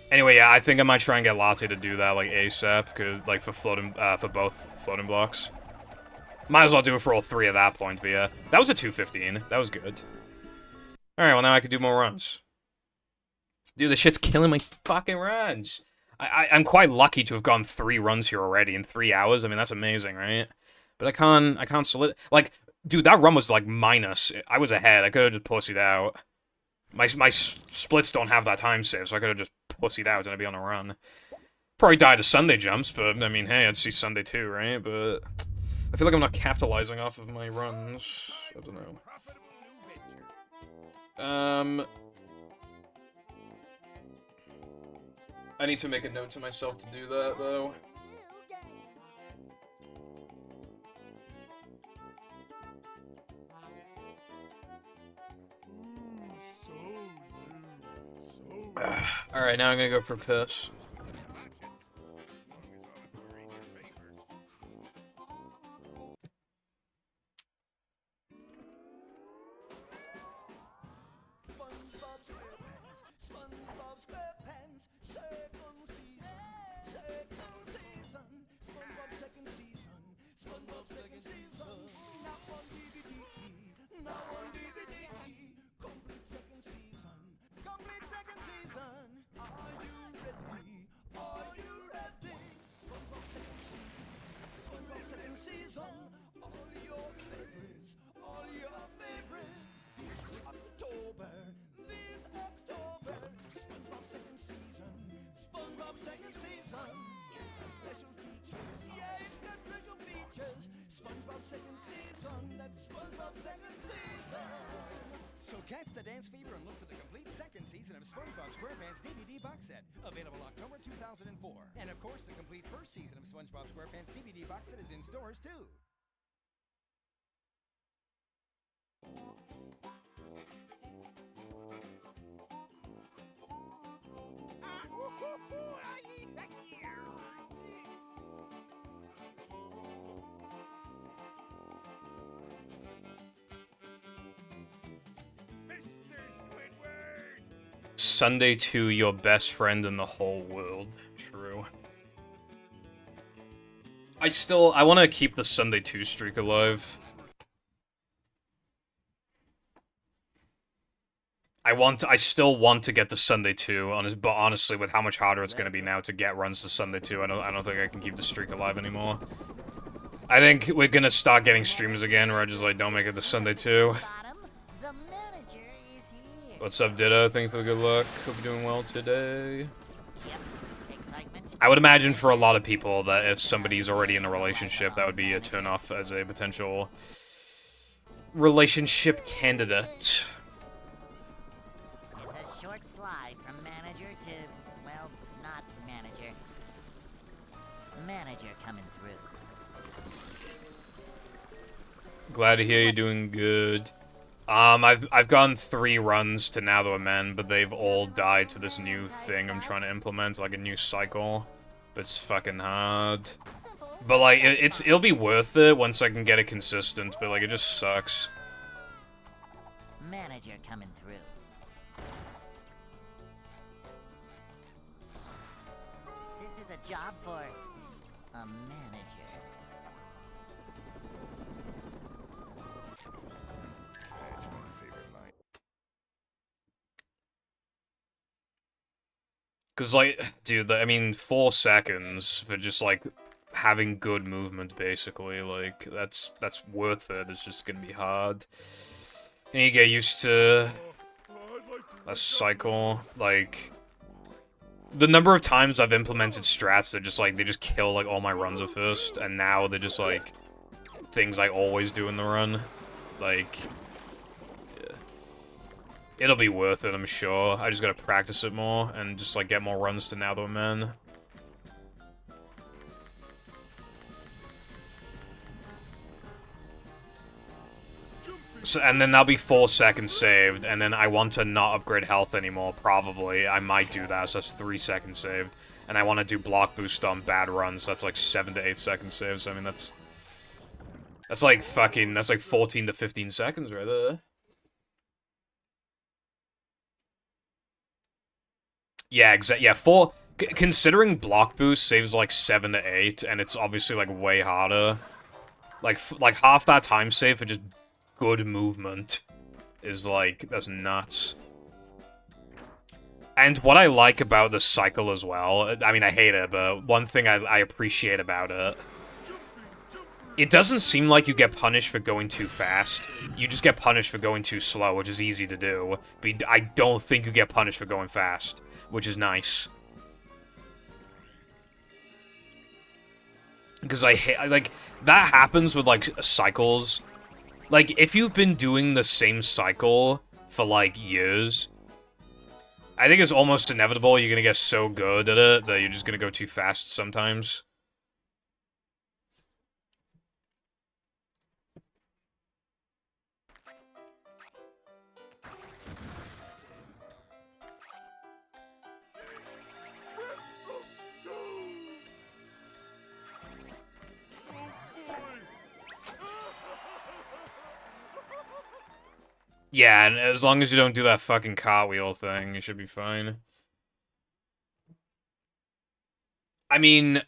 Anyway, yeah, I think I might try and get Latte to do that, like, ASAP, because, like, for both floating blocks. Might as well do it for all 3 at that point, but yeah. That was a 215. That was good. Alright, well, now I can do more runs. Dude, this shit's killing my fucking runs. I'm quite lucky to have gone 3 runs here already in 3 hours. I mean, that's amazing, right? But I can't solid... Like, dude, that run was, like, minus. I was ahead. I could have just pussied out. My splits don't have that time save, so I could have just pussied out and I'd be on a run. Probably die to Sunday jumps, but, I mean, hey, I'd see Sunday too, right? But I feel like I'm not capitalizing off of my runs. I don't know. I need to make a note to myself to do that, though. Alright, now I'm gonna go for piss. So catch the dance fever and look for the complete second season of SpongeBob SquarePants DVD box set, available October 2004. And of course, the complete first season of SpongeBob SquarePants DVD box set is in stores too. Sunday 2, your best friend in the whole world. True. I want to keep the Sunday 2 streak alive. I still want to get to Sunday 2, but honestly, with how much harder it's going to be now to get runs to Sunday 2, I don't think I can keep the streak alive anymore. I think we're going to start getting streams again where I just, like, don't make it to Sunday 2. What's up, Ditto? Thank you for the good luck. Hope you're doing well today. I would imagine for a lot of people that if somebody's already in a relationship, that would be a turn-off as a potential relationship candidate. It's a short slide from manager to, well, not manager. Manager coming through. Glad to hear you're doing good. I've gone 3 runs to Now That We're Men, but they've all died to this new thing I'm trying to implement, like a new cycle. It's fucking hard. But like, it'll be worth it once I can get it consistent, but like, it just sucks. Manager coming through. This is a job for a manager. Cause like, dude, I mean, 4 seconds for just like having good movement, basically, like that's worth it. It's just gonna be hard. And you get used to a cycle. Like, the number of times I've implemented strats that just like they just kill like all my runs at first, and now they're just like things I always do in the run. Like, it'll be worth it, I'm sure. I just gotta practice it more and just, like, get more runs to Now That We're Men. So, and then that'll be 4 seconds saved, and then I want to not upgrade health anymore, probably. I might do that, so that's 3 seconds saved. And I want to do block boost on bad runs, so that's like 7 to 8 seconds saved, so I mean, that's like fucking, that's like 14 to 15 seconds right there. Yeah, exactly. Yeah, considering block boost saves like 7 to 8, and it's obviously like way harder. Like half that time save for just good movement is like, that's nuts. And what I like about the cycle as well, I mean, I hate it, but one thing I appreciate about it It doesn't seem like you get punished for going too fast. You just get punished for going too slow, which is easy to do. But I don't think you get punished for going fast, which is nice. Because I hate, like, that happens with, like, cycles. Like, if you've been doing the same cycle for, like, years, I think it's almost inevitable you're gonna get so good at it that you're just gonna go too fast sometimes. Yeah, and as long as you don't do that fucking cartwheel thing, you should be fine. I mean,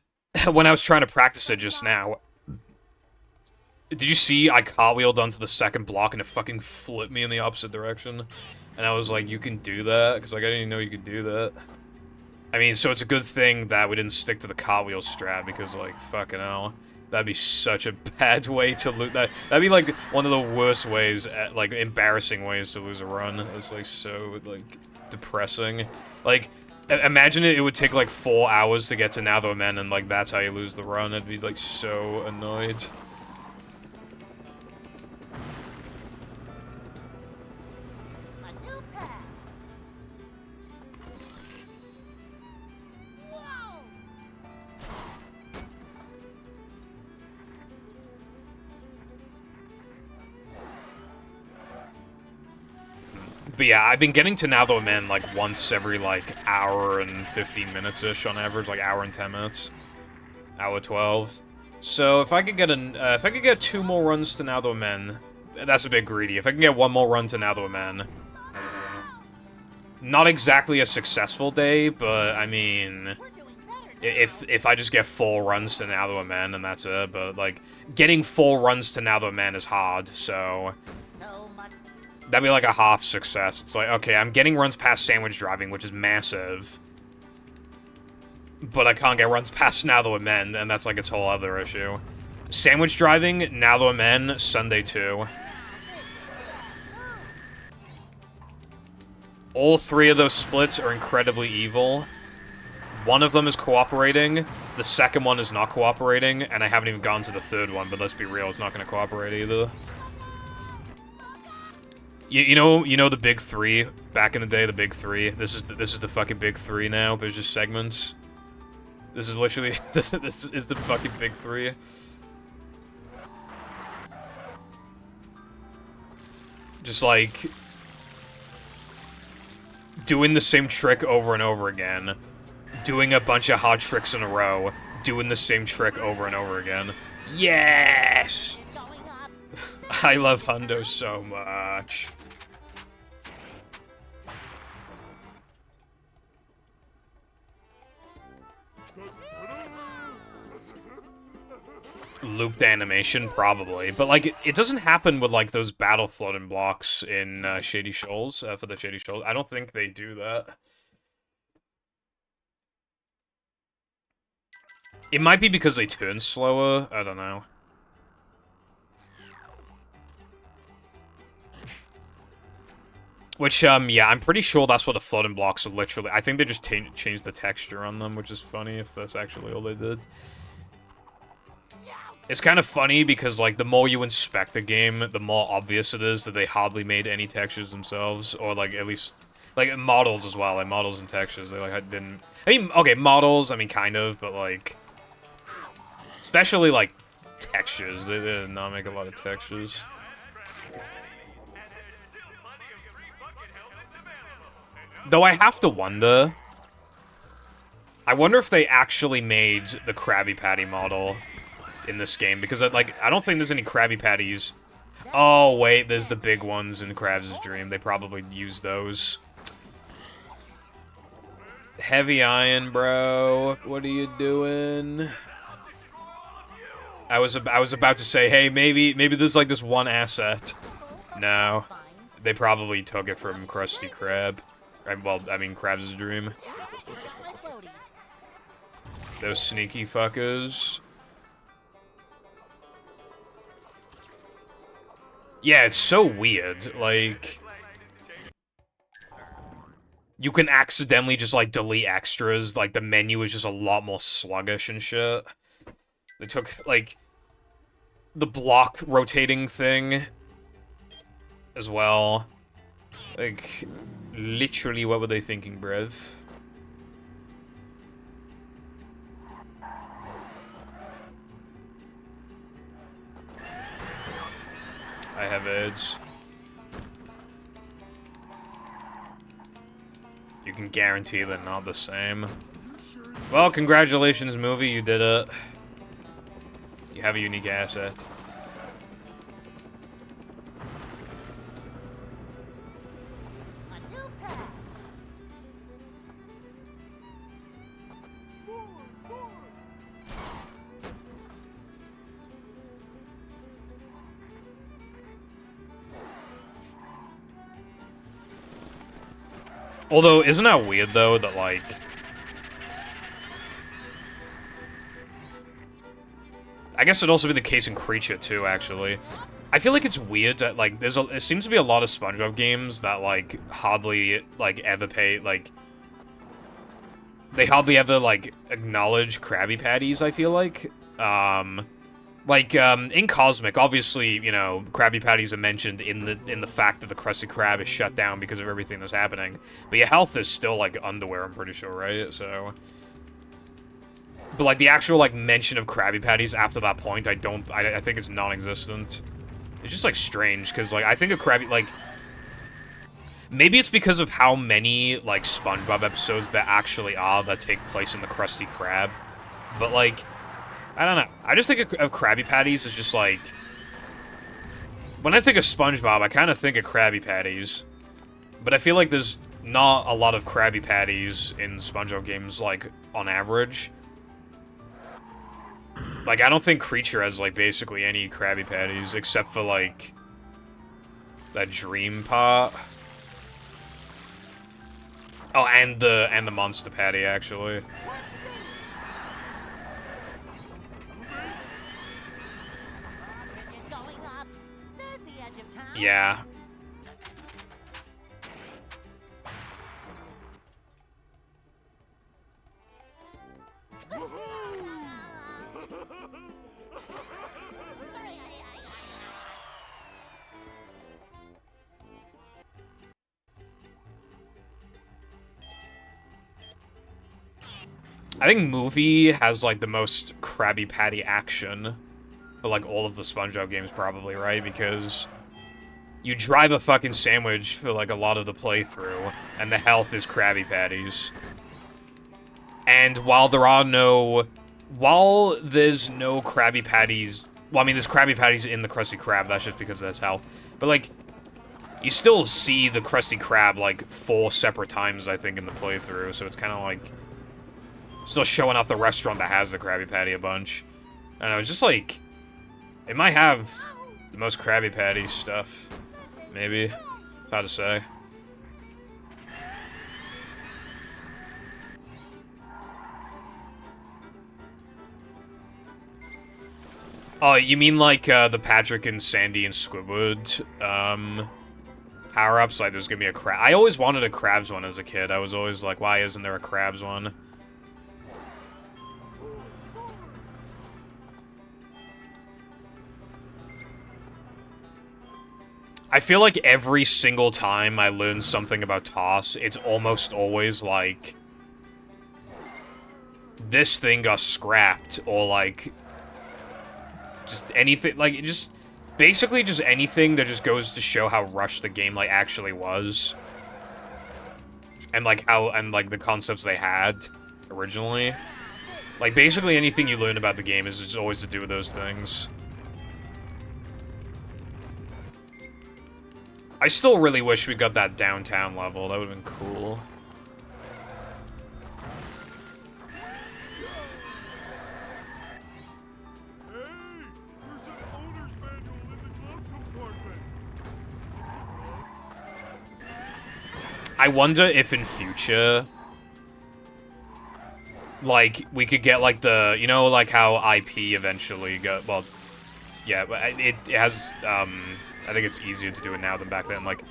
when I was trying to practice it just now, did you see I cartwheeled onto the second block and it fucking flipped me in the opposite direction? And I was like, you can do that? Because, like, I didn't even know you could do that. I mean, so it's a good thing that we didn't stick to the cartwheel strat, because, like, fucking hell. That'd be such a bad way to lose that. That'd be, like, one of the worst ways, like, embarrassing ways to lose a run. It's, like, so, like, depressing. Like, imagine it would take, like, 4 hours to get to Now Though Men, and, like, that's how you lose the run. I'd be, like, so annoyed. But yeah, I've been getting to Now Though Men, like, once every, like, hour and 15 minutes-ish on average, like, hour and 10 minutes. Hour 12. So, if I could get if I could get 2 more runs to Now Though Men, that's a bit greedy. If I can get 1 more run to Now Though Men, not exactly a successful day, but, I mean, if I just get 4 runs to Now Though Men, and that's it, but, like, getting 4 runs to Now Though Men is hard, so that'd be like a half success. It's like, okay, I'm getting runs past sandwich driving, which is massive, but I can't get runs past Now Though Men, and that's like its whole other issue. Sandwich driving, Now Though Men, Sunday 2. All 3 of those splits are incredibly evil. One of them is cooperating, the second one is not cooperating, and I haven't even gone to the third one, but let's be real, it's not going to cooperate either. You know the big 3 back in the day, the big 3. This is the fucking big 3 now, but it's just segments. This is literally this is the fucking big 3. Just like doing the same trick over and over again, doing a bunch of hard tricks in a row, doing the same trick over and over again. Yes! I love Hundo so much. Looped animation, probably. But, like, it doesn't happen with, like, those battle floating blocks in Shady Shoals, for the Shady Shoals. I don't think they do that. It might be because they turn slower. I don't know. Which, yeah, I'm pretty sure that's what the floating blocks are literally. I think they just changed the texture on them, which is funny if that's actually all they did. It's kind of funny because, like, the more you inspect the game, the more obvious it is that they hardly made any textures themselves, or, like, at least, like, models as well, like, models and textures, they, like, didn't... I mean, okay, models, I mean, kind of, but, like, especially, like, textures, they did not make a lot of textures. Though I have to wonder... I wonder if they actually made the Krabby Patty model in this game, because, like, I don't think there's any Krabby Patties. Oh, wait, there's the big ones in Krabs' Dream. They probably use those. Heavy Iron, bro. What are you doing? I was about to say, hey, maybe there's, like, this one asset. No. They probably took it from Krusty Krab. Well, I mean, Krabs' Dream. Those sneaky fuckers. Yeah, it's so weird. Like, you can accidentally just, like, delete extras. Like, the menu is just a lot more sluggish and shit. They took, like, the block rotating thing as well. Like, literally, what were they thinking, bruv? I have AIDS. You can guarantee they're not the same. Well, congratulations, movie, you did it. You have a unique asset. A new path. Although, isn't that weird, though, that, like... I guess it'd also be the case in Creature, too, actually. I feel like it's weird that, like, there seems to be a lot of SpongeBob games that, like, hardly, like, ever pay, like... They hardly ever, like, acknowledge Krabby Patties, I feel like. In Cosmic, obviously, you know, Krabby Patties are mentioned in the fact that the Krusty Krab is shut down because of everything that's happening. But your health is still, like, underwear, I'm pretty sure, right? So... But, like, the actual, like, mention of Krabby Patties after that point, I think it's non-existent. It's just, like, strange, because, like, I think of Krabby, like... Maybe it's because of how many, like, SpongeBob episodes there actually are that take place in the Krusty Krab. But, like, I don't know. I just think of Krabby Patties as just, like... When I think of SpongeBob, I kind of think of Krabby Patties. But I feel like there's not a lot of Krabby Patties in SpongeBob games, like, on average. Like, I don't think Creature has, like, basically any Krabby Patties, except for, like, that dream part. Oh, and the Monster Patty, actually. It's going up. There's the edge of town. Yeah. I think movie has, like, the most Krabby Patty action for, like, all of the SpongeBob games, probably, right? Because you drive a fucking sandwich for, like, a lot of the playthrough, and the health is Krabby Patties. And while there's no Krabby Patties... Well, I mean, there's Krabby Patties in the Krusty Krab, that's just because that's health. But, like, you still see the Krusty Krab, like, 4 separate times, I think, in the playthrough, so it's kind of like... Still showing off the restaurant that has the Krabby Patty a bunch. And I was just like... It might have the most Krabby Patty stuff. Maybe. It's hard to say. Oh, you mean like the Patrick and Sandy and Squidward power-ups? Like there's gonna be a crab. I always wanted a Krabs one as a kid. I was always like, why isn't there a Krabs one? I feel like every single time I learn something about Toss, it's almost always like... This thing got scrapped, or like... Just anything, like, just... Basically just anything that just goes to show how rushed the game, like, actually was. And, like, the concepts they had originally. Like, basically anything you learn about the game is just always to do with those things. I still really wish we got that downtown level. That would have been cool. Hey, there's an owner's manual in the glove compartment. I wonder if in future, like, we could get, like, the, you know, like how IP eventually got, well, yeah, it has, I think it's easier to do it now than back then. Like,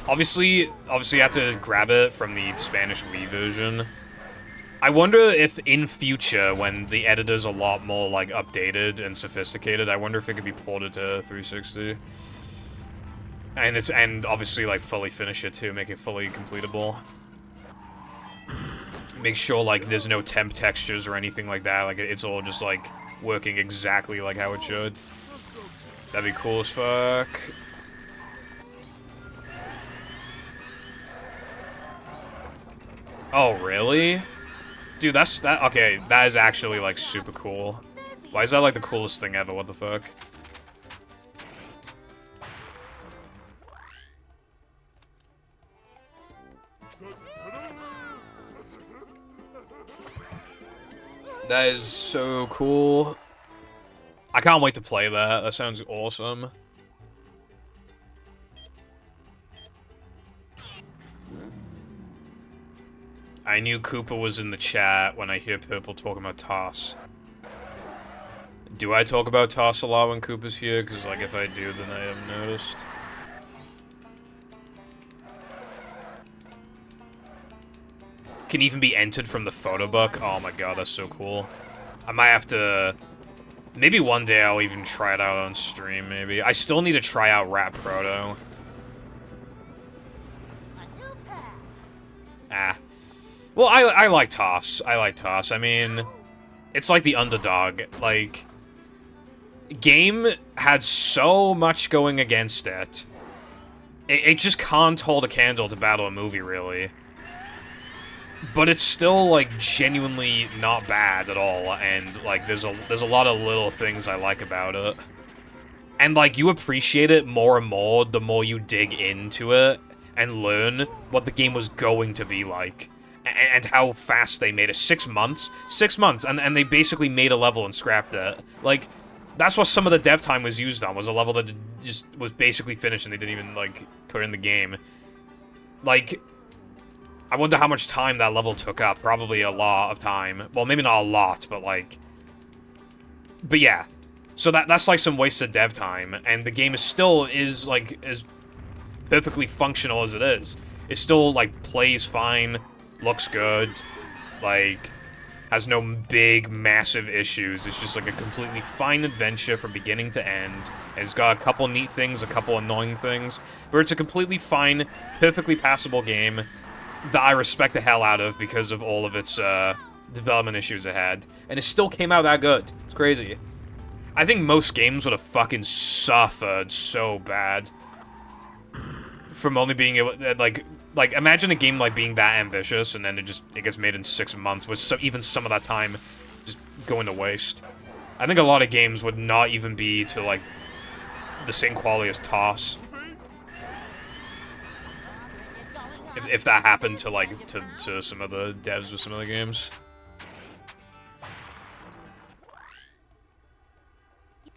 obviously you have to grab it from the Spanish Wii version. I wonder if in future, when the editor's a lot more, like, updated and sophisticated, I wonder if it could be ported to 360. And obviously, like, fully finish it, too, make it fully completable. Make sure, like, there's no temp textures or anything like that, like, it's all just, like, working exactly like how it should. That'd be cool as fuck. Oh, really? Dude, okay, that is actually, like, super cool. Why is that, like, the coolest thing ever? What the fuck? That is so cool. I can't wait to play that. That sounds awesome. I knew Cooper was in the chat when I hear Purple talking about Toss. Do I talk about Toss a lot when Cooper's here? Because, like, if I do, then I haven't noticed. Can even be entered from the photo book. Oh my god, that's so cool. I might have to... Maybe one day I'll even try it out on stream, maybe. I still need to try out Rat Proto. Ah. Well, I like Toss. I like Toss. I mean, it's like the underdog. Like, game had so much going against it. It just can't hold a candle to Battle a Movie, really. But it's still, like, genuinely not bad at all, and, like, there's a lot of little things I like about it. And, like, you appreciate it more and more the more you dig into it and learn what the game was going to be like. And how fast they made it. 6 months? 6 months, and they basically made a level and scrapped it. Like, that's what some of the dev time was used on, was a level that just was basically finished and they didn't even, like, put in the game. Like... I wonder how much time that level took up. Probably a lot of time. Well, maybe not a lot, but like... But yeah. So that's like some wasted dev time. And the game is like, as perfectly functional as it is. It still, like, plays fine. Looks good. Like, has no big, massive issues. It's just like a completely fine adventure from beginning to end. And it's got a couple neat things, a couple annoying things. But it's a completely fine, perfectly passable game that I respect the hell out of because of all of its development issues it had. And it still came out that good. It's crazy. I think most games would have fucking suffered so bad from only being able to, like imagine a game like being that ambitious and then it gets made in 6 months with even some of that time just going to waste. I think a lot of games would not even be to, like, the same quality as Toss. If that happened to, like, to some of the devs with some of the games.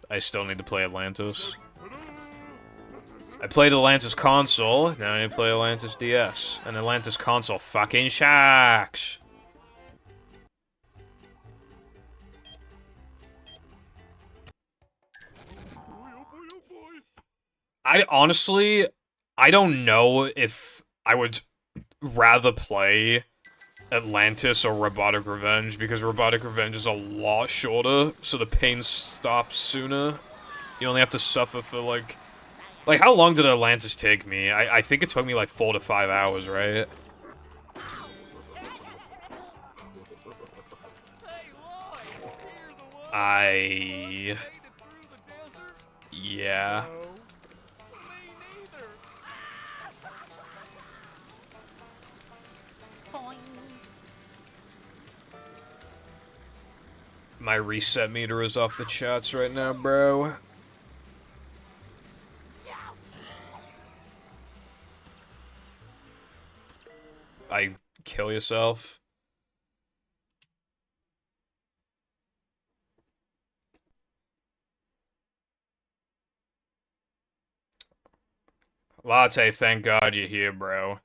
I still need to play Atlantis. I played Atlantis console, now I need to play Atlantis DS. And Atlantis console fucking shacks. I honestly, I don't know if I would rather play Atlantis or Robotic Revenge, because Robotic Revenge is a lot shorter, so the pain stops sooner. You only have to suffer for, like, how long did Atlantis take me? I think it took me, like, 4 to 5 hours, right? Yeah. My reset meter is off the charts right now, bro. Kill yourself. Latte, thank God you're here, bro.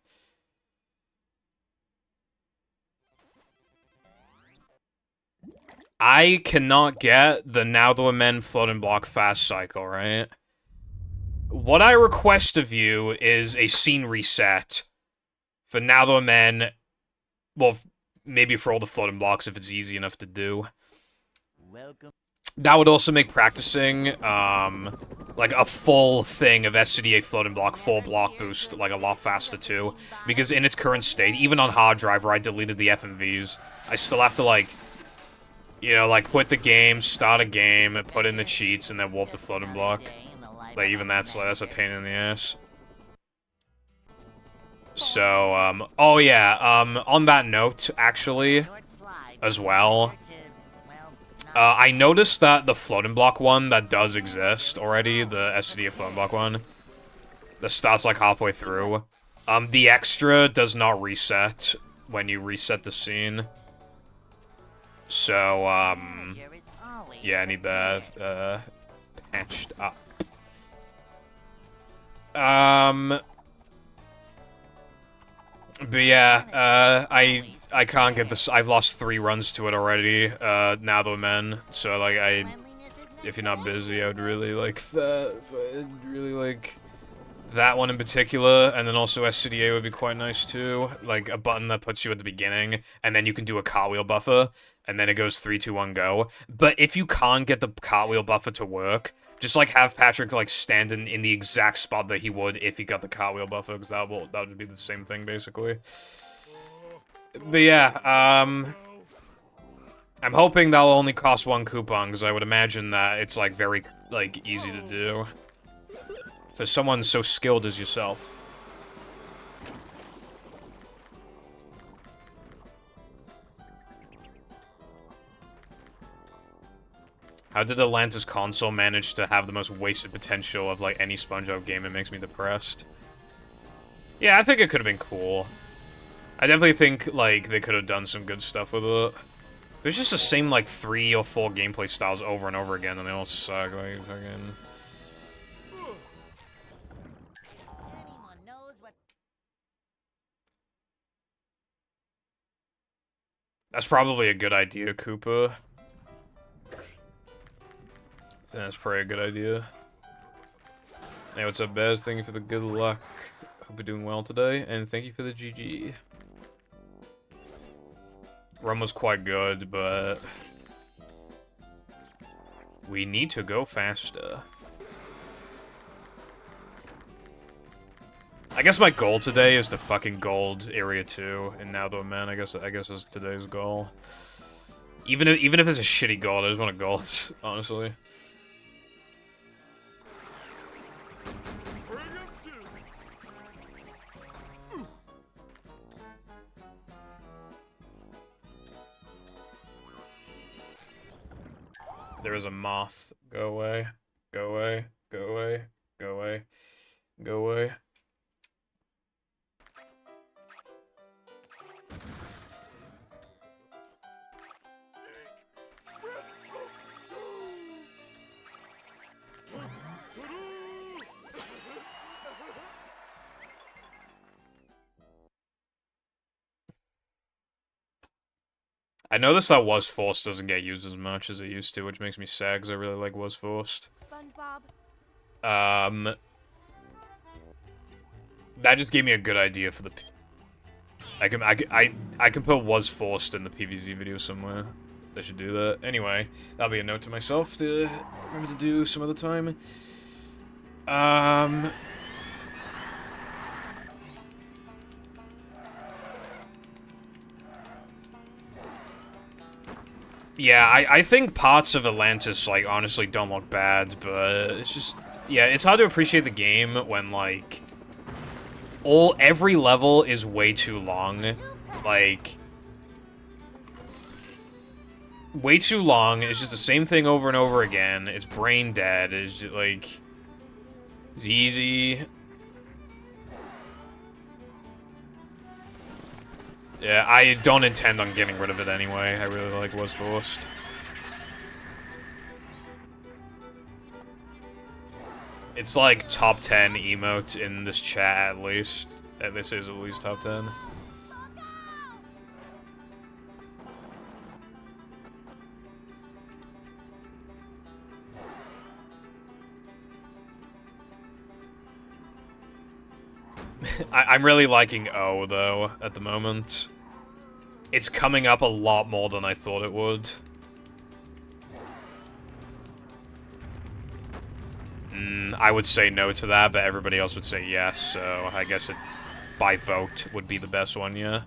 I cannot get the Now There Were Men floating block fast cycle, right? what I request of you is a scene reset for Now the Men. Well, maybe for all the floating blocks if it's easy enough to do. Welcome. That would also make practicing, like a full thing of SCDA floating block, full block boost, like a lot faster too. Because in its current state, even on hard drive where I deleted the FMVs, I still have to like, you know, like quit the game, start a game, and put in the cheats, and then warp the floating block. Like even that's a pain in the ass. So, oh yeah, on that note, actually, as well, I noticed that the floating block one that does exist already, the SCDA floating block one, that starts like halfway through, the extra does not reset when you reset the scene. So, yeah, I need that, patched up. But yeah, I can't get this. I've lost 3 runs to it already, now the men. So, like, if you're not busy, I would really like that. I'd really like that one in particular, and then also SCDA would be quite nice too. Like, a button that puts you at the beginning, and then you can do a cartwheel buffer, and then it goes 3, 2, 1, go. But if you can't get the cartwheel buffer to work, just, like, have Patrick, like, stand in the exact spot that he would if he got the cartwheel buffer, because that would be the same thing, basically. But yeah, I'm hoping that'll only cost 1 coupon, because I would imagine that it's, like, very, like, easy to do. For someone so skilled as yourself. How did Atlantis console manage to have the most wasted potential of, like, any SpongeBob game? It makes me depressed. Yeah, I think it could have been cool. I definitely think, like, they could have done some good stuff with it. There's just the same, like, 3 or 4 gameplay styles over and over again, and they all suck, like, fucking... That's probably a good idea, Koopa. I think that's probably a good idea. Hey, what's up, Bez? Thank you for the good luck. Hope you're doing well today, and thank you for the GG. Run was quite good, but... we need to go faster. I guess my goal today is to fucking gold Area 2, and now though, man, I guess is today's goal. Even if it's a shitty gold, I just want a gold, honestly. There is a moth. Go away. Go away. Go away. Go away. Go away. I noticed that Was Forced doesn't get used as much as it used to, which makes me sad because I really like Was Forced. SpongeBob. That just gave me a good idea for the... I can put Was Forced in the PVZ video somewhere. I should do that. Anyway, that'll be a note to myself to remember to do some other time. Yeah, I think parts of Atlantis, like, honestly don't look bad, but it's just... yeah, it's hard to appreciate the game when, like... every level is way too long. Like... way too long, it's just the same thing over and over again, it's brain dead, it's just, like... it's easy... yeah, I don't intend on getting rid of it anyway. I really like Was Forced. It's like top 10 emote in this chat at least. This is at least top 10. I'm really liking O, though, at the moment. It's coming up a lot more than I thought it would. I would say no to that, but everybody else would say yes, so I guess it, by vote, would be the best one, yeah.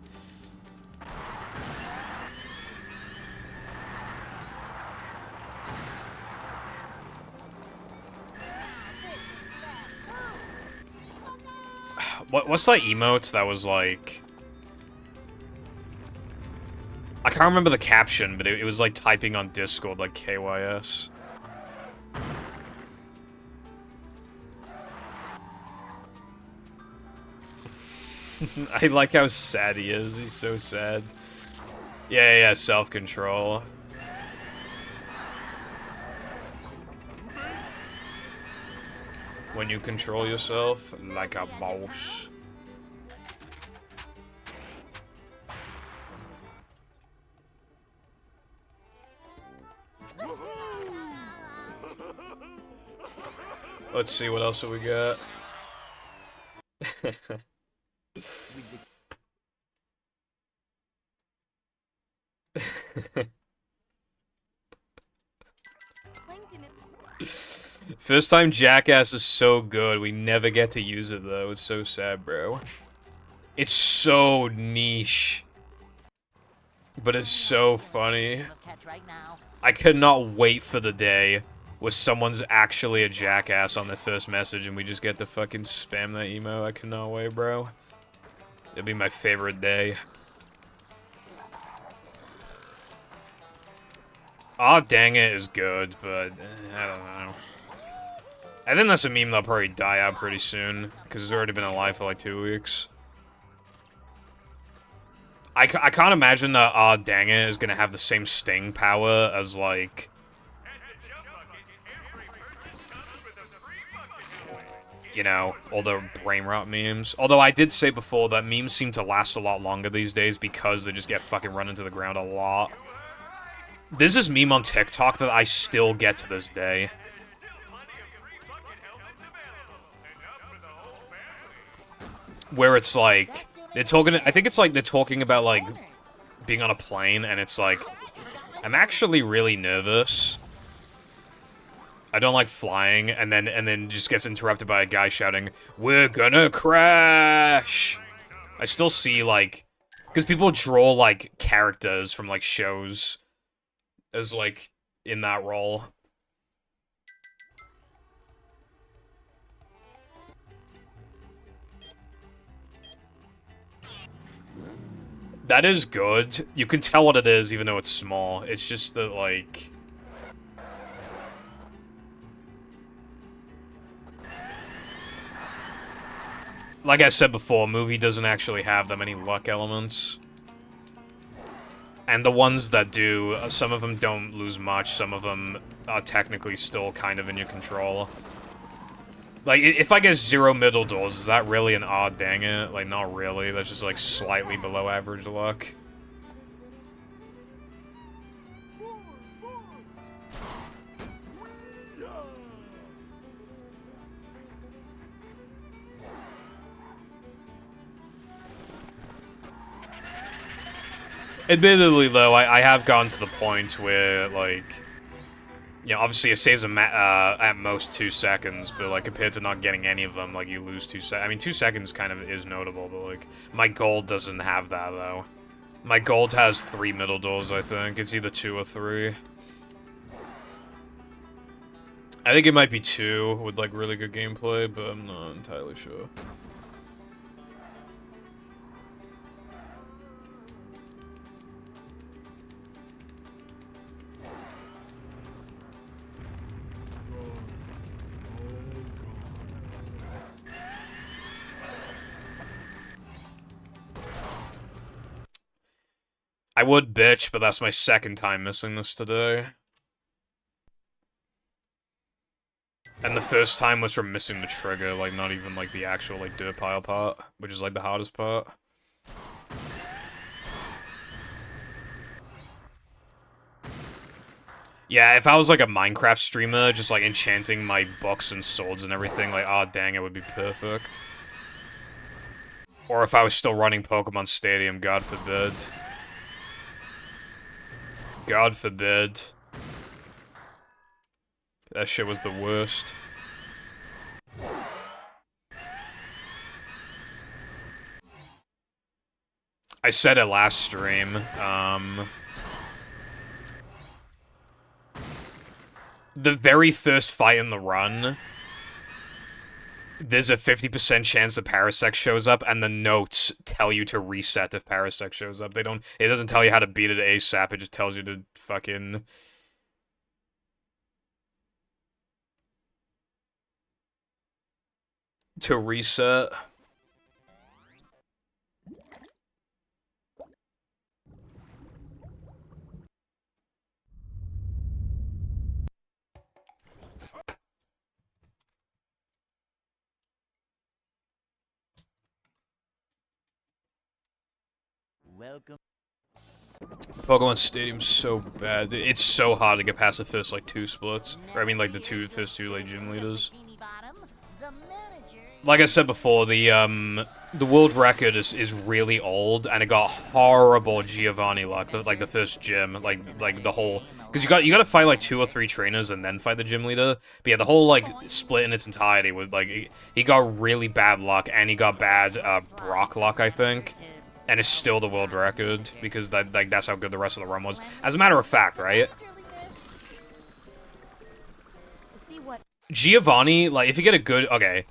What's that emote that was like... I can't remember the caption, but it was like typing on Discord, like KYS. I like how sad he is. He's so sad. Yeah, self-control. When you control yourself like a boss. Let's see what else we got. First time Jackass is so good. We never get to use it though. It's so sad, bro. It's so niche. But it's so funny. I could not wait for the day where someone's actually a jackass on their first message and we just get to fucking spam that emo. I cannot wait, bro. It'll be my favorite day. Aw, dang it is good, but I don't know. I think that's a meme that'll probably die out pretty soon, because it's already been alive for like 2 weeks. I can't imagine that Aw, dang it is gonna have the same sting power as, like... You know, all the brain rot memes. Although I did say before that memes seem to last a lot longer these days because they just get fucking run into the ground a lot. There's this meme on TikTok that I still get to this day. Where it's like, they're talking, I think it's like they're talking about like being on a plane and it's like, I'm actually really nervous. I don't like flying, and then just gets interrupted by a guy shouting, "We're gonna crash!" I still see, like... Because people draw, like, characters from, like, shows as, like, in that role. That is good. You can tell what it is, even though it's small. It's just that, like... Like I said before, movie doesn't actually have that many luck elements. And the ones that do, some of them don't lose much, some of them are technically still kind of in your control. Like, if I get 0 middle doors, is that really an odd dang it? Like, not really, that's just like slightly below average luck. Admittedly, though, I have gotten to the point where, like, you know, obviously it saves at most 2 seconds, but, like, compared to not getting any of them, like, you lose 2 seconds. I mean, 2 seconds kind of is notable, but, like, my gold doesn't have that, though. My gold has 3 middle doors, I think. It's either 2 or 3. I think it might be 2 with, like, really good gameplay, but I'm not entirely sure. I would bitch, but that's my second time missing this today. And the first time was from missing the trigger, like, not even, like, the actual, like, dirt pile part, which is, like, the hardest part. Yeah, if I was, like, a Minecraft streamer, just, like, enchanting my books and swords and everything, like, oh, dang, it would be perfect. Or if I was still running Pokemon Stadium, God forbid. God forbid. That shit was the worst. I said it last stream, the very first fight in the run, there's a 50% chance that Parasect shows up, and the notes tell you to reset if Parasect shows up. It doesn't tell you how to beat it ASAP, it just tells you to fucking... to reset. Welcome. Pokemon Stadium's so bad. It's so hard to get past the first, like, 2 splits. Or, I mean, like, the first two, like, gym leaders. Like I said before, the world record is really old, and it got horrible Giovanni luck, like, the first gym, like, the whole... Because you gotta fight, like, 2 or 3 trainers and then fight the gym leader. But yeah, the whole, like, split in its entirety was, like, he got really bad luck, and he got bad, Brock luck, I think. And it's still the world record, because that's how good the rest of the run was. As a matter of fact, right? Giovanni, like, if you get a good... Okay.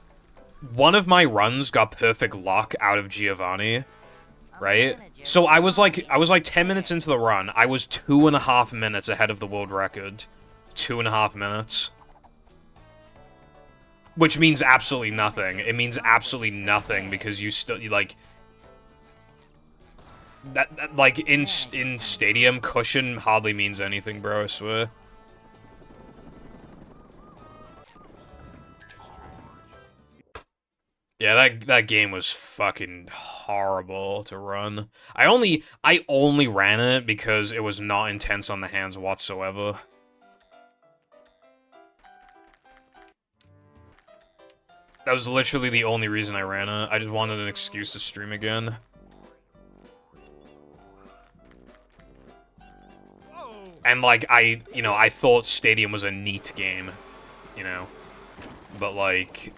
One of my runs got perfect luck out of Giovanni, right? So I was like 10 minutes into the run. I was 2.5 minutes ahead of the world record. 2.5 minutes. Which means absolutely nothing. It means absolutely nothing, because you still, like... That like, in Stadium, cushion hardly means anything, bro, I swear. Yeah, that game was fucking horrible to run. I only ran it because it was not intense on the hands whatsoever. That was literally the only reason I ran it. I just wanted an excuse to stream again. And, like, I thought Stadium was a neat game, you know? But, like,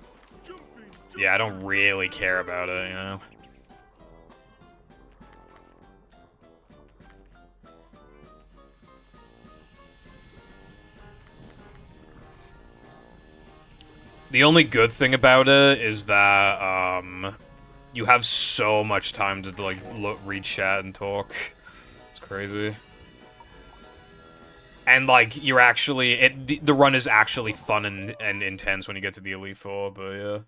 yeah, I don't really care about it, you know? The only good thing about it is that, you have so much time to, like, read chat and talk. It's crazy. And, like, you're actually... the run is actually fun and intense when you get to the Elite Four, but yeah.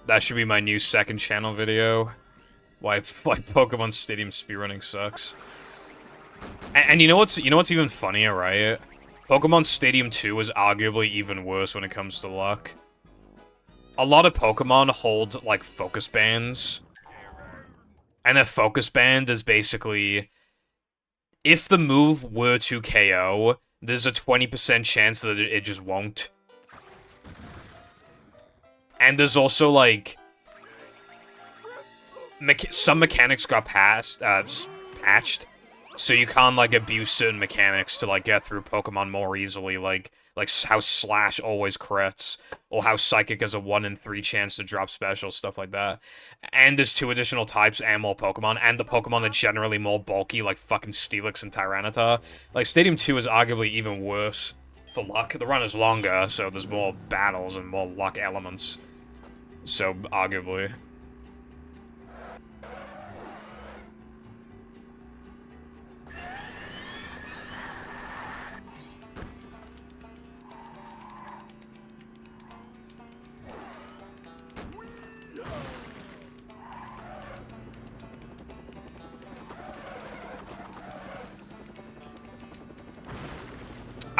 That should be my new second channel video. Why Pokemon Stadium speedrunning sucks. And you know what's even funnier, right? Pokemon Stadium 2 is arguably even worse when it comes to luck. A lot of Pokemon hold, like, focus bands. And a focus band is basically... If the move were to KO, there's a 20% chance that it just won't. And there's also, like... some mechanics got patched. So you can't, like, abuse certain mechanics to, like, get through Pokemon more easily, like how Slash always crits, or how Psychic has a 1 in 3 chance to drop special, stuff like that. And there's 2 additional types and more Pokemon, and the Pokemon are generally more bulky, like fucking Steelix and Tyranitar. Like, Stadium 2 is arguably even worse for luck. The run is longer, so there's more battles and more luck elements. So, arguably.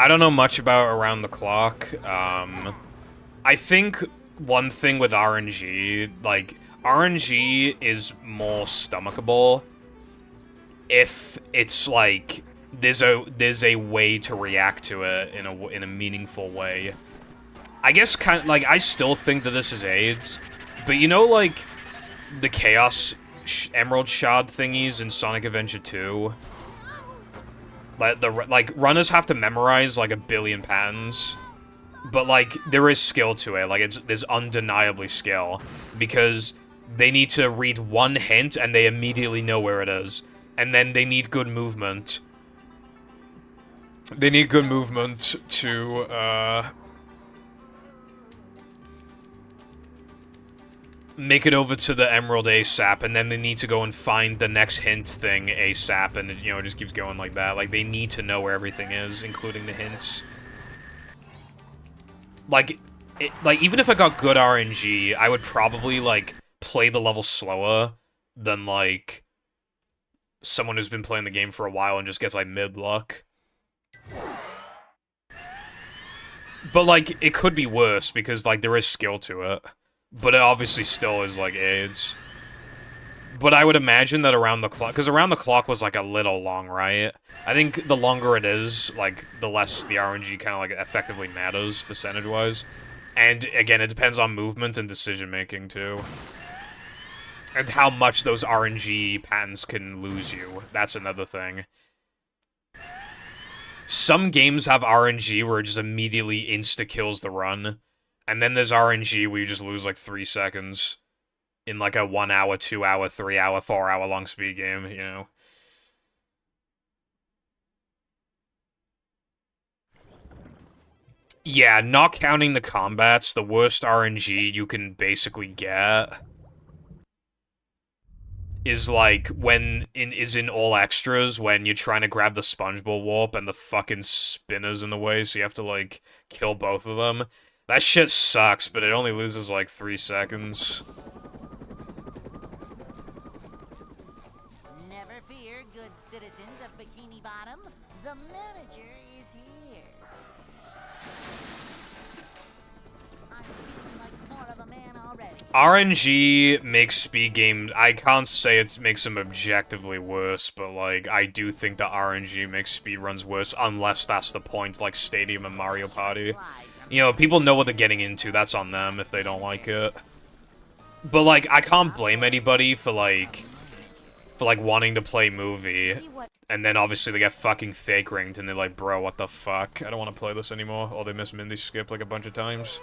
I don't know much about around the clock. I think one thing with RNG, like, RNG is more stomachable if it's like there's a way to react to it in a meaningful way. I guess kind of like I still think that this is AIDS, but you know, like the Chaos Emerald Shard thingies in Sonic Adventure 2. Like runners have to memorize like 1 billion patterns, but like there is skill to it. Like there's undeniably skill because they need to read one hint and they immediately know where it is, and then they need good movement. They need good movement to make it over to the Emerald ASAP, and then they need to go and find the next hint thing ASAP, and it, you know, it just keeps going like that. Like, they need to know where everything is, including the hints. Like, even if I got good RNG, I would probably, like, play the level slower than, like, someone who's been playing the game for a while and just gets, like, mid-luck. But, like, it could be worse, because, like, there is skill to it. But it obviously still is, like, AIDS. But I would imagine that around the clock... Because around the clock was, like, a little long, right? I think the longer it is, like, the less the RNG kind of, like, effectively matters, percentage-wise. And, again, it depends on movement and decision-making, too. And how much those RNG patterns can lose you. That's another thing. Some games have RNG where it just immediately insta-kills the run. And then there's RNG where you just lose, like, 3 seconds in, like, a 1 hour, 2 hour, 3 hour, 4 hour long speed game, you know? Yeah, not counting the combats, the worst RNG you can basically get is, like, is in all extras, when you're trying to grab the SpongeBob warp and the fucking spinner's in the way, so you have to, like, kill both of them. That shit sucks, but it only loses, like, 3 seconds. Never fear, good citizens of Bikini Bottom. The manager is here. I'm feeling like more of a man already. RNG makes speed game... I can't say it makes them objectively worse, but, like, I do think that RNG makes speedruns worse, unless that's the point, like Stadium and Mario Party. You know, people know what they're getting into, that's on them if they don't like it. But, like, I can't blame anybody for, like, wanting to play movie. And then, obviously, they get fucking fake ringed, and they're like, bro, what the fuck? I don't want to play this anymore. Or they miss Mindy Skip, like, a bunch of times.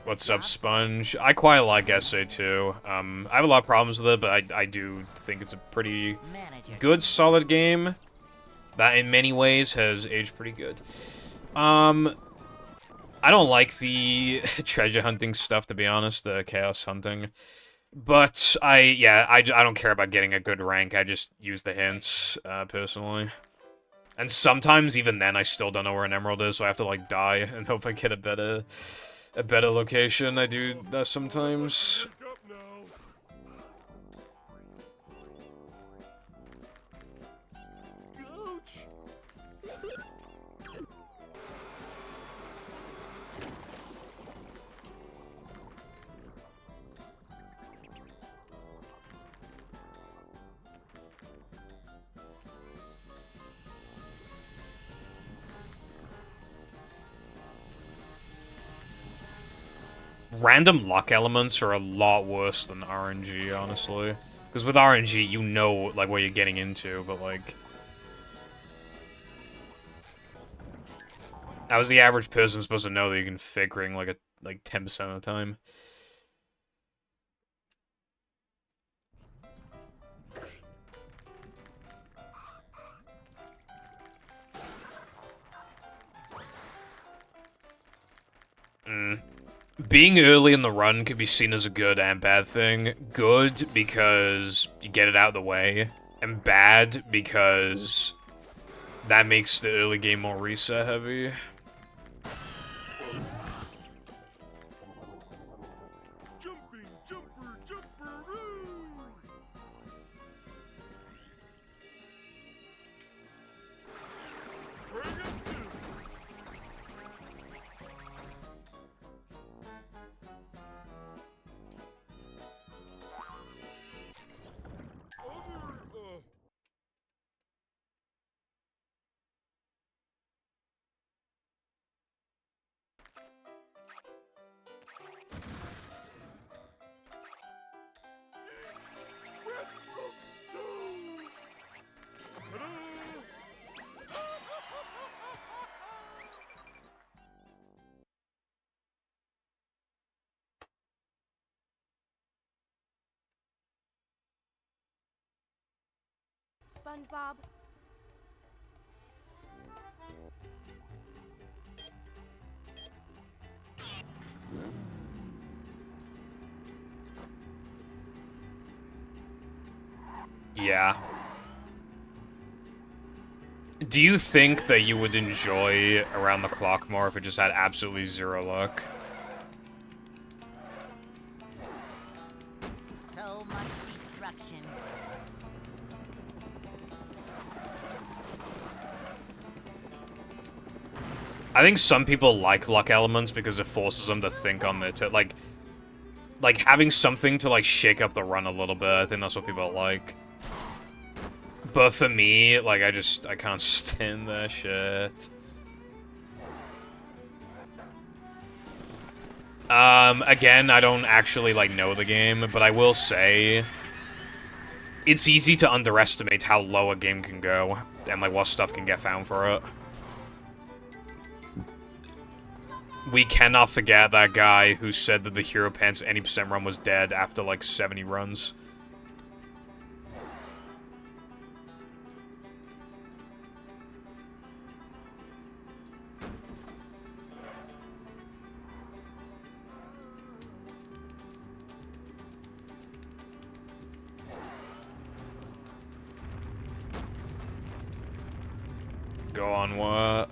What's up, Sponge? I quite like SA too. I have a lot of problems with it, but I do think it's a pretty good, solid game that in many ways has aged pretty good. I don't like the treasure hunting stuff, to be honest, the chaos hunting. But I don't care about getting a good rank. I just use the hints, personally. And sometimes, even then, I still don't know where an emerald is, so I have to, like, die and hope I get a better location. I do that sometimes. Random luck elements are a lot worse than RNG, honestly. Because with RNG, you know, like, what you're getting into, but, like... How is the average person supposed to know that you can fake ring, like, 10% of the time? Being early in the run could be seen as a good and bad thing. Good, because you get it out of the way. And bad, because that makes the early game more reset heavy. SpongeBob. Yeah. Do you think that you would enjoy Around the Clock more if it just had absolutely zero luck? So much destruction. I think some people like luck elements because it forces them to think on it. Like having something to, like, shake up the run a little bit. I think that's what people like. But for me, like, I can't stand that shit. Again, I don't actually, like, know the game, but I will say it's easy to underestimate how low a game can go and, like, what stuff can get found for it. We cannot forget that guy who said that the Hero Pants 80% run was dead after, like, 70 runs. Go on, what?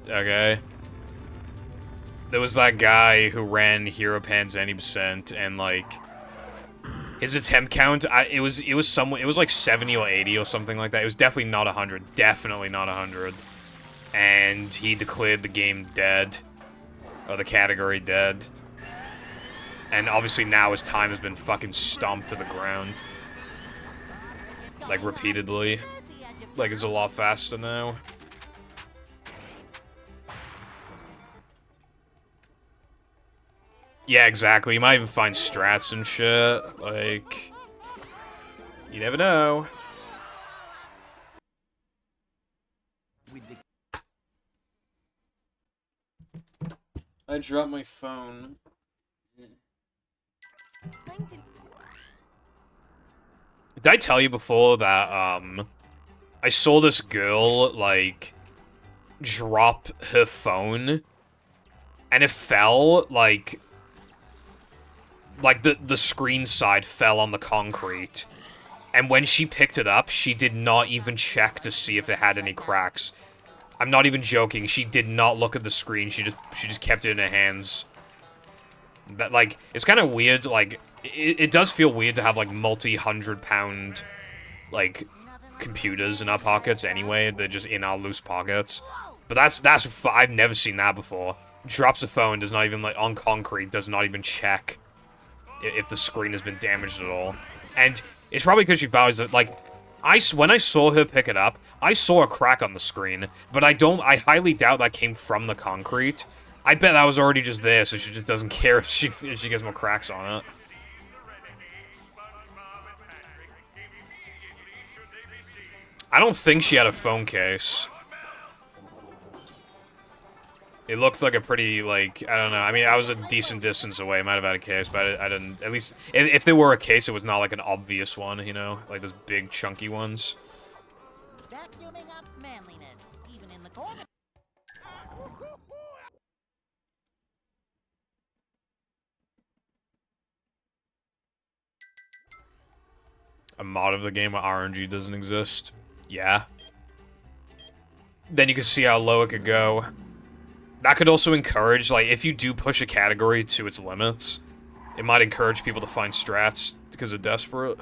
Okay. There was that guy who ran Hero Pants 80% and, like, his attempt count, it was like 70 or 80 or something like that. It was definitely not 100. Definitely not 100. And he declared the game dead. Or the category dead. And obviously now his time has been fucking stomped to the ground. Like, repeatedly. Like, it's a lot faster now. Yeah, exactly. You might even find strats and shit. Like, you never know. I dropped my phone. Did I tell you before that, I saw this girl, like, drop her phone, and it fell, like the screen side fell on the concrete. And when she picked it up, she did not even check to see if it had any cracks. I'm not even joking. She did not look at the screen. She just kept it in her hands. That, like, it's kind of weird. Like, it does feel weird to have, like, multi-100-pound, like, computers in our pockets anyway. They're just in our loose pockets. But I've never seen that before. Drops a phone, does not even, like, on concrete, does not even check if the screen has been damaged at all. And it's probably because she values it, like, when I saw her pick it up, I saw a crack on the screen, but I highly doubt that came from the concrete. I bet that was already just there, so she just doesn't care if she gets more cracks on it. I don't think she had a phone case. It looked like a pretty, like, I don't know. I mean, I was a decent distance away. I might have had a case, but I didn't, at least, if there were a case, it was not like an obvious one, you know? Like those big, chunky ones. Vacuuming up manliness, even in the corner. a mod of the game where RNG doesn't exist, yeah. Then you can see how low it could go. That could also encourage, like, if you do push a category to its limits, it might encourage people to find strats because they're desperate.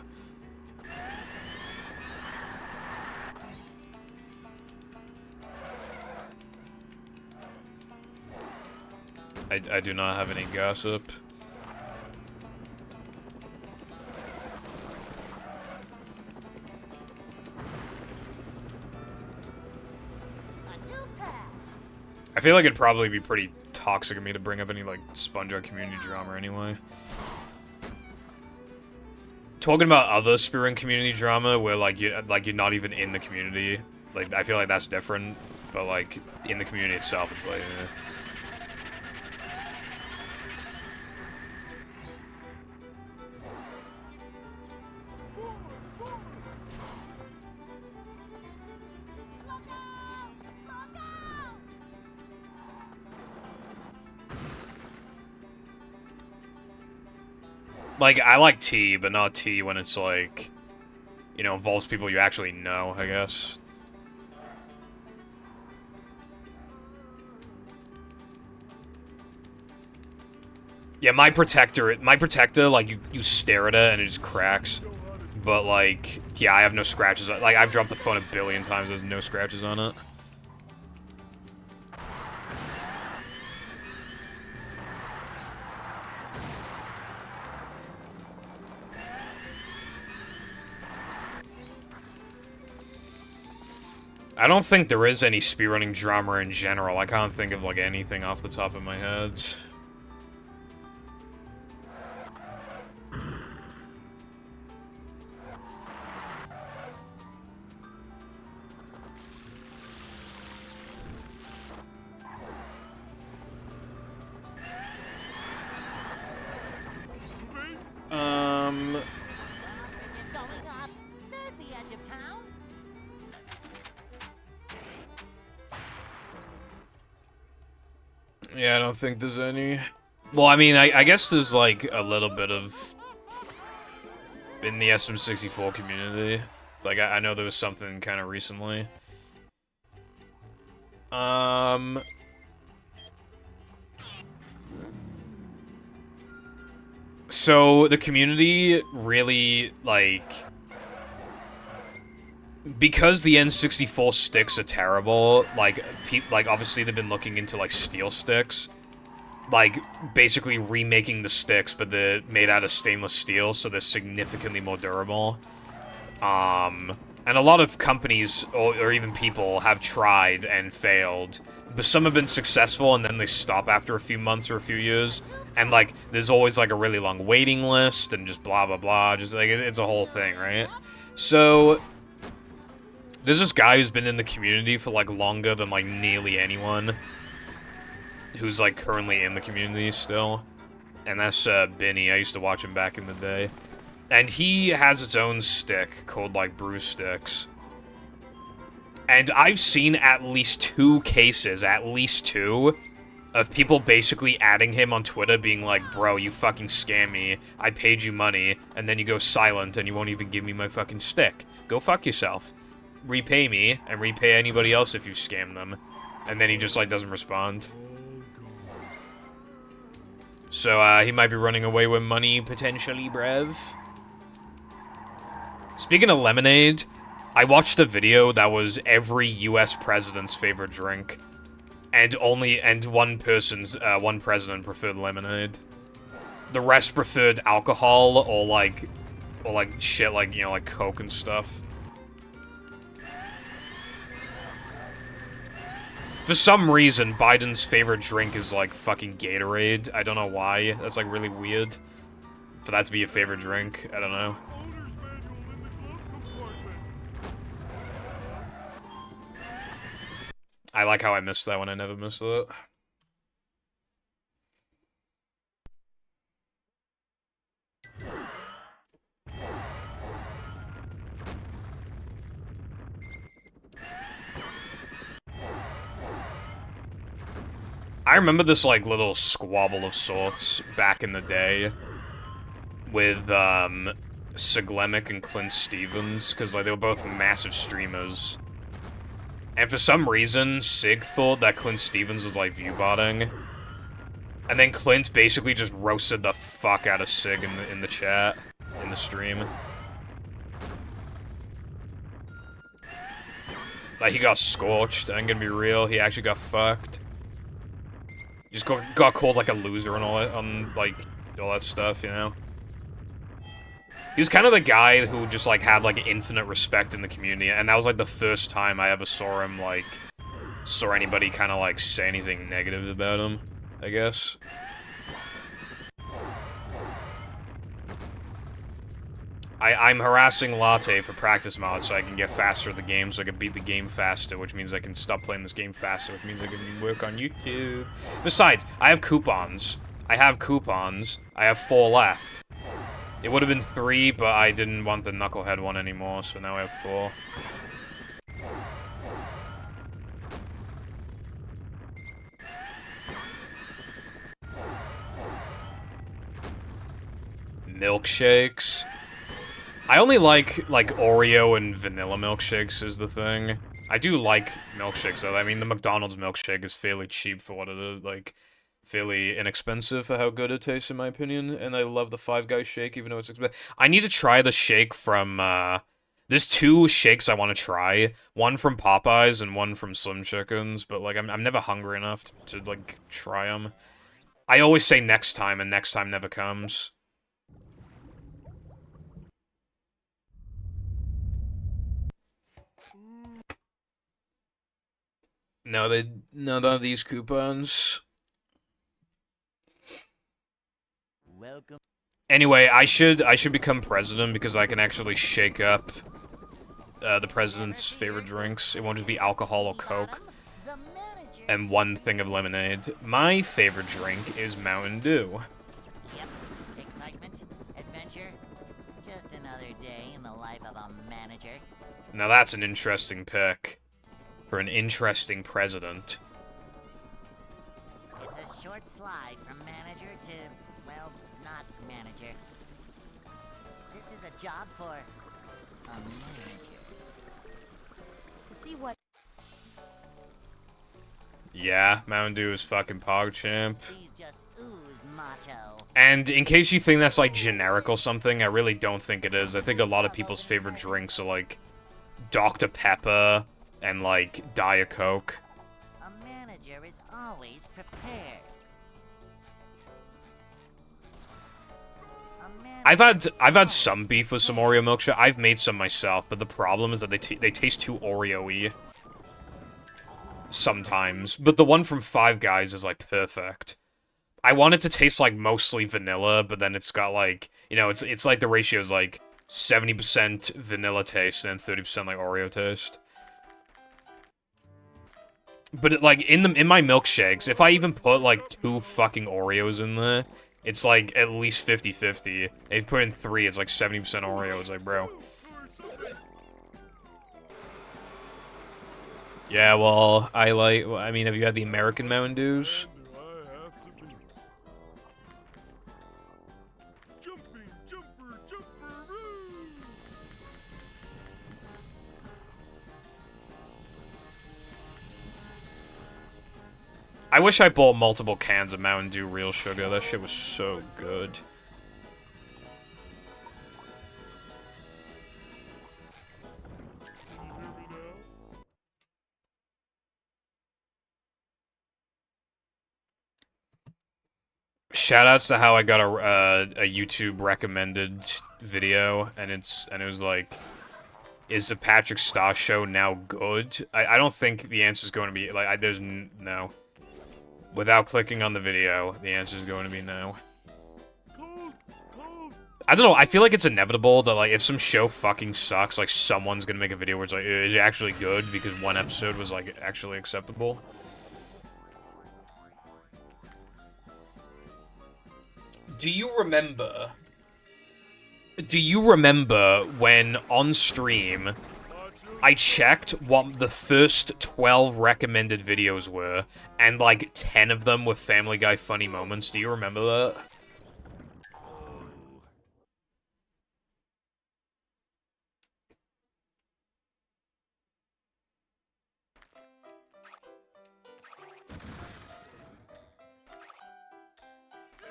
I do not have any gossip. I feel like it'd probably be pretty toxic of me to bring up any, like, SpongeBob community drama anyway. Talking about other Spearrun community drama where, like, you're not even in the community, like, I feel like that's different, but, like, in the community itself, it's like, eh. Like, I like tea, but not tea when it's, like, you know, involves people you actually know, I guess. Yeah, my protector, like, you stare at it and it just cracks. But, like, yeah, I have no scratches. Like, I've dropped the phone a billion times, there's no scratches on it. I don't think there is any speedrunning drama in general. I can't think of, like, anything off the top of my head. It's going up. There's the edge of town. Yeah, I don't think there's any. Well, I mean, I guess there's, like, a little bit of... in the SM64 community. Like, I know there was something kind of recently. So, the community really, like... because the N64 sticks are terrible, like, obviously they've been looking into, like, steel sticks. Like, basically remaking the sticks, but they're made out of stainless steel, so they're significantly more durable. And a lot of companies, or even people, have tried and failed. But some have been successful, and then they stop after a few months or a few years. And, like, there's always, like, a really long waiting list, and just blah, blah, blah. Just, like, it's a whole thing, right? So... there's this guy who's been in the community for, like, longer than, like, nearly anyone. Who's, like, currently in the community still. And that's, Benny. I used to watch him back in the day. And he has his own stick called, like, Brew Sticks. And I've seen at least 2 cases, of people basically adding him on Twitter being like, bro, you fucking scam me, I paid you money, and then you go silent and you won't even give me my fucking stick. Go fuck yourself. Repay me, and repay anybody else if you scam them. And then he just, like, doesn't respond. So, he might be running away with money, potentially, brev. Speaking of lemonade, I watched a video that was every US president's favorite drink. And one president preferred lemonade. The rest preferred alcohol, or like shit like, you know, like Coke and stuff. For some reason, Biden's favorite drink is, like, fucking Gatorade. I don't know why. That's, like, really weird. For that to be your favorite drink. I don't know. I like how I missed that one. I never missed it. I remember this, like, little squabble of sorts back in the day with, Siglemic and Clint Stevens, because like they were both massive streamers. And for some reason, Sig thought that Clint Stevens was like viewbotting. And then Clint basically just roasted the fuck out of Sig in the chat, in the stream. Like, he got scorched, I'm gonna be real, he actually got fucked. Just got called, like, a loser and all that, like, all that stuff, you know? He was kind of the guy who just, like, had, like, infinite respect in the community, and that was, like, the first time I ever saw him, like, saw anybody kind of, like, say anything negative about him, I guess. I'm harassing Latte for practice mods so I can get faster at the game, so I can beat the game faster, which means I can stop playing this game faster, which means I can work on YouTube. Besides, I have coupons. I have 4 left. It would have been 3, but I didn't want the Knucklehead one anymore, so now I have 4. Milkshakes. I only like Oreo and vanilla milkshakes is the thing. I do like milkshakes, though. I mean, the McDonald's milkshake is fairly cheap for what it is, like, fairly inexpensive for how good it tastes, in my opinion. And I love the Five Guys shake, even though it's expensive. I need to try the shake from, there's 2 shakes I want to try. One from Popeyes and one from Slim Chickens, but, like, I'm never hungry enough to, like, try them. I always say next time, and next time never comes. No, none of these coupons. Welcome. Anyway, I should become president because I can actually shake up the president's favorite drinks. It won't just be alcohol or Coke The manager. and 1 thing of lemonade. My favorite drink is Mountain Dew. Yep. Excitement, adventure. Just another day in the life of a manager. Now that's an interesting pick for an interesting president. It's a short slide from manager to, well, not manager. This is a job for a manager. To see what Yeah, Mountain Dew is fucking PogChamp. These just ooze macho. And in case you think that's like generic or something, I really don't think it is. I think a lot of people's favorite drinks are like Dr. Pepper and like Diet Coke. A manager is always prepared. I've had some beef with some Oreo milkshake. I've made some myself, but the problem is that they taste too Oreo-y sometimes. But the one from Five Guys is like perfect. I want it to taste like mostly vanilla, but then it's got like, you know, it's like the ratio is like 70% vanilla taste and 30% like Oreo taste. But it, like in my milkshakes, if I even put like 2 fucking Oreos in there, it's like at least 50-50. If you put in 3, it's like 70% Oreo. It's like, bro. Yeah, well, I mean, have you had the American Mountain Dews? Jumping, jumper, jumperoo! I wish I bought multiple cans of Mountain Dew Real Sugar. That shit was so good. Can you hear me now? Shoutouts to how I got a YouTube recommended video, and it was like, is the Patrick Star Show now good? I don't think the answer is going to be like there's no. Without clicking on the video, the answer is going to be no. Cold, cold. I don't know, I feel like it's inevitable that, like, if some show fucking sucks, like, someone's gonna make a video where it's like, is it actually good? Because one episode was, like, actually acceptable. Do you remember when, on stream, I checked what the first 12 recommended videos were, and like 10 of them were Family Guy funny moments? Do you remember that?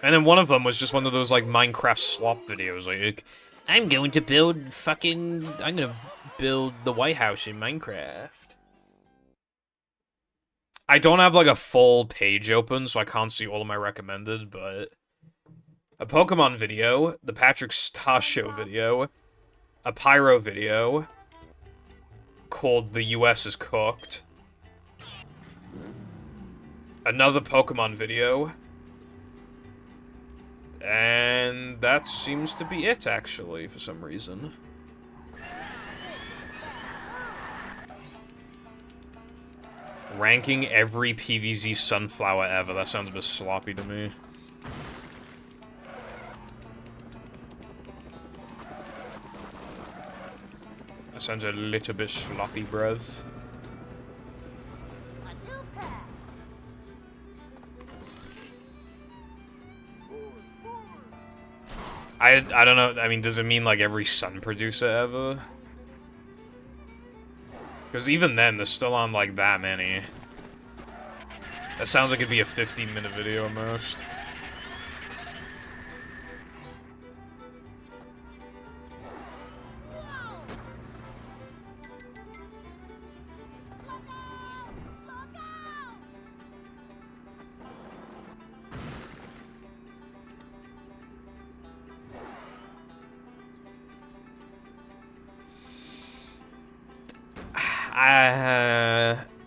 And then one of them was just one of those, like, Minecraft slop videos, like, I'm going to build I'm gonna build the White House in Minecraft. I don't have, like, a full page open, so I can't see all of my recommended, but... A Pokemon video, the Patrick Star Show video, a Pyro video, called The US is Cooked, another Pokemon video, and that seems to be it, actually, for some reason. Ranking every PvZ sunflower ever, that sounds a bit sloppy to me. That sounds a little bit sloppy, bruv. I don't know, I mean, does it mean, like, every sun producer ever? Because even then, there's still on, like, that many. That sounds like it'd be a 15-minute video at most.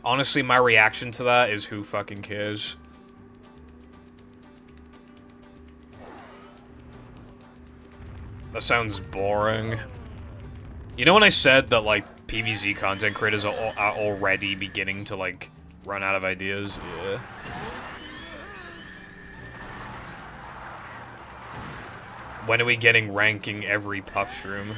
Honestly, my reaction to that is who fucking cares? That sounds boring. You know when I said that, like, PvZ content creators are already beginning to, like, run out of ideas? Yeah. When are we getting ranking every puff shroom?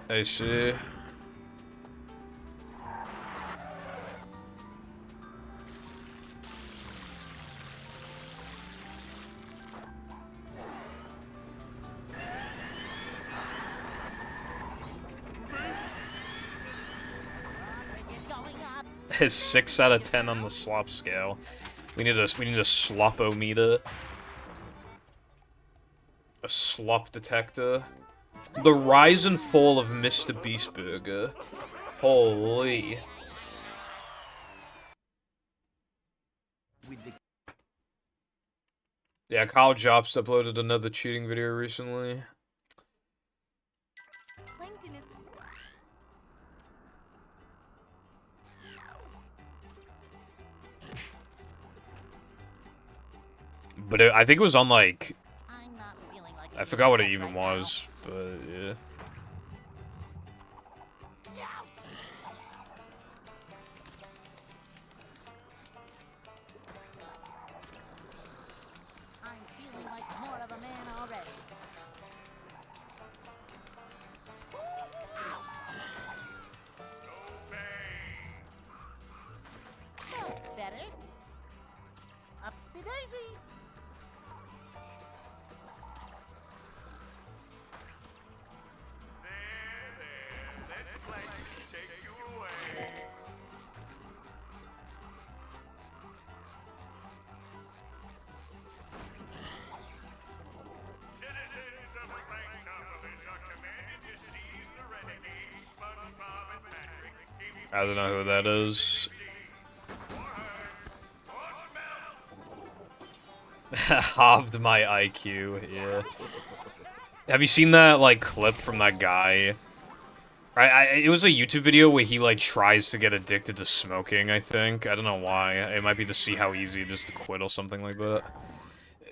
I see. It's 6 out of 10 on the slop scale. We need a slopometer. A slop detector. The rise and fall of Mr. Beastburger. Holy. Yeah, Kyle Jobst uploaded another cheating video recently. But I think it was on, like... I forgot what it even was, but yeah. I'm feeling like more of a man already. That's better. Upsy daisy. I don't know who that is. Halved my IQ, yeah. Have you seen that, like, clip from that guy? It was a YouTube video where he, like, tries to get addicted to smoking, I think. I don't know why. It might be to see how easy it is to quit or something like that.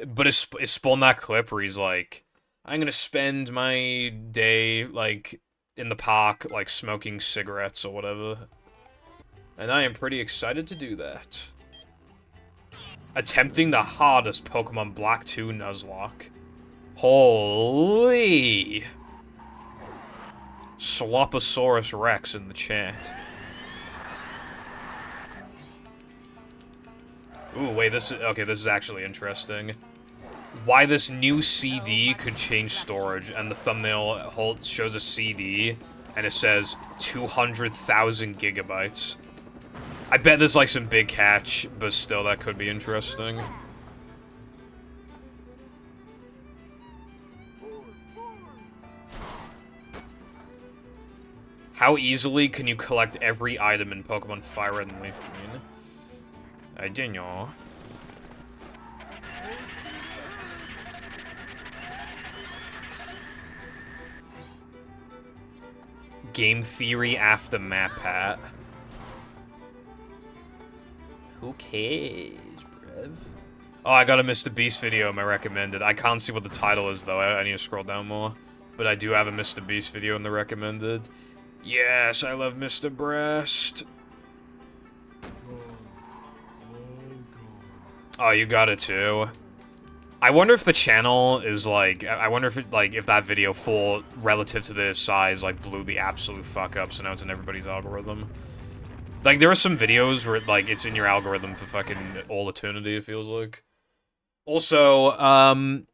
But it spawned that clip where he's like, I'm gonna spend my day, like, in the park, like, smoking cigarettes or whatever. And I am pretty excited to do that. Attempting the hardest Pokemon Black 2 Nuzlocke. Holy! Sloposaurus Rex in the chat. Ooh, wait, this is... Okay, this is actually interesting. why this new CD could change storage, and the thumbnail shows a CD, and it says 200,000 gigabytes. I bet there's like some big catch, but still that could be interesting. How easily can you collect every item in Pokemon Fire Red and Leaf Green? I don't know. Game Theory after Map Hat. Who cares, bruv? Oh, I got a Mr. Beast video in my recommended. I can't see what the title is, though. I need to scroll down more. But I do have a Mr. Beast video in the recommended. Yes, I love Mr. Breast. Oh, you got it, too. I wonder if the channel is, like... I wonder if, if that video, full relative to the size, like, blew the absolute fuck up, so now it's in everybody's algorithm. Like, there are some videos where, like, it's in your algorithm for fucking all eternity, it feels like. Also, I've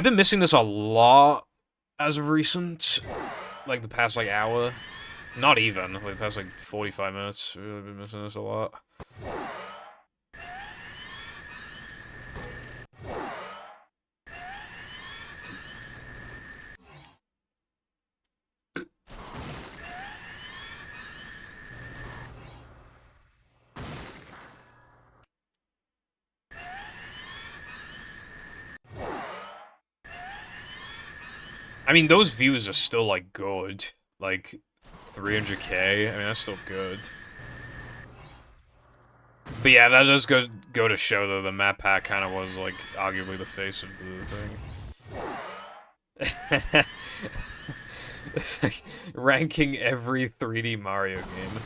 been missing this a lot as of recent. Like, the past, like, hour. Not even. Like, the past, like, 45 minutes. I've really been missing this a lot. I mean, those views are still, like, good. Like, 300k? I mean, that's still good. But yeah, that does go to show, though, the map pack kind of was, like, arguably the face of the thing. Ranking every 3D Mario game.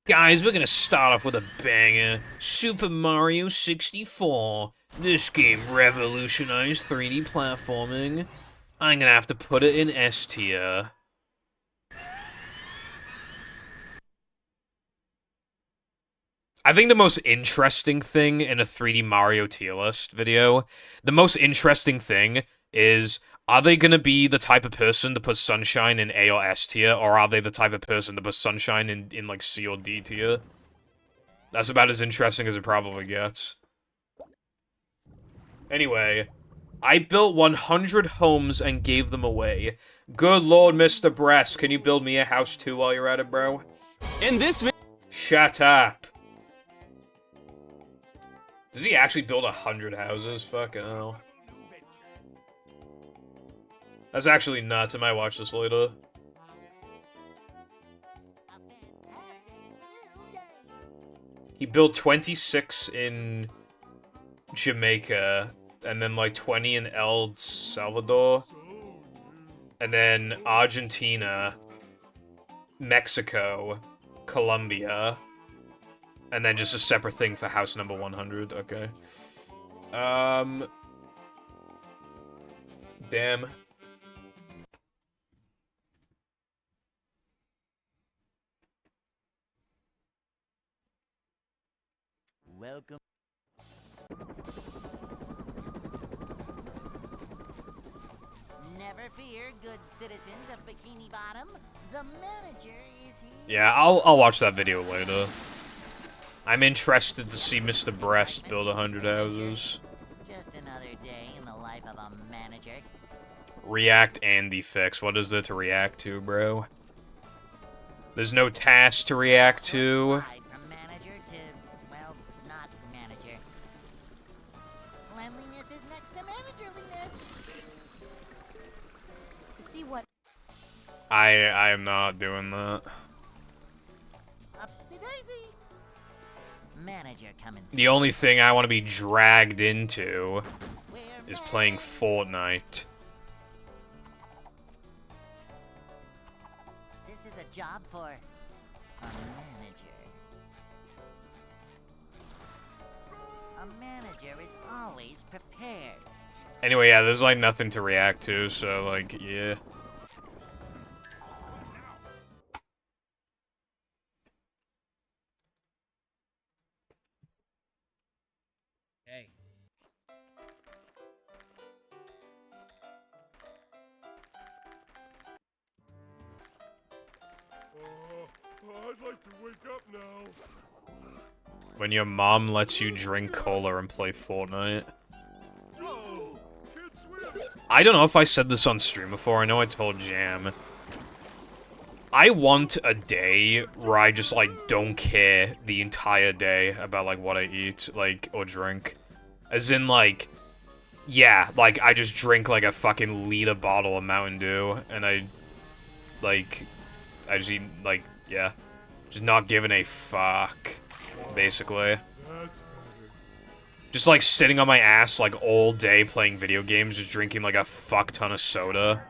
Guys, we're gonna start off with a banger. Super Mario 64. This game revolutionized 3D platforming. I'm gonna have to put it in S tier. I think the most interesting thing in a 3D Mario tier list video, the most interesting thing is, are they gonna be the type of person to put Sunshine in A or S tier, or are they the type of person to put Sunshine in like, C or D tier? That's about as interesting as it probably gets. Anyway, I built 100 homes and gave them away. Good lord, Mr. Breast, can you build me a house too while you're at it, bro? In this video... Shut up. Does he actually build 100 houses? Fucking hell. That's actually nuts. I might watch this later. He built 26 in Jamaica, and then like 20 in El Salvador, and then Argentina, Mexico, Colombia, and then just a separate thing for house number 100. Okay. Damn. Welcome. Never fear, good citizens of Bikini Bottom. The manager is here. Yeah, I'll watch that video later. I'm interested to see Mr. Breast build 100 houses. Just another day in the life of a manager. React Andy fix. What is there to react to, bro? There's no task to react to. Slide from manager to, well, not manager. Cleanliness is next to managerliness. To see what I am not doing that. Upsy daisy. Manager coming. The only thing I want to be dragged into We're is playing Fortnite. This is a job for a manager. A manager is always prepared. Anyway, yeah, there's like nothing to react to, so like, yeah. Hey. I'd like to wake up now. When your mom lets you drink cola and play Fortnite. Yo, can't swim. I don't know if I said this on stream before. I know I told Jam. I want a day where I just, like, don't care the entire day about, like, what I eat, like, or drink. As in, like, yeah, like, I just drink, like, a fucking liter bottle of Mountain Dew, and I just eat, like, yeah. Just not giving a fuck, basically. That's better. Just, like, sitting on my ass, like, all day playing video games, just drinking, like, a fuck ton of soda.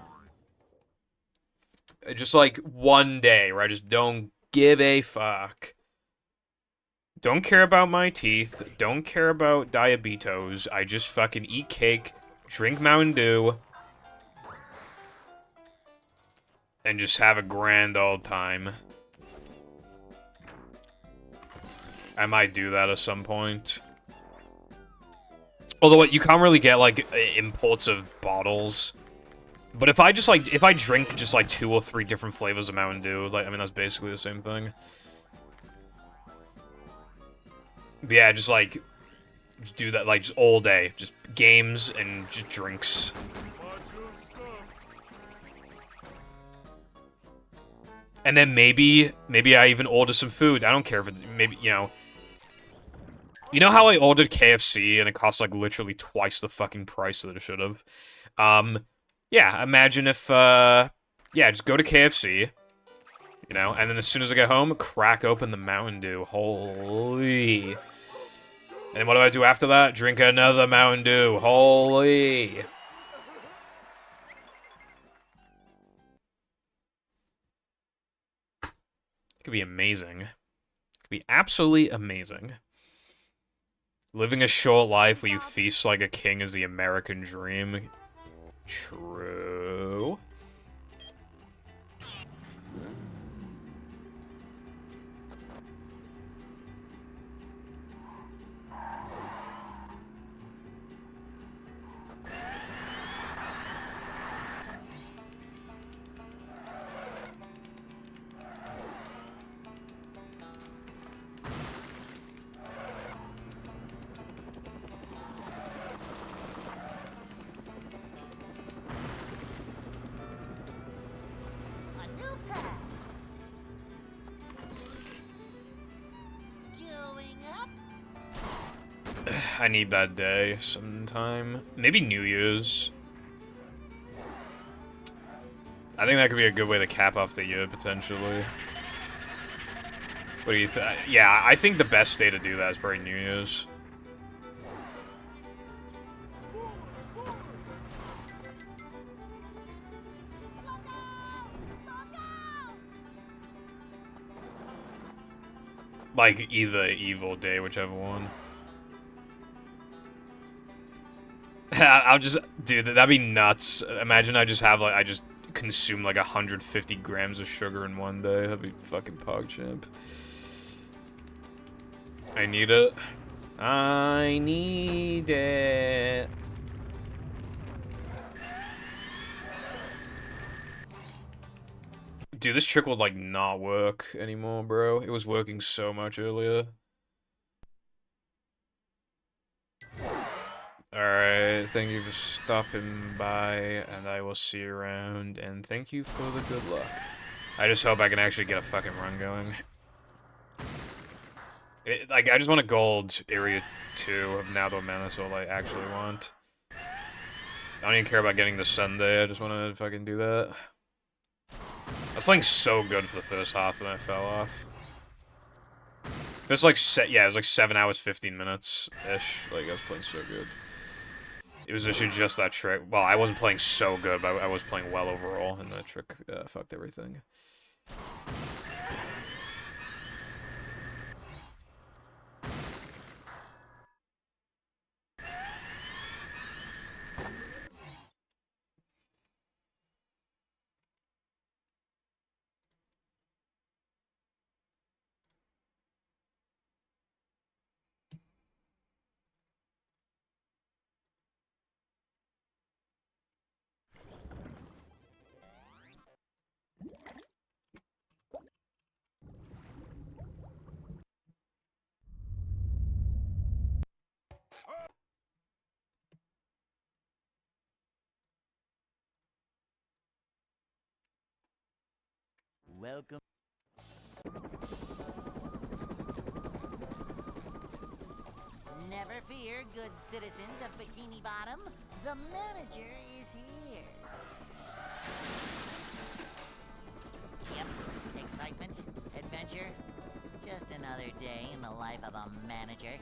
Just, like, one day where I just don't give a fuck. Don't care about my teeth. Don't care about diabetes. I just fucking eat cake, drink Mountain Dew, and just have a grand old time. I might do that at some point. Although, you can't really get, like, imports of bottles. But if I just, like, if I drink just, like, 2 or 3 different flavors of Mountain Dew, like, I mean, that's basically the same thing. But yeah, just, like, just do that, like, just all day. Just games and just drinks. Macho stuff. And then maybe I even order some food. I don't care if it's, maybe, you know. You know how I ordered KFC and it cost, like, literally twice the fucking price that it should have? Yeah, imagine if, yeah, just go to KFC, you know, and then as soon as I get home, crack open the Mountain Dew. Holy. And then what do I do after that? Drink another Mountain Dew. Holy. It could be amazing. It could be absolutely amazing. Living a short life where you feast like a king is the American dream. True. A new path. Going up. I need that day sometime. Maybe New Year's. I think that could be a good way to cap off the year, potentially. What do you think? Yeah, I think the best day to do that is probably New Year's. Like, either evil day, whichever one. I'll just... Dude, that'd be nuts. Imagine I just have, like, I just consume, like, 150 grams of sugar in one day. That'd be fucking PogChamp. I need it. I need it. Dude, this trick would, like, not work anymore, bro. It was working so much earlier. Alright, thank you for stopping by, and I will see you around, and thank you for the good luck. I just hope I can actually get a fucking run going. Like, I just want a gold Area 2 of Now the Man, that's all I actually want. I don't even care about getting the Sunday, I just want to fucking do that. I was playing so good for the first half, but then I fell off. It's like, yeah, it was like 7 hours, 15 minutes-ish. Like, I was playing so good. It was actually just that trick. Well, I wasn't playing so good, but I was playing well overall, and that trick fucked everything. Welcome. Never fear, good citizens of Bikini Bottom. The manager is here. Yep, excitement, adventure. Just another day in the life of a manager.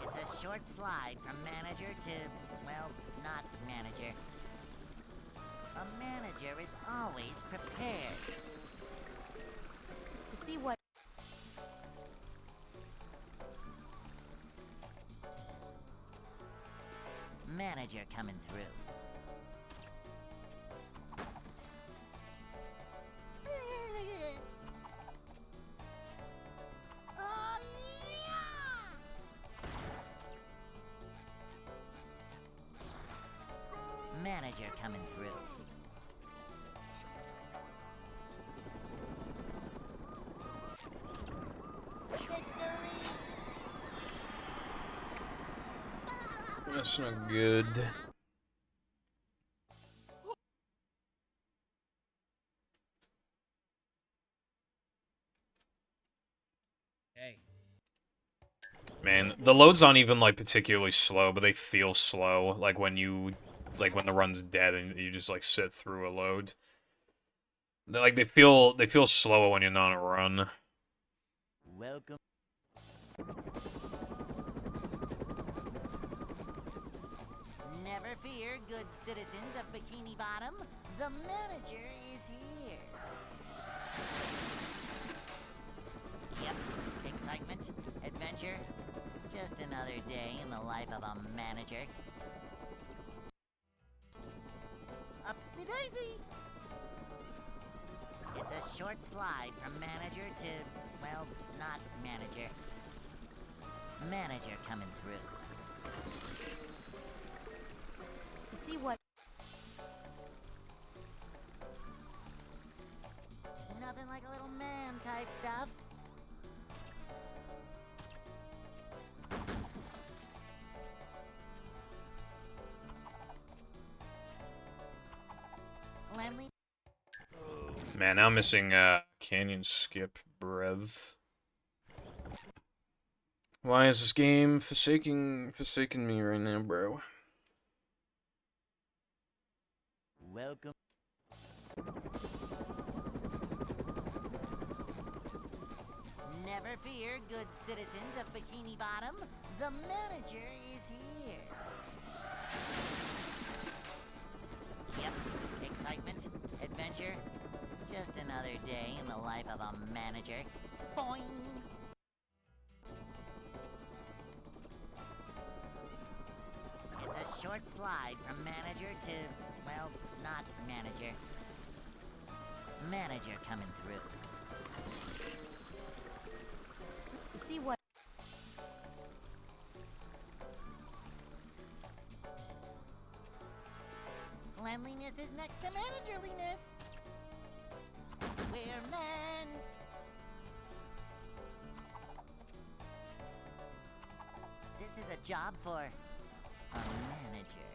It's a short slide from manager to, well, not manager. A manager is always prepared. To see what... Manager coming through. Oh, yeah! Manager coming through. That's not good. Hey. Man, the loads aren't even, like, particularly slow, but they feel slow. Like, when the run's dead and you just, like, sit through a load. Like, they feel slower when you're not on a run. Welcome. Never fear, good citizens of Bikini Bottom. The manager is here. Yep, excitement, adventure. Just another day in the life of a manager. Upsy daisy! It's a short slide from manager to, well, not manager. Manager coming through. To see what... Nothing like a little man type stuff. Cleanly. Man, now I'm missing, Canyon Skip Brev. Why is this game forsaking me right now, bro? Welcome. Never fear, good citizens of Bikini Bottom. The manager is here. Yep, excitement, adventure. Just another day in the life of a manager. Boing! It's a short slide from manager to, well, not manager. Manager coming through. To see what... Cleanliness is next to managerliness. We're men. This is a job for a manager.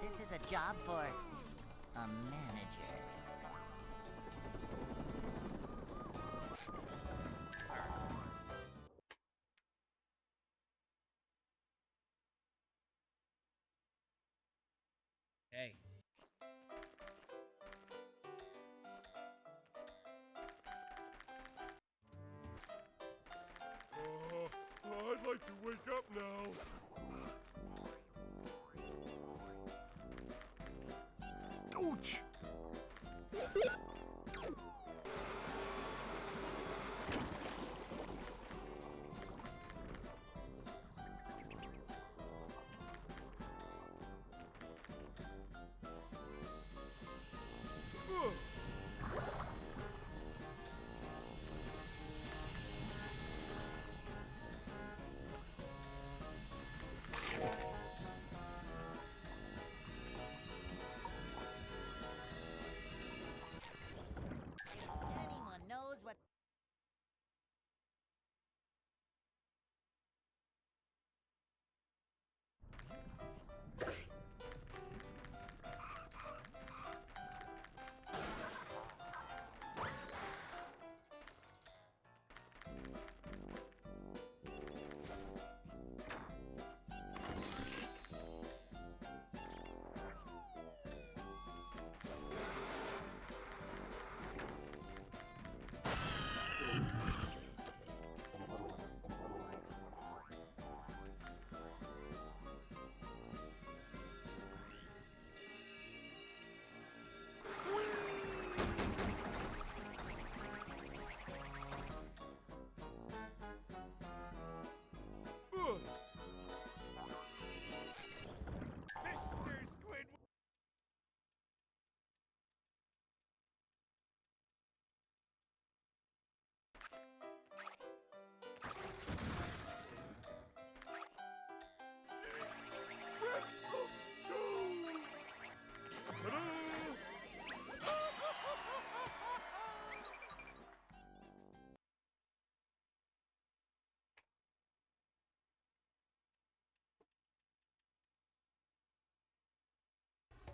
This is a job for a manager. Hey. I'd like to wake up now. Ouch!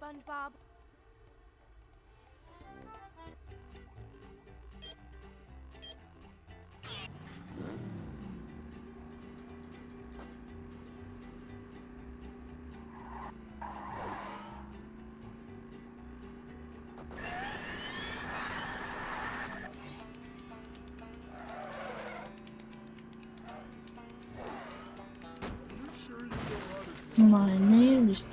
SpongeBob. My name is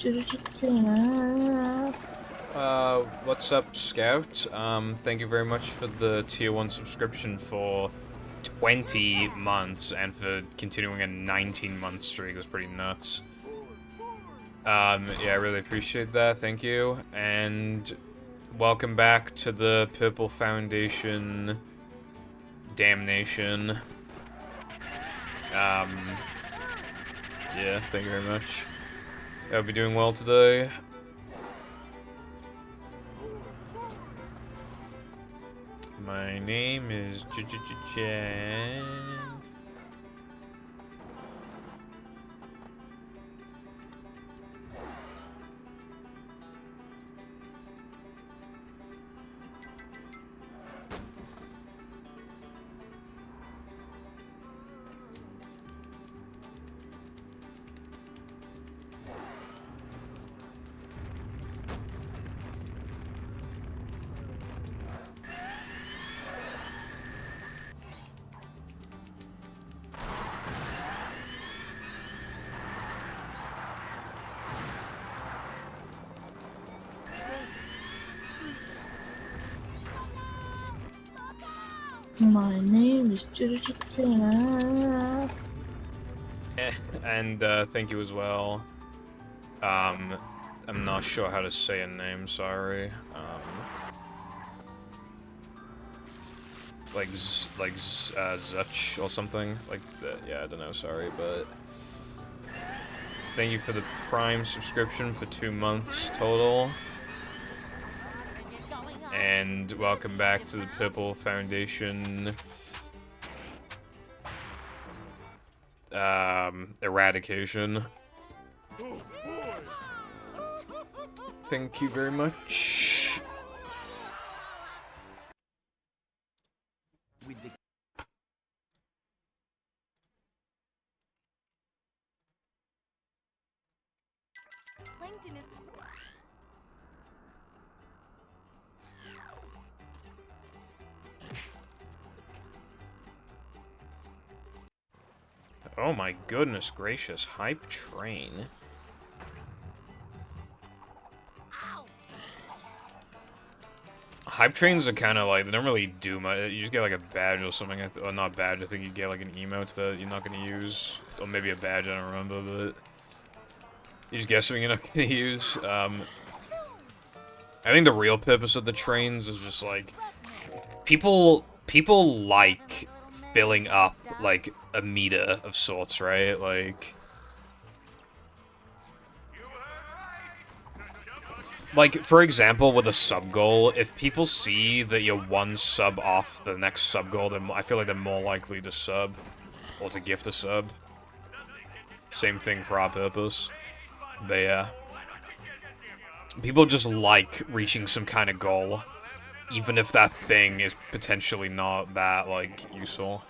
What's up, Scout? Thank you very much for the tier 1 subscription for 20 months and for continuing a 19-month streak. It was pretty nuts. Yeah, I really appreciate that. Thank you. And welcome back to the Purple Foundation Damnation. Yeah, thank you very much. I hope you're doing well today. My name is Jeff. My name is And thank you as well. I'm not sure how to say a name, sorry. Zuch or something like that. Yeah, I don't know, sorry, but thank you for the Prime subscription for 2 months total. And welcome back to the Purple Foundation eradication. Thank you very much. Plankton is... Oh my goodness gracious, hype train. Hype trains are kind of like, they don't really do much. You just get like a badge or something, or not badge, I think you get like an emote that you're not going to use. Or maybe a badge, I don't remember, but you just get something you're not going to use. I think the real purpose of the trains is just like, people like filling up like a meter of sorts, right? Like, for example, with a sub goal, if people see that you're 1 sub off the next sub goal, then I feel like they're more likely to sub, or to gift a sub. Same thing for our purpose. But yeah. People just like reaching some kind of goal, even if that thing is potentially not that, like, useful.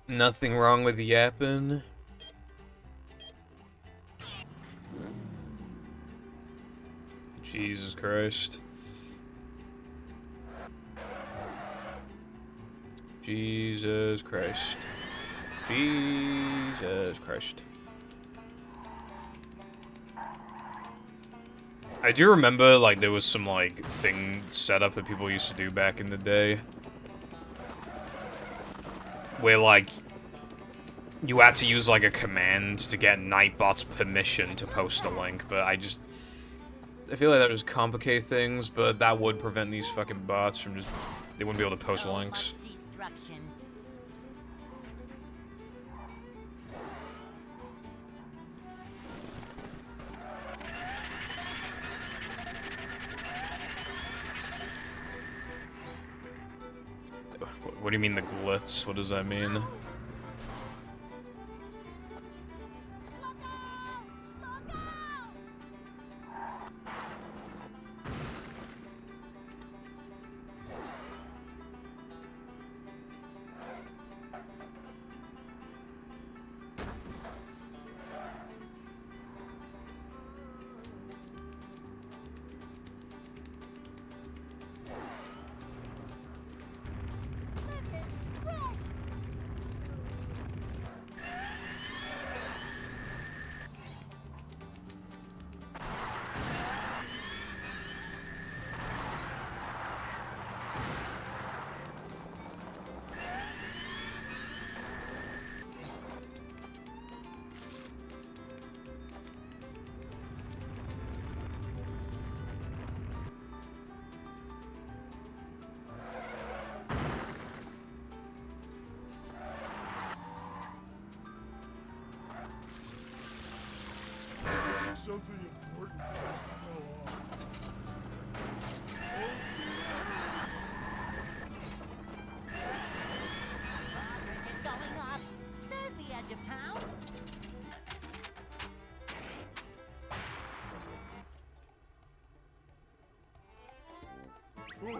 Nothing wrong with yapping. Jesus Christ. Jesus Christ. Jesus Christ. I do remember, like, there was some, like, thing set up that people used to do back in the day. Where, like, you had to use, like, a command to get Nightbot's permission to post a link, but I feel like that would just complicate things, but that would prevent these fucking bots from just... They wouldn't be able to post links. What do you mean the glitz? What does that mean? Something important just fell off. Traffic is going up. There's the edge of town. Oh boy!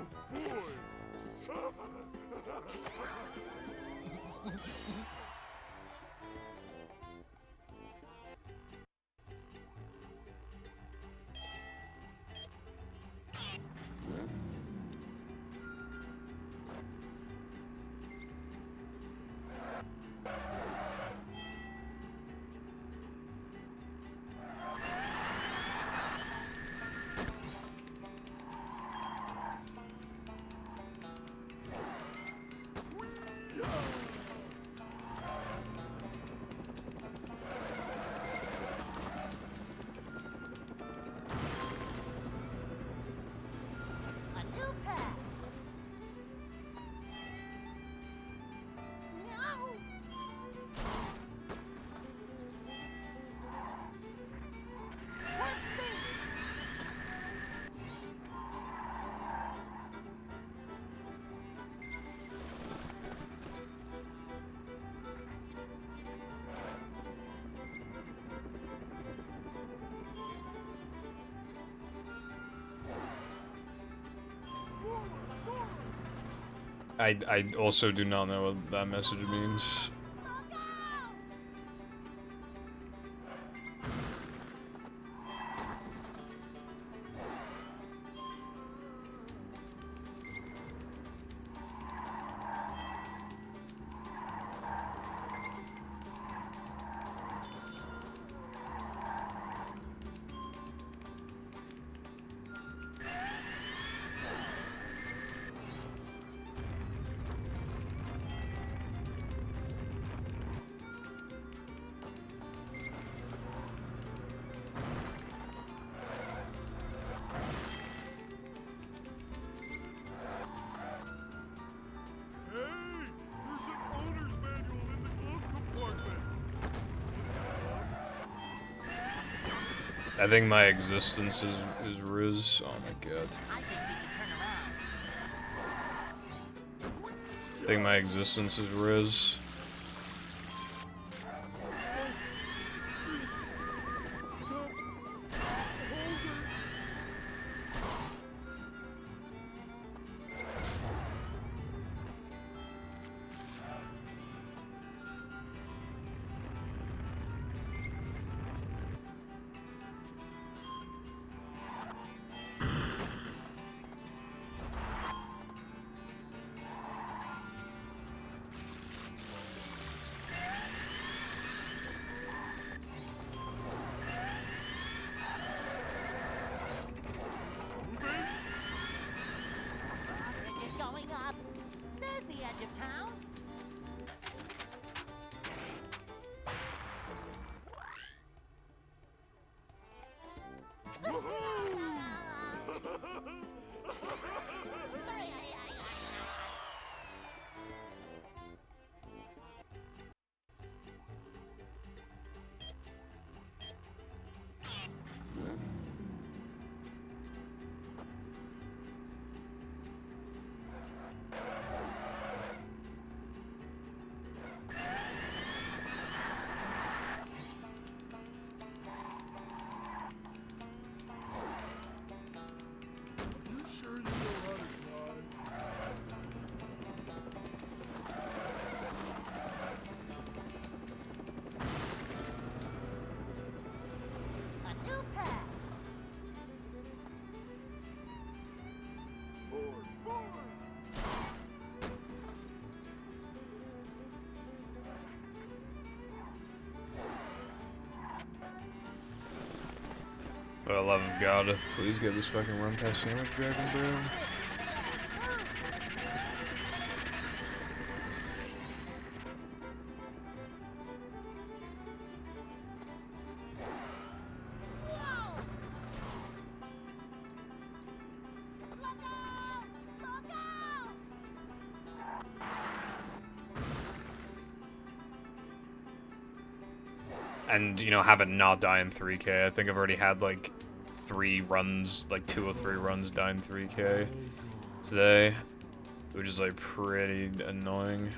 A new path. No. Let's see. I also do not know what that message means. Hey! There's an owner's manual in the glove compartment! I think my existence is Riz. Oh my god. I think we should turn around. I think my existence is Riz. the love of God, please get this fucking run past Sandwich Dragon, bro. And, you know, have it not die in 3K. I think I've already had, like, 3 runs, like 2 or 3 runs die in 3K today, which is, like, pretty annoying.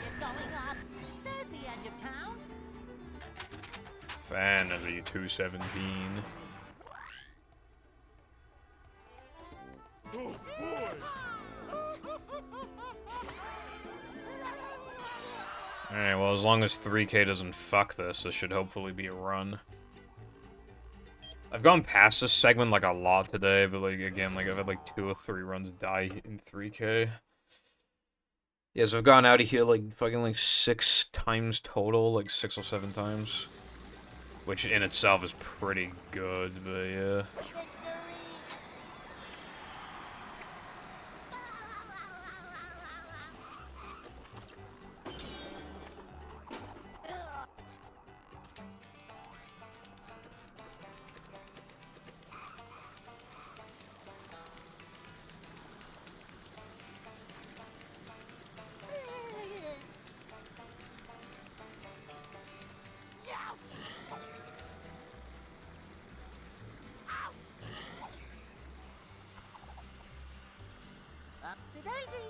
It's going up. There's the edge of town. Fantasy 217. Oh boy! Alright, well, as long as 3K doesn't fuck this, this should hopefully be a run. I've gone past this segment, like, a lot today, but, like, again, like, I've had, like, 2 or 3 runs die in 3K. Yeah, so I've gone out of here, like, fucking, like, 6 times total, like, 6 or 7 times. Which in itself is pretty good, but yeah. Up to Daisy.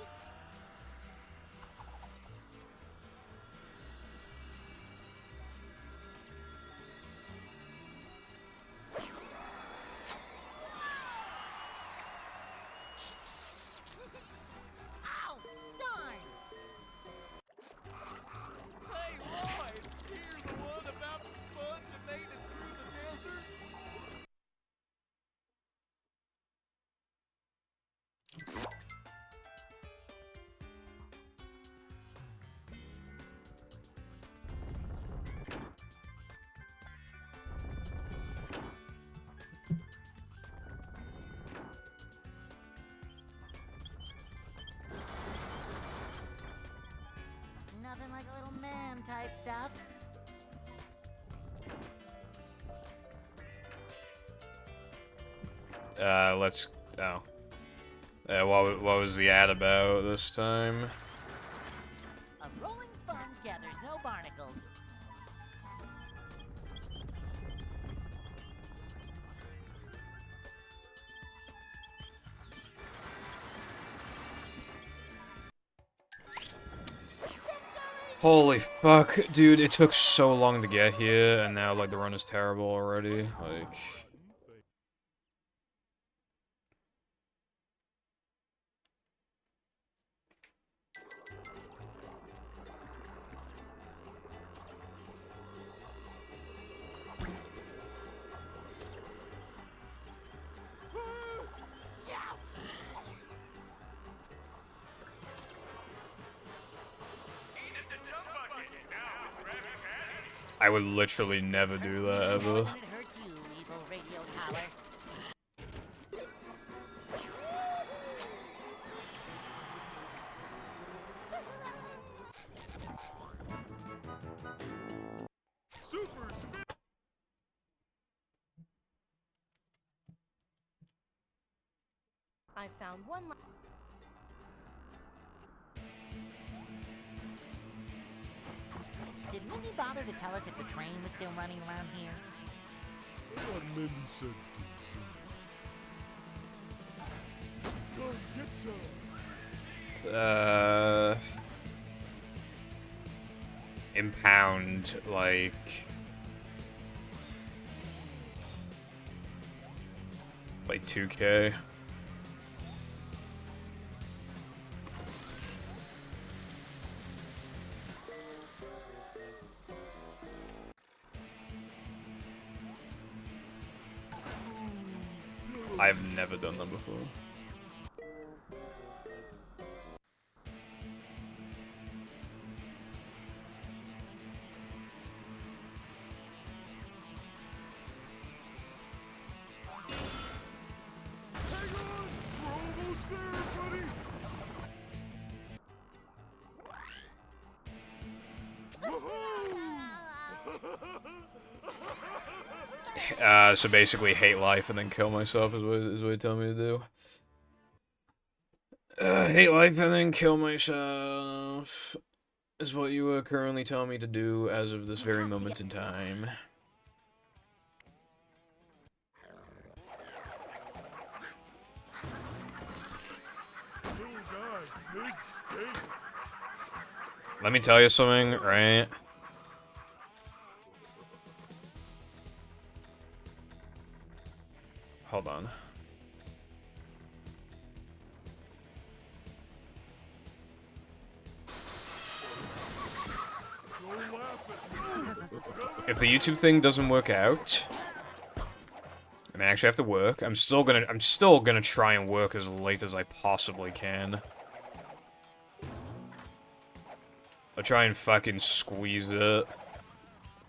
Ow! Darn! Hey, Roy! Here's the one about the sponge that made it through the desert. Nothing like a little man type stuff. Let's... oh. What was the ad about this time? A rolling sponge gathers no barnacles. Holy fuck, dude, it took so long to get here, and now, like, the run is terrible already, like... I would literally never do that, ever. More than it hurts you, evil radio collar. Super spin! I found one. Did Mindy bother to tell us if the train was still running around here? I thought Mindy said dessert. Go get some. Impound, like 2K. I've never done that before. Hang on! We're almost there, buddy! So basically hate life and then kill myself is what you tell me to do. Hate life and then kill myself is what you currently tell me to do as of this very moment in time. Little guy, big steak. Let me tell you something, right? Hold on. Don't laugh at me. If the YouTube thing doesn't work out, and I actually have to work, I'm still gonna try and work as late as I possibly can. I'll try and fucking squeeze it.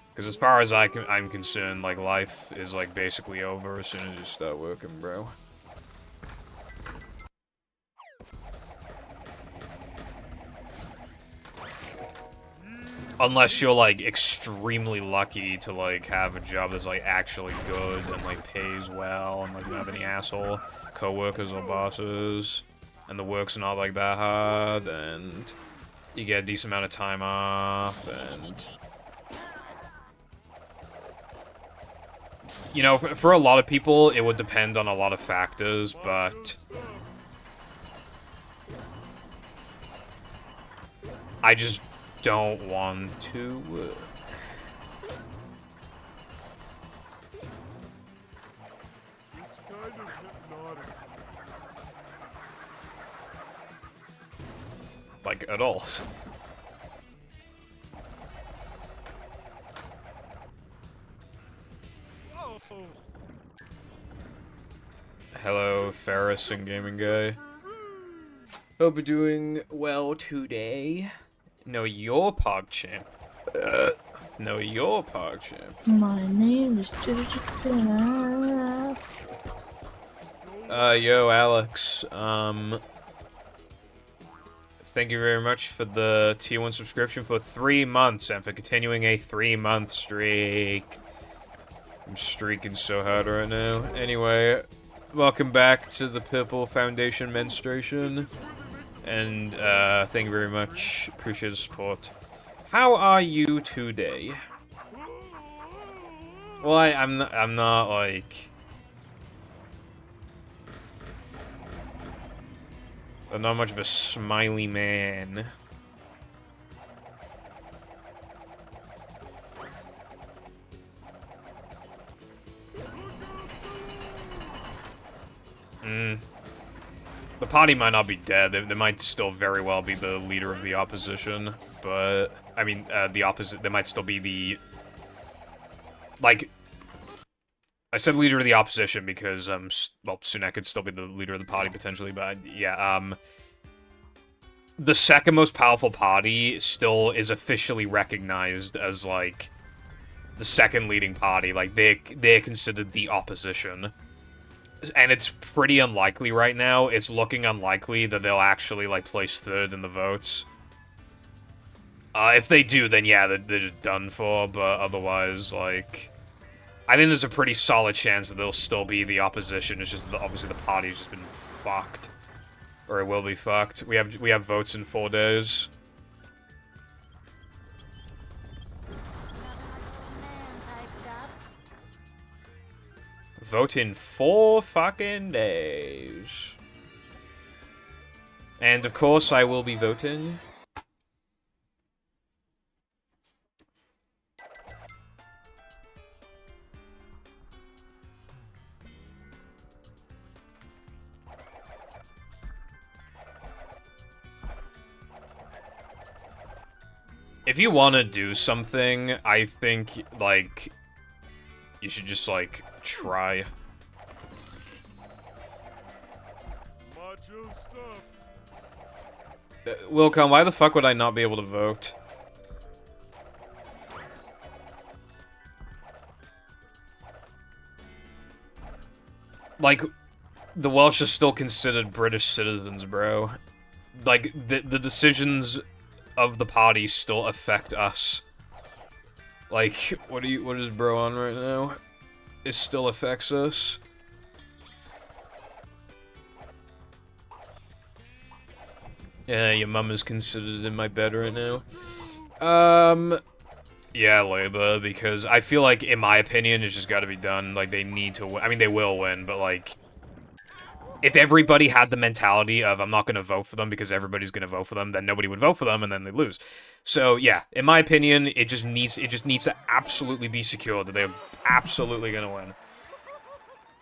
Because as far as I'm concerned, like, life is, like, basically over as soon as you start working, bro. Unless you're, like, extremely lucky to, like, have a job that's, like, actually good and, like, pays well and, like, you don't have any asshole co-workers or bosses and the work's not, like, that hard and you get a decent amount of time off and... You know, for a lot of people, it would depend on a lot of factors, but... I just don't want to work. It's kind of hypnotic. Like, at all. Hello, Ferris and Gaming Guy. Hope you're doing well today. No, you're PogChamp. No, you're PogChamp. My name is Jessica. Yo, Alex. Thank you very much for the Tier 1 subscription for 3 months and for continuing a 3-month streak. I'm streaking so hard right now. Anyway, welcome back to the Purple Foundation menstruation. And, thank you very much. Appreciate the support. How are you today? Well, I'm not, like... I'm not much of a smiley man. The party might not be dead. They might still very well be the leader of the opposition. But, I mean, the opposite. They might still be the... Like... I said leader of the opposition because, well, Sunek could still be the leader of the party, potentially, but, yeah, the second most powerful party still is officially recognized as, like, the second leading party. Like, they're considered the opposition. And it's pretty unlikely right now. It's looking unlikely that they'll actually, like, place third in the votes. If they do, then yeah, they're just done for, but otherwise, like... I think there's a pretty solid chance that they'll still be the opposition. It's just that obviously the party's just been fucked. Or it will be fucked. We have votes in 4 days. Vote in 4 fucking days. And of course I will be voting. If you want to do something, I think, like, you should just, like, try. Macho stuff. Wilcom, why the fuck would I not be able to vote? Like, the Welsh are still considered British citizens, bro. Like, the decisions of the party still affect us. Like, what is bro on right now? It still affects us. Yeah, your mum is considered in my bed right now. Yeah, Labour, because I feel like, in my opinion, it's just gotta be done. Like, they need to win. I mean, they will win, but, like, if everybody had the mentality of, I'm not gonna vote for them because everybody's gonna vote for them, then nobody would vote for them, and then they lose. So, yeah, in my opinion, it just needs to absolutely be secure that they're absolutely gonna win.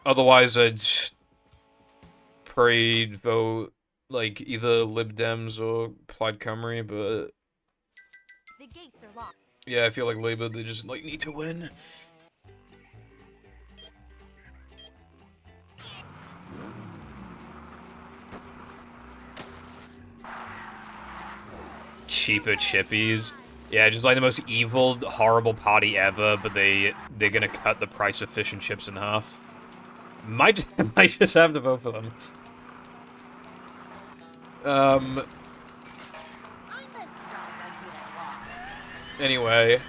Otherwise, I'd pray vote, like, either Lib Dems or Plaid Cymru, but The gates are locked. yeah, I feel like Labour, they just, like, need to win. Cheaper chippies. Yeah, just like the most evil, horrible party ever, but they're gonna cut the price of fish and chips in half. Might just have to vote for them. Anyway.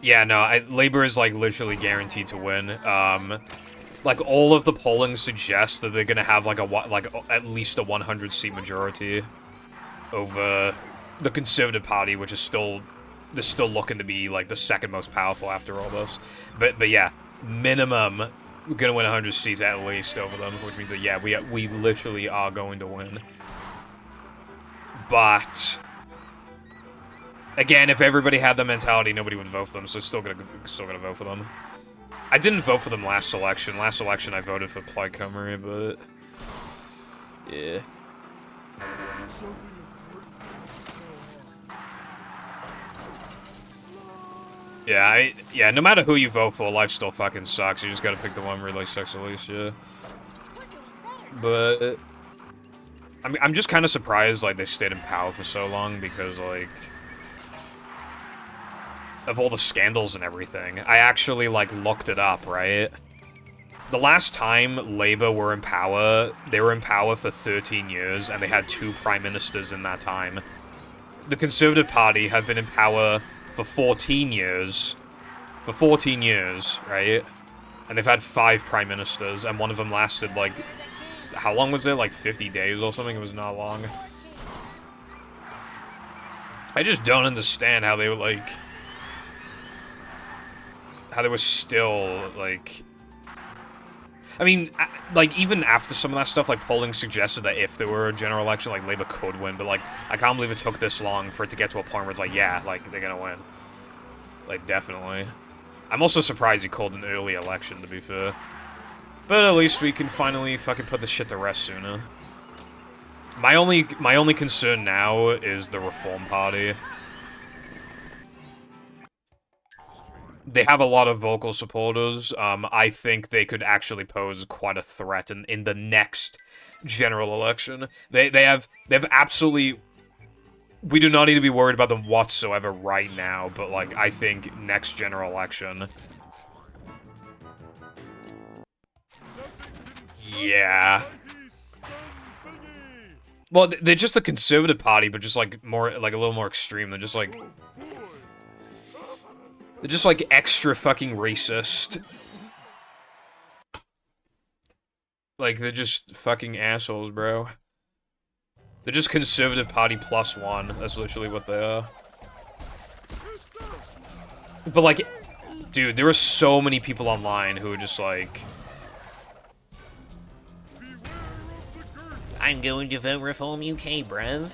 Yeah, no, Labour is, like, literally guaranteed to win. Like, all of the polling suggests that they're gonna have, like, at least a 100-seat majority over the Conservative Party, which is still looking to be, like, the second most powerful after all this. But yeah, minimum, we're gonna win 100 seats at least over them, which means that, yeah, we literally are going to win. But again, if everybody had the mentality, nobody would vote for them, so still gonna vote for them. I didn't vote for them last election. Last election, I voted for Plaid Cymru, but yeah. Yeah, no matter who you vote for, life still fucking sucks. You just gotta pick the one where life sucks the least, yeah. But I'm just kind of surprised, like, they stayed in power for so long, because, like, of all the scandals and everything. I actually, like, looked it up, right? The last time Labour were in power, they were in power for 13 years, and they had 2 prime ministers in that time. The Conservative Party have been in power for 14 years. For 14 years, right? And they've had 5 prime ministers, and one of them lasted, like, how long was it? Like 50 days or something? It was not long. I just don't understand how they were, like, how they were still, like, I mean, like, even after some of that stuff, like, polling suggested that if there were a general election, like, Labour could win, but, like, I can't believe it took this long for it to get to a point where it's like, yeah, like, they're gonna win. Like, definitely. I'm also surprised he called an early election, to be fair. But at least we can finally fucking put the shit to rest sooner. My only concern now is the Reform Party. They have a lot of vocal supporters. I think they could actually pose quite a threat in the next general election. They have absolutely. We do not need to be worried about them whatsoever right now, but, like, I think next general election. Yeah. Well, they're just a Conservative Party, but just, like, more, like, a little more extreme. They're just, like, extra fucking racist. Like, they're just fucking assholes, bro. They're just Conservative Party +1. That's literally what they are. But, like, Dude, there are so many people online who are just like, I'm going to vote Reform UK, bruv.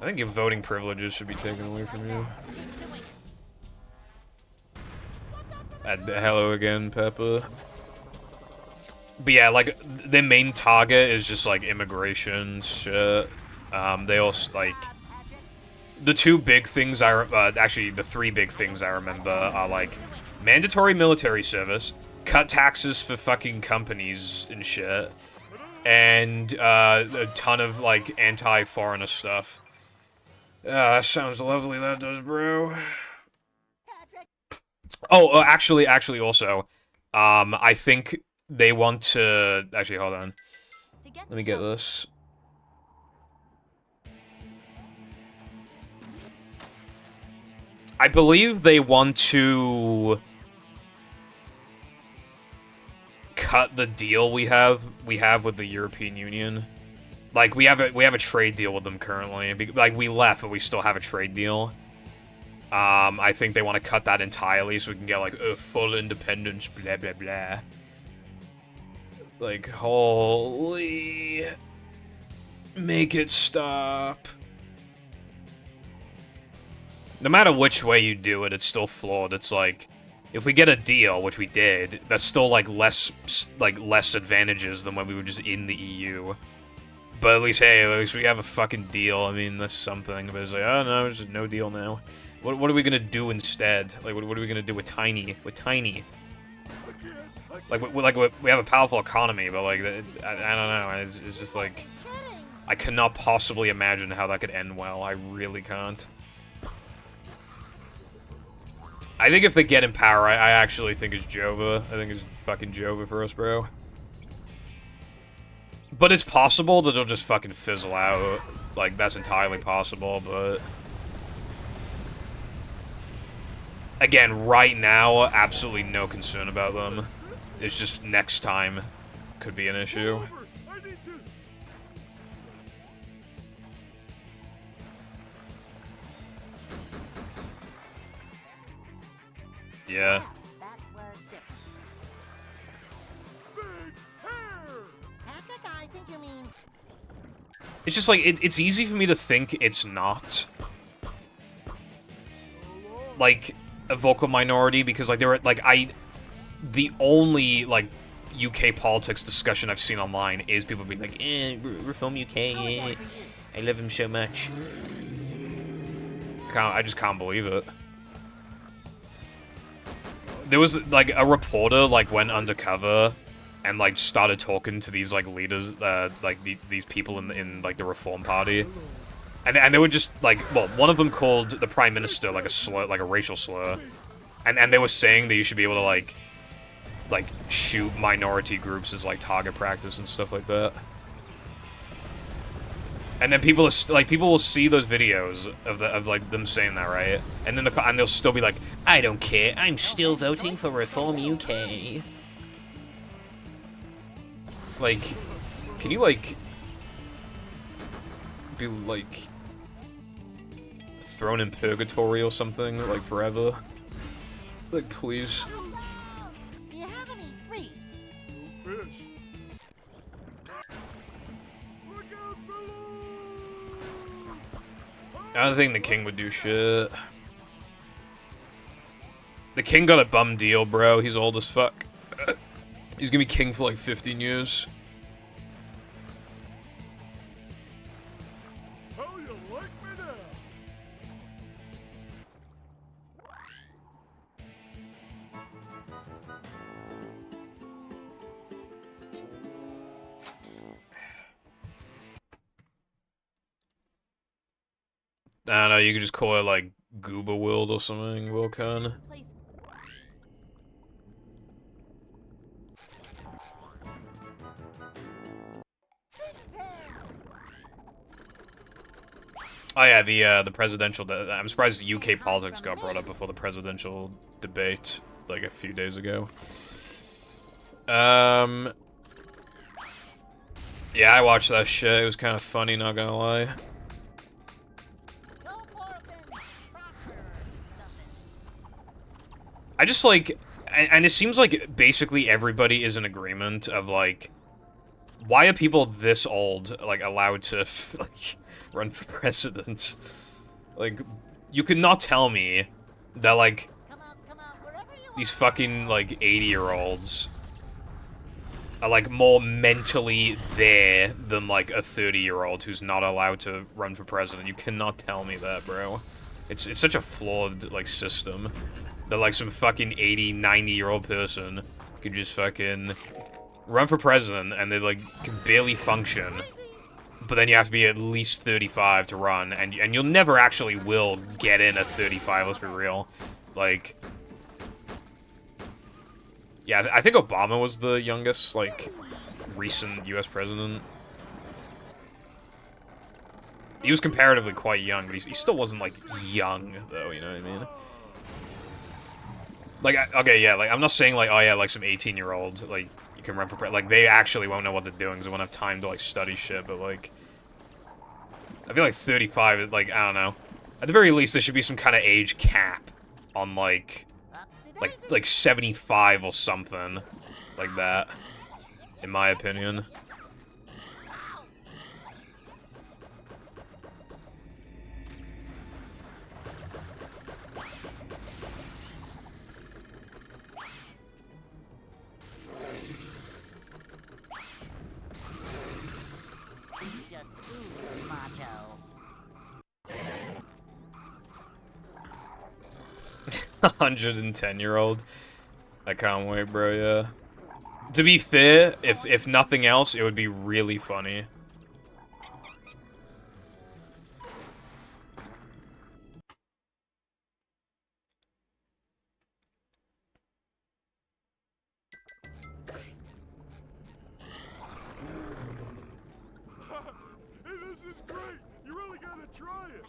I think your voting privileges should be taken away from you. Hello again, Peppa. But yeah, like, their main target is just, like, immigration shit. They also, like... The two big things actually, the three big things I remember are, like, mandatory military service, cut taxes for fucking companies and shit, and, a ton of, like, anti-foreigner stuff. That sounds lovely, that does, bro. Oh, actually, also, I think they want to... Actually, hold on. Let me get this. I believe they want to cut the deal we have with the European Union. Like, we have a trade deal with them currently. Like, we left, but we still have a trade deal. I think they want to cut that entirely so we can get, like, a full independence, blah, blah, blah. Like, holy... Make it stop. No matter which way you do it, it's still flawed. It's like, if we get a deal, which we did, that's still, like, less advantages than when we were just in the EU. But at least, hey, at least we have a fucking deal. I mean, that's something. But it's like, oh, no, there's just no deal now. What are we gonna do instead? Like, what are we gonna do with Tiny? Like, we have a powerful economy, but, like, I don't know. It's just, like, I cannot possibly imagine how that could end well. I really can't. I think if they get in power, I actually think it's Jova. I think it's fucking Jova for us, bro. But it's possible that it'll just fucking fizzle out. Like, that's entirely possible, but... Again, right now, absolutely no concern about them. It's just next time could be an issue. Yeah. It's just like, it's easy for me to think it's not, like, a vocal minority, because, like, the only, like, UK politics discussion I've seen online is people being like, Reform UK, I love him so much. I just can't believe it. There was, like, a reporter, like, went undercover and, like, started talking to these, like, leaders, like, these people in, like, the Reform Party. And they were just, like, well, one of them called the Prime Minister, like, a slur, like, a racial slur. And they were saying that you should be able to, like, shoot minority groups as, like, target practice and stuff like that. And then people will see those videos of like them saying that, right? And then and they'll still be like, I don't care, I'm still voting for Reform UK. Like, can you, like, be, like, thrown in purgatory or something, like, forever? Like, please. Do you have any free? No fish. Look out below! I don't think the king would do shit. The king got a bum deal, bro. He's old as fuck. He's gonna be king for like 15 years. How you like me now? I don't know, you could just call it like Gooba World or something, Wilcon. Oh yeah, the presidential. I'm surprised UK politics got brought up before the presidential debate, like a few days ago. Yeah, I watched that shit. It was kind of funny, not gonna lie. I just, like... And it seems like basically everybody is in agreement of, like... Why are people this old, like, allowed to, like, run for president? Like, you could not tell me that, like, these fucking, like, 80-year-olds are, like, more mentally there than, like, a 30-year-old who's not allowed to run for president. You cannot tell me that, bro. It's such a flawed, like, system that, like, some fucking 80, 90-year-old person could just fucking run for president and they, like, can barely function. But then you have to be at least 35 to run, and you'll never actually will get in at 35, let's be real. Like... Yeah, I think Obama was the youngest, like, recent US president. He was comparatively quite young, but he still wasn't, like, young, though, you know what I mean? Like, okay, yeah, like, I'm not saying, like, oh yeah, like, some 18-year-old, like, you can run for president. Like, they actually won't know what they're doing, because they won't have time to, like, study shit, but, like... I feel like 35, like, I don't know. At the very least, there should be some kind of age cap on, like 75 or something. Like that. In my opinion. Just ooh, macho. 110-year-old. I can't wait, bro, yeah. To be fair, if nothing else, it would be really funny. Hey, this is great. You really gotta try it.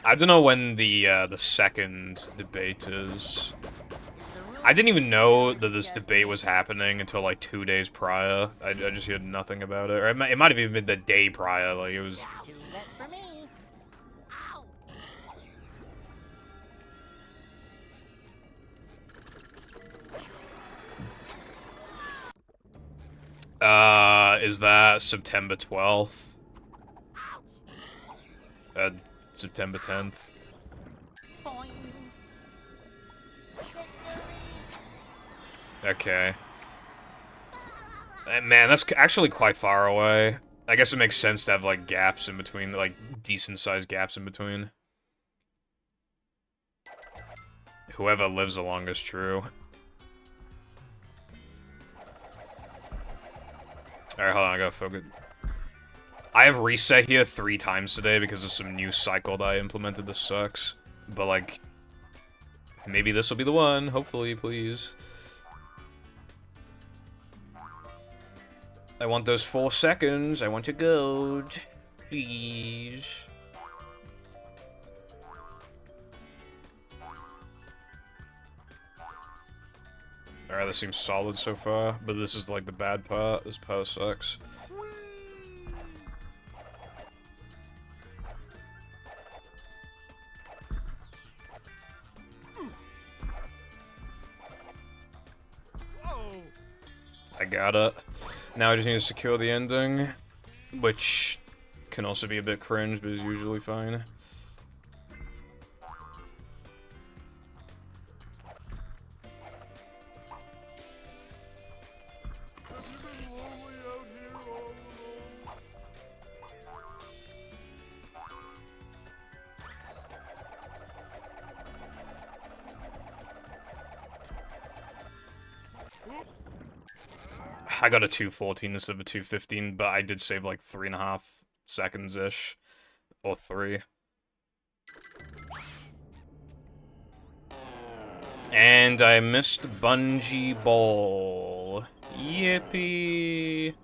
I don't know when the second debate is. I didn't even know that this debate was happening until, like, 2 days prior. I just heard nothing about it. Or it might have even been the day prior, like, it was... Too wet for me. Ow. Is that September 12th? September 10th? Boing. Okay. Man, that's actually quite far away. I guess it makes sense to have, like, gaps in between, like, decent-sized gaps in between. Whoever lives the longest, true. Alright, hold on, I gotta focus. I have reset here 3 times today because of some new cycle that I implemented. This sucks. But, like, maybe this will be the one. Hopefully, please. I want those 4 seconds. I want to go. Please. Alright, this seems solid so far, but this is like the bad part. This part sucks. I got it. Now I just need to secure the ending, which can also be a bit cringe, but is usually fine. Have you been lonely out here all alone? I got a 2:14 instead of a 2:15, but I did save like 3.5 seconds-ish. Or 3. And I missed Bungee Ball. Yippee!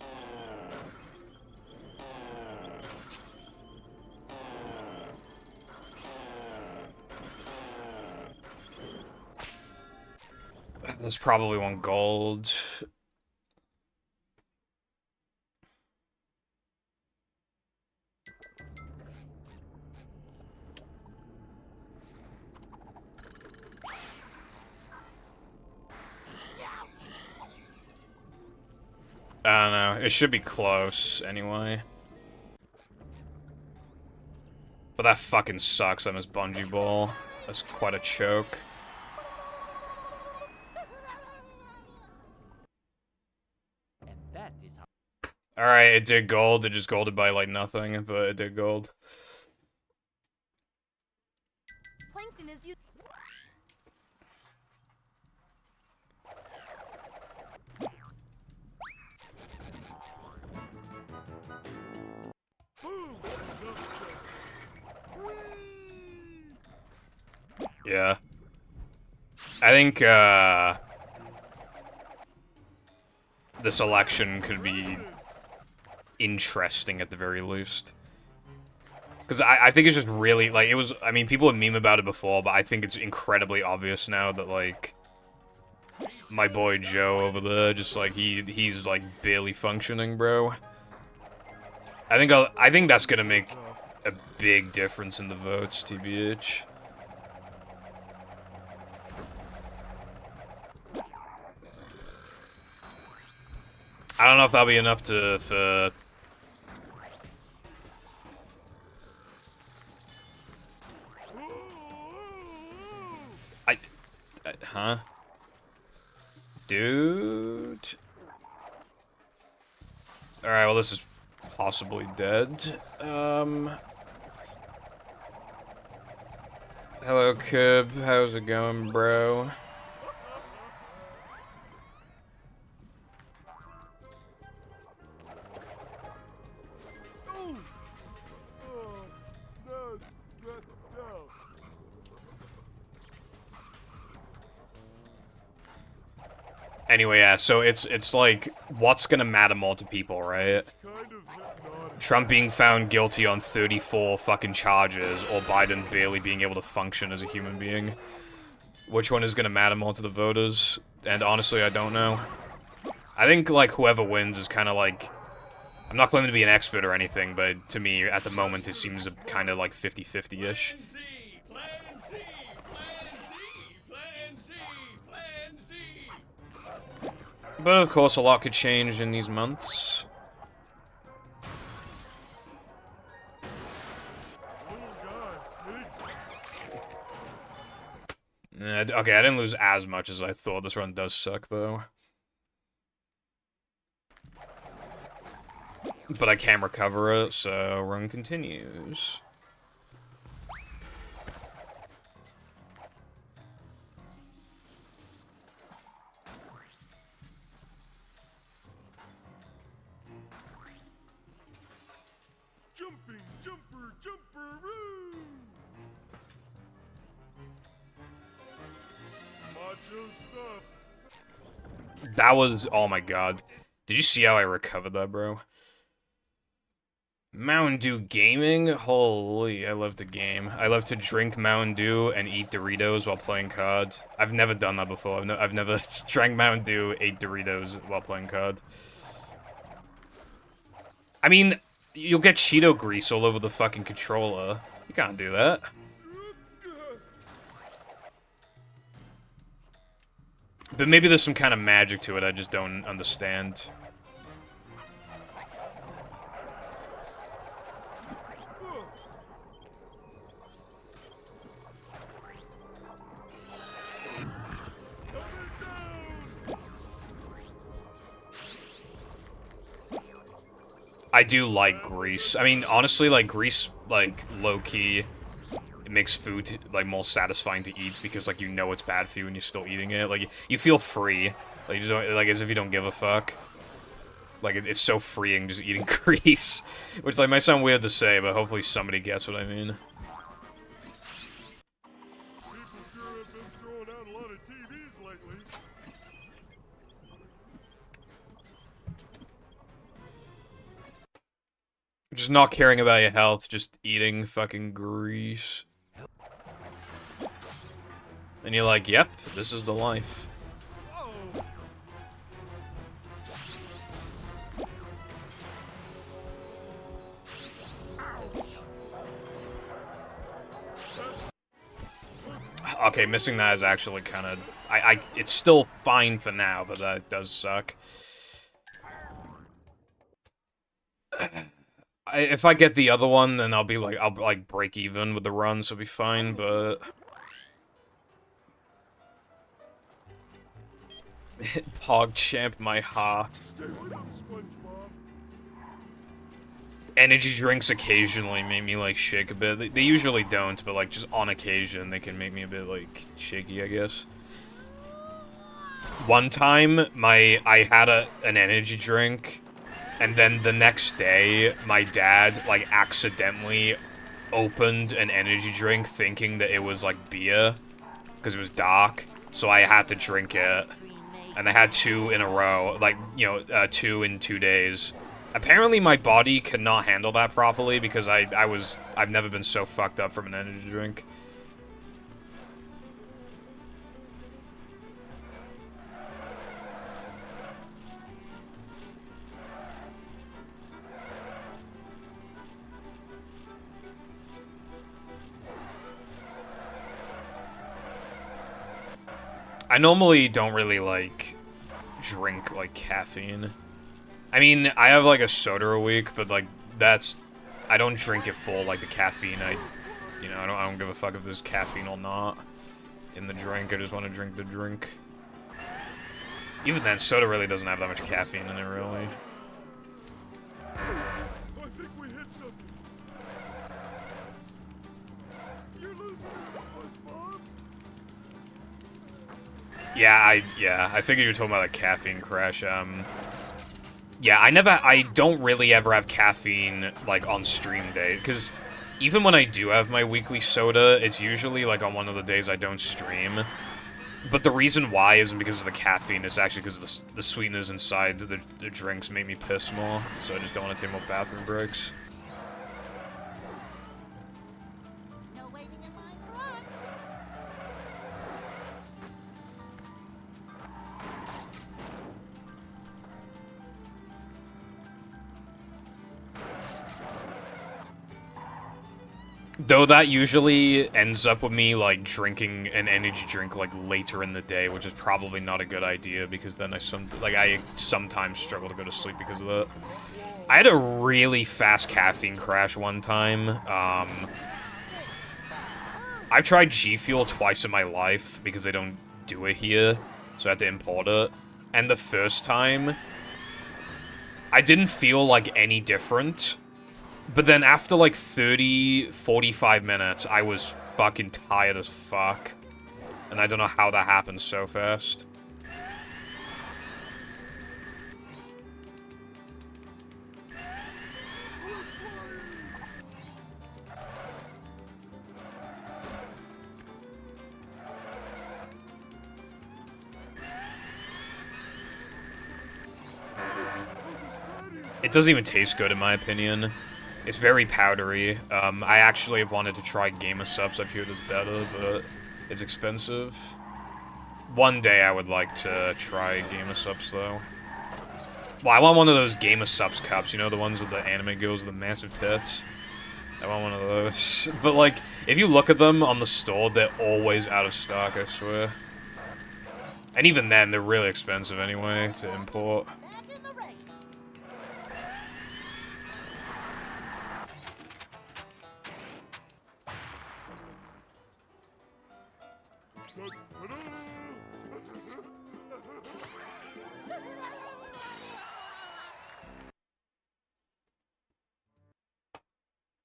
There's probably 1 gold. I don't know. It should be close, anyway. But that fucking sucks, I missed bungee ball. That's quite a choke. And that is how. Alright, it did gold. It just golded by, like, nothing, but it did gold. Plankton is used. Yeah. I think, this election could be interesting at the very least. Because I think it's just really, like, it was, I mean, people would meme about it before, but I think it's incredibly obvious now that, like, my boy Joe over there, just, like, he's, like, barely functioning, bro. I think that's gonna make a big difference in the votes, TBH. I don't know if that'll be enough for... Huh? Dude? Alright, well this is possibly dead. Hello, Kib. How's it going, bro? Anyway, yeah, so it's like, what's gonna matter more to people, right? Trump being found guilty on 34 fucking charges, or Biden barely being able to function as a human being? Which one is gonna matter more to the voters? And honestly, I don't know. I think, like, whoever wins is kind of like... I'm not claiming to be an expert or anything, but to me, at the moment, it seems kind of like 50-50-ish. But of course, a lot could change in these months. Okay, I didn't lose as much as I thought. This run does suck, though. But I can recover it, so run continues. Jumping, jumper, jumperoo! Macho stuff. That was... Oh my god. Did you see how I recovered that, bro? Mountain Dew gaming? Holy, I love to game. I love to drink Mountain Dew and eat Doritos while playing COD. I've never done that before. I've never drank Mountain Dew, ate Doritos while playing COD. I mean, you'll get Cheeto grease all over the fucking controller. You can't do that. But maybe there's some kind of magic to it I just don't understand. I do like grease. I mean, honestly, like, grease, like, low-key, it makes food, like, more satisfying to eat because, like, you know it's bad for you and you're still eating it. Like, you feel free. Like, you just don't, like, as if you don't give a fuck. Like, it's so freeing just eating grease. Which, like, might sound weird to say, but hopefully somebody gets what I mean. People sure have been throwing out a lot of TVs lately. Just not caring about your health, just eating fucking grease. And you're like, yep, this is the life. Okay, missing that is actually kind of... it's still fine for now, but that does suck. if I get the other one, then I'll like break even with the run, so it'll be fine, but... PogChamp my heart. Stay with him, SpongeBob. Energy drinks occasionally make me, like, shake a bit. They usually don't, but, like, just on occasion, they can make me a bit, like, shaky, I guess. One time, I had an energy drink, and then the next day, my dad, like, accidentally opened an energy drink thinking that it was, like, beer, because it was dark, so I had to drink it. And I had 2 in a row, like, you know, 2 in 2 days. Apparently my body could not handle that properly because I've never been so fucked up from an energy drink. I normally don't really, like, drink, like, caffeine. I mean, I have, like, a soda a week, but, like, that's... I don't drink it full, like, the caffeine. You know, I don't give a fuck if there's caffeine or not in the drink. I just want to drink the drink. Even then, soda really doesn't have that much caffeine in it, really. I think we hit something. You're losing it, SpongeBob. Yeah, I figured you were talking about a caffeine crash. Yeah, I don't really ever have caffeine, like, on stream day, because even when I do have my weekly soda, it's usually, like, on one of the days I don't stream. But the reason why isn't because of the caffeine, it's actually because the sweeteners inside the drinks make me piss more, so I just don't want to take more bathroom breaks. No waiting in line for us. Though that usually ends up with me, like, drinking an energy drink, like, later in the day, which is probably not a good idea, because then I sometimes struggle to go to sleep because of that. I had a really fast caffeine crash one time. I've tried G Fuel twice in my life, because they don't do it here, so I had to import it. And the first time, I didn't feel, like, any different. But then after, like, 30, 45 minutes, I was fucking tired as fuck. And I don't know how that happened so fast. It doesn't even taste good, in my opinion. It's very powdery. I actually have wanted to try Gamer Subs. I've heard it's better, but it's expensive. One day I would like to try Gamer Subs, though. Well, I want one of those Gamer Subs cups, you know, the ones with the anime girls with the massive tits. I want one of those. But, like, if you look at them on the store, they're always out of stock, I swear. And even then, they're really expensive anyway to import. Back in the race.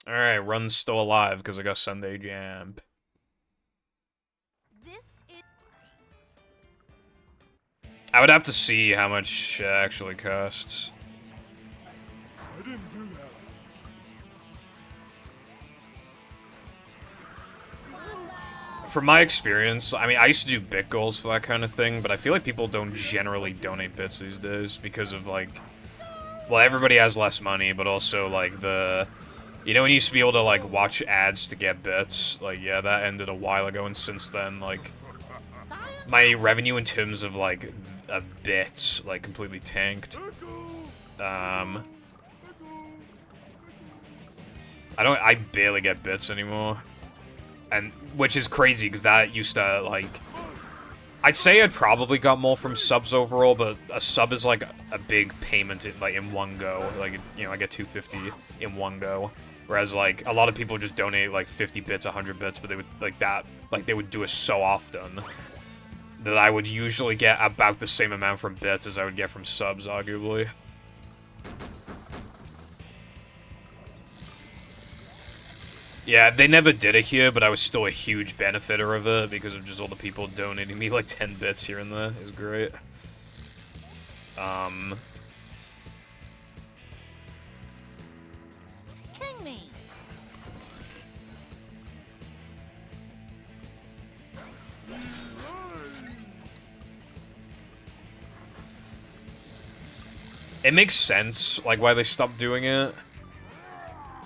Alright, Run's still alive because I got Sunday Jam. This is I would have to see how much it actually costs. I didn't do that. From my experience, I mean, I used to do bit goals for that kind of thing, but I feel like people don't generally donate bits these days because of, like... Well, everybody has less money, but also, like, the... You know when you used to be able to, like, watch ads to get bits? Like, yeah, that ended a while ago, and since then, like... My revenue in terms of, like, a bit, like, completely tanked. I barely get bits anymore. And, which is crazy, because that used to, like... I'd say I'd probably got more from subs overall, but a sub is like a big payment in one go. Like, you know, I get 250 in one go. Whereas like a lot of people just donate like 50 bits, 100 bits, but they would they would do it so often that I would usually get about the same amount from bits as I would get from subs, arguably. Yeah, they never did it here, but I was still a huge benefiter of it because of just all the people donating me like 10 bits here and there. It was great. King me. It makes sense, like, why they stopped doing it.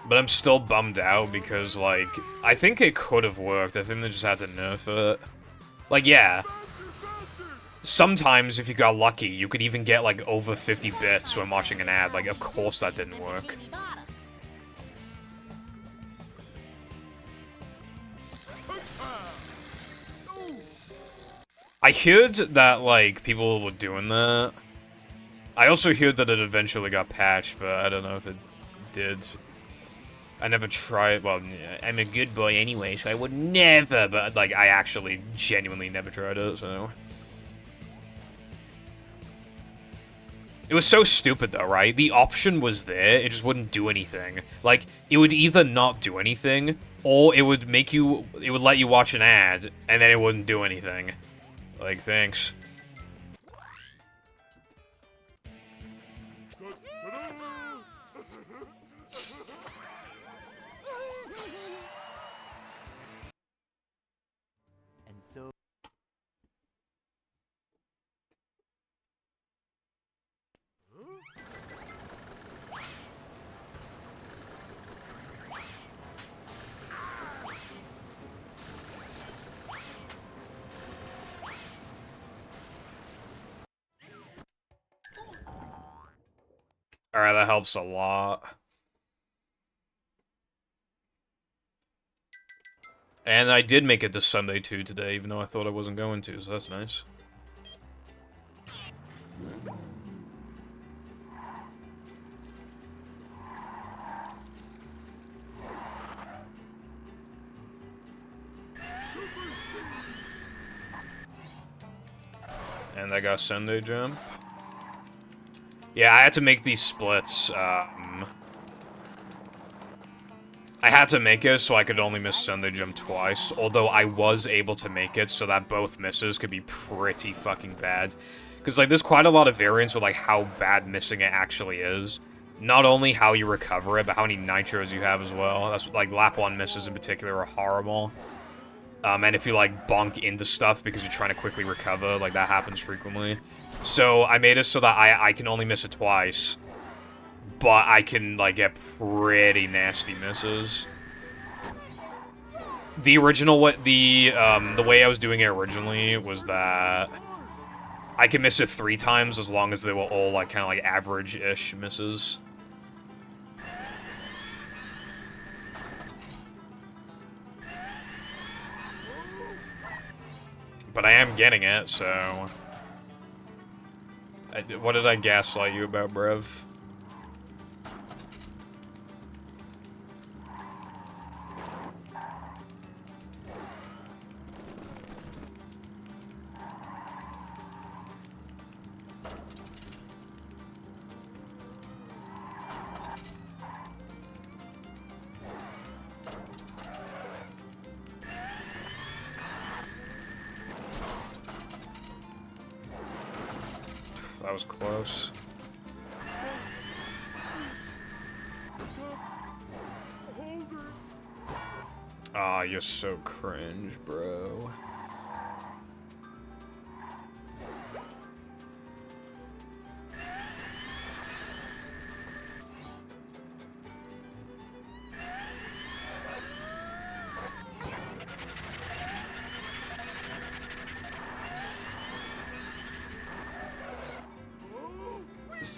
But I'm still bummed out because, like, I think it could have worked. I think they just had to nerf it. Like, yeah. Sometimes, if you got lucky, you could even get, like, over 50 bits when watching an ad. Like, of course that didn't work. I heard that, like, people were doing that. I also heard that it eventually got patched, but I don't know if it did. I never tried. Well, I'm a good boy anyway, so I would never. But like, I actually genuinely never tried it. So it was so stupid, though, right? The option was there; it just wouldn't do anything. Like, it would either not do anything, or it would make you. It would let you watch an ad, and then it wouldn't do anything. Like, thanks. Alright, that helps a lot. And I did make it to Sunday 2 today, even though I thought I wasn't going to, so that's nice. And I got Sunday jump. Yeah, I had to make these splits. I had to make it so I could only miss Sunday jump twice, although I was able to make it so that both misses could be pretty fucking bad. Because, like, there's quite a lot of variance with, like, how bad missing it actually is. Not only how you recover it, but how many nitros you have as well. That's, like, lap 1 misses in particular are horrible. And if you, like, bonk into stuff because you're trying to quickly recover, like, that happens frequently. So, I made it so that I can only miss it twice. But I can, like, get pretty nasty misses. The original, the way I was doing it originally was that I can miss it 3 times as long as they were all, like, kind of, like, average-ish misses. But I am getting it, so... what did I gaslight you about, bruv? That was close. Aw, you're so cringe, bro.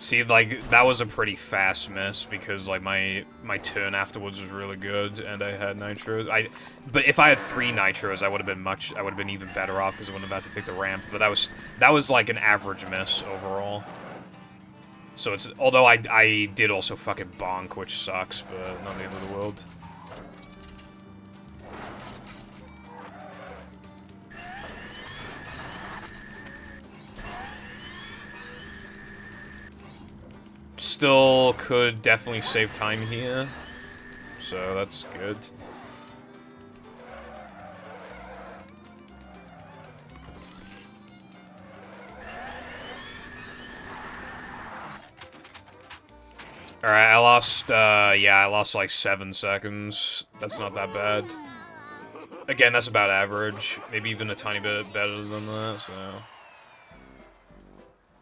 See, like, that was a pretty fast miss because, like, my turn afterwards was really good and I had nitros. But if I had 3 nitros, I would have been even better off because I wouldn't have had to take the ramp. But that was like an average miss overall. So it's, although I did also fucking bonk, which sucks, but not the end of the world. Still could definitely save time here, so that's good. Alright, I lost, yeah, I lost like 7 seconds. That's not that bad. Again, that's about average. Maybe even a tiny bit better than that, so...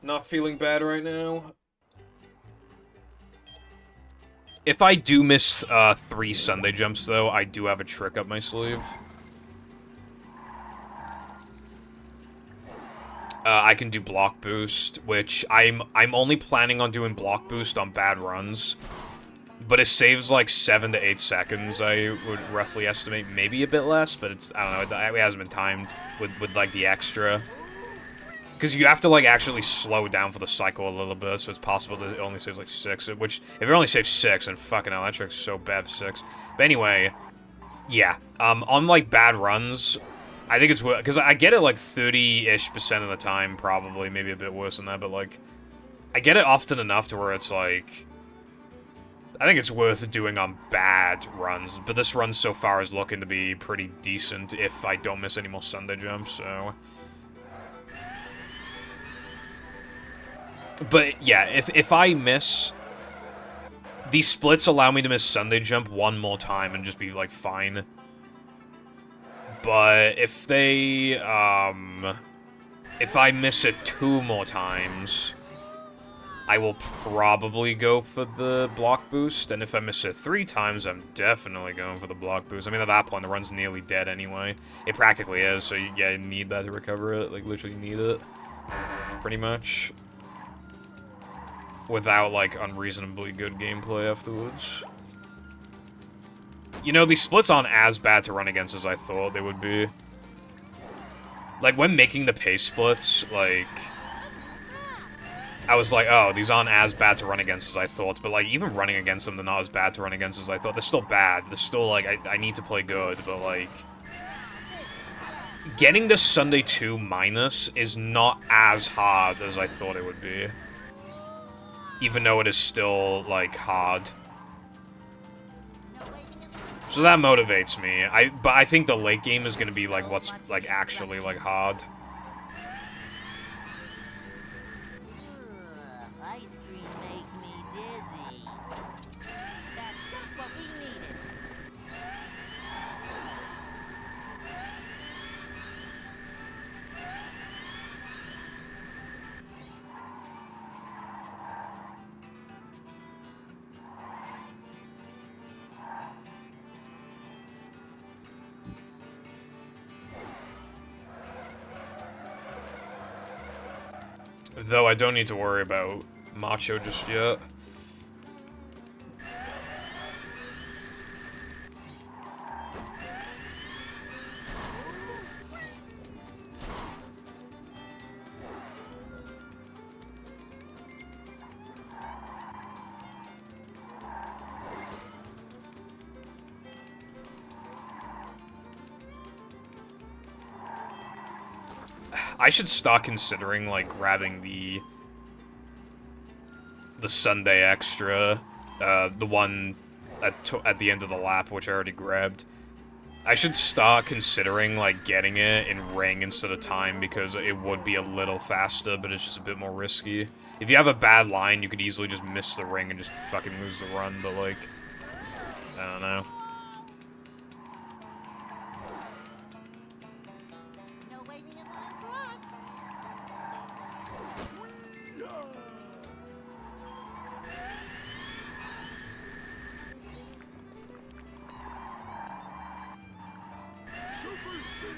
Not feeling bad right now. If I do miss 3 Sunday jumps, though, I do have a trick up my sleeve. I can do block boost, which I'm only planning on doing block boost on bad runs. But it saves like 7 to 8 seconds, I would roughly estimate. Maybe a bit less, but it's, I don't know, it hasn't been timed with like the extra. Because you have to like actually slow down for the cycle a little bit, so it's possible that it only saves like 6, which, if it only saves 6, then fucking hell, that trick's so bad for 6. But anyway, yeah, on like bad runs, I think it's worth, because I get it like 30-ish% of the time, probably, maybe a bit worse than that, but like, I get it often enough to where it's like, I think it's worth doing on bad runs, but this run so far is looking to be pretty decent if I don't miss any more Sunday jumps, so... But yeah, if I miss... These splits allow me to miss Sunday jump 1 more time and just be, like, fine. But if they, if I miss it 2 more times, I will probably go for the block boost. And if I miss it 3 times, I'm definitely going for the block boost. I mean, at that point, the run's nearly dead anyway. It practically is, so yeah, you need that to recover it. Like, literally need it. Pretty much. Without, like, unreasonably good gameplay afterwards. You know, these splits aren't as bad to run against as I thought they would be. Like, when making the pace splits, like... I was like, oh, these aren't as bad to run against as I thought, but, like, even running against them, they're not as bad to run against as I thought. They're still bad. They're still, like, I need to play good, but, like... Getting the Sunday 2 minus is not as hard as I thought it would be. Even though it is still, like, hard. So that motivates me. But I think the late game is gonna be, like, what's, like, actually, like, hard. Ice cream makes me dizzy. That's just what we needed. Though I don't need to worry about Macho just yet. I should start considering, like, grabbing the Sunday extra, the one at the end of the lap, which I already grabbed. I should start considering, like, getting it in ring instead of time, because it would be a little faster, but it's just a bit more risky. If you have a bad line, you could easily just miss the ring and just fucking lose the run, but, like, I don't know. No waiting in line for us. Super speed!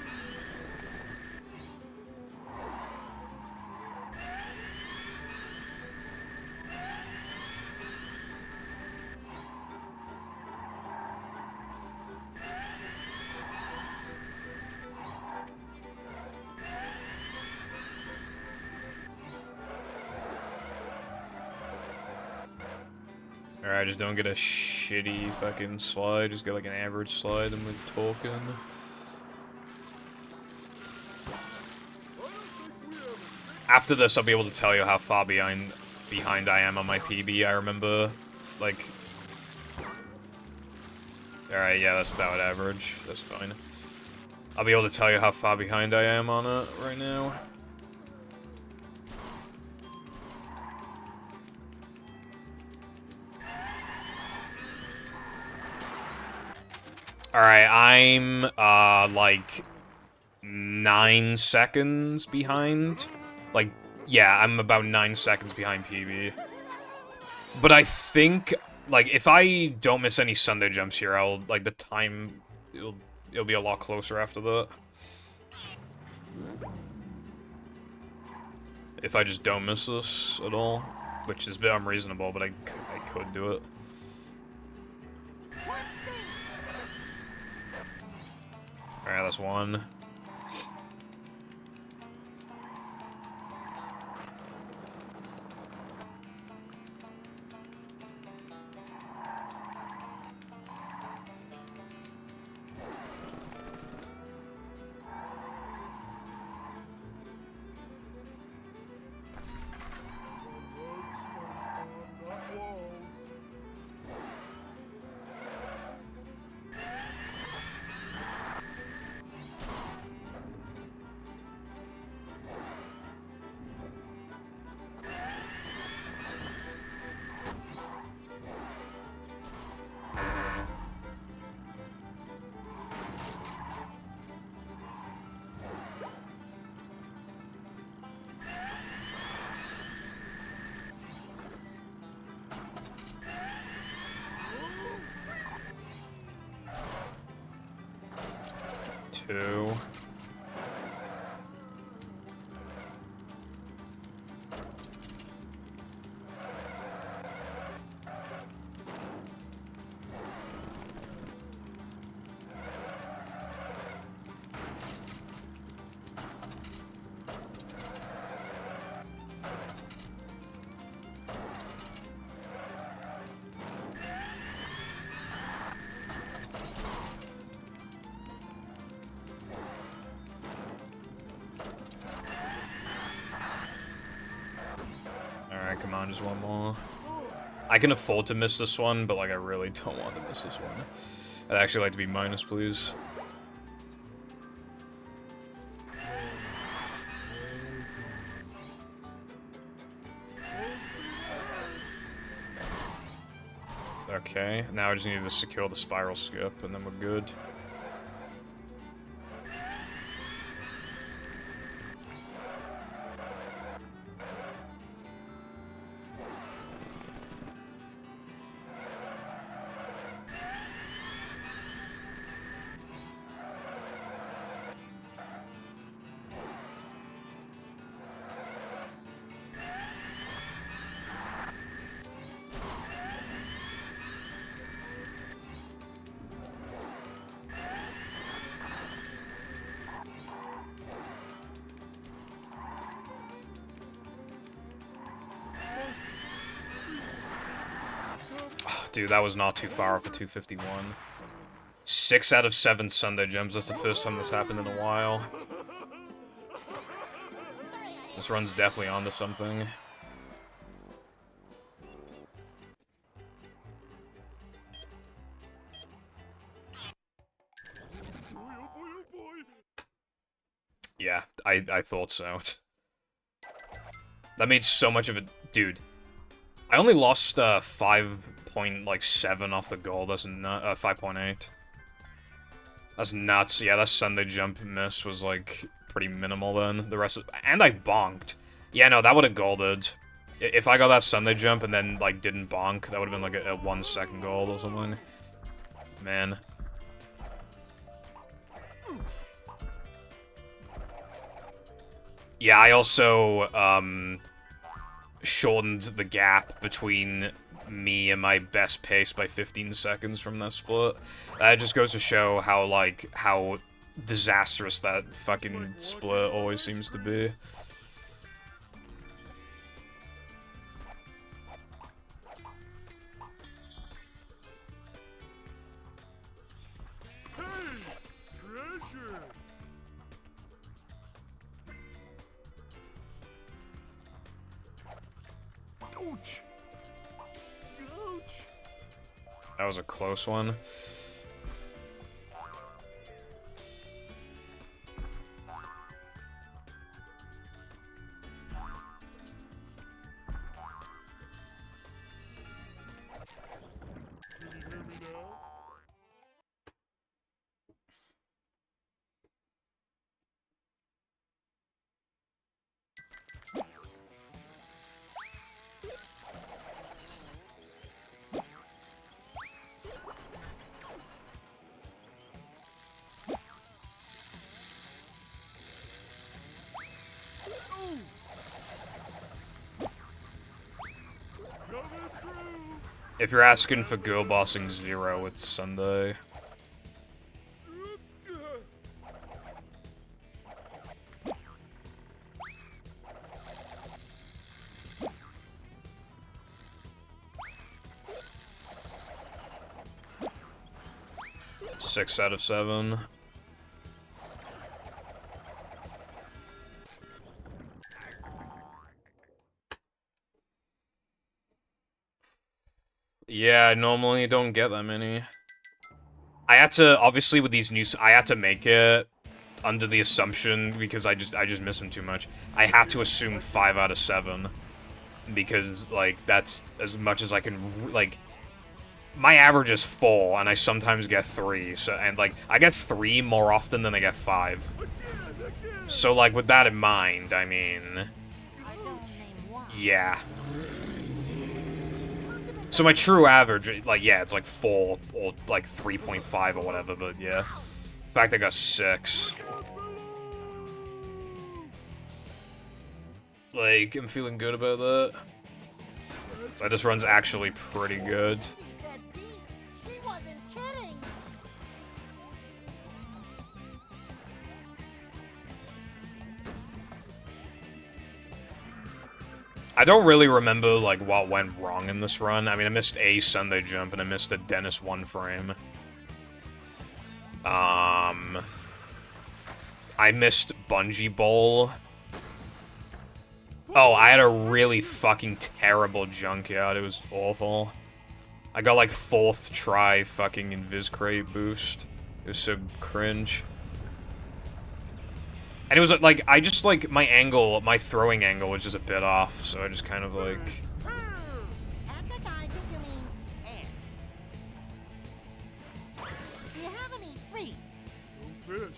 Alright, just don't get a shitty fucking slide. Just get like an average slide and we're talking. After this, I'll be able to tell you how far behind I am on my PB. I remember, like... Alright, yeah, that's about average. That's fine. I'll be able to tell you how far behind I am on it right now. Alright, I'm, like, 9 seconds behind. Like, yeah, I'm about 9 seconds behind PB. But I think, like, if I don't miss any Sunday jumps here, I'll, like, the time, it'll be a lot closer after that. If I just don't miss this at all, which is a bit unreasonable, but I could do it. Alright, that's one. Two. Alright, come on, just one more. I can afford to miss this one, but, like, I really don't want to miss this one. I'd actually like to be minus, please. Okay, now I just need to secure the spiral skip, and then we're good. Dude, that was not too far off a 251. 6 out of 7 Sunday gems. That's the first time this happened in a while. This run's definitely onto something. Yeah, I thought so. That made so much of it. Dude, I only lost 5.7 off the goal. That's not 5.8. That's nuts. Yeah, that Sunday jump miss was like pretty minimal then. The rest of, and I bonked. Yeah, no, that would have golded. If I got that Sunday jump and then like didn't bonk, that would have been like a 1 second gold or something. Man. Yeah, I also shortened the gap between me and my best pace by 15 seconds from that split. That just goes to show how, like, how disastrous that fucking split always seems to be. pleasure. Ouch. Ouch. That was a close one. Can you hear me now? Coming through. If you're asking for girl bossing 0, it's Sunday. 6 out of 7. Yeah, I normally don't get that many. I had to, obviously with these new, I had to make it under the assumption, because I just miss him too much. I had to assume 5 out of 7. Because, like, that's as much as I can, like, my average is 4, and I sometimes get 3, so, and, like, I get 3 more often than I get 5. So, like, with that in mind, I mean, yeah. So my true average, like, yeah, it's like 4, or, like, 3.5 or whatever, but, yeah. In fact, I got 6. Like, I'm feeling good about that. This run's actually pretty good. She wasn't kidding. I don't really remember, like, what went wrong in this run. I mean, I missed a Sunday jump, and I missed a Dennis 1 frame. I missed Bungee Bowl. Oh, I had a really fucking terrible junkyard. It was awful. I got, like, 4th try fucking Invis Crate boost. It was so cringe. And it was, like, I just, like, my angle, my throwing angle was just a bit off, so I just kind of, like... Appetizers, you mean air. Do you have any free? No fish.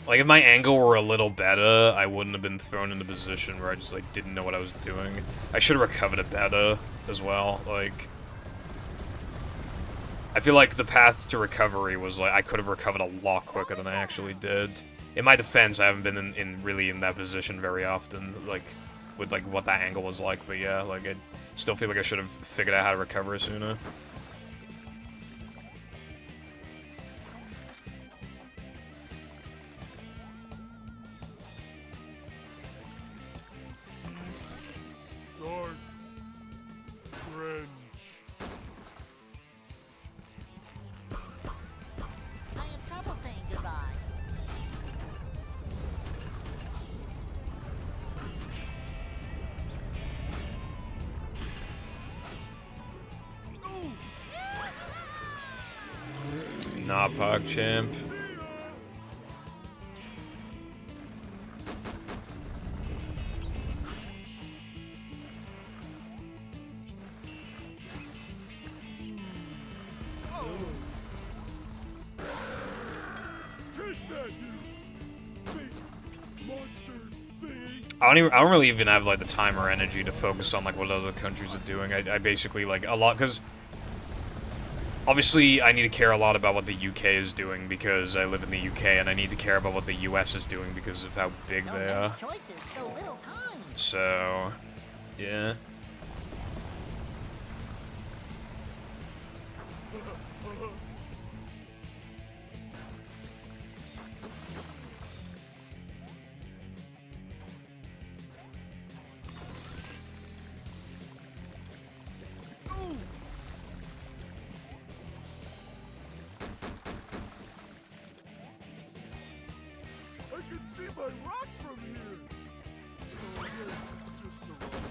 Like, if my angle were a little better, I wouldn't have been thrown in the position where I just, like, didn't know what I was doing. I should have recovered it better, as well, like... I feel like the path to recovery was, like, I could have recovered a lot quicker than I actually did. In my defense, I haven't been really in that position very often, like, with, like, what that angle was like, but yeah, like, I still feel like I should have figured out how to recover sooner. Dark. Cringe. I have trouble saying goodbye. Nah, Pog Champ. Take that, you big monster thingy. I don't really even have, like, the time or energy to focus on, like, what other countries are doing. I basically, like, a lot, because... Obviously, I need to care a lot about what the UK is doing, because I live in the UK, and I need to care about what the US is doing because of how big So they many are. choices, so little time. So... yeah. see my rock from here. So yeah, it's just a rock.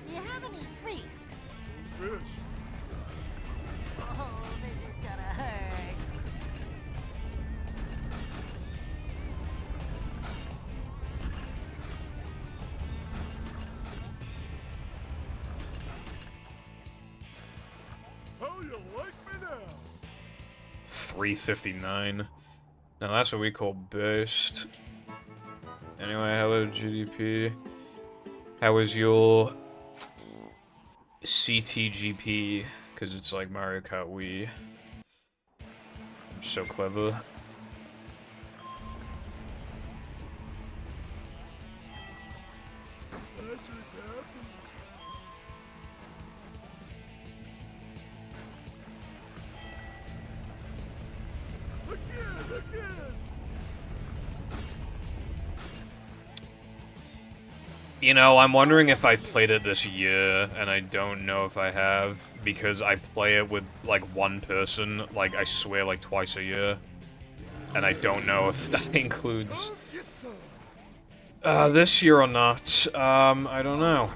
Do you have any treats? Fish. Oh, this is gonna hurt. How you like me now? 359. Now that's what we call burst. Anyway, hello GDP. How was your CTGP? Because it's like Mario Kart Wii. I'm so clever. Magic happened. Again. You know, I'm wondering if I've played it this year, and I don't know if I have, because I play it with, like, one person, like, I swear, like, twice a year. And I don't know if that includes this year or not. I don't know.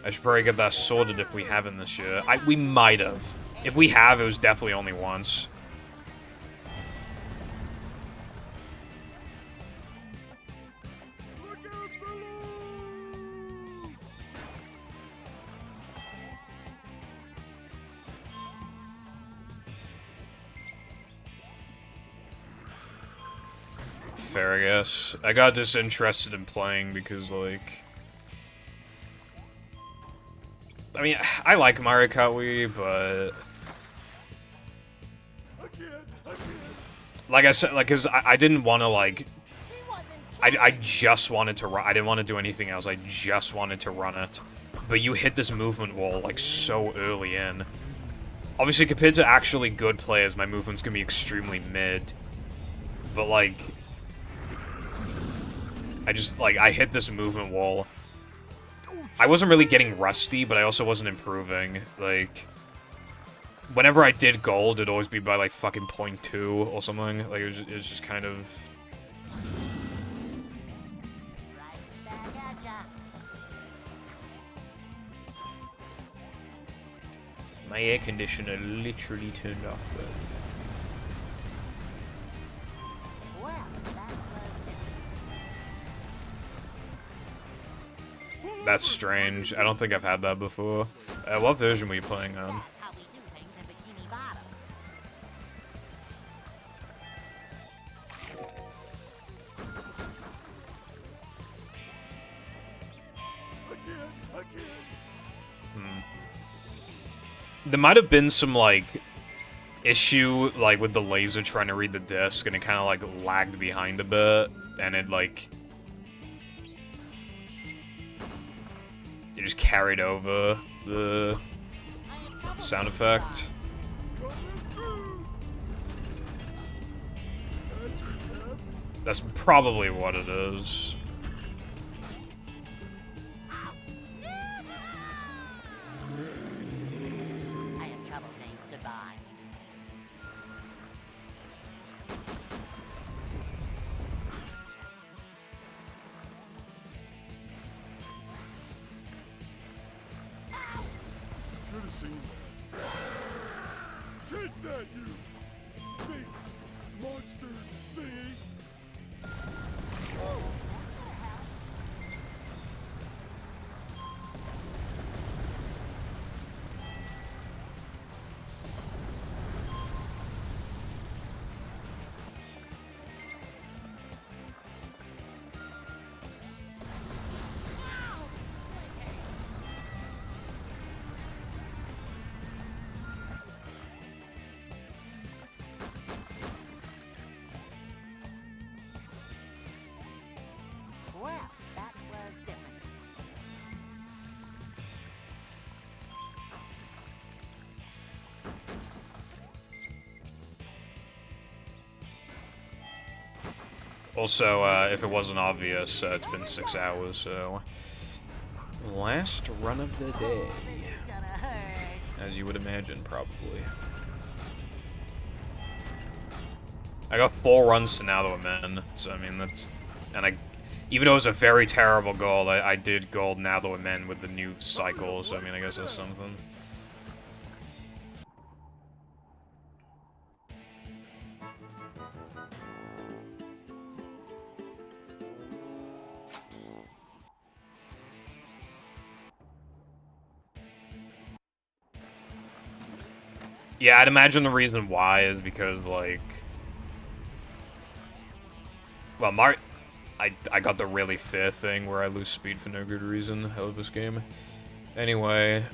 I should probably get that sorted if we haven't this year. We might have. If we have, it was definitely only once. Look out below! Fair, I guess. I got disinterested in playing because, like... I mean, I like Mario Kart Wii, but... Like I said, like, because I didn't want to, like... I just wanted to run. I didn't want to do anything else. I just wanted to run it. But you hit this movement wall, like, so early in. Obviously, compared to actually good players, my movement's gonna be extremely mid. But, like... I hit this movement wall. I wasn't really getting rusty, but I also wasn't improving. Like, whenever I did gold, it'd always be by, like, fucking 0.2 or something. Like, it was just kind of... Right back at ya. My air conditioner literally turned off, but... Well, that was That's strange. I don't think I've had that before. What version were you playing on? That's how we do things in Bikini Bottom. There might have been some, like, issue, like, with the laser trying to read the disc, and it kind of, like, lagged behind a bit, and it, like... It just carried over the sound effect. That's probably what it is. I have trouble saying goodbye. Should have seen that. Take that, you big monster thingy! Well, that was different. Also, if it wasn't obvious, it's been 6 hours, so... Last run of the day. This is gonna hurt. As you would imagine, probably. I got 4 runs to now to amend, so I mean, that's... And I... Even though it was a very terrible gold, I did gold now to amend with the new cycle, so I mean, I guess that's something. Yeah, I'd imagine the reason why is because, like... Well, I got the really fair thing where I lose speed for no good reason. Hell of this game. Anyway,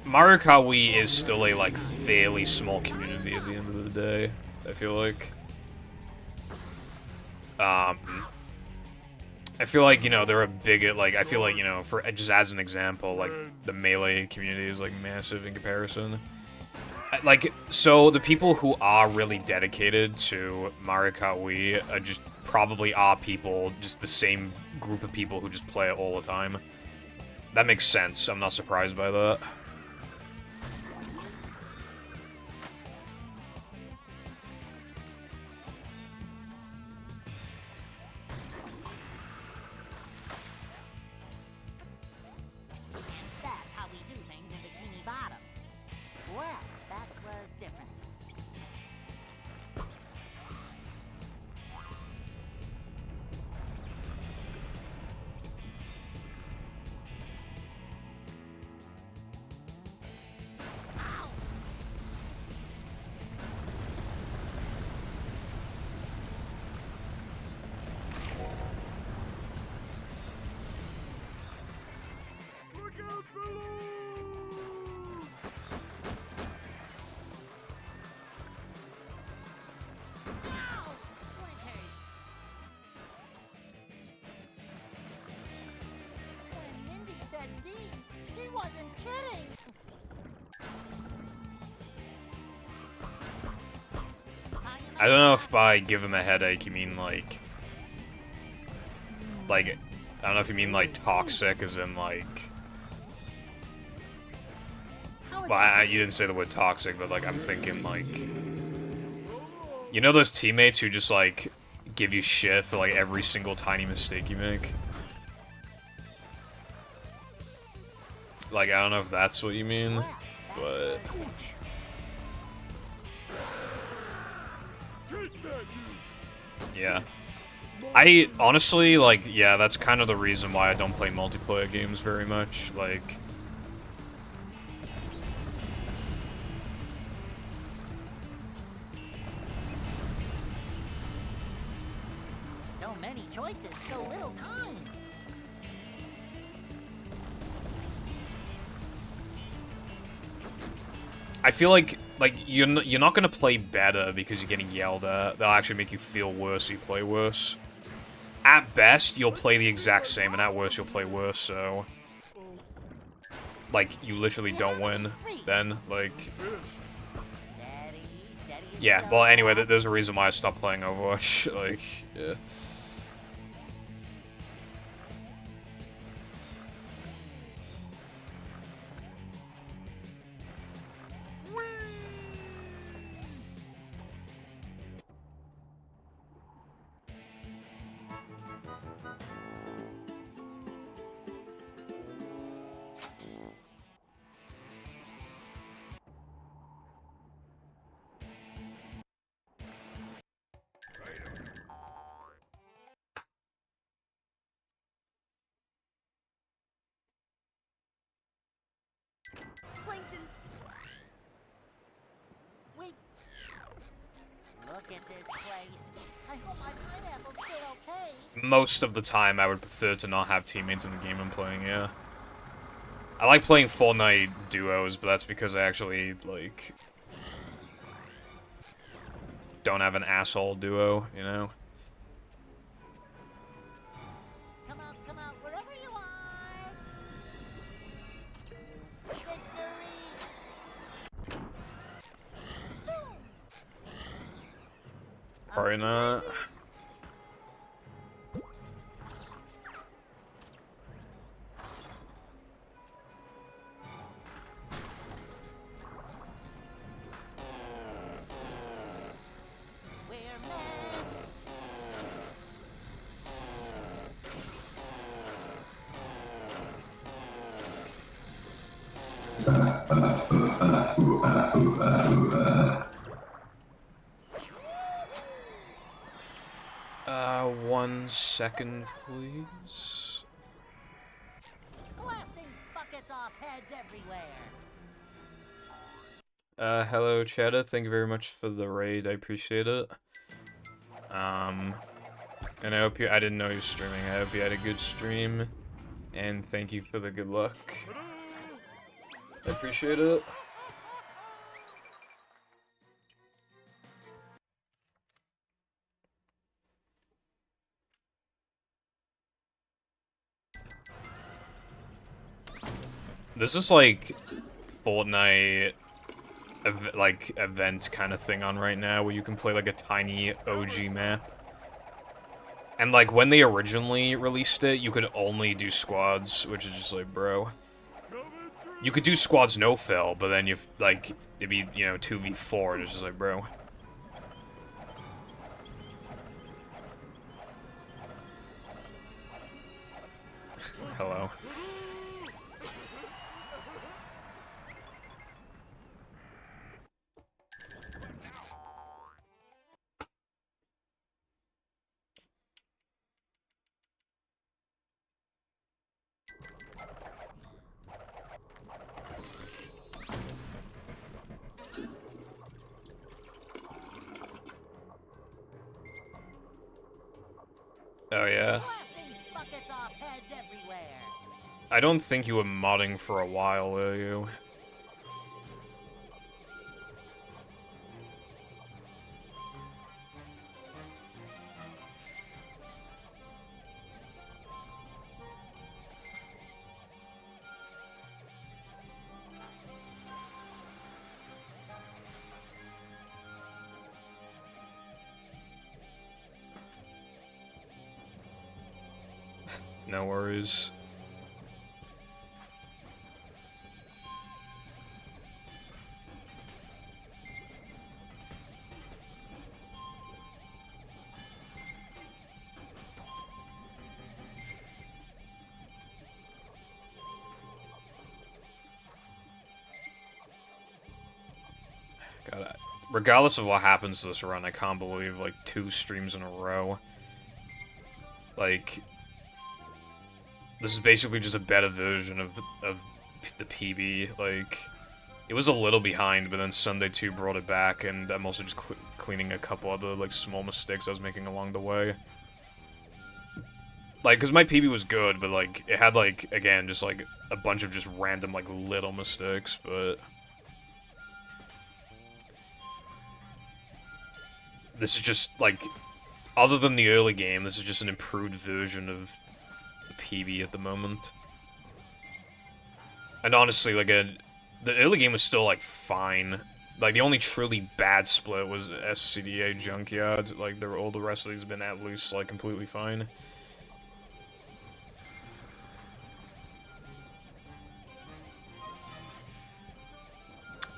Mario Kart Wii is still a, like, fairly small community at the end of the day, I feel like. I feel like, you know, they're a big, like, I feel like, you know, for just as an example, like, the Melee community is, like, massive in comparison. Like, so the people who are really dedicated to Mario Kart Wii are just probably are people, just the same group of people who just play it all the time. That makes sense. I'm not surprised by that. That's how we do things in Bikini Bottom. Well, that was different. Look out below! Ow! Pointers. When Mindy said D, she wasn't kidding. I don't know if by give him a headache you mean, like, I don't know if you mean, like, toxic as in, like... Well, you didn't say the word toxic, but, like, I'm thinking, like... You know those teammates who just, like, give you shit for, like, every single tiny mistake you make? Like, I don't know if that's what you mean, but... Take that, you! Yeah. I, honestly, like, yeah, that's kind of the reason why I don't play multiplayer games very much, like... So many choices, so little time. I feel like you're not gonna play better because you're getting yelled at. They'll actually make you feel worse so you play worse. At best, you'll play the exact same, and at worst, you'll play worse, so... Like, you literally don't win, then, like... Steady, steady. as Yeah, you well, go. anyway, there's a reason why I stopped playing Overwatch, like, yeah. Plankton's Wait. Look at this place. I hope my pineapple's still okay. Most of the time, I would prefer to not have teammates in the game I'm playing, yeah. I like playing Fortnite duos, but that's because I actually, like... don't have an asshole duo, you know? Come out, wherever you are. Victory! Boom! Probably not. 1 second, please. Blasting buckets off heads everywhere. Hello, Cheddar. Thank you very much for the raid. I appreciate it. And I hope you. I didn't know you were streaming. I hope you had a good stream. And thank you for the good luck. I appreciate it. This is like Fortnite event kind of thing on right now where you can play like a tiny OG map. And like when they originally released it, you could only do squads, which is just like, bro. You could do squads no fill, but then you've like it'd be, you know, 2v4 and it's just like, bro. Hello. Oh yeah. Blasting buckets off heads everywhere. I don't think you were modding for a while, were you? No worries. God, regardless of what happens this run, I can't believe, like, 2 streams in a row. Like, this is basically just a better version of the PB. Like, it was a little behind, but then Sunday 2 brought it back, and I'm also just cleaning a couple other, like, small mistakes I was making along the way. Like, because my PB was good, but, like, it had, like, again, just, like, a bunch of just random, like, little mistakes, but... This is just, like, other than the early game, this is just an improved version of the PB at the moment. And honestly, like, the early game was still, like, fine. Like, the only truly bad split was SCDA Junkyard. Like, all the rest of these have been at least, like, completely fine.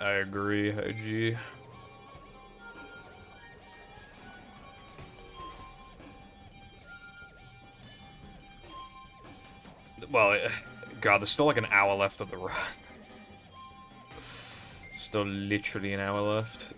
I agree, IG. Well, God, there's still like an hour left of the run. Still literally an hour left.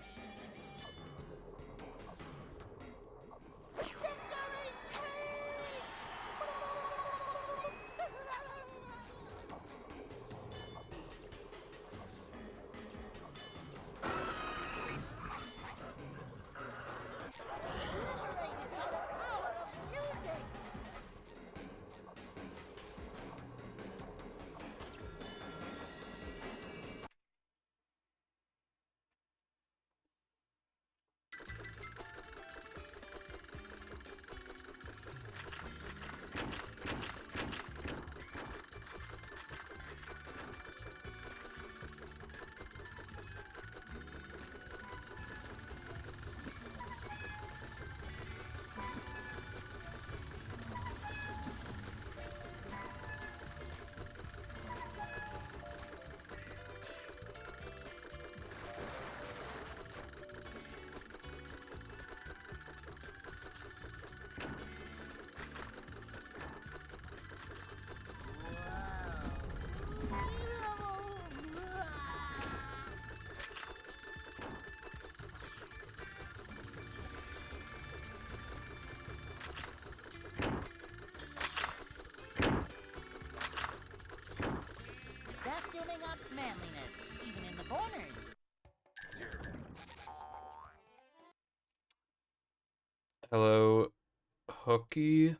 Hello, Hooky.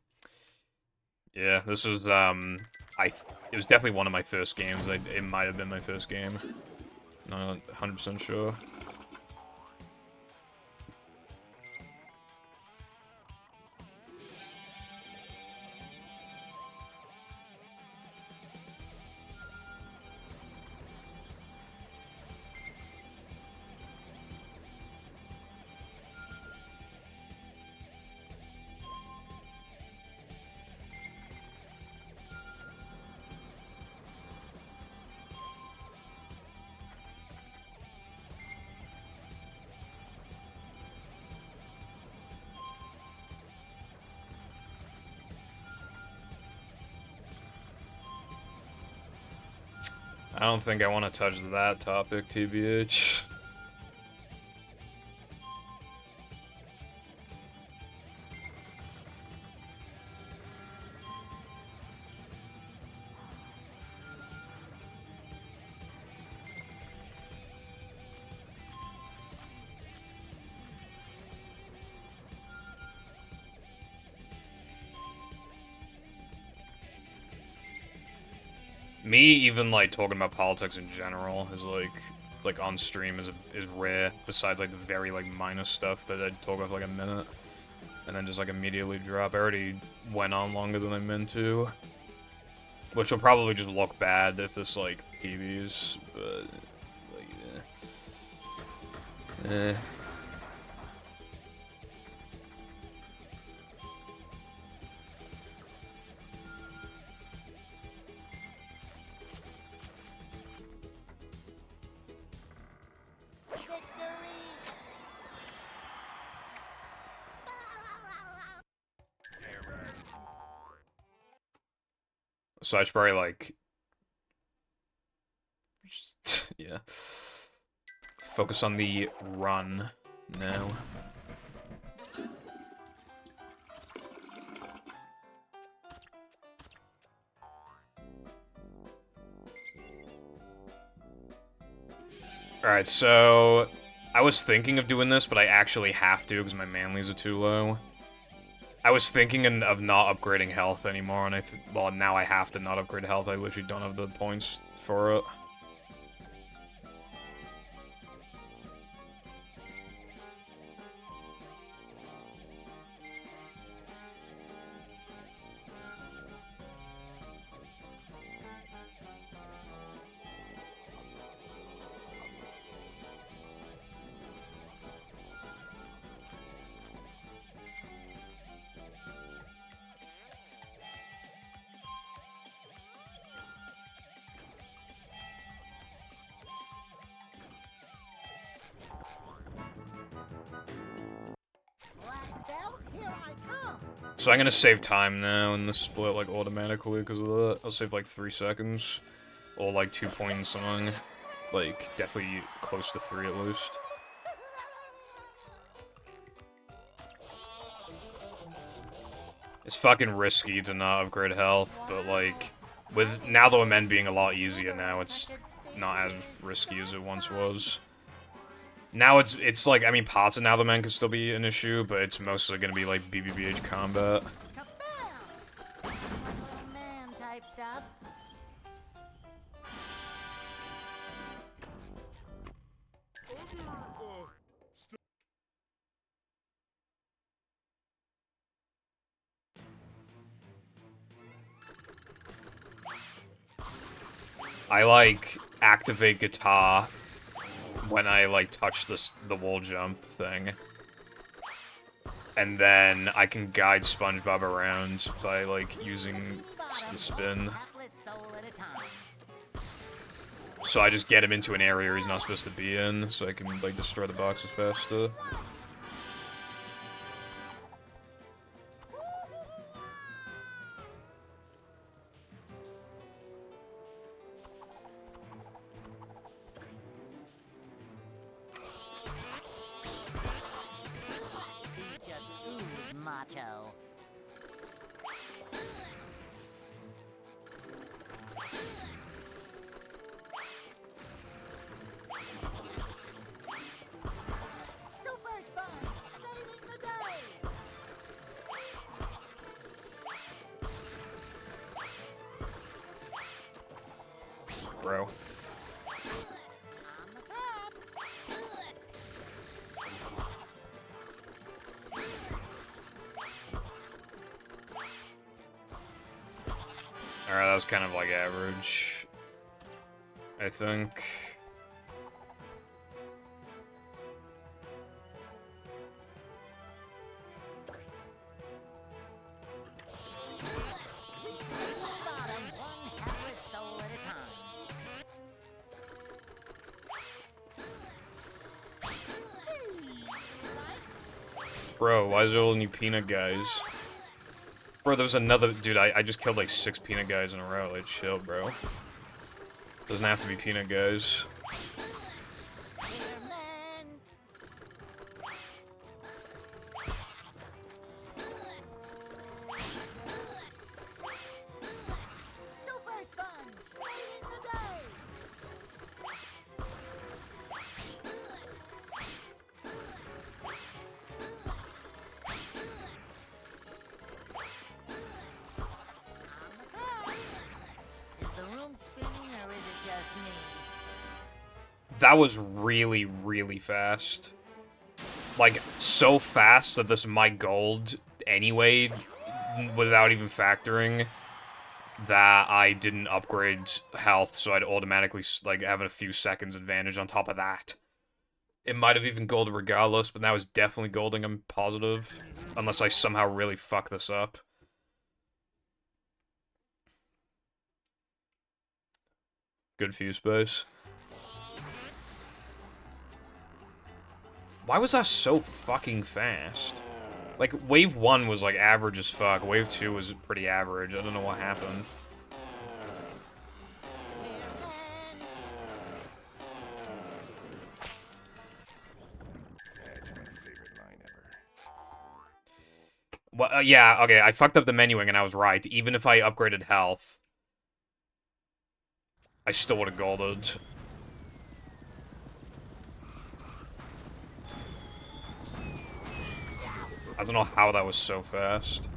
Yeah, this was, it was definitely one of my first games. It might have been my first game. Not 100% sure. I don't think I want to touch that topic, TBH. Me even like talking about politics in general is like on stream is rare. Besides like the very like minor stuff that I'd talk about for like a minute, and then just like immediately drop. I already went on longer than I meant to, which will probably just look bad if this like PBs, but like So I should probably like, just, yeah, focus on the run now. Alright, so I was thinking of doing this, but I actually have to because my manlies are too low. I was thinking of not upgrading health anymore, and well, now I have to not upgrade health. I literally don't have the points for it. So I'm gonna save time now in the split, like, automatically because of that. I'll save, like, 3 seconds. Or, like, 2 point something. Like, definitely close to 3 at least. It's fucking risky to not upgrade health, but, like, with now the men being a lot easier now, it's not as risky as it once was. Now it's like, I mean, parts of now the men can still be an issue, but it's mostly gonna be like BBBH combat. I like activate guitar when I like touch the wall jump thing. And then I can guide SpongeBob around by like using the spin. So I just get him into an area he's not supposed to be in, so I can like destroy the boxes faster. bro. Alright, that was kind of like average, I think. Bro, why is there only peanut guys? Bro, there was another... Dude, I just killed like 6 peanut guys in a row. Like, chill, bro. Doesn't have to be peanut guys. That was really, really fast. Like, so fast that this is my gold anyway, without even factoring that I didn't upgrade health, so I'd automatically, like, have a few seconds advantage on top of that. It might have even gold regardless, but now it's definitely golding, I'm positive. Unless I somehow really fuck this up. Good fuse space. Why was that so fucking fast? Like, wave 1 was, like, average as fuck. Wave 2 was pretty average. I don't know what happened. That's my favorite line ever. Well, yeah, okay, I fucked up the menuing and I was right. Even if I upgraded health, I still would have golded. I don't know how that was so fast.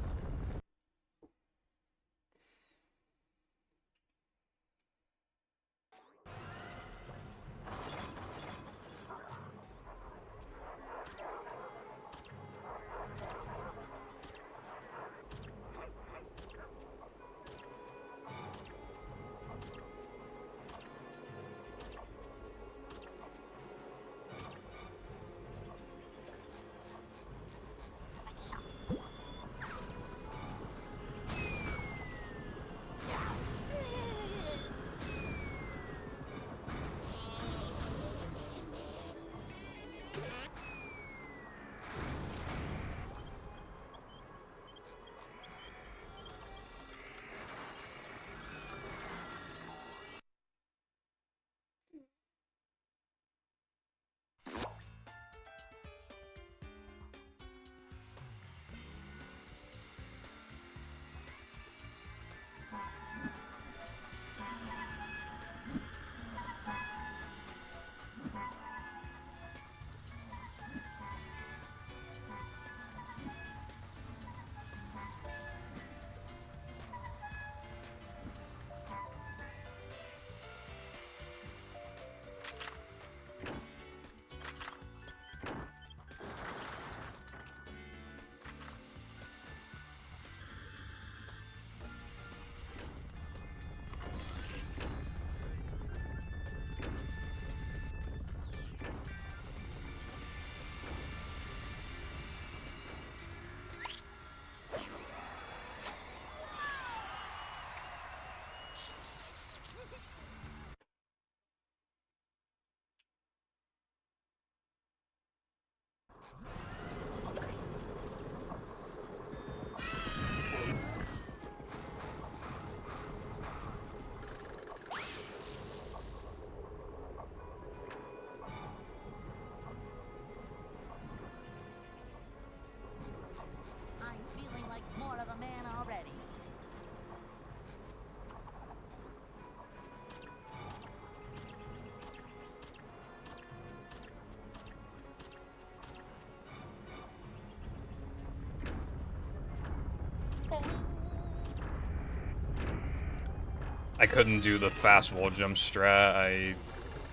couldn't do the fast wall jump strat.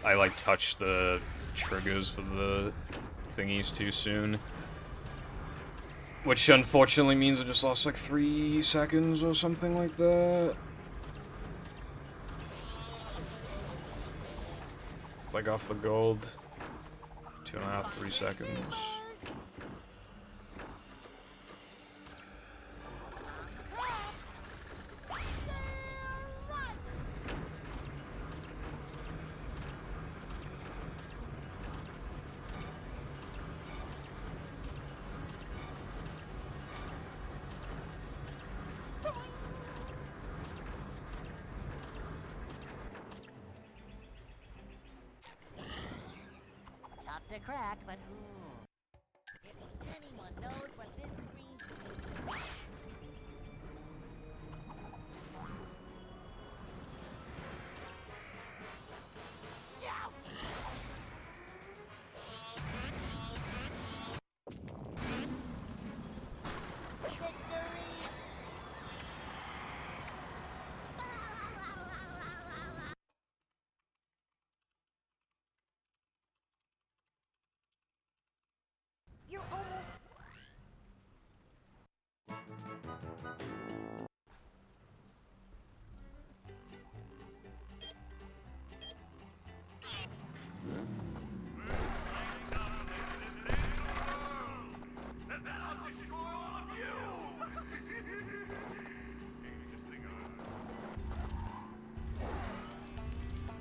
I like touched the triggers for the thingies too soon. Which unfortunately means I just lost like 3 seconds or something like that. Like off the gold. 2.5, 3 seconds. Tough to crack, but ooh. If anyone knows what this screen... Ouch! Victory! You're almost...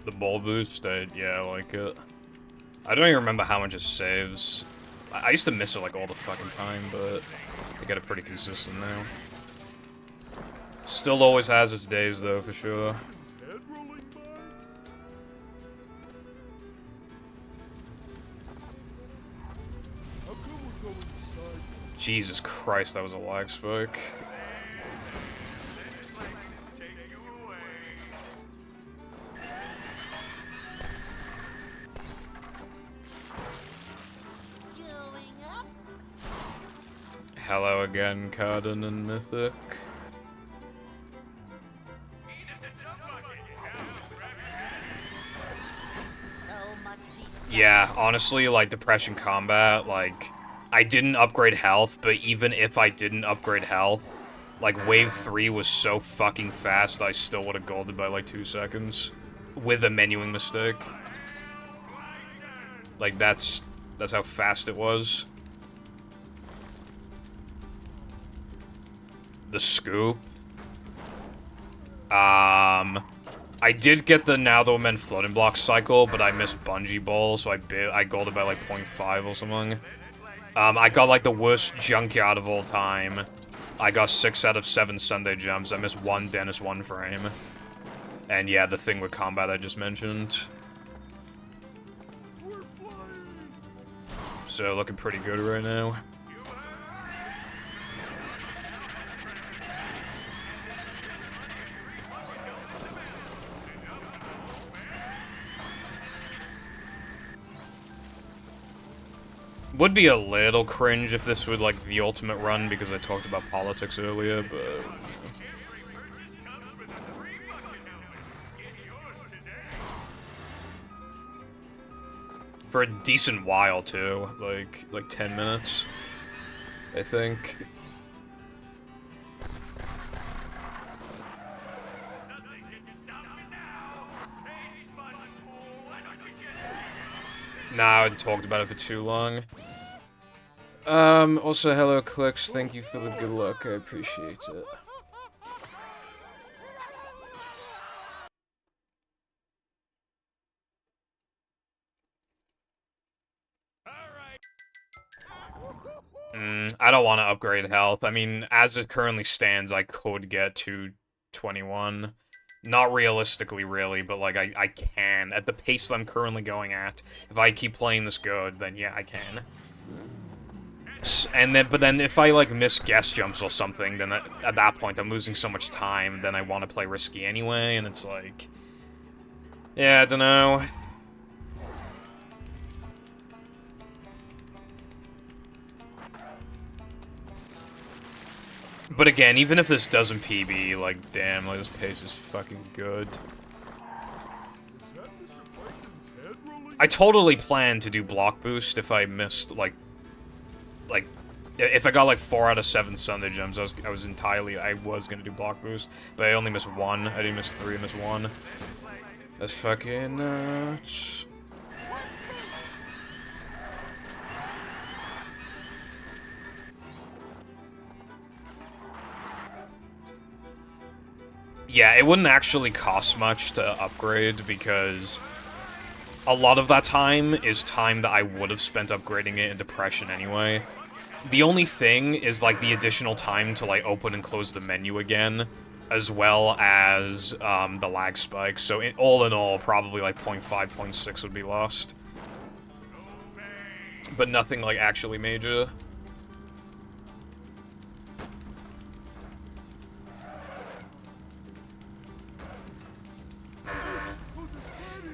The ball boost, yeah, I like it. I don't even remember how much it saves. I used to miss it like all the fucking time, but I get it pretty consistent now. Still always has its days though, for sure. Head rolling by? How come we're going inside? Jesus Christ, that was a lag spike. Going up. Hello again, Cardin and Mythic. So much these... Yeah, honestly, like, Depression Combat, like, I didn't upgrade health, but even if I didn't upgrade health, like, Wave 3 was so fucking fast that I still would have golded by, like, 2 seconds. With a menuing mistake. Like, that's how fast it was. The scoop. I did get the Now That Men Floating Block cycle, but I missed Bungee Ball, so I golded by like 0.5 or something. I got like the worst junkyard of all time. I got 6 out of 7 Sunday jumps. I missed 1 Dennis 1 frame. And yeah, the thing with combat I just mentioned. So looking pretty good right now. Would be a little cringe if this were, like, the ultimate run, because I talked about politics earlier, but... you know. For a decent while, too. Like 10 minutes, I think. Nah, I talked about it for too long. Also, hello, Clicks. Thank you for the good luck. I appreciate it. I don't want to upgrade health. I mean, as it currently stands, I could get to 21. Not realistically, really, but, like, I can. At the pace that I'm currently going at, if I keep playing this good, then yeah, I can. And then, but then if I, like, miss guest jumps or something, then at that point I'm losing so much time, then I want to play risky anyway, and it's like... yeah, I don't know. But again, even if this doesn't PB, like, damn, like, this pace is fucking good. I totally planned to do block boost if I missed, like, if I got, like, 4 out of 7 Sunday gems, I was gonna do block boost, but I only missed 1. I didn't miss 3, I missed 1. That's fucking nuts. Yeah, it wouldn't actually cost much to upgrade, because a lot of that time is time that I would have spent upgrading it in Depression anyway. The only thing is, like, the additional time to, like, open and close the menu again, as well as, the lag spike. So, all in all, probably, like, 0.5, 0.6 would be lost. But nothing, like, actually major.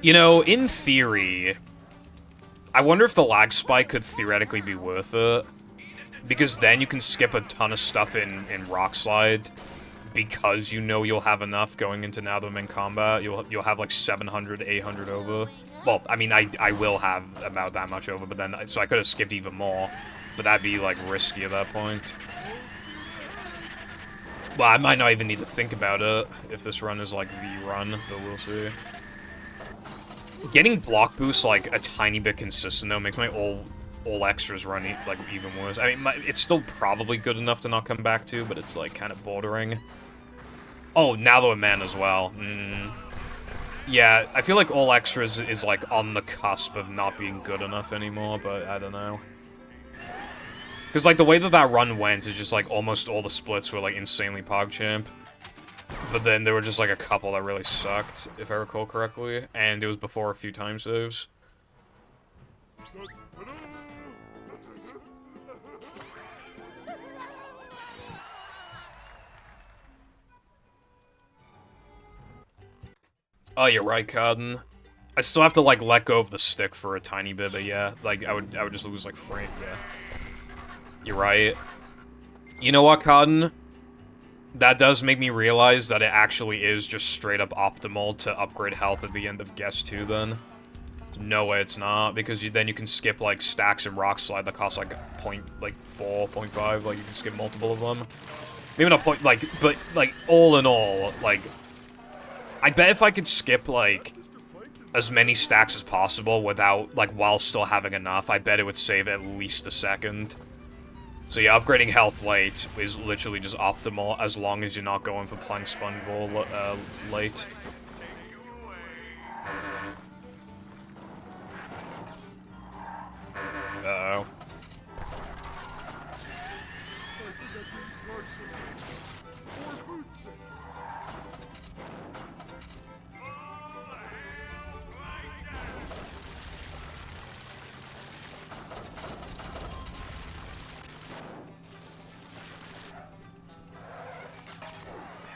You know, in theory, I wonder if the lag spike could theoretically be worth it. Because then you can skip a ton of stuff in Rock Slide, because you know you'll have enough going into now the main combat. You'll have like 700, 800 over. Well, I mean, I will have about that much over, but then, so I could have skipped even more. But that'd be, like, risky at that point. Well, I might not even need to think about it if this run is, like, the run, but we'll see. Getting block boost, like, a tiny bit consistent, though, makes my all extras run, like, even worse. I mean, it's still probably good enough to not come back to, but it's, like, kind of bordering. Oh, now the man as well. Yeah, I feel like all extras is, like, on the cusp of not being good enough anymore, but I don't know. Because, like, the way that run went is just, like, almost all the splits were, like, insanely PogChamp. But then there were just, like, a couple that really sucked, if I recall correctly. And it was before a few time saves. Oh, you're right, Cotton. I still have to, like, let go of the stick for a tiny bit, but yeah, like, I would just lose, like, frame, yeah. You're right. You know what, Cotton? That does make me realize that it actually is just straight up optimal to upgrade health at the end of Guess 2, then. No way it's not, because then you can skip, like, stacks and Rock Slide that cost, like, 4, 0.5, like, you can skip multiple of them. Maybe not point, like, but, like, all in all, like, I bet if I could skip, like, as many stacks as possible without, like, while still having enough, I bet it would save at least a second. So yeah, upgrading health late is literally just optimal as long as you're not going for Plank Sponge Bowl late. Uh-oh.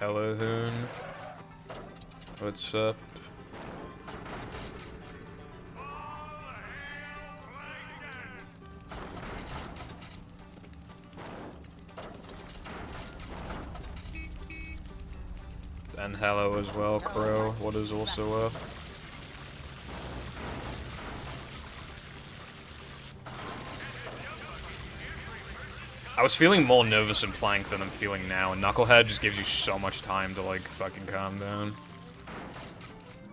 Hello, Hoon. What's up? And hello as well, Crow. What is also up? I was feeling more nervous in Plank than I'm feeling now, and Knucklehead just gives you so much time to, like, fucking calm down.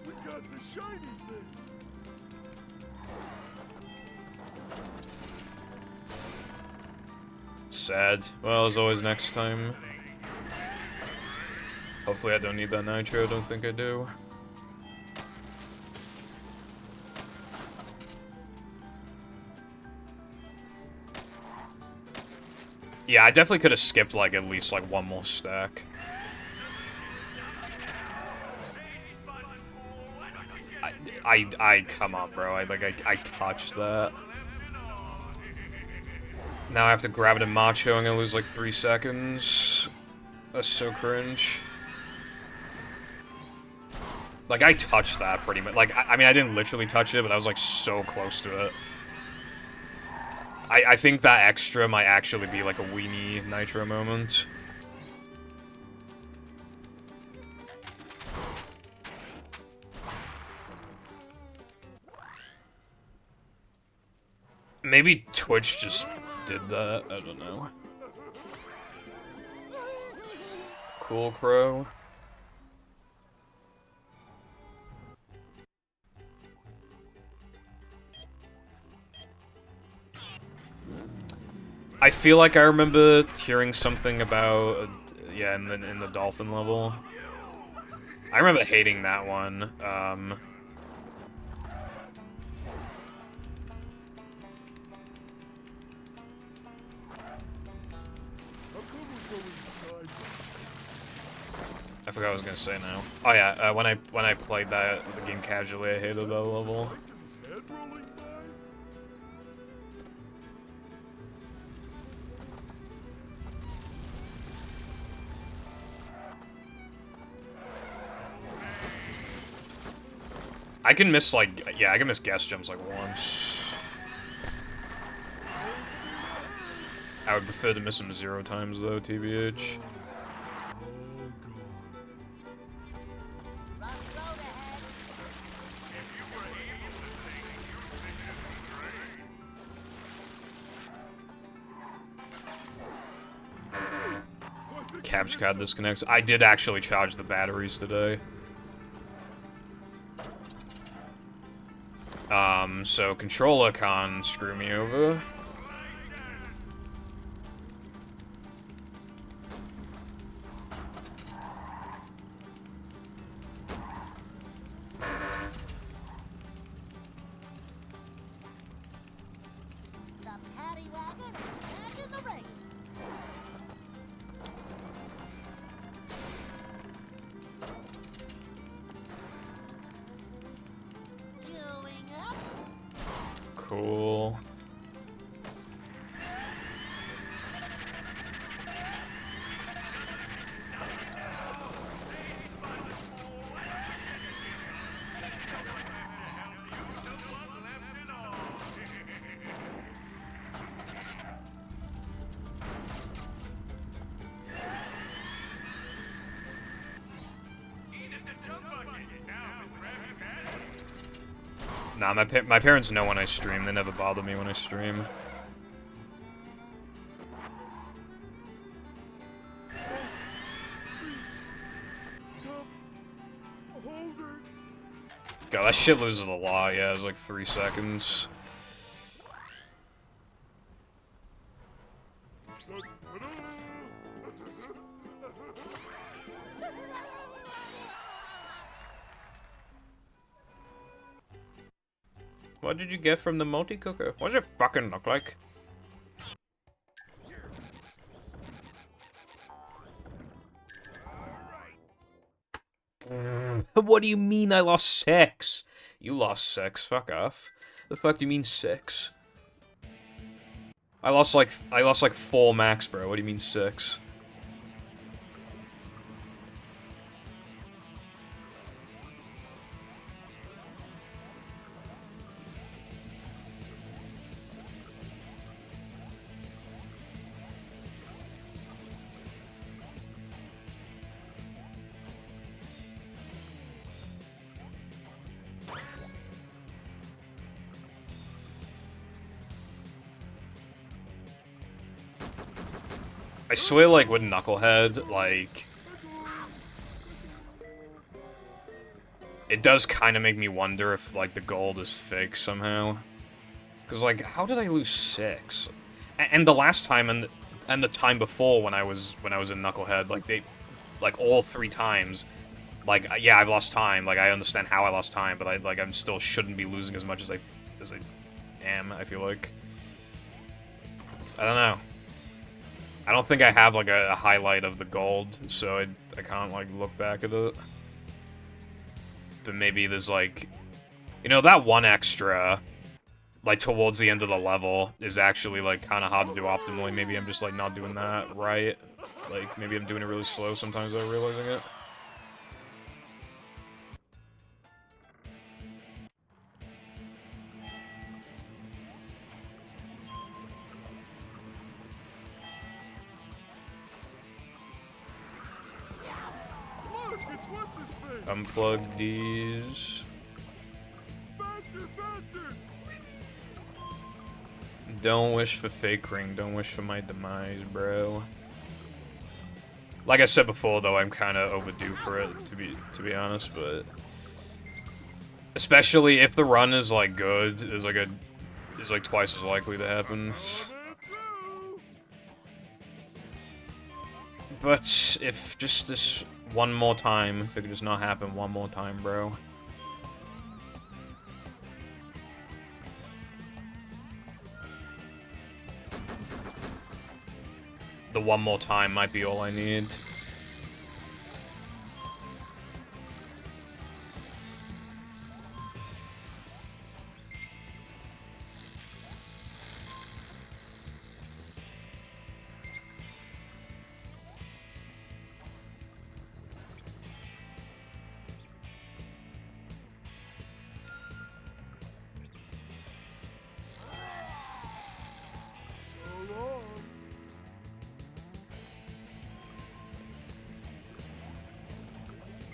We got the shiny thing. Sad. Well, as always, next time. Hopefully I don't need that nitro, I don't think I do. Yeah, I definitely could have skipped, like, at least, like, one more stack. Come on, bro. I touched that. Now I have to grab it in Macho and I lose, like, 3 seconds. That's so cringe. Like, I touched that pretty much. Like, I mean, I didn't literally touch it, but I was, like, so close to it. I think that extra might actually be, like, a weenie Nitro moment. Maybe Twitch just did that. I don't know. Cool Crow. I feel like I remember hearing something about, yeah, in the dolphin level. I remember hating that one. I forgot what I was gonna say now. Oh yeah, when I played the game casually, I hated that level. I can miss, like, yeah, I can miss gas jumps, like, once. I would prefer to miss them 0 times, though, TBH. Capture card disconnects. I did actually charge the batteries today. So controller can't screw me over. The paddy wagon is back in the race. Queuing up. Cool. Nah, my parents know when I stream. They never bother me when I stream. God, that shit loses a lot. Yeah, it was like 3 seconds. What did you get from the multi-cooker? What does it fucking look like? What do you mean I lost 6? You lost 6. Fuck off. The fuck do you mean 6? I lost like 4 max, bro. What do you mean 6? I swear, like, with Knucklehead, like... It does kind of make me wonder if, like, the gold is fake somehow. Because, like, how did I lose 6? And the last time, and the time before when I was in Knucklehead, like, all 3 times, like, yeah, I've lost time. Like, I understand how I lost time, but I'm still shouldn't be losing as much as I am, I feel like. I don't know. I don't think I have, like, a highlight of the gold, so I can't, like, look back at it. But maybe there's, like... You know, that one extra, like, towards the end of the level is actually, like, kind of hard to do optimally. Maybe I'm just, like, not doing that right. Like, maybe I'm doing it really slow sometimes without realizing it. Unplug these. Faster, faster! Don't wish for fake ring, don't wish for my demise, bro. Like I said before, though, I'm kind of overdue for it, to be honest, but... Especially if the run is, like, good, is like twice as likely to happen. But if just this one more time, if it could just not happen one more time, bro. The one more time might be all I need.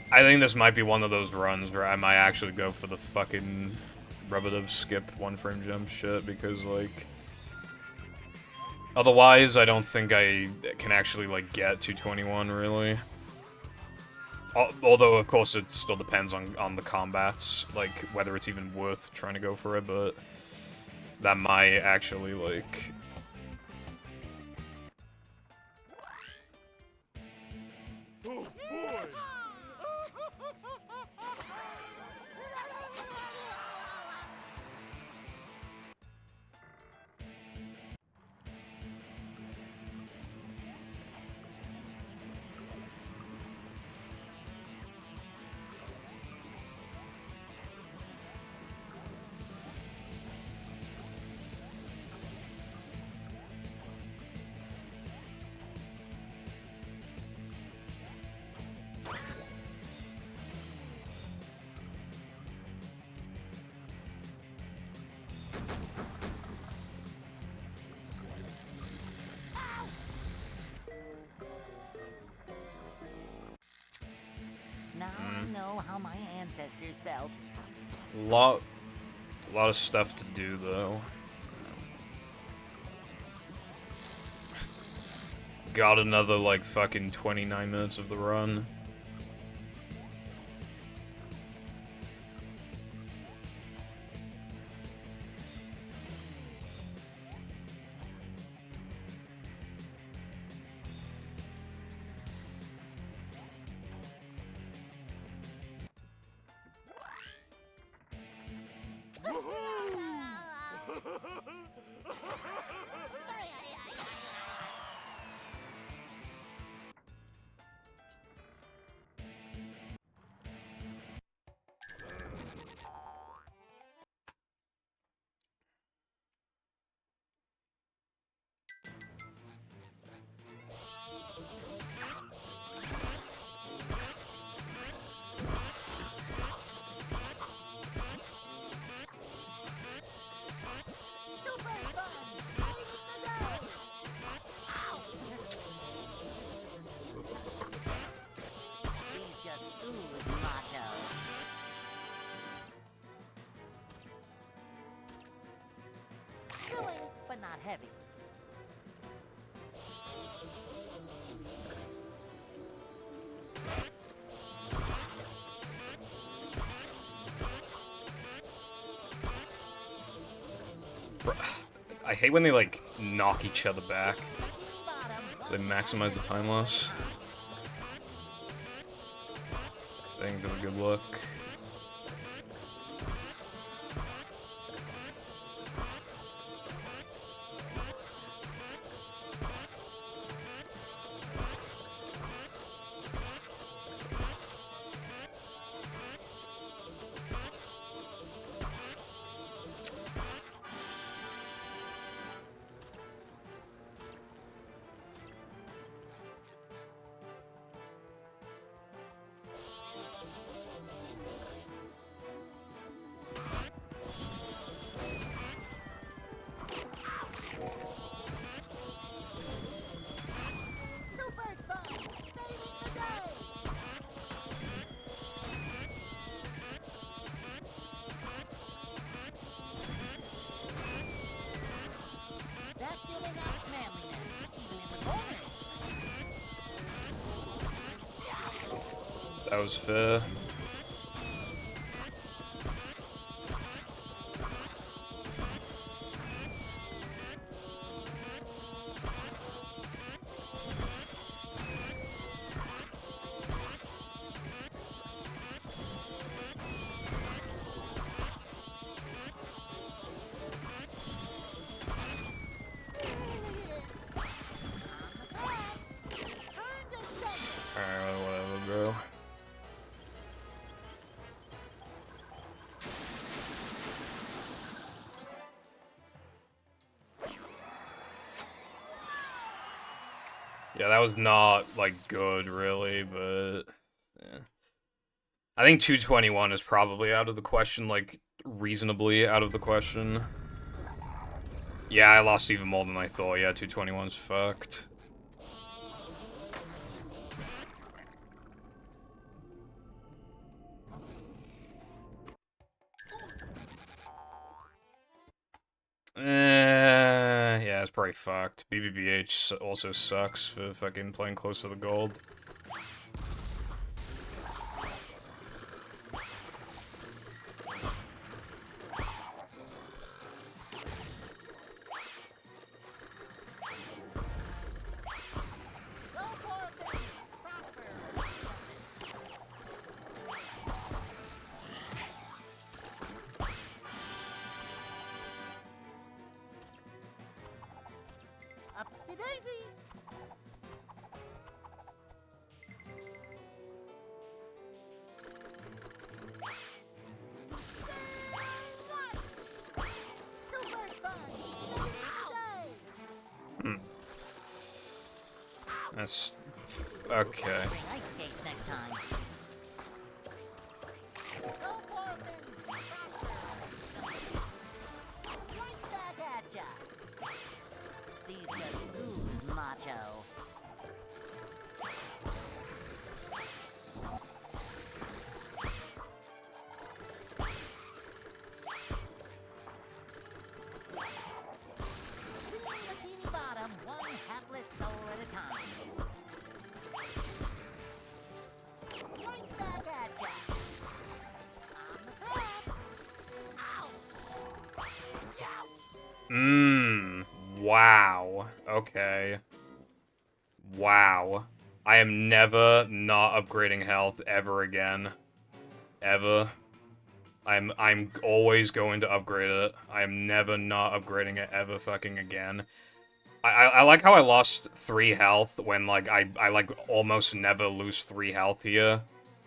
I think this might be one of those runs where I might actually go for the fucking rub-a-dub skip one-frame jump shit, because, like... Otherwise, I don't think I can actually, like, get 221, really. Although, of course, it still depends on the combats, like, whether it's even worth trying to go for it, but... That might actually, like... Oh boy! Now I know how my ancestors felt. A lot of stuff to do, though. Got another, like, fucking 29 minutes of the run. He's just ooze macho. Filling, but not heavy. I hate when they, like, knock each other back. Bottom. So they maximize the time loss. That ain't been a good look. That was fair. Alright, whatever, bro. Yeah, that was not, like, good, really, but... Yeah. I think 221 is probably out of the question, like, reasonably out of the question. Yeah, I lost even more than I thought. Yeah, 221's fucked. Yeah, it's probably fucked. BBBH also sucks for fucking playing close to the gold. Upsy daisy. That's... okay. Bring ice skates next time. Go for it, then. Right back at ya. These just ooze macho. Bikini Bottom, one hapless soul at a time. Right back at ya. On the track. Ow! Ouch! Wow. Okay. Wow. I am never not upgrading health ever again. Ever. I'm always going to upgrade it. I am never not upgrading it ever fucking again. I like how I lost 3 health when, like, I like, almost never lose 3 health here.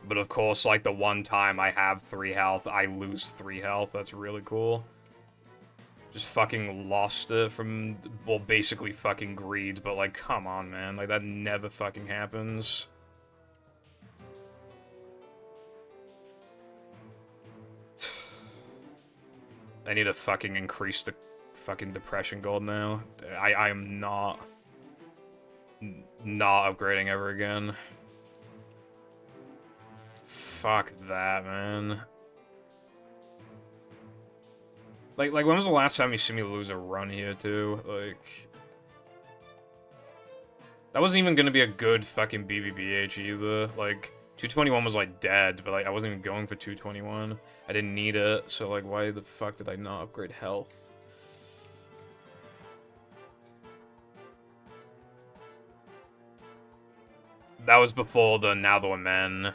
But of course, like, the one time I have 3 health, I lose 3 health. That's really cool. Just fucking lost it from, well, basically fucking greed, but, like, come on, man. Like, that never fucking happens. I need to fucking increase the fucking depression gold now. I am not upgrading ever again. Fuck that, man. Like when was the last time you see me lose a run here, too? Like... That wasn't even gonna be a good fucking BBBH either. Like, 221 was, like, dead, but, like, I wasn't even going for 221. I didn't need it, so, like, why the fuck did I not upgrade health? That was before the Now the Men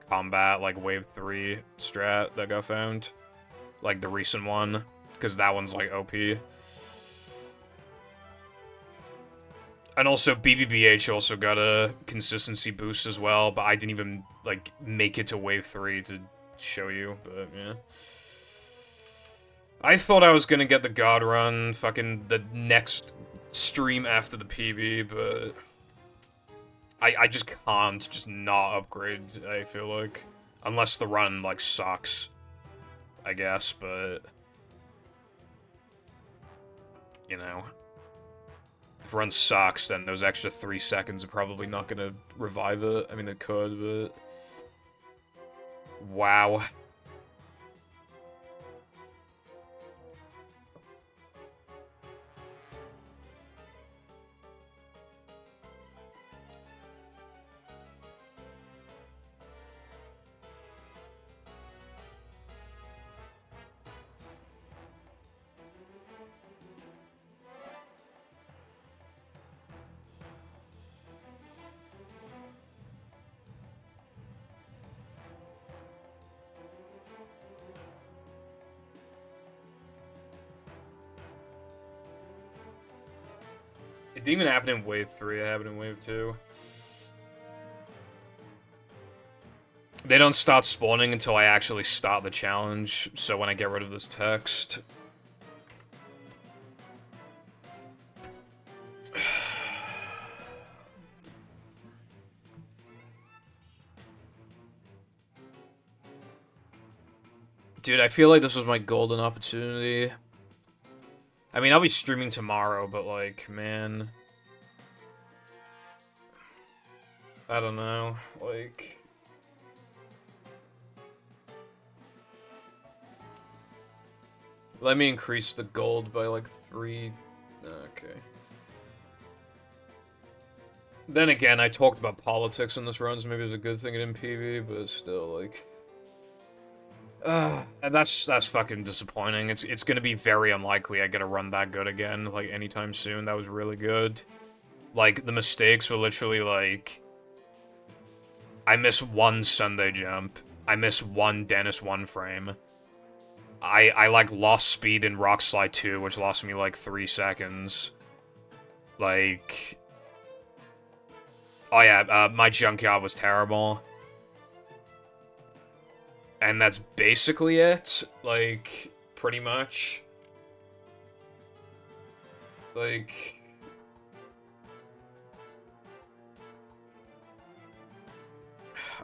combat, like, Wave 3 strat that got found. Like, the recent one. Because that one's, like, OP. And also, BBBH also got a consistency boost as well, but I didn't even, like, make it to Wave 3 to show you, but, yeah. I thought I was gonna get the God Run fucking the next stream after the PB, but... I just can't just not upgrade, I feel like. Unless the run, like, sucks. I guess, but... You know... If run sucks, then those extra 3 seconds are probably not gonna revive it. I mean, it could, but... Wow. It didn't even happen in Wave 3, it happened in Wave 2. They don't start spawning until I actually start the challenge, so when I get rid of this text. Dude, I feel like this was my golden opportunity. I mean, I'll be streaming tomorrow, but like, man... I don't know, like... Let me increase the gold by like 3... Okay. Then again, I talked about politics in this run, so maybe it's a good thing it didn't PB, but still, like... and that's fucking disappointing. It's gonna be very unlikely I get a run that good again, like, anytime soon. That was really good. Like, the mistakes were literally, like... I miss one Sunday jump. I miss one Dennis 1 frame. I like, lost speed in Rock Slide 2, which lost me, like, 3 seconds. Like... Oh yeah, my junkyard was terrible. And that's basically it. Like, pretty much. Like...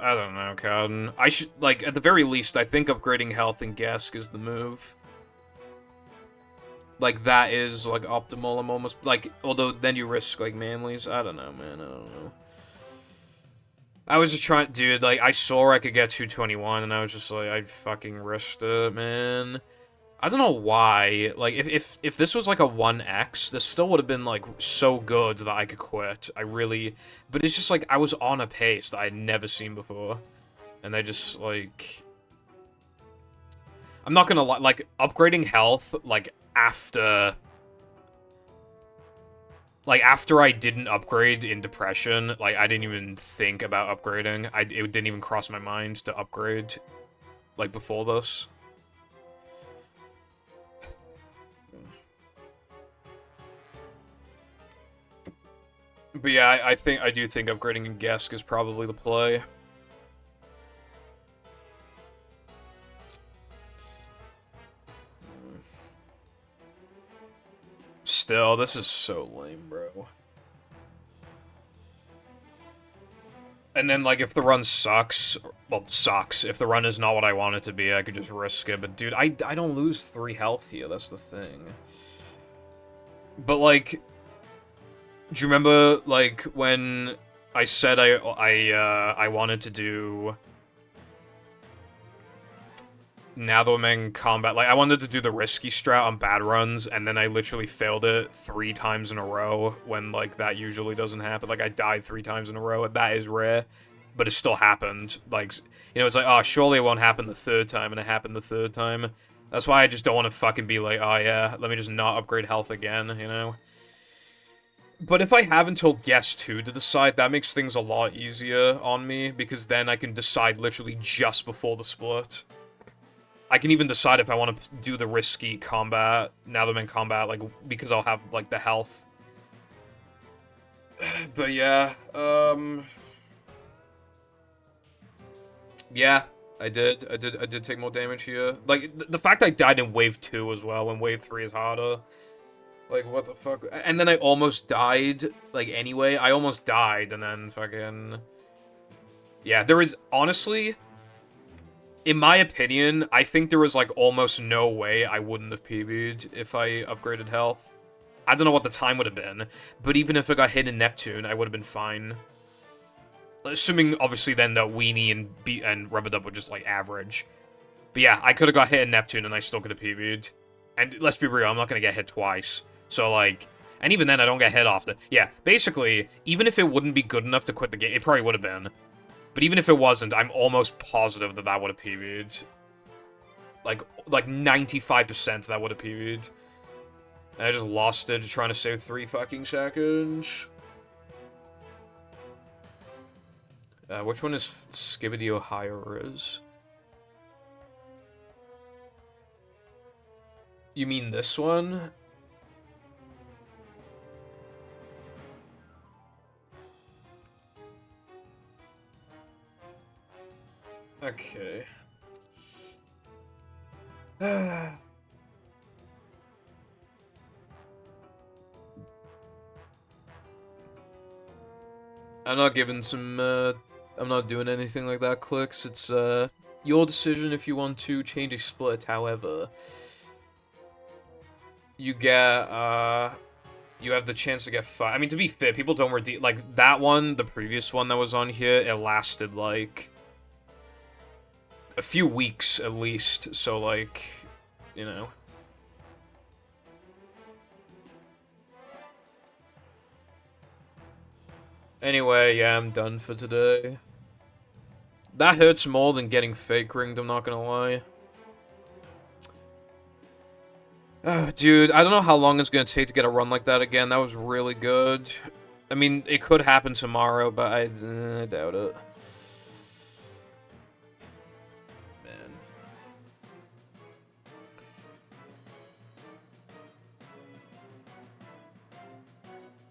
I don't know, Cowden. I should, like, at the very least, I think upgrading health and Gesk is the move. Like, that is, like, optimal. I'm almost, like, although then you risk, like, Manly's. I don't know, man, I don't know. I was just trying, dude, like, I saw I could get 221, and I was just like, I fucking risked it, man. I don't know why. Like, if this was, like, a 1x, this still would have been, like, so good that I could quit. I really... But it's just, like, I was on a pace that I'd never seen before. And they just, like... I'm not gonna lie, like, upgrading health, like, after... Like, after I didn't upgrade in Depression, like, I didn't even think about upgrading. It didn't even cross my mind to upgrade, like, before this. But yeah, I do think upgrading in Gesk is probably the play. Still, this is so lame, bro. And then, like, if the run sucks, well, sucks. If the run is not what I want it to be, I could just risk it. But, dude, I don't lose 3 health here, that's the thing. But, like... Do you remember, like, when I said I wanted to do Natherman combat? Like, I wanted to do the risky strat on bad runs, and then I literally failed it 3 times in a row, when, like, that usually doesn't happen. Like, I died 3 times in a row, and that is rare, but it still happened. Like, you know, it's like, oh, surely it won't happen the 3rd time, and it happened the 3rd time. That's why I just don't want to fucking be like, oh, yeah, let me just not upgrade health again, you know? But if I have until Guest 2 to decide, that makes things a lot easier on me, because then I can decide literally just before the split. I can even decide if I want to do the risky combat, Natherman combat, like, because I'll have, like, the health. But yeah, yeah, I did take more damage here. Like, the fact I died in Wave 2 as well, when Wave 3 is harder. Like, what the fuck? And then I almost died, like, anyway. I almost died, and then fucking... Yeah, there is, honestly... In my opinion, I think there was, like, almost no way I wouldn't have PB'd if I upgraded health. I don't know what the time would have been, but even if I got hit in Neptune, I would have been fine. Assuming, obviously, then that Weenie and Rubber-Dub were just, like, average. But yeah, I could have got hit in Neptune, and I still could have PB'd. And let's be real, I'm not gonna get hit twice. So, like, and even then, I don't get hit often. Yeah, basically, even if it wouldn't be good enough to quit the game, it probably would have been. But even if it wasn't, I'm almost positive that that would have PB'd. Like 95% that would have PB'd. And I just lost it trying to save 3 fucking seconds. Which one is Skibidi Ohio Riz? You mean this one? Okay. I'm not giving some, I'm not doing anything like that, Clicks. It's, your decision if you want to change a split, however. You get, you have the chance to get 5. I mean, to be fair, people don't redeem, like, that one, the previous one that was on here, it lasted, like, a few weeks, at least, so, like, you know. Anyway, yeah, I'm done for today. That hurts more than getting fake ringed, I'm not gonna lie. Dude, I don't know how long it's gonna take to get a run like that again. That was really good. I mean, it could happen tomorrow, but I doubt it. Man.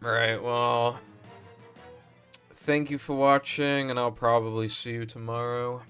Alright, well... Thank you for watching, and I'll probably see you tomorrow.